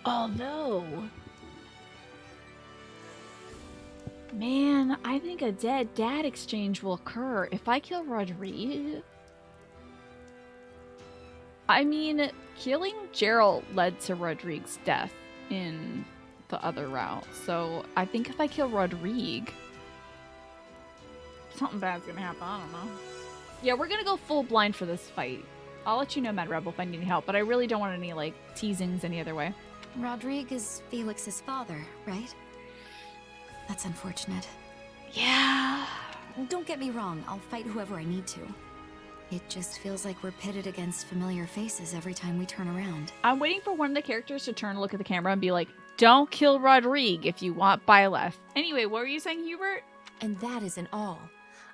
Oh no. Man, I think a dead dad exchange will occur if I kill Rodrigue. I mean, killing Geralt led to Rodrigue's death in the other route. So I think if I kill Rodrigue, something bad's gonna happen. I don't know. Yeah, we're gonna go full blind for this fight. I'll let you know, Mad Rebel, if I need any help, but I really don't want any, like, teasings any other way. Rodrigue is Felix's father, right? That's unfortunate. Yeah. Don't get me wrong, I'll fight whoever I need to. It just feels like we're pitted against familiar faces every time we turn around. I'm waiting for one of the characters to turn and look at the camera and be like, don't kill Rodrigue if you want Byleth. Anyway, what were you saying, Hubert? And that isn't all.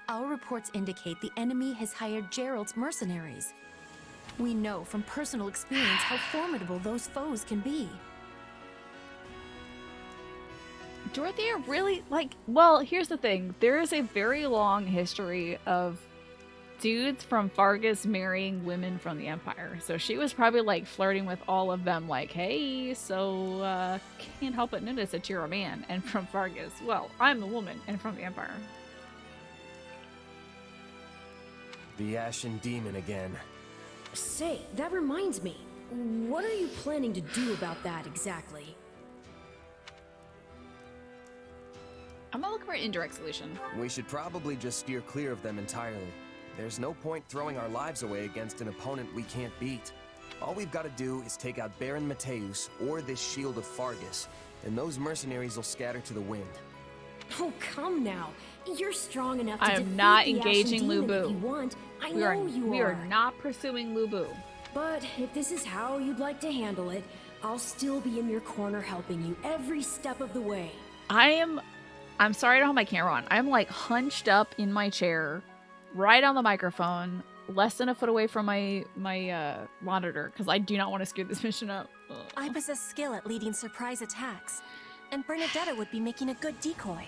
Our reports indicate the enemy has hired Gerald's mercenaries. We know from personal experience how formidable those foes can be. Dorothea really, like, well, here's the thing. There is a very long history of dudes from Fargus marrying women from the Empire. So she was probably, like, flirting with all of them, like, hey, so, can't help but notice that you're a man. And from Fargus, well, I'm a woman and from the Empire. The Ashen Demon again. Say, that reminds me. What are you planning to do about that exactly? I'm gonna look for an indirect solution. We should probably just steer clear of them entirely. There's no point throwing our lives away against an opponent we can't beat. All we've got to do is take out Baron Mateus or this Shield of Fargus, and those mercenaries will scatter to the wind. Oh, come now. You're strong enough to I am defeat not the engaging Ashen Demon Lubu. if you want. I We know are, you we are not pursuing Lubu. But if this is how you'd like to handle it, I'll still be in your corner helping you every step of the way. I'm sorry I don't have my camera on. I'm like hunched up in my chair, right on the microphone, less than a foot away from my monitor, because I do not want to screw this mission up. Ugh. I possess skill at leading surprise attacks, and Bernadetta would be making a good decoy.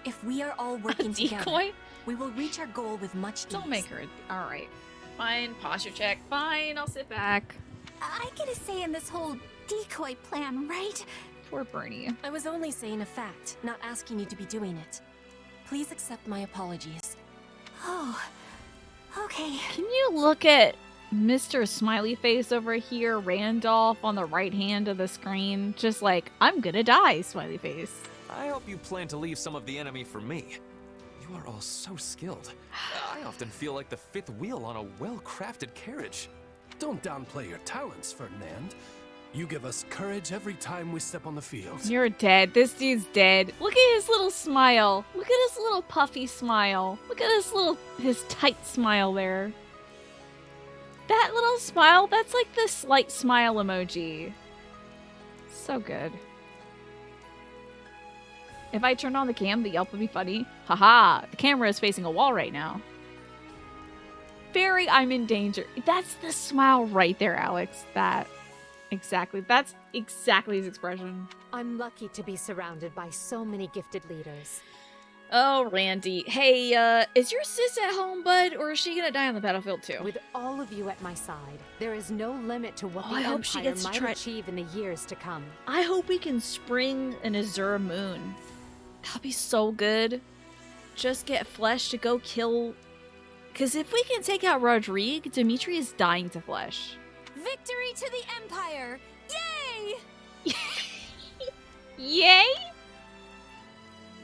If we are all working together, we will reach our goal with much ease. Don't make her. All right. Fine. Posture check. Fine. I'll sit back. I get a say in this whole decoy plan, right? Poor Bernie. I was only saying a fact, not asking you to be doing it. Please accept my apologies. Oh, okay. Can you look at Mr. Smiley Face over here, Randolph, on the right hand of the screen? Just like, I'm gonna die, Smiley Face. I hope you plan to leave some of the enemy for me. You are all so skilled. I often feel like the fifth wheel on a well-crafted carriage. Don't downplay your talents, Ferdinand. You give us courage every time we step on the field. You're dead. This dude's dead. Look at his little smile. Look at his little puffy smile. Look at his tight smile there. That little smile, that's like the slight smile emoji. So good. If I turned on the cam, the yelp would be funny. Haha, the camera is facing a wall right now. I'm in danger. That's the smile right there, Alex. That's exactly his expression. I'm lucky to be surrounded by so many gifted leaders. Oh, Randy. Hey, is your sis at home, bud? Or is she gonna die on the battlefield too? With all of you at my side, there is no limit to what the I hope she Empire gets to might try- achieve in the years to come. I hope we can spring an Azura moon. That'll be so good. Just get Flesh to go kill... Because if we can take out Rodrigue, Dimitri is dying to Flesh. Victory to the Empire! Yay! Yay?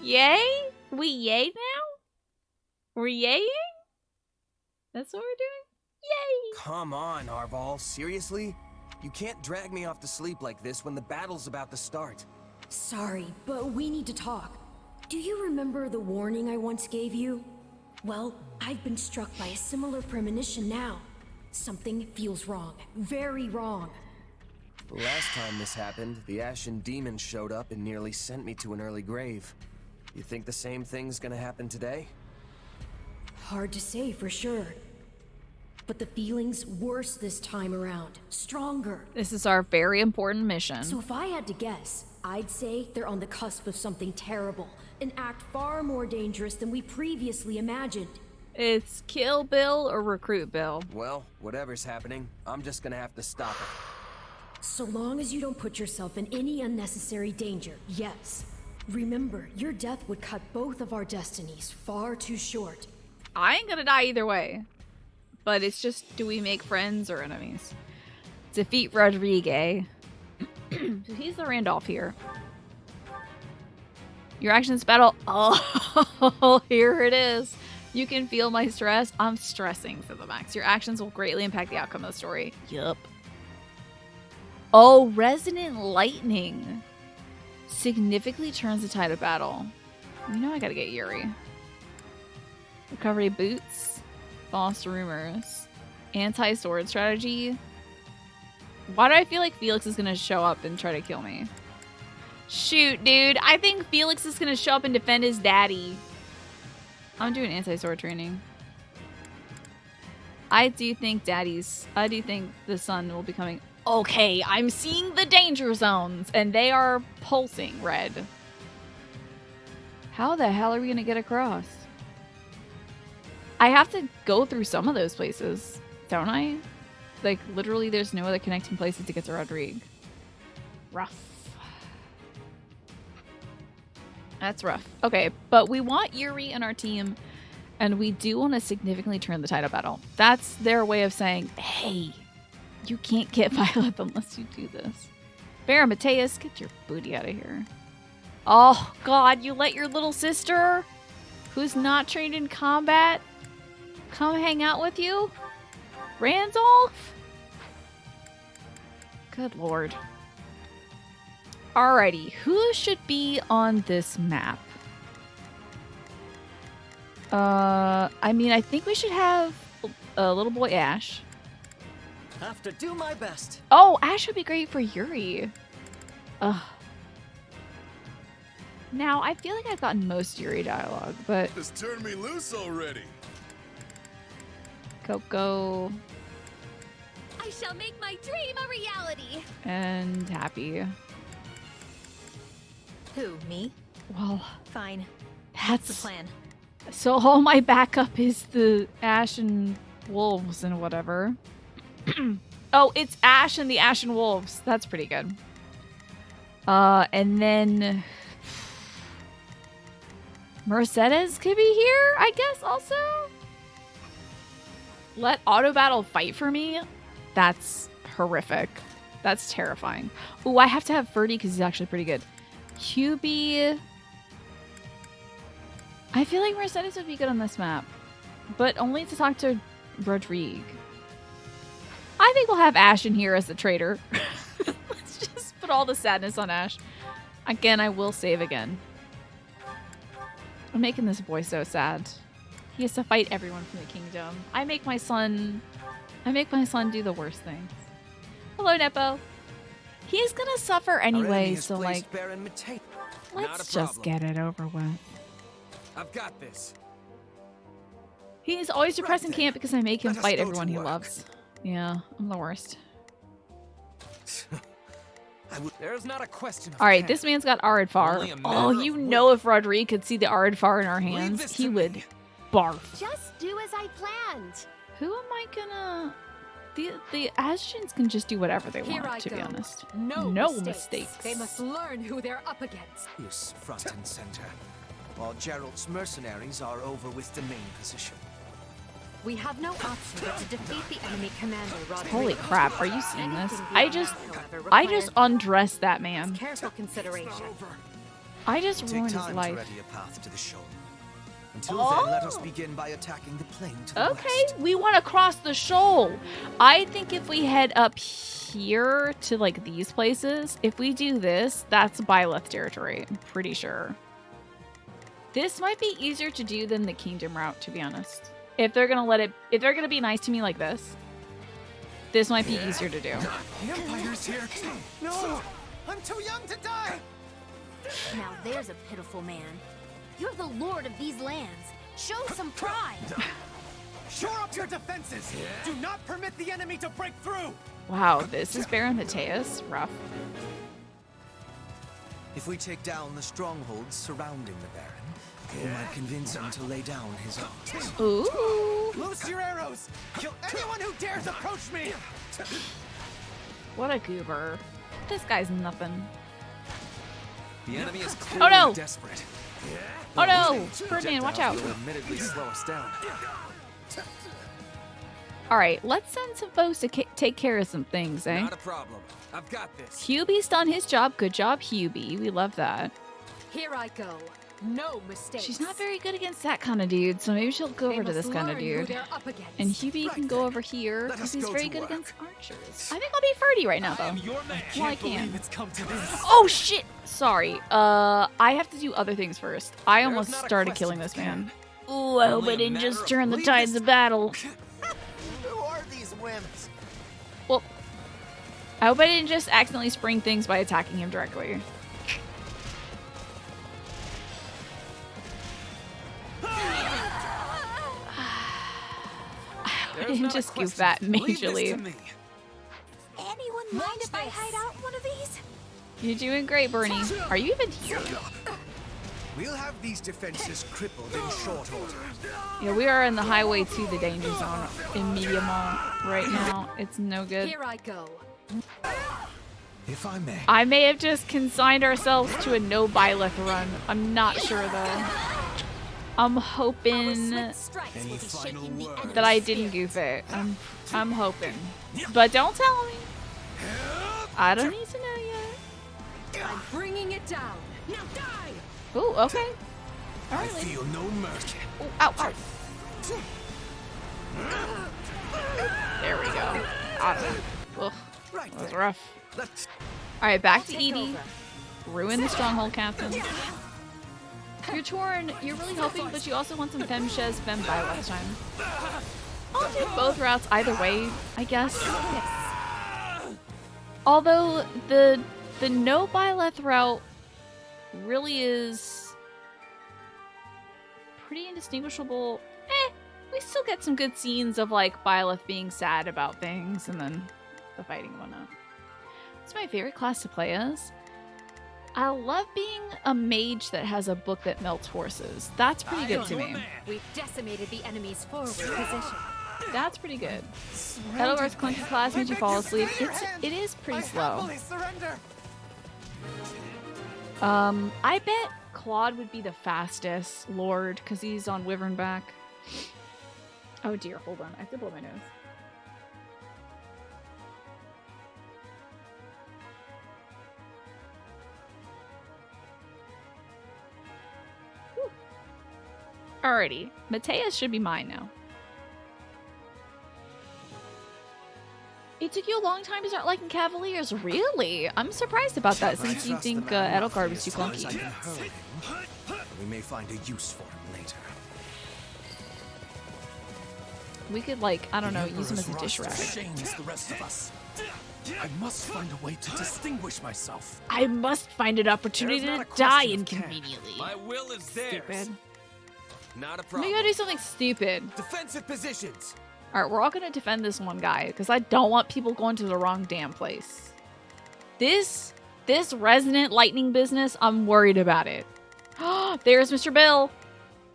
Yay? We yay now? We're yaying? That's what we're doing? Yay! Come on, Arval. Seriously? You can't drag me off to sleep like this when the battle's about to start. Sorry, but we need to talk. Do you remember the warning I once gave you? Well, I've been struck by a similar premonition now. Something feels wrong. Very wrong. The last time this happened, the Ashen Demon showed up and nearly sent me to an early grave. You think the same thing's gonna happen today? Hard to say for sure. But the feeling's worse this time around. Stronger. This is our very important mission. So if I had to guess, I'd say they're on the cusp of something terrible. An act far more dangerous than we previously imagined. It's kill Bill or recruit Bill. Well, whatever's happening, I'm just gonna have to stop it. So long as you don't put yourself in any unnecessary danger, yes. Remember, your death would cut both of our destinies far too short. I ain't gonna die either way. But it's just, do we make friends or enemies? Defeat Rodrigue. He's the Randolph here. Your actions battle. Oh, here it is. You can feel my stress. I'm stressing to the max. Your actions will greatly impact the outcome of the story. Yup. Oh, Resonant Lightning. Significantly turns the tide of battle. You know I gotta get Yuri. Recovery boots. False rumors. Anti-sword strategy. Why do I feel like Felix is gonna show up and try to kill me? Shoot, dude. I think Felix is gonna show up and defend his daddy. I'm doing anti-sword training. I do think the sun will be coming. Okay, I'm seeing the danger zones and they are pulsing red. How the hell are we gonna get across? I have to go through some of those places, don't I? Like, literally there's no other connecting places to get to Rodrigue. Rough. That's rough. Okay, but we want Yuri in our team, and we do want to significantly turn the tide of battle. That's their way of saying, hey, you can't get Violet unless you do this. Baron Mateus, get your booty out of here. Oh, God, you let your little sister, who's not trained in combat, come hang out with you? Randolph? Good Lord. Alrighty, who should be on this map? I mean, I think we should have little boy Ash. Have to do my best. Oh, Ash would be great for Yuri. Ugh. Now, I feel like I've gotten most Yuri dialogue, but... Just turn me loose already. Coco. I shall make my dream a reality. And Happy. Who, me? Well... Fine. That's the plan. So all my backup is the Ash and Wolves and whatever. Oh, it's Ash and the Ash and Wolves. That's pretty good. And then... Mercedes could be here, I guess, also? Let auto battle fight for me? That's horrific. That's terrifying. Ooh, I have to have Ferdy because he's actually pretty good. Hubie... I feel like Mercedes would be good on this map, but only to talk to Rodrigue. I think we'll have Ash in here as the traitor. Let's just put all the sadness on Ash. Again, I will save again. I'm making this boy so sad. He has to fight everyone from the kingdom. I make my son do the worst things. Hello, Nepo. He's gonna suffer anyway, so like, let's just get it over with. I've got this. He's always depressed in camp because I make him fight everyone he loves. Yeah, I'm the worst. There's not a question. All right, this man's got Aridfar. Oh, you know if Rodrigue could see the Aridfar in our hands, he would barf. Just do as I planned. Who am I gonna... The Ascians can just do whatever they want, to be honest. No mistakes. They must learn who they're up against. Use front and center. While Gerald's mercenaries are over with the main position. We have no option but to defeat the enemy commander, Rodrigue. Holy crap, are you seeing this? I just undressed that man. Careful consideration. I just ruined his Take time life. to ready a path to the shoal. Until then, let us begin by attacking the plain to the west. Okay, we want to cross the shoal. I think if we head up here to like these places, if we do this, that's Byleth territory, I'm pretty sure. This might be easier to do than the kingdom route, to be honest. If they're gonna be nice to me like this might be easier to do. The Empire's here. No, I'm too young to die. Now there's a pitiful man. You're the lord of these lands. Show some pride. Shore up your defenses. Do not permit the enemy to break through. Wow, this is Baron Mateus. Rough. If we take down the strongholds surrounding the Baron, we might convince him to lay down his arms. Ooh. Loose your arrows. Kill anyone who dares approach me. What a goober. This guy's nothing. The enemy is clearly desperate. Oh no! Ferdinand, watch out. Will admittedly slow us down. Alright, let's send some folks to take care of some things, eh? Not a problem. I've got this. Hubie's done his job. Good job, Hubie. We love that. Here I go. No mistakes. She's not very good against that kind of dude, so maybe she'll go over to this kind of dude. And Hubie can go over here because he's very good against archers. I think I'll be Ferdy right now, though. Well, I can. Oh shit! Sorry. I have to do other things first. I almost started killing this man. Ooh, I hope I didn't just turn the tides of battle. Who are these wimps? Well, I hope I didn't just accidentally spring things by attacking him directly. I didn't just goof that majorly. Anyone mind if I hide out in one of these? You're doing great, Bernie. Are you even here? We'll have these defenses crippled in short order. Yeah, we are in the highway to the danger zone in Media Mall right now. It's no good. Here I go. If I may. I may have just consigned ourselves to a no Byleth run. I'm not sure though. I'm hoping that I didn't goof it. I'm hoping. But don't tell me. I don't need to know yet. I'm bringing it down. Now die! Ooh, okay. All I right, lady. feel no mercy. Ooh, ow, ow. There we go. Ugh, that was rough. Alright, back to Edie. Ruin the stronghold, Captain. You're torn. You're really hoping, but you also want some Femshez Fem by last time. I'll do both routes either way, I guess. Although the no Byleth route really is pretty indistinguishable. We still get some good scenes of like Byleth being sad about things and then the fighting and whatnot. It's my favorite class to play as. I love being a mage that has a book that melts horses. That's pretty good to me. We've decimated the enemy's forward position. That's pretty good. Edelgar's clunky class makes you fall asleep. It is pretty slow. I bet Claude would be the fastest Lord because he's on Wyvernback. Oh dear, hold on. I have to blow my nose. Whew. Alrighty. Mateus should be mine now. It took you a long time to start liking Cavaliers? Really? I'm surprised about that since you think Edelgard was too clunky. We may find a use for him later. We could, like, I don't know, use him as a dish rack. Shames the rest of us. I must find a way to distinguish myself. I must find an opportunity to die inconveniently. My will is theirs. Stupid. Not a We problem. gotta do something stupid. Defensive positions. Alright, we're all gonna defend this one guy, because I don't want people going to the wrong damn place. This resonant lightning business, I'm worried about it. There's Mr. Bill.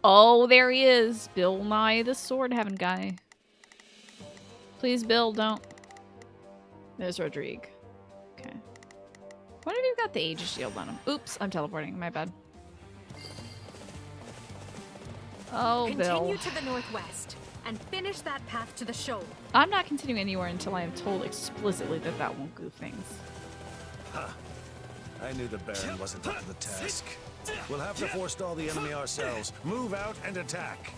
Oh, there he is. Bill Nye, the sword having guy. Please, Bill, don't. There's Rodrigue. Okay. What if you've got the Aegis shield on him? Oops, I'm teleporting. My bad. Oh, Bill. Continue to the northwest and finish that path to the shoal. I'm not continuing anywhere until I am told explicitly that that won't goof things. Huh. I knew the Baron wasn't up to the task. We'll have to forestall the enemy ourselves. Move out and attack.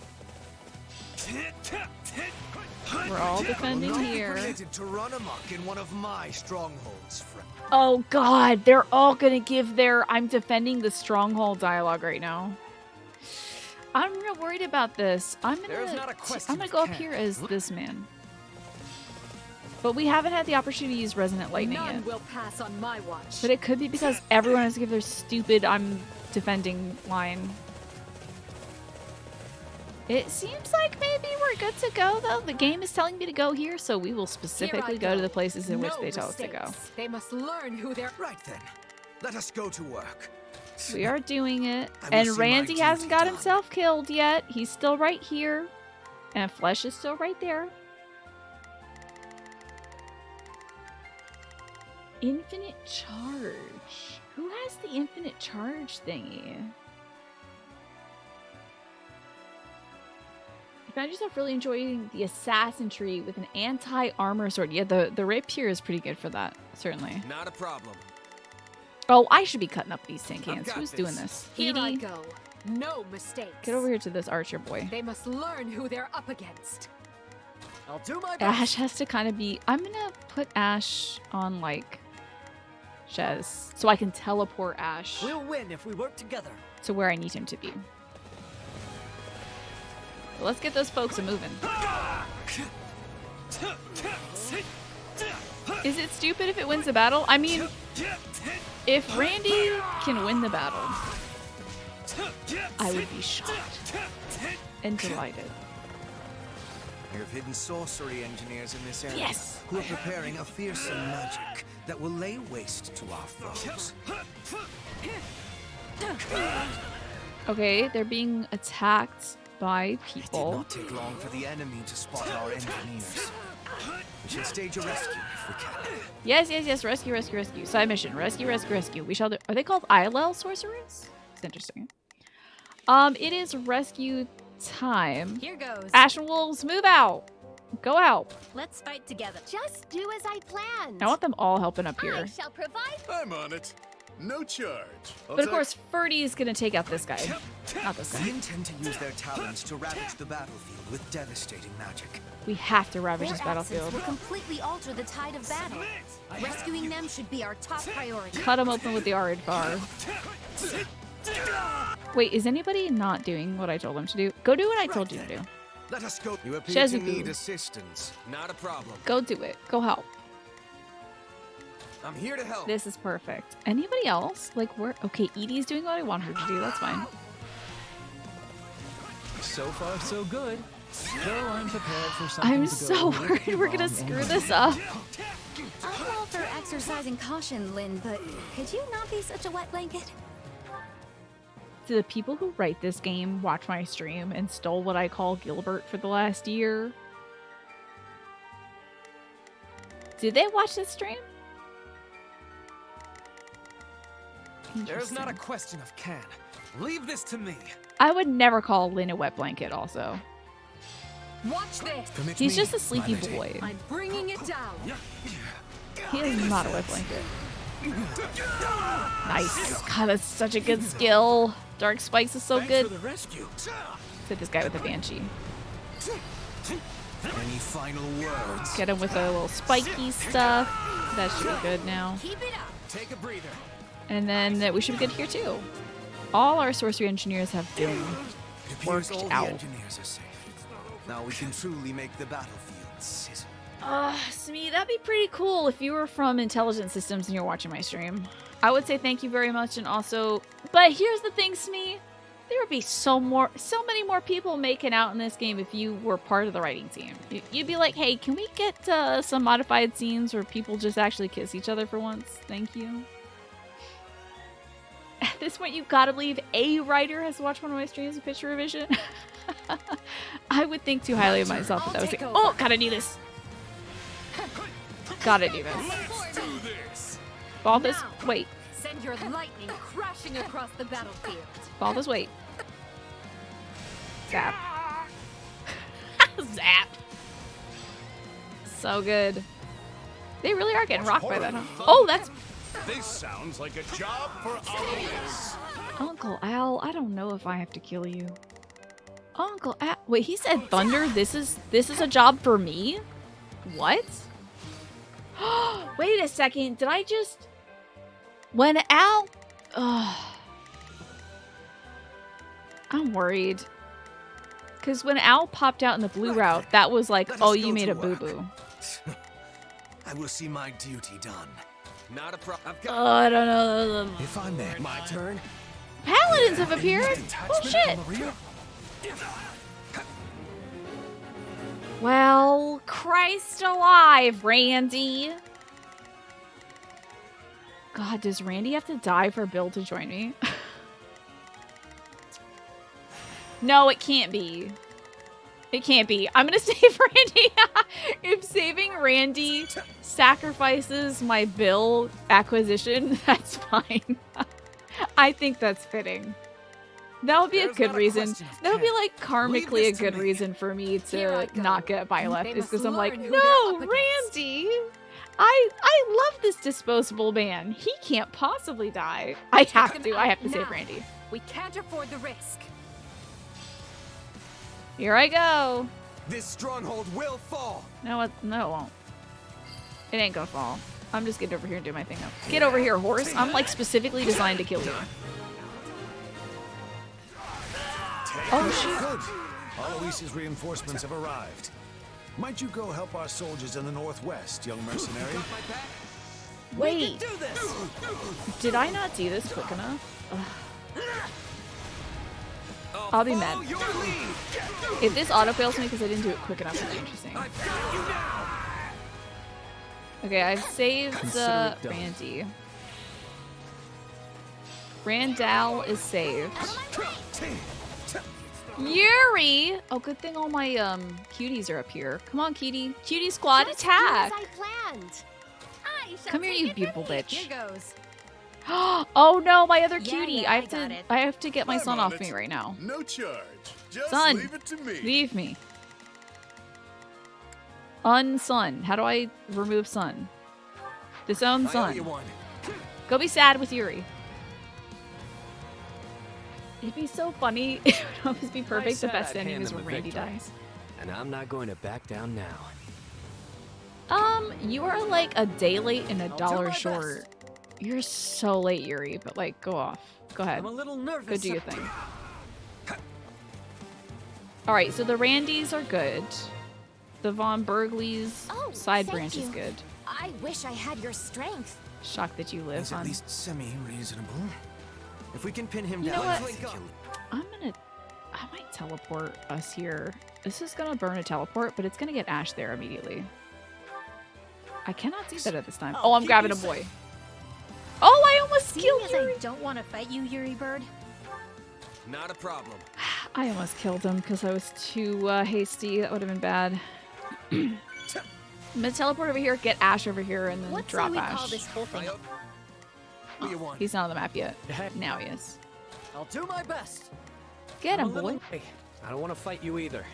We're all defending here. To run amok in one of my strongholds, friend. Oh god, they're all gonna give their I'm defending the stronghold dialogue right now. I'm real worried about this. I'm gonna go up here as this man. But we haven't had the opportunity to use Resonant Lightning None yet. will pass on my watch. But it could be because everyone has to give their stupid I'm defending line. It seems like maybe we're good to go, though. The game is telling me to go here, so we will specifically go to the places in which they tell us to go. They must learn who they're... Right then. Let us go to work. We are doing it. I will And see Randy my hasn't duty got done. himself killed yet. He's still right here. And Flesh is still right there. Infinite charge. Who has the infinite charge thingy? You found yourself really enjoying the assassin tree with an anti-armor sword. Yeah, the rapier is pretty good for that, certainly. Not a problem. Oh, I should be cutting up these tin cans. got Who's this. doing this? Here I Edie? go. No mistakes. Get over here to this archer boy. They must learn who they're up against. I'll do my best. Ash has to kind of be... I'm going to put Ash on, like, Shez. So I can teleport Ash We'll win if we work together. to where I need him to be. But let's get those folks a moving. Is it stupid if it wins the battle? I mean, if Randy can win the battle, I would be shocked and delighted. We have hidden sorcery engineers in this area. Yes! Who are preparing a fearsome magic that will lay waste to our foes. Okay, they're being attacked by It people. did not take long for the enemy to spot our engineers. We should stage a rescue if we can. Yes, yes, yes. Rescue, rescue, rescue. Side mission. Rescue, rescue, rescue. We shall do. Are they called ILL sorcerers? It's interesting. It is rescue time. Here goes. Ashen Wolves, move out. Go out. Let's fight together. Just do as I planned. I want them all helping up here. I shall provide. I'm on it. No charge. But of course, Ferdy is gonna take out this guy. Not this We guy. intend to use their talents to ravage the battlefield with devastating magic. We have to ravage Their this absence battlefield. will completely alter the tide of battle. Rescuing them should be our top priority. Cut him open with the Arid bar. Wait, is anybody not doing what I told them to do? Go do what I told you to do. Let us go. You appear to Shizuku. need assistance. Not a problem. Go do it. Go help. I'm here to help. This is perfect. Anybody else? Like, where? Okay, Edie's doing what I want her to do. That's fine. So far, so good. Though I'm prepared for something I'm to go so really worried we're gonna wrong screw anyway. this up. I'm all for exercising caution, Lynn, but could you not be such a wet blanket? Do the people who write this game watch my stream and stole what I call Gilbert for the last year? Did they watch this stream? There's not a question of can. Leave this to me. I would never call Lynn a wet blanket also. Watch this. He's just a sleepy boy. I'm bringing it down. He is not a wet blanket. Nice. God, that's such a good skill. Dark Spikes is so good. For the rescue. Said this guy with the Banshee. Any final words? Get him with a little spiky stuff. That should be good now. Keep it up. Take a breather. And then we should be good here too. All our sorcery engineers have been It appears all worked the out. engineers are safe. Now we can truly make the battlefield sizzle. Smee, that'd be pretty cool if you were from Intelligent Systems and you're watching my stream. I would say thank you very much, and also, but here's the thing, Smee, there would be so many more people making out in this game if you were part of the writing team. You'd be like, hey, can we get some modified scenes where people just actually kiss each other for once? Thank you. At this point, you've got to believe a writer has watched one of my streams of Picture Revision. I would think too highly of myself if that was like, oh, gotta do this. Gotta do this. Baldus, wait. Send your lightning crashing across the battlefield. Baldus, wait. Zap. Zap. So good. They really are getting rocked by that, huh? Oh, that's... This sounds like a job for Alois. Uncle Al, I don't know if I have to kill you. Uncle Al... Wait, he said thunder? This is a job for me? What? Wait a second. Did I just... When Al... I'm worried. Because when Al popped out in the blue route, that was like, oh, you made a boo-boo. I will see my duty done. Not a problem. Oh, I don't know. If I may. My turn. Paladins have appeared? Oh, shit. Well, Christ alive, Randy. God, does Randy have to die for Bill to join me? No, it can't be. It can't be. I'm gonna save Randy. If saving Randy sacrifices my Bill acquisition, that's fine. I think that's fitting. That would be a good reason. That would be like karmically a good reason for me to not get Byleth, is because I'm like, no, Randy! I love this disposable man. He can't possibly die. I have to save Randy. We can't afford the risk. Here I go. This stronghold will fall. No, it won't. It ain't gonna fall. I'm just getting over here and do my thing now. Get over here, horse. I'm like specifically designed to kill you. Oh, shoot. Aloysius' reinforcements have arrived. Might you go help our soldiers in the northwest, young mercenary? Wait. Did I not do this quick enough? Ugh. I'll be mad. If this autofails me because I didn't do it quick enough, it'll be interesting. Okay, I've saved Randy. Randall is saved. Yuri! Oh, good thing all my cuties are up here. Come on, cutie. Cutie squad, attack! Come here, you beautiful bitch. Here goes. Oh no, my other cutie. Yeah, I have to get my son off me right now. No charge. Just Son, leave it to me. leave me. Unson. How do I remove son? Disown son. Go be sad with Yuri. It'd be so funny if it would always be perfect. The best ending is when Randy dies. And I'm not going to back down now. You are like a day late and $1 short. You're so late, Yuri, but like, go off. Go ahead. I'm a little nervous. Go do your thing. Alright, so the Randys are good. The Von Bergleys side branch is good. I wish I had your strength. Shocked that you live He's on. at least semi-reasonable. If we can pin him You down, know what? I think he'll... I might teleport us here. This is gonna burn a teleport, but it's gonna get Ash there immediately. I cannot see that at this time. Oh, I'm grabbing a boy. Oh, I almost killed Yuri. I don't want to fight you, Yuri Bird. Not a problem. I almost killed him because I was too hasty. That would have been bad. I'm gonna teleport over here, get Ash over here, and then drop Ash. Call this whole thing? Oh, he's not on the map yet. Now he is. I'll do my best. Get him, I'm a boy. little- Hey, I don't want to fight you either.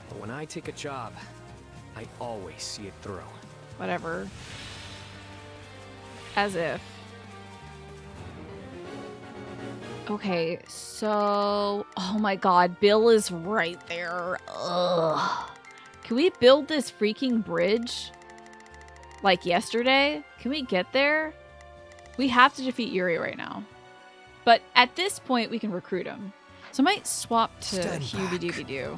But when I take a job, I always see it through. Whatever. As if. Okay, so... Oh my god, Bill is right there. Ugh. Can we build this freaking bridge? Like yesterday? Can we get there? We have to defeat Yuri right now. But at this point, we can recruit him. So I might swap to Hubie-Dooby-Doo.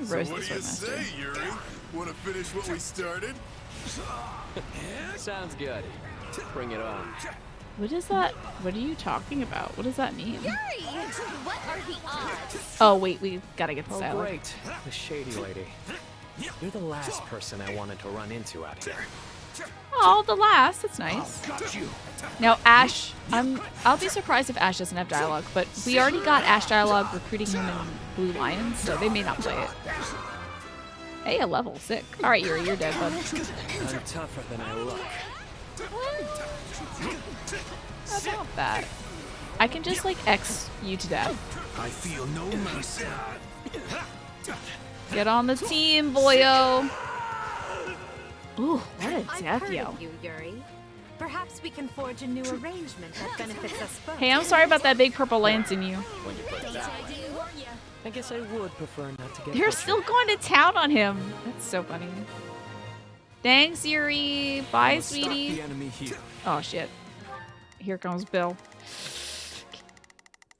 So what do you say, Yuri? Want to finish what we started? Sounds good. Bring it on. What is that? What are you talking about? What does that mean? Yuri! What are the odds? Oh, wait, we gotta get this Oh, out. great. The shady lady. You're the last person I wanted to run into out here. Oh, the last. That's nice. Now, Ash, I'll be surprised if Ash doesn't have dialogue, but we already got Ash dialogue recruiting him in Blue Lions, so they may not play it. Hey, a level. Sick. All right, Yuri, you're dead, bud. I'm tougher than I look. About that. I can just, like, X you to death. I feel no mercy. Get on the team, boyo. Ooh, what a I've death heard yell. of you, Yuri. Perhaps we can forge a new arrangement that benefits us both. Hey, I'm sorry about that big purple lance in you. When you put it that way. I guess I would prefer not to get You're pushy. still going to town on him. That's so funny. Thanks, Yuri. Bye, Stop sweetie. the enemy here. Oh, shit. Here comes Bill.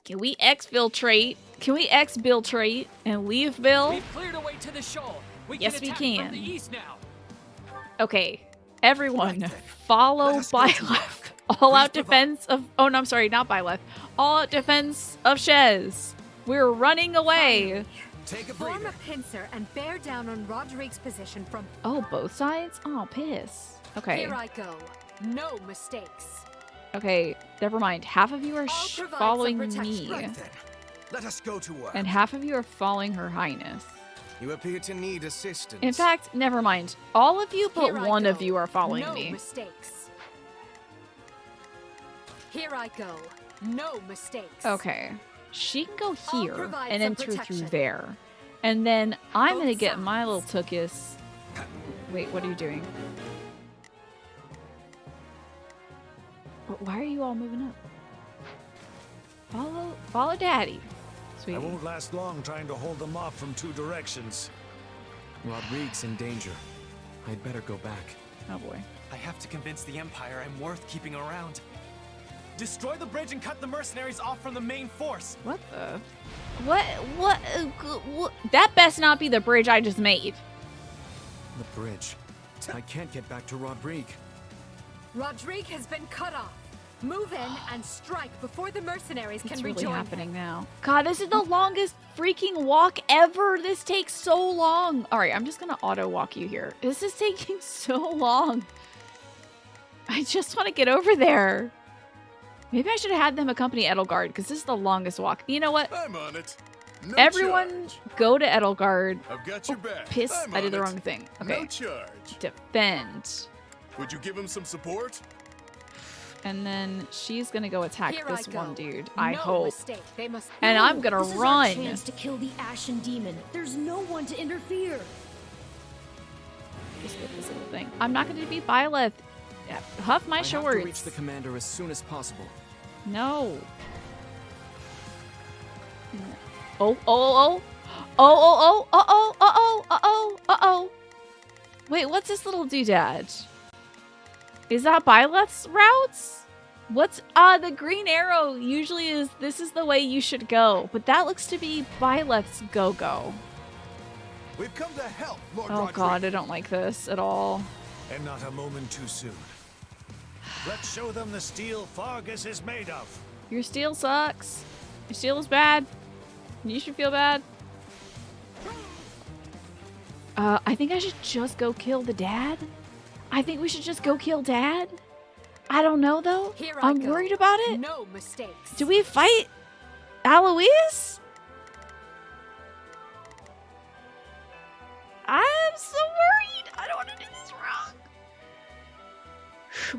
Can we exfiltrate? Can we exfiltrate and leave Bill? We've cleared a way to the shoal. Yes, we attack can. From the east now. Okay, everyone, follow Byleth. All out defense of... Oh, no, I'm sorry, not Byleth. All out defense of Shez. We're running away. Take a Form a pincer and bear down on Roderick's position from... Oh, both sides? Oh, piss. Okay. Here I go. No mistakes. Okay, never mind. Half of you are provide some following protection. me. Right then, let us go to work. And half of you are following Her Highness. You appear to need assistance. In fact, never mind. All of you but Here I one of go. you are following no me. mistakes. Here I go. No mistakes. Okay. She can go I'll here provide and some enter through protection. there. And then I'm Both gonna get sides. my little tookus. Wait, what are you doing? Why are you all moving up? Follow Daddy. Sweetie. I won't last long trying to hold them off from two directions. Rodrigue's in danger. I'd better go back. Oh boy. I have to convince the Empire I'm worth keeping around. Destroy the bridge and cut the mercenaries off from the main force. What the? What? That best not be the bridge I just made. The bridge. I can't get back to Rodrigue. Rodrigue has been cut off. Move in and strike before the mercenaries can rejoin. What's really happening now? God, this is the longest freaking walk ever. This takes so long. All right, I'm just gonna auto walk you here. This is taking so long. I just want to get over there. Maybe I should have had them accompany Edelgard because this is the longest walk. You know what? I'm on it. No Everyone charge. Go to Edelgard. I've got your back. Piss, I'm I did on the it. wrong thing. Okay. No charge. Defend. Would you give him some support? And then she's gonna go attack Here this I go. one dude. No I hope. mistake. They must And I'm gonna This is run. our chance to kill the Ashen Demon. There's no one to interfere. Just get this little thing. I'm not gonna defeat Byleth. Yeah, huff my I have to shorts. reach the commander as soon as possible. No. Oh, oh, oh. Oh, oh, oh, uh-oh, uh-oh, uh-oh, uh-oh. Wait, what's this little doodad? Is that Byleth's routes? What's, the green arrow usually is, this is the way you should go. But that looks to be Byleth's go-go. We've come to help, Lord Oh Rodrigue. god, I don't like this at all. And not a moment too soon. Let's show them the steel Fargus is made of. Your steel sucks. Your steel is bad. You should feel bad. I think I should just go kill the dad. I think we should just go kill dad. I don't know though. Here I'm go. worried about it. No mistakes. Do we fight Alois? I'm so worried. I don't want to do this wrong.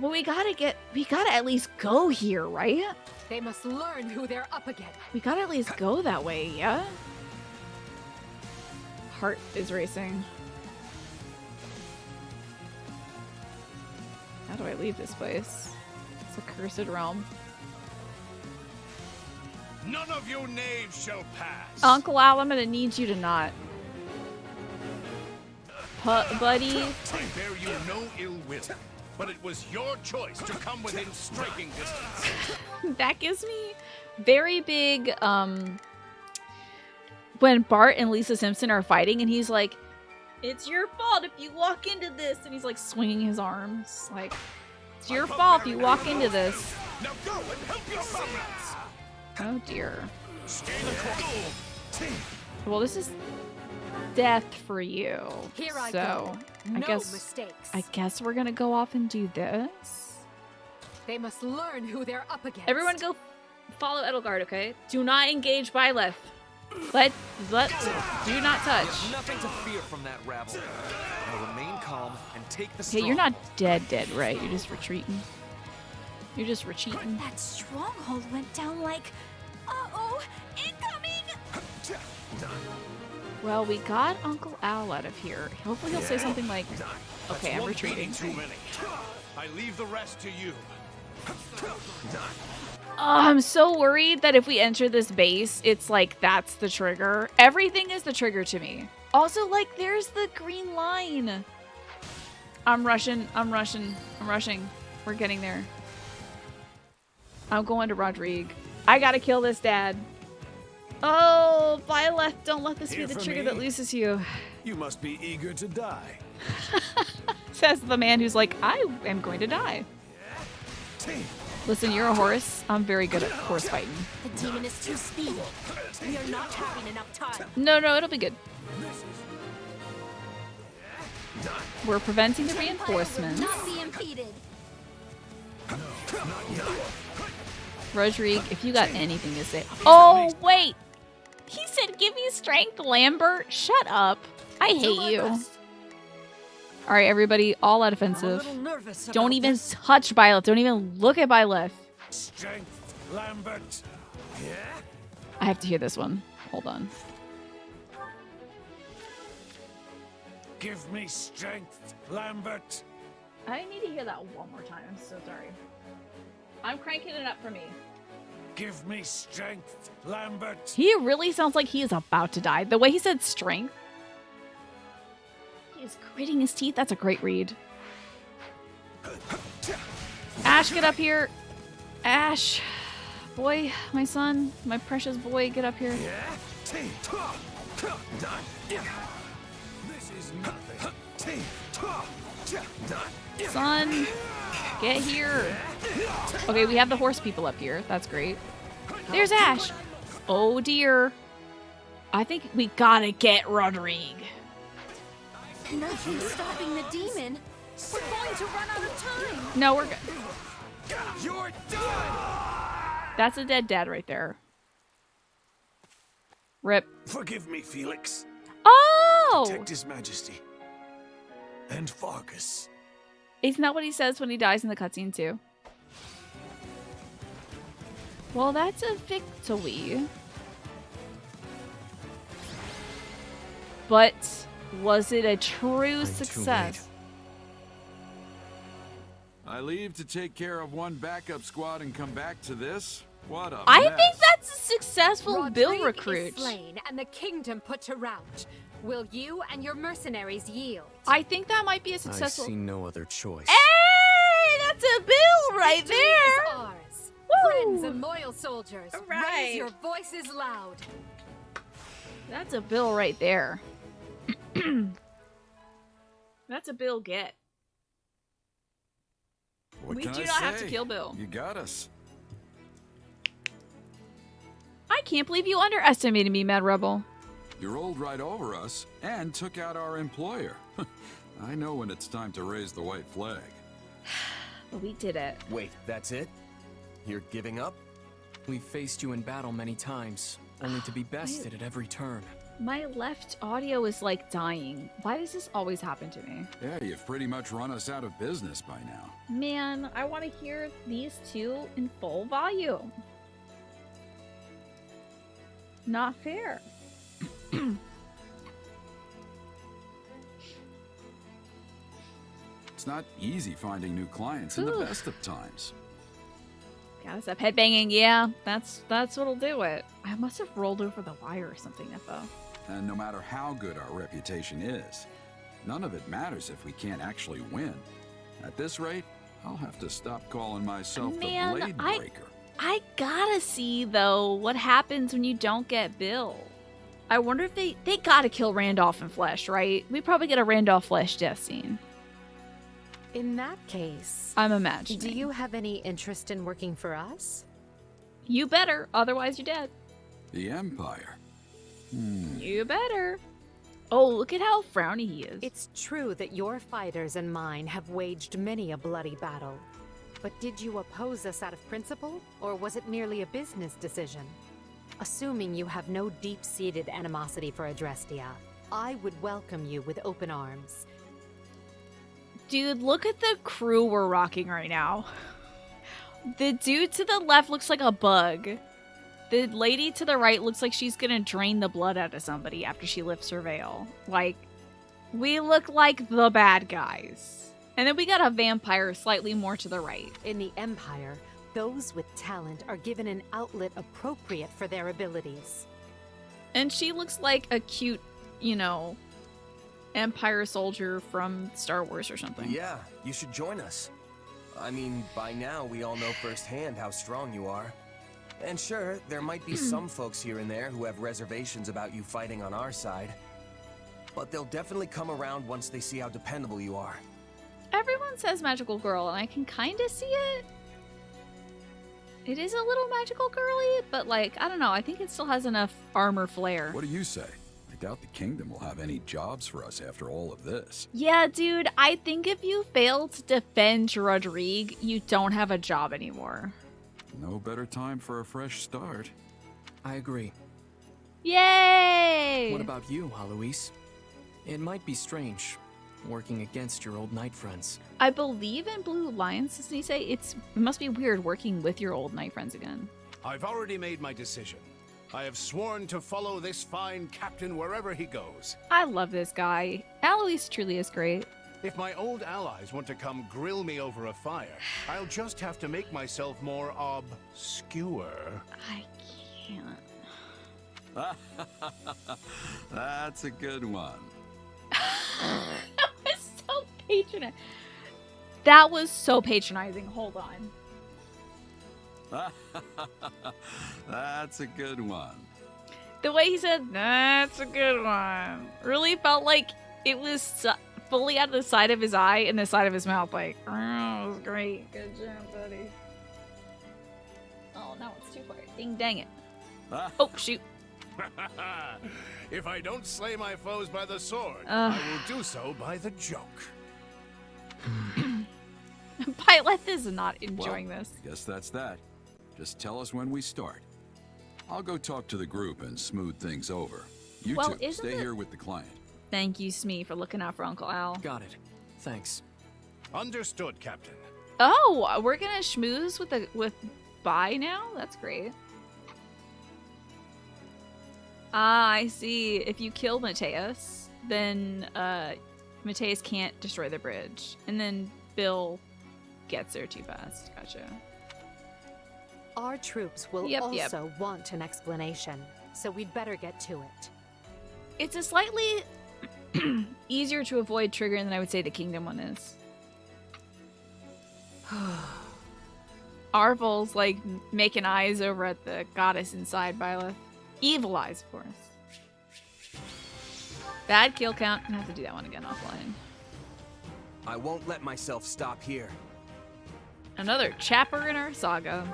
But we gotta at least go here, right? They must learn who they're up against. We gotta at least go that way, yeah? Heart is racing. How do I leave this place? It's a cursed realm. None of you knaves shall pass. Uncle Al, I'm gonna need you to not. Buddy. I bear you no ill will, but it was your choice to come within striking distance. That gives me very big, when Bart and Lisa Simpson are fighting and he's like, it's your fault if you walk into this. And he's like swinging his arms. Like, it's your fault if you walk into this. Now go and help your comrades. Oh dear. Stay the course. Well, this is death for you. Here I so, go. No guess mistakes. I guess we're gonna go off and do this. They must learn who they're up against. Everyone go follow Edelgard, okay? Do not engage Byleth. Let do not touch. There's nothing to fear from that rabble. Now remain calm and take the Hey, you're not dead, right? You're just retreating. You're just retreating. That stronghold went down like, uh-oh, incoming! Well, we got Uncle Al out of here. Hopefully he'll say something like, okay, I'm retreating. Too many. I leave the rest to you. Oh, I'm so worried that if we enter this base, it's like, that's the trigger. Everything is the trigger to me. Also, like, there's the green line. I'm rushing. We're getting there. I'm going to Rodrigue. I gotta kill this dad. Oh, Byleth, don't let this Here be the for trigger me? that loses you. You must be eager to die. Says the man who's like, I am going to die. Listen, you're a horse. I'm very good at horse fighting. The demon is too speedy. We are not having enough time. No, it'll be good. We're preventing the reinforcements. Not be impeded. Rodrigue, if you got anything to say. Oh, wait. He said, give me strength, Lambert. Shut up. I hate you. All right, everybody, all out offensive. Don't even touch Byleth. Don't even look at Byleth. Strength, Lambert. Yeah? I have to hear this one. Hold on. Give me strength, Lambert. I need to hear that one more time. I'm so sorry. I'm cranking it up for me. Give me strength, Lambert. He really sounds like he is about to die. The way he said strength. He is gritting his teeth. That's a great read. Ash, get up here. Ash, boy, my son, my precious boy, get up here. This is nothing. Son, get here. Okay, we have the horse people up here. That's great. There's Ash. Oh dear. I think we gotta get Rodrigue. Nothing's stopping the demon. We're going to run out of time. No, we're good. You're done. That's a dead dad right there. Rip. Forgive me, Felix. Oh! Protect His Majesty. And Fargus. Isn't that what he says when he dies in the cutscene too? Well, that's a victory. But was it a true success? I leave to take care of one backup squad and come back to this? What a I mess. think that's a successful bill Rodrigue recruit. is slain and the kingdom put to rout. Will you and your mercenaries yield? I think that might be a I successful. see no other choice. Hey, that's a bill right Victory there. is ours. Woo! Friends and loyal soldiers, right. raise your voices loud. That's a bill right there. That's a bill get. What We can do I not have to say? kill Bill. You got us. I can't believe you underestimated me, Mad Rebel. You rolled right over us and took out our employer. I know when it's time to raise the white flag. But we did it. Wait, that's it? You're giving up? We've faced you in battle many times, only to be bested at every turn. My left audio is like dying. Why does this always happen to me? Yeah, you've pretty much run us out of business by now. Man, I want to hear these two in full volume. Not fair. It's not easy finding new clients in the best of times. Gotta stop headbanging. Yeah, that's what'll do it. I must have rolled over the wire or something, Nepo. And no matter how good our reputation is, none of it matters if we can't actually win. At this rate, I'll have to stop calling myself Man, the Blade Breaker. I gotta see, though, what happens when you don't get Bill. I wonder if they gotta kill Randolph in flesh, right? We probably get a Randolph flesh death scene. In that case, I'm imagining. do you have any interest in working for us? You better, otherwise you're dead. The Empire. You better. Oh, look at how frowny he is. It's true that your fighters and mine have waged many a bloody battle. But did you oppose us out of principle, or was it merely a business decision? Assuming you have no deep-seated animosity for Adrestia, I would welcome you with open arms. Dude, look at the crew we're rocking right now. The dude to the left looks like a bug. The lady to the right looks like she's gonna drain the blood out of somebody after she lifts her veil. Like, we look like the bad guys. And then we got a vampire slightly more to the right. In the Empire, those with talent are given an outlet appropriate for their abilities. And she looks like a cute, Empire soldier from Star Wars or something. Yeah, you should join us. I mean, by now we all know firsthand how strong you are. And sure, there might be some folks here and there who have reservations about you fighting on our side. But they'll definitely come around once they see how dependable you are. Everyone says magical girl, and I can kind of see it. It is a little magical girly, but I don't know. I think it still has enough armor flair. What do you say? I doubt the kingdom will have any jobs for us after all of this. Yeah, dude, I think if you fail to defend Rodrigue, you don't have a job anymore. No better time for a fresh start. I agree. Yay! What about you, Alois? It might be strange, working against your old knight friends. I believe in Blue Alliance, doesn't he say? It must be weird working with your old knight friends again. I've already made my decision. I have sworn to follow this fine captain wherever he goes. I love this guy. Alois truly is great. If my old allies want to come grill me over a fire, I'll just have to make myself more obscure. I can't. That's a good one. That was so patronizing. That was so patronizing. Hold on. That's a good one. The way he said, "That's a good one," really felt like it was fully out of the side of his eye and the side of his mouth. Like, oh, that was great. Good job, buddy. Oh, no, it's too far. Ding, dang it. Oh, shoot. If I don't slay my foes by the sword, I will do so by the joke. Byleth is not enjoying this. Guess that's that. Just tell us when we start. I'll go talk to the group and smooth things over. You two, stay here with the client. Thank you, Smee, for looking out for Uncle Al. Got it. Thanks. Understood, Captain. Oh, we're gonna schmooze with Bai now? That's great. Ah, I see. If you kill Mateus, then Mateus can't destroy the bridge. And then Bill gets there too fast. Gotcha. Our troops will also want an explanation, so we'd better get to it. It's a slightly easier to avoid trigger than I would say the Kingdom one is. Arvel's like making eyes over at the goddess inside Byleth. Evil eyes, of course. Bad kill count. I'm gonna have to do that one again offline. I won't let myself stop here. Another chapter in our saga.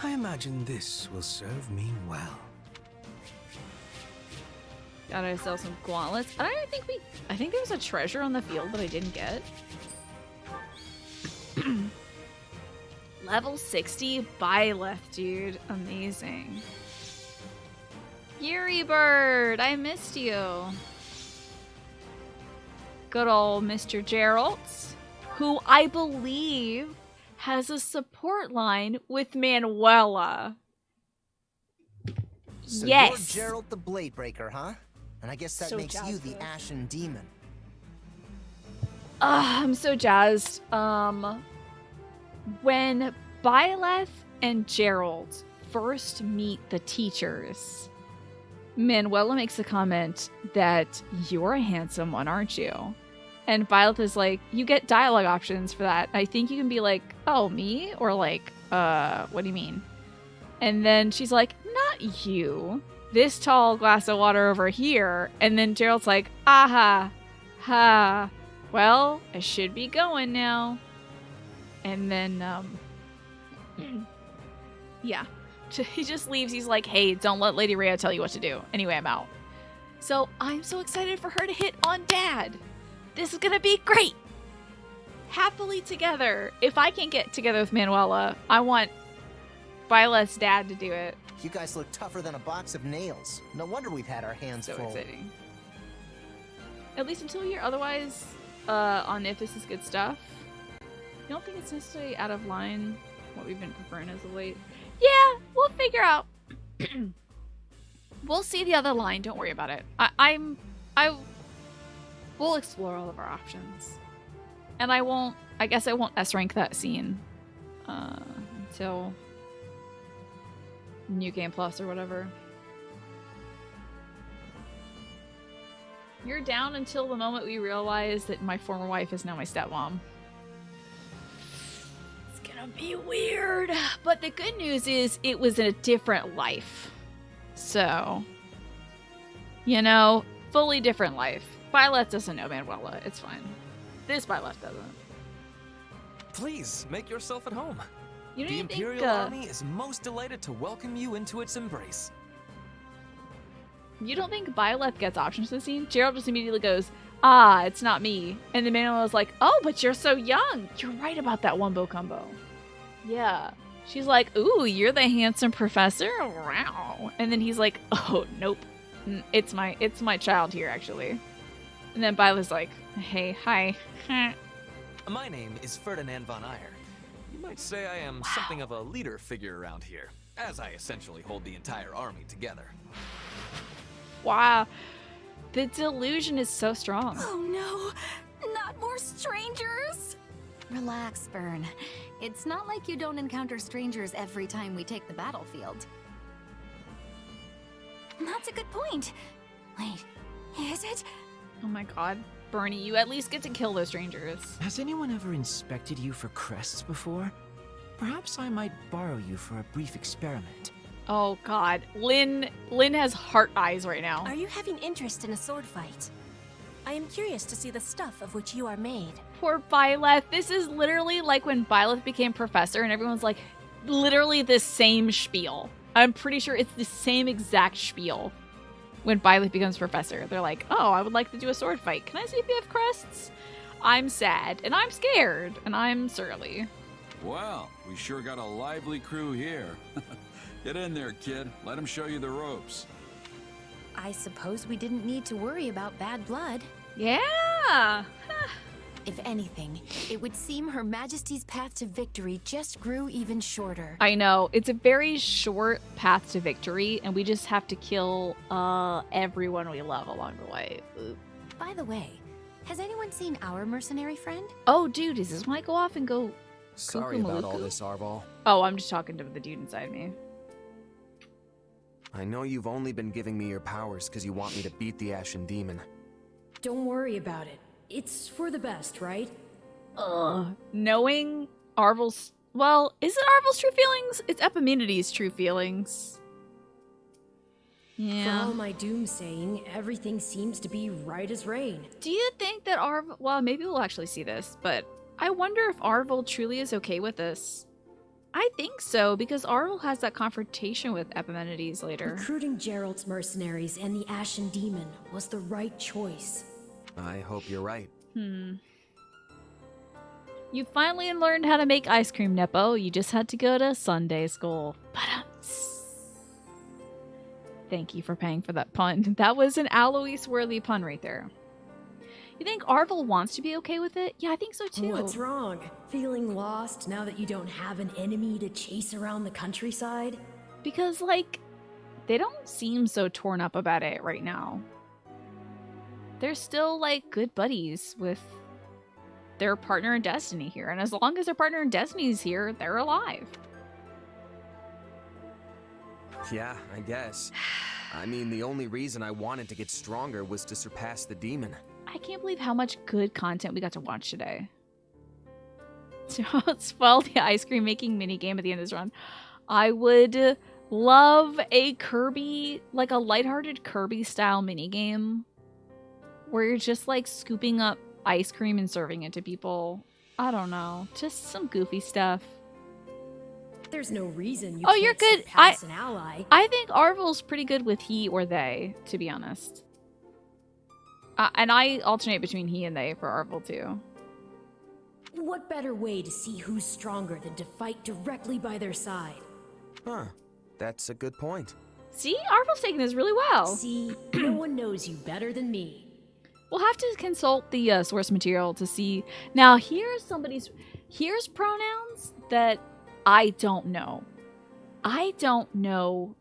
I imagine this will serve me well. Gotta sell some gauntlets. I think there was a treasure on the field that I didn't get. Level 60 Byleth, dude. Amazing. Yuri Bird, I missed you. Good old Mr. Geralt, who I believe has a support line with Manuela. So yes. You're Geralt the Bladebreaker, huh? And I guess that makes you the Ashen Demon. I'm so jazzed. When Byleth and Geralt first meet the teachers, Manuela makes a comment that you're a handsome one, aren't you? And Byleth is like, you get dialogue options for that. I think you can be like, oh, me? Or like, what do you mean? And then she's like, not you. This tall glass of water over here. And then Gerald's like, aha, ha. Well, I should be going now. And then, yeah. He just leaves. He's like, hey, don't let Lady Rhea tell you what to do. Anyway, I'm out. So I'm so excited for her to hit on Dad. This is gonna be great. Happily together. If I can get together with Manuela, I want Byleth's dad to do it. You guys look tougher than a box of nails. No wonder we've had our hands full. So exciting. At least until we hear otherwise on if this is good stuff. I don't think it's necessarily out of line what we've been preferring as of late. Yeah, we'll figure out. We'll see the other line. Don't worry about it. We'll explore all of our options. And I guess I won't S-rank that scene until New Game Plus or whatever. You're down until the moment we realize that my former wife is now my stepmom. It's gonna be weird. But the good news is it was in a different life. So, you know, fully different life. Byleth doesn't know Manuela. It's fine. This Byleth doesn't. Please, make yourself at home. You The Imperial Army is most delighted to welcome you into its embrace. You don't think Byleth gets options to the scene? Gerald just immediately goes, ah, it's not me. And then Manuela's like, oh, but you're so young. You're right about that wombo combo. Yeah. She's like, ooh, you're the handsome professor? Wow. And then he's like, oh, nope. It's my child here, actually. And then Byleth's like, hey, hi. My name is Ferdinand von Ayer. You might say I am something of a leader figure around here, as I essentially hold the entire army together. Wow. The delusion is so strong. Oh no, not more strangers! Relax, Bern. It's not like you don't encounter strangers every time we take the battlefield. That's a good point. Wait, is it? Oh my god. Bernie, you at least get to kill those strangers. Has anyone ever inspected you for crests before? Perhaps I might borrow you for a brief experiment. Oh god. Lynn has heart eyes right now. Are you having interest in a sword fight? I am curious to see the stuff of which you are made. Poor Byleth. This is literally like when Byleth became professor and everyone's like, literally the same spiel. I'm pretty sure it's the same exact spiel when Byleth becomes professor. They're like, oh, I would like to do a sword fight. Can I see if you have crests? I'm sad, and I'm scared, and I'm surly. Well, we sure got a lively crew here. Get in there, kid. Let him show you the ropes. I suppose we didn't need to worry about bad blood. Yeah! If anything, it would seem Her Majesty's path to victory just grew even shorter. I know. It's a very short path to victory, and we just have to kill everyone we love along the way. Oop. By the way, has anyone seen our mercenary friend? Oh, dude, is this when I go off and go Sorry about all this, Arval. Oh, I'm just talking to the dude inside me. I know you've only been giving me your powers because you want me to beat the Ashen Demon. Don't worry about it. It's for the best, right? Knowing Arvel's... Well, is it Arvel's true feelings? It's Epimenides' true feelings. Yeah. For all my doomsaying, everything seems to be right as rain. Do you think that Arvel... Well, maybe we'll actually see this, but I wonder if Arvel truly is okay with this. I think so, because Arvel has that confrontation with Epimenides later. Recruiting Gerald's mercenaries and the Ashen Demon was the right choice. I hope you're right. You finally learned how to make ice cream, Nepo. You just had to go to Sunday school. Thank you for paying for that pun. That was an Alois-worthy pun right there. You think Arvel wants to be okay with it? Yeah, I think so too. What's wrong? Feeling lost now that you don't have an enemy to chase around the countryside? Because, like, they don't seem so torn up about it right now. They're still, like, good buddies with their partner in destiny here. And as long as their partner in destiny is here, they're alive. Yeah, I guess. I mean, the only reason I wanted to get stronger was to surpass the demon. I can't believe how much good content we got to watch today. So let's spoil the ice cream making minigame at the end of this run. I would love a Kirby, like a lighthearted Kirby style minigame where you're just like scooping up ice cream and serving it to people. I don't know. Just some goofy stuff. There's no reason you you're can't good. surpass an ally. I think Arvel's pretty good with he or they, to be honest. And I alternate between he and they for Arvel too. What better way to see who's stronger than to fight directly by their side? Huh. That's a good point. See? Arvel's taking this really well. See? No one knows you better than me. We'll have to consult the source material to see. Now, here's pronouns that I don't know. I don't know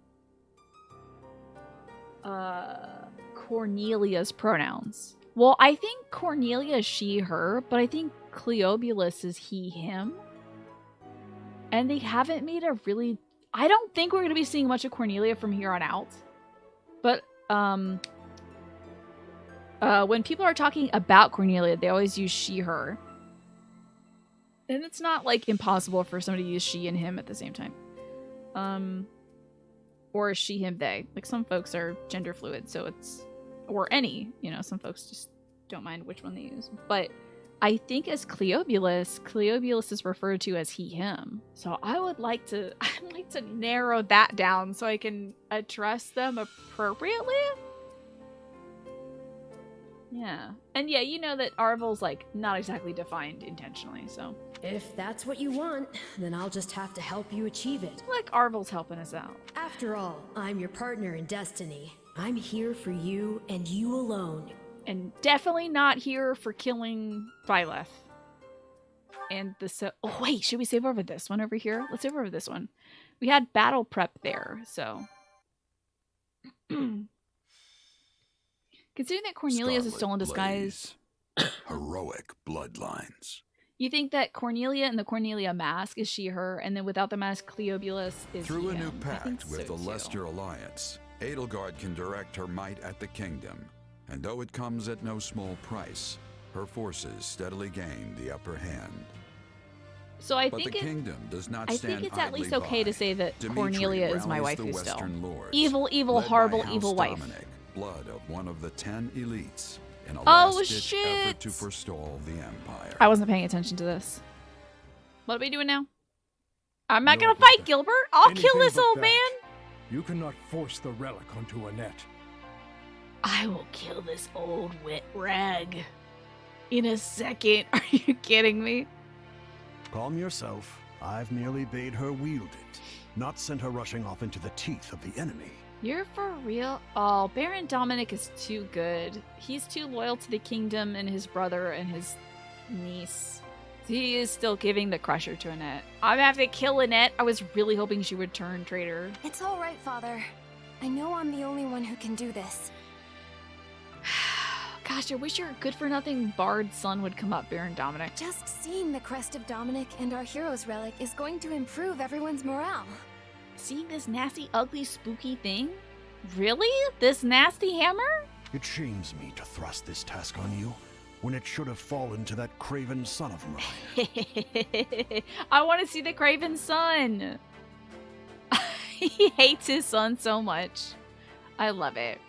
Cornelia's pronouns. Well, I think Cornelia is she, her, but I think Cleobulus is he, him. And they haven't made a really... I don't think we're going to be seeing much of Cornelia from here on out. But, when people are talking about Cornelia, they always use she, her. And it's not, like, impossible for somebody to use she and him at the same time. Or she, him, they. Like, some folks are gender fluid, so it's... Or any, you know, some folks just don't mind which one they use. But I think as Cleobulus is referred to as he, him. So I'd like to narrow that down so I can address them appropriately. Yeah. And yeah, you know that Arvel's, like, not exactly defined intentionally, so. If that's what you want, then I'll just have to help you achieve it. Like Arvel's helping us out. After all, I'm your partner in destiny. I'm here for you and you alone. And definitely not here for killing Byleth. And the oh wait, should we save over this one over here? Let's save over this one. We had battle prep there, so. Considering that Cornelius is still in disguise. Heroic bloodlines. You think that Cornelia and the Cornelia mask is she, her, and then without the mask, Cleobulus is Through he, a new him. pact with the so, Leicester Alliance, Edelgard can direct her might at the kingdom. And though it comes at no small price, her forces steadily gain the upper hand. So I but think the kingdom does not I stand think it's at least idly okay by. to say that Dimitri Cornelia is my rallies the waifu still. Western lords, Evil, evil, led by horrible, House evil wife. Dominic, blood of one of the 10 elites, in a Oh, last-ditch effort shit. to forestall the Empire. I wasn't paying attention to this. What are we doing now? I'm not No, gonna brother. fight Gilbert. I'll kill Anything this but old that. man. You cannot force the relic onto Annette. I will kill this old wet rag in a second. Are you kidding me? Calm yourself. I've merely bade her wield it, not sent her rushing off into the teeth of the enemy. You're for real? Oh, Baron Dominic is too good. He's too loyal to the kingdom and his brother and his niece. He is still giving the crusher to Annette. I'm gonna have to kill Annette. I was really hoping she would turn traitor. It's all right, Father. I know I'm the only one who can do this. Gosh, I wish your good-for-nothing bard son would come up, Baron Dominic. Just seeing the crest of Dominic and our hero's relic is going to improve everyone's morale. Seeing this nasty, ugly, spooky thing? Really? This nasty hammer? It shames me to thrust this task on you, when it should have fallen to that craven son of mine. I want to see the Craven son. He hates his son so much. I love it.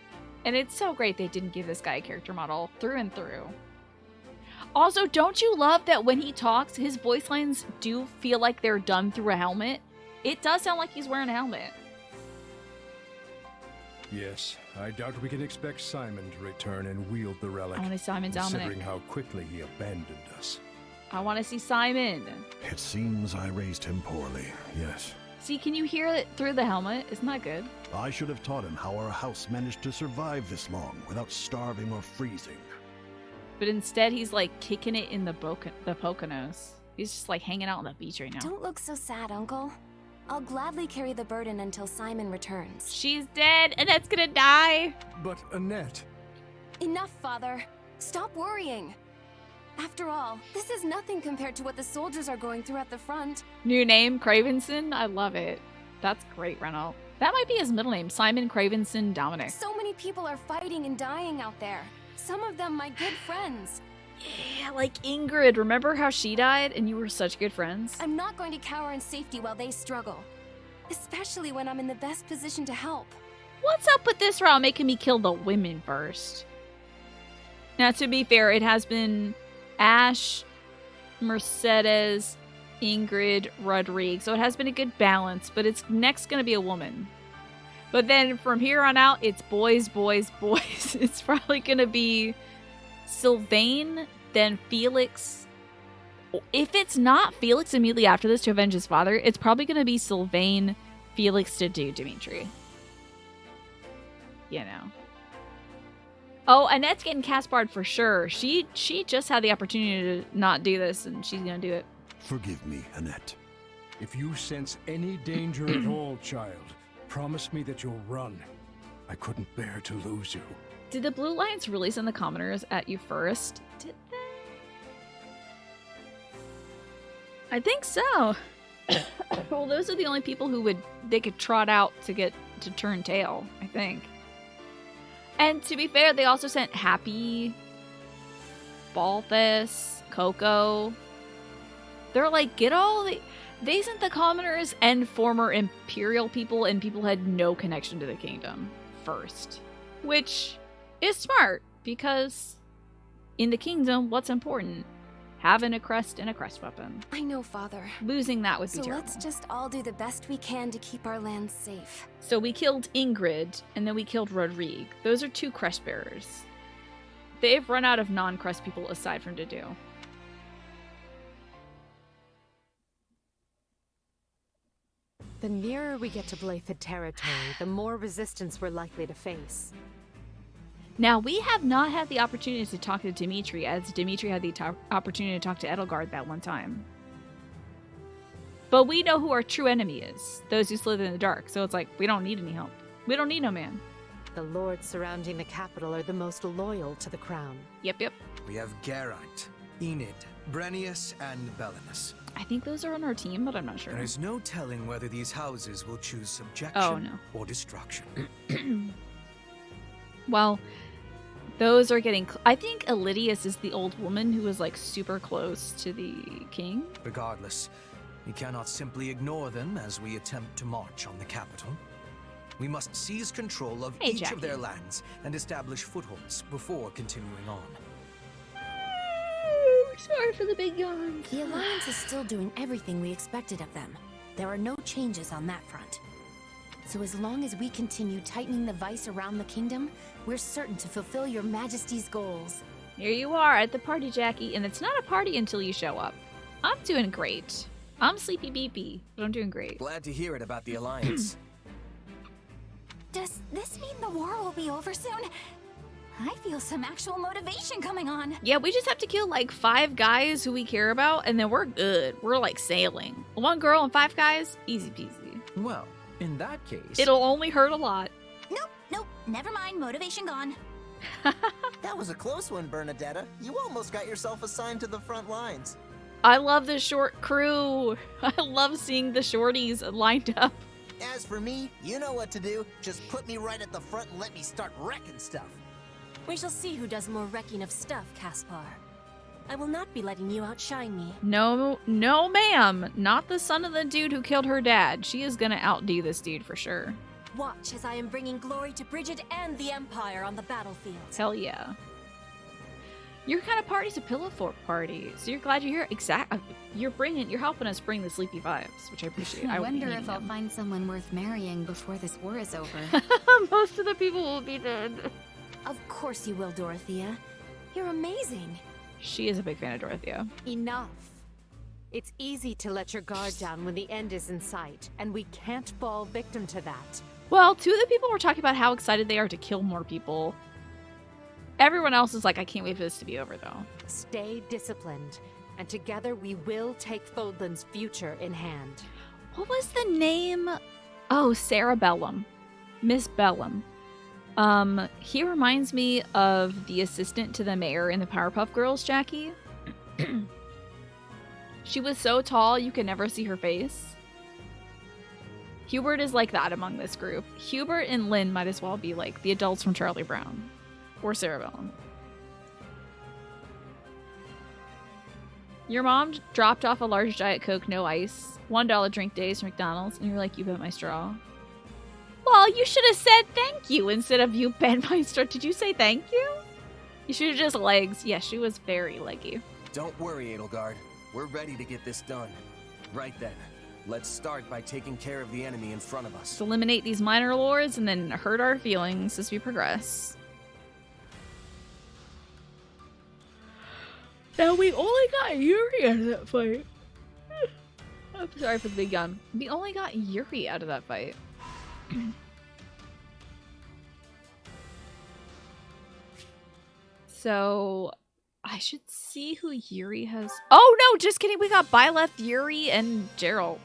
And it's so great they didn't give this guy a character model through and through. Also, don't you love that when he talks, his voice lines do feel like they're done through a helmet? It does sound like he's wearing a helmet. Yes, I doubt we can expect Simon to return and wield the relic. I want to see Simon Dominic. Considering how quickly he abandoned us. I want to see Simon. It seems I raised him poorly, yes. See, can you hear it through the helmet? Isn't that good? I should have taught him how our house managed to survive this long without starving or freezing. But instead, he's like kicking it in the Poconos. He's just like hanging out on the beach right now. Don't look so sad, Uncle. I'll gladly carry the burden until Simon returns. She's dead. Annette's gonna die. But Annette... Enough, Father. Stop worrying. After all, this is nothing compared to what the soldiers are going through at the front. New name, Cravenson. I love it. That's great, Renault. That might be his middle name, Simon Cravenson Dominic. So many people are fighting and dying out there. Some of them my good friends. Yeah, like Ingrid. Remember how she died and you were such good friends? I'm not going to cower in safety while they struggle. Especially when I'm in the best position to help. What's up with this route making me kill the women first? Now, to be fair, it has been Ash, Mercedes, Ingrid, Rodrigue. So it has been a good balance, but it's next going to be a woman. But then from here on out, it's boys, boys, boys. It's probably going to be Sylvain, then Felix. If it's not Felix immediately after this to avenge his father, it's probably going to be Sylvain, Felix to do Dimitri. You know. Oh, Annette's getting Caspard for sure. She just had the opportunity to not do this, and she's going to do it. Forgive me, Annette. If you sense any danger at all, child, promise me that you'll run. I couldn't bear to lose you. Did the Blue Lions really send the commoners at you first? Did they? I think so. Well, those are the only people who they could trot out to get to turn tail, I think. And to be fair, they also sent Happy, Balthus, Coco. They're like, get all the... They sent the commoners and former Imperial people and people who had no connection to the kingdom first. Which is smart, because in the kingdom, what's important? Having a crest and a crest weapon. I know, Father. Losing that would be So terrible. let's just all do the best we can to keep our land safe. So we killed Ingrid, and then we killed Rodrigue. Those are 2 crest bearers. They've run out of non-crest people aside from Dedue. The nearer we get to Blythed territory, the more resistance we're likely to face. Now, we have not had the opportunity to talk to Dimitri, as Dimitri had the opportunity to talk to Edelgard that one time. But we know who our true enemy is, those who slither in the dark, so it's like, we don't need any help. We don't need no man. The lords surrounding the capital are the most loyal to the crown. Yep. We have Geraint, Enid, Brennius, and Belinus. I think those are on our team, but I'm not sure. There is no telling whether these houses will choose subjection no. or destruction. Well, Those are getting... I think Elidius is the old woman who was like super close to the king. Regardless, we cannot simply ignore them as we attempt to march on the capital. We must seize control of each of their lands and establish footholds before continuing on. Sorry for the big yawns. The Alliance is still doing everything we expected of them. There are no changes on that front. So as long as we continue tightening the vice around the kingdom, we're certain to fulfill your Majesty's goals. Here you are at the party, Jackie, and it's not a party until you show up. I'm doing great. I'm sleepy beepy, but I'm doing great. Glad to hear it about the Alliance. Does this mean the war will be over soon? I feel some actual motivation coming on. Yeah, we just have to kill like 5 guys who we care about, and then we're good. We're like sailing. 1 girl and 5 guys, easy peasy. Well, in that case... It'll only hurt a lot. Nope, never mind, motivation gone. That was a close one, Bernadetta. You almost got yourself assigned to the front lines. I love the short crew. I love seeing the shorties lined up. As for me, you know what to do. Just put me right at the front and let me start wrecking stuff. We shall see who does more wrecking of stuff, Caspar. I will not be letting you outshine me. No, ma'am. Not the son of the dude who killed her dad. She is gonna outdo this dude for sure. Watch as I am bringing glory to Bridget and the Empire on the battlefield. Hell yeah. Your kind of party's a pillow fort party, so you're glad you're here. You're helping us bring the sleepy vibes, which I appreciate. I wonder if I'll find someone worth marrying before this war is over. Most of the people will be dead. Of course you will, Dorothea. You're amazing. She is a big fan of Dorothea. Enough. It's easy to let your guard down when the end is in sight, and we can't fall victim to that. Well, 2 of the people were talking about how excited they are to kill more people. Everyone else is like, I can't wait for this to be over, though. Stay disciplined, and together we will take Fodlan's future in hand. What was the name? Oh, Sarah Bellum. Miss Bellum. He reminds me of the assistant to the mayor in the Powerpuff Girls, Jackie. She was so tall you could never see her face. Hubert is like that among this group. Hubert and Lynn might as well be like the adults from Charlie Brown. Or Sarah Bellum. Your mom dropped off a large Diet Coke, no ice, $1 drink days from McDonald's, and you're like, you bent my straw. Well, you should have said thank you instead of you bent my straw. Did you say thank you? You should have just legs. Yeah, she was very leggy. Don't worry, Edelgard. We're ready to get this done. Right then, let's start by taking care of the enemy in front of us. Let's eliminate these minor lords and then hurt our feelings as we progress. Now we only got Yuri out of that fight. I'm sorry for the big gun. We only got Yuri out of that fight. So I should see who Yuri has. Oh no, just kidding. We got Byleth, Yuri, and Geralt.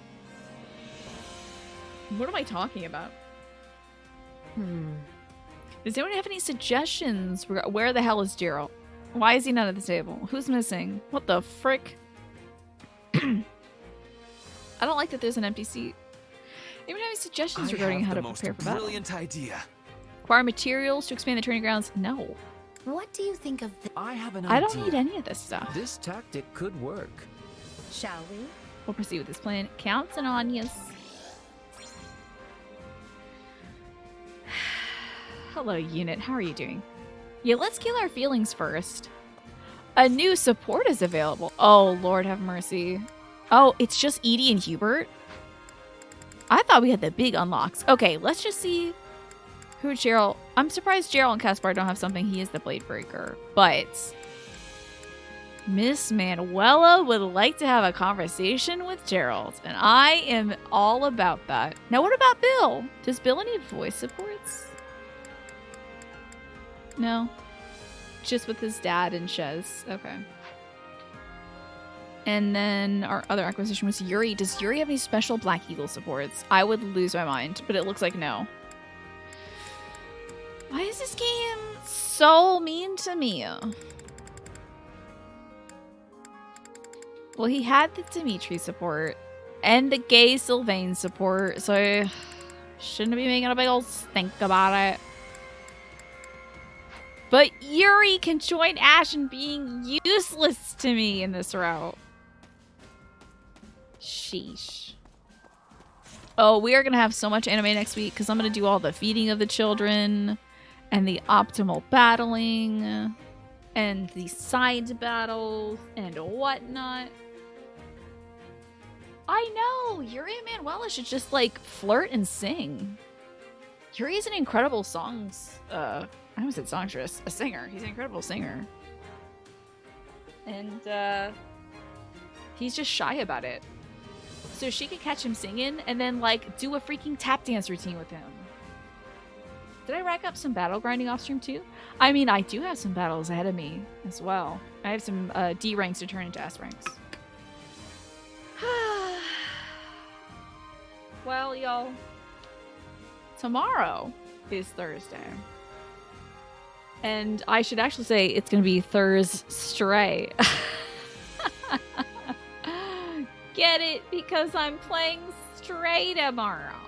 What am I talking about? Does anyone have any suggestions? Where the hell is Geralt? Why is he not at the table? Who's missing? What the frick? I don't like that there's an empty seat. Anyone have any suggestions regarding how to prepare for battle? Brilliant idea. Acquire materials to expand the training grounds? No. What do you think of the— I have an I idea. don't need any of this stuff. This tactic could work. Shall we? We'll proceed with this plan. Counting on you. Hello, unit. How are you doing? Yeah, let's kill our feelings first. A new support is available. Oh, Lord have mercy. Oh, it's just Edie and Hubert? I thought we had the big unlocks. Okay, let's just see who Geralt... I'm surprised Geralt and Caspar don't have something. He is the Blade Breaker. But Miss Manuela would like to have a conversation with Geralt. And I am all about that. Now, what about Bill? Does Bill need voice supports? No. Just with his dad and Shez. Okay. And then our other acquisition was Yuri. Does Yuri have any special Black Eagle supports? I would lose my mind, but it looks like no. Why is this game so mean to me? Well, he had the Dimitri support and the gay Sylvain support, so shouldn't be making a big old stink about it. But Yuri can join Ash in being useless to me in this route. Sheesh. Oh, we are going to have so much anime next week because I'm going to do all the feeding of the children and the optimal battling and the side battles and whatnot. I know! Yuri and Manuela should just, like, flirt and sing. Yuri is an incredible I almost said songstress. A singer. He's an incredible singer. And, he's just shy about it. So she could catch him singing and then, like, do a freaking tap dance routine with him. Did I rack up some battle grinding off stream too? I mean, I do have some battles ahead of me as well. I have some D ranks to turn into S ranks. Well, y'all, tomorrow is Thursday. And I should actually say it's going to be Thursday. Get it? Because I'm playing Stray tomorrow.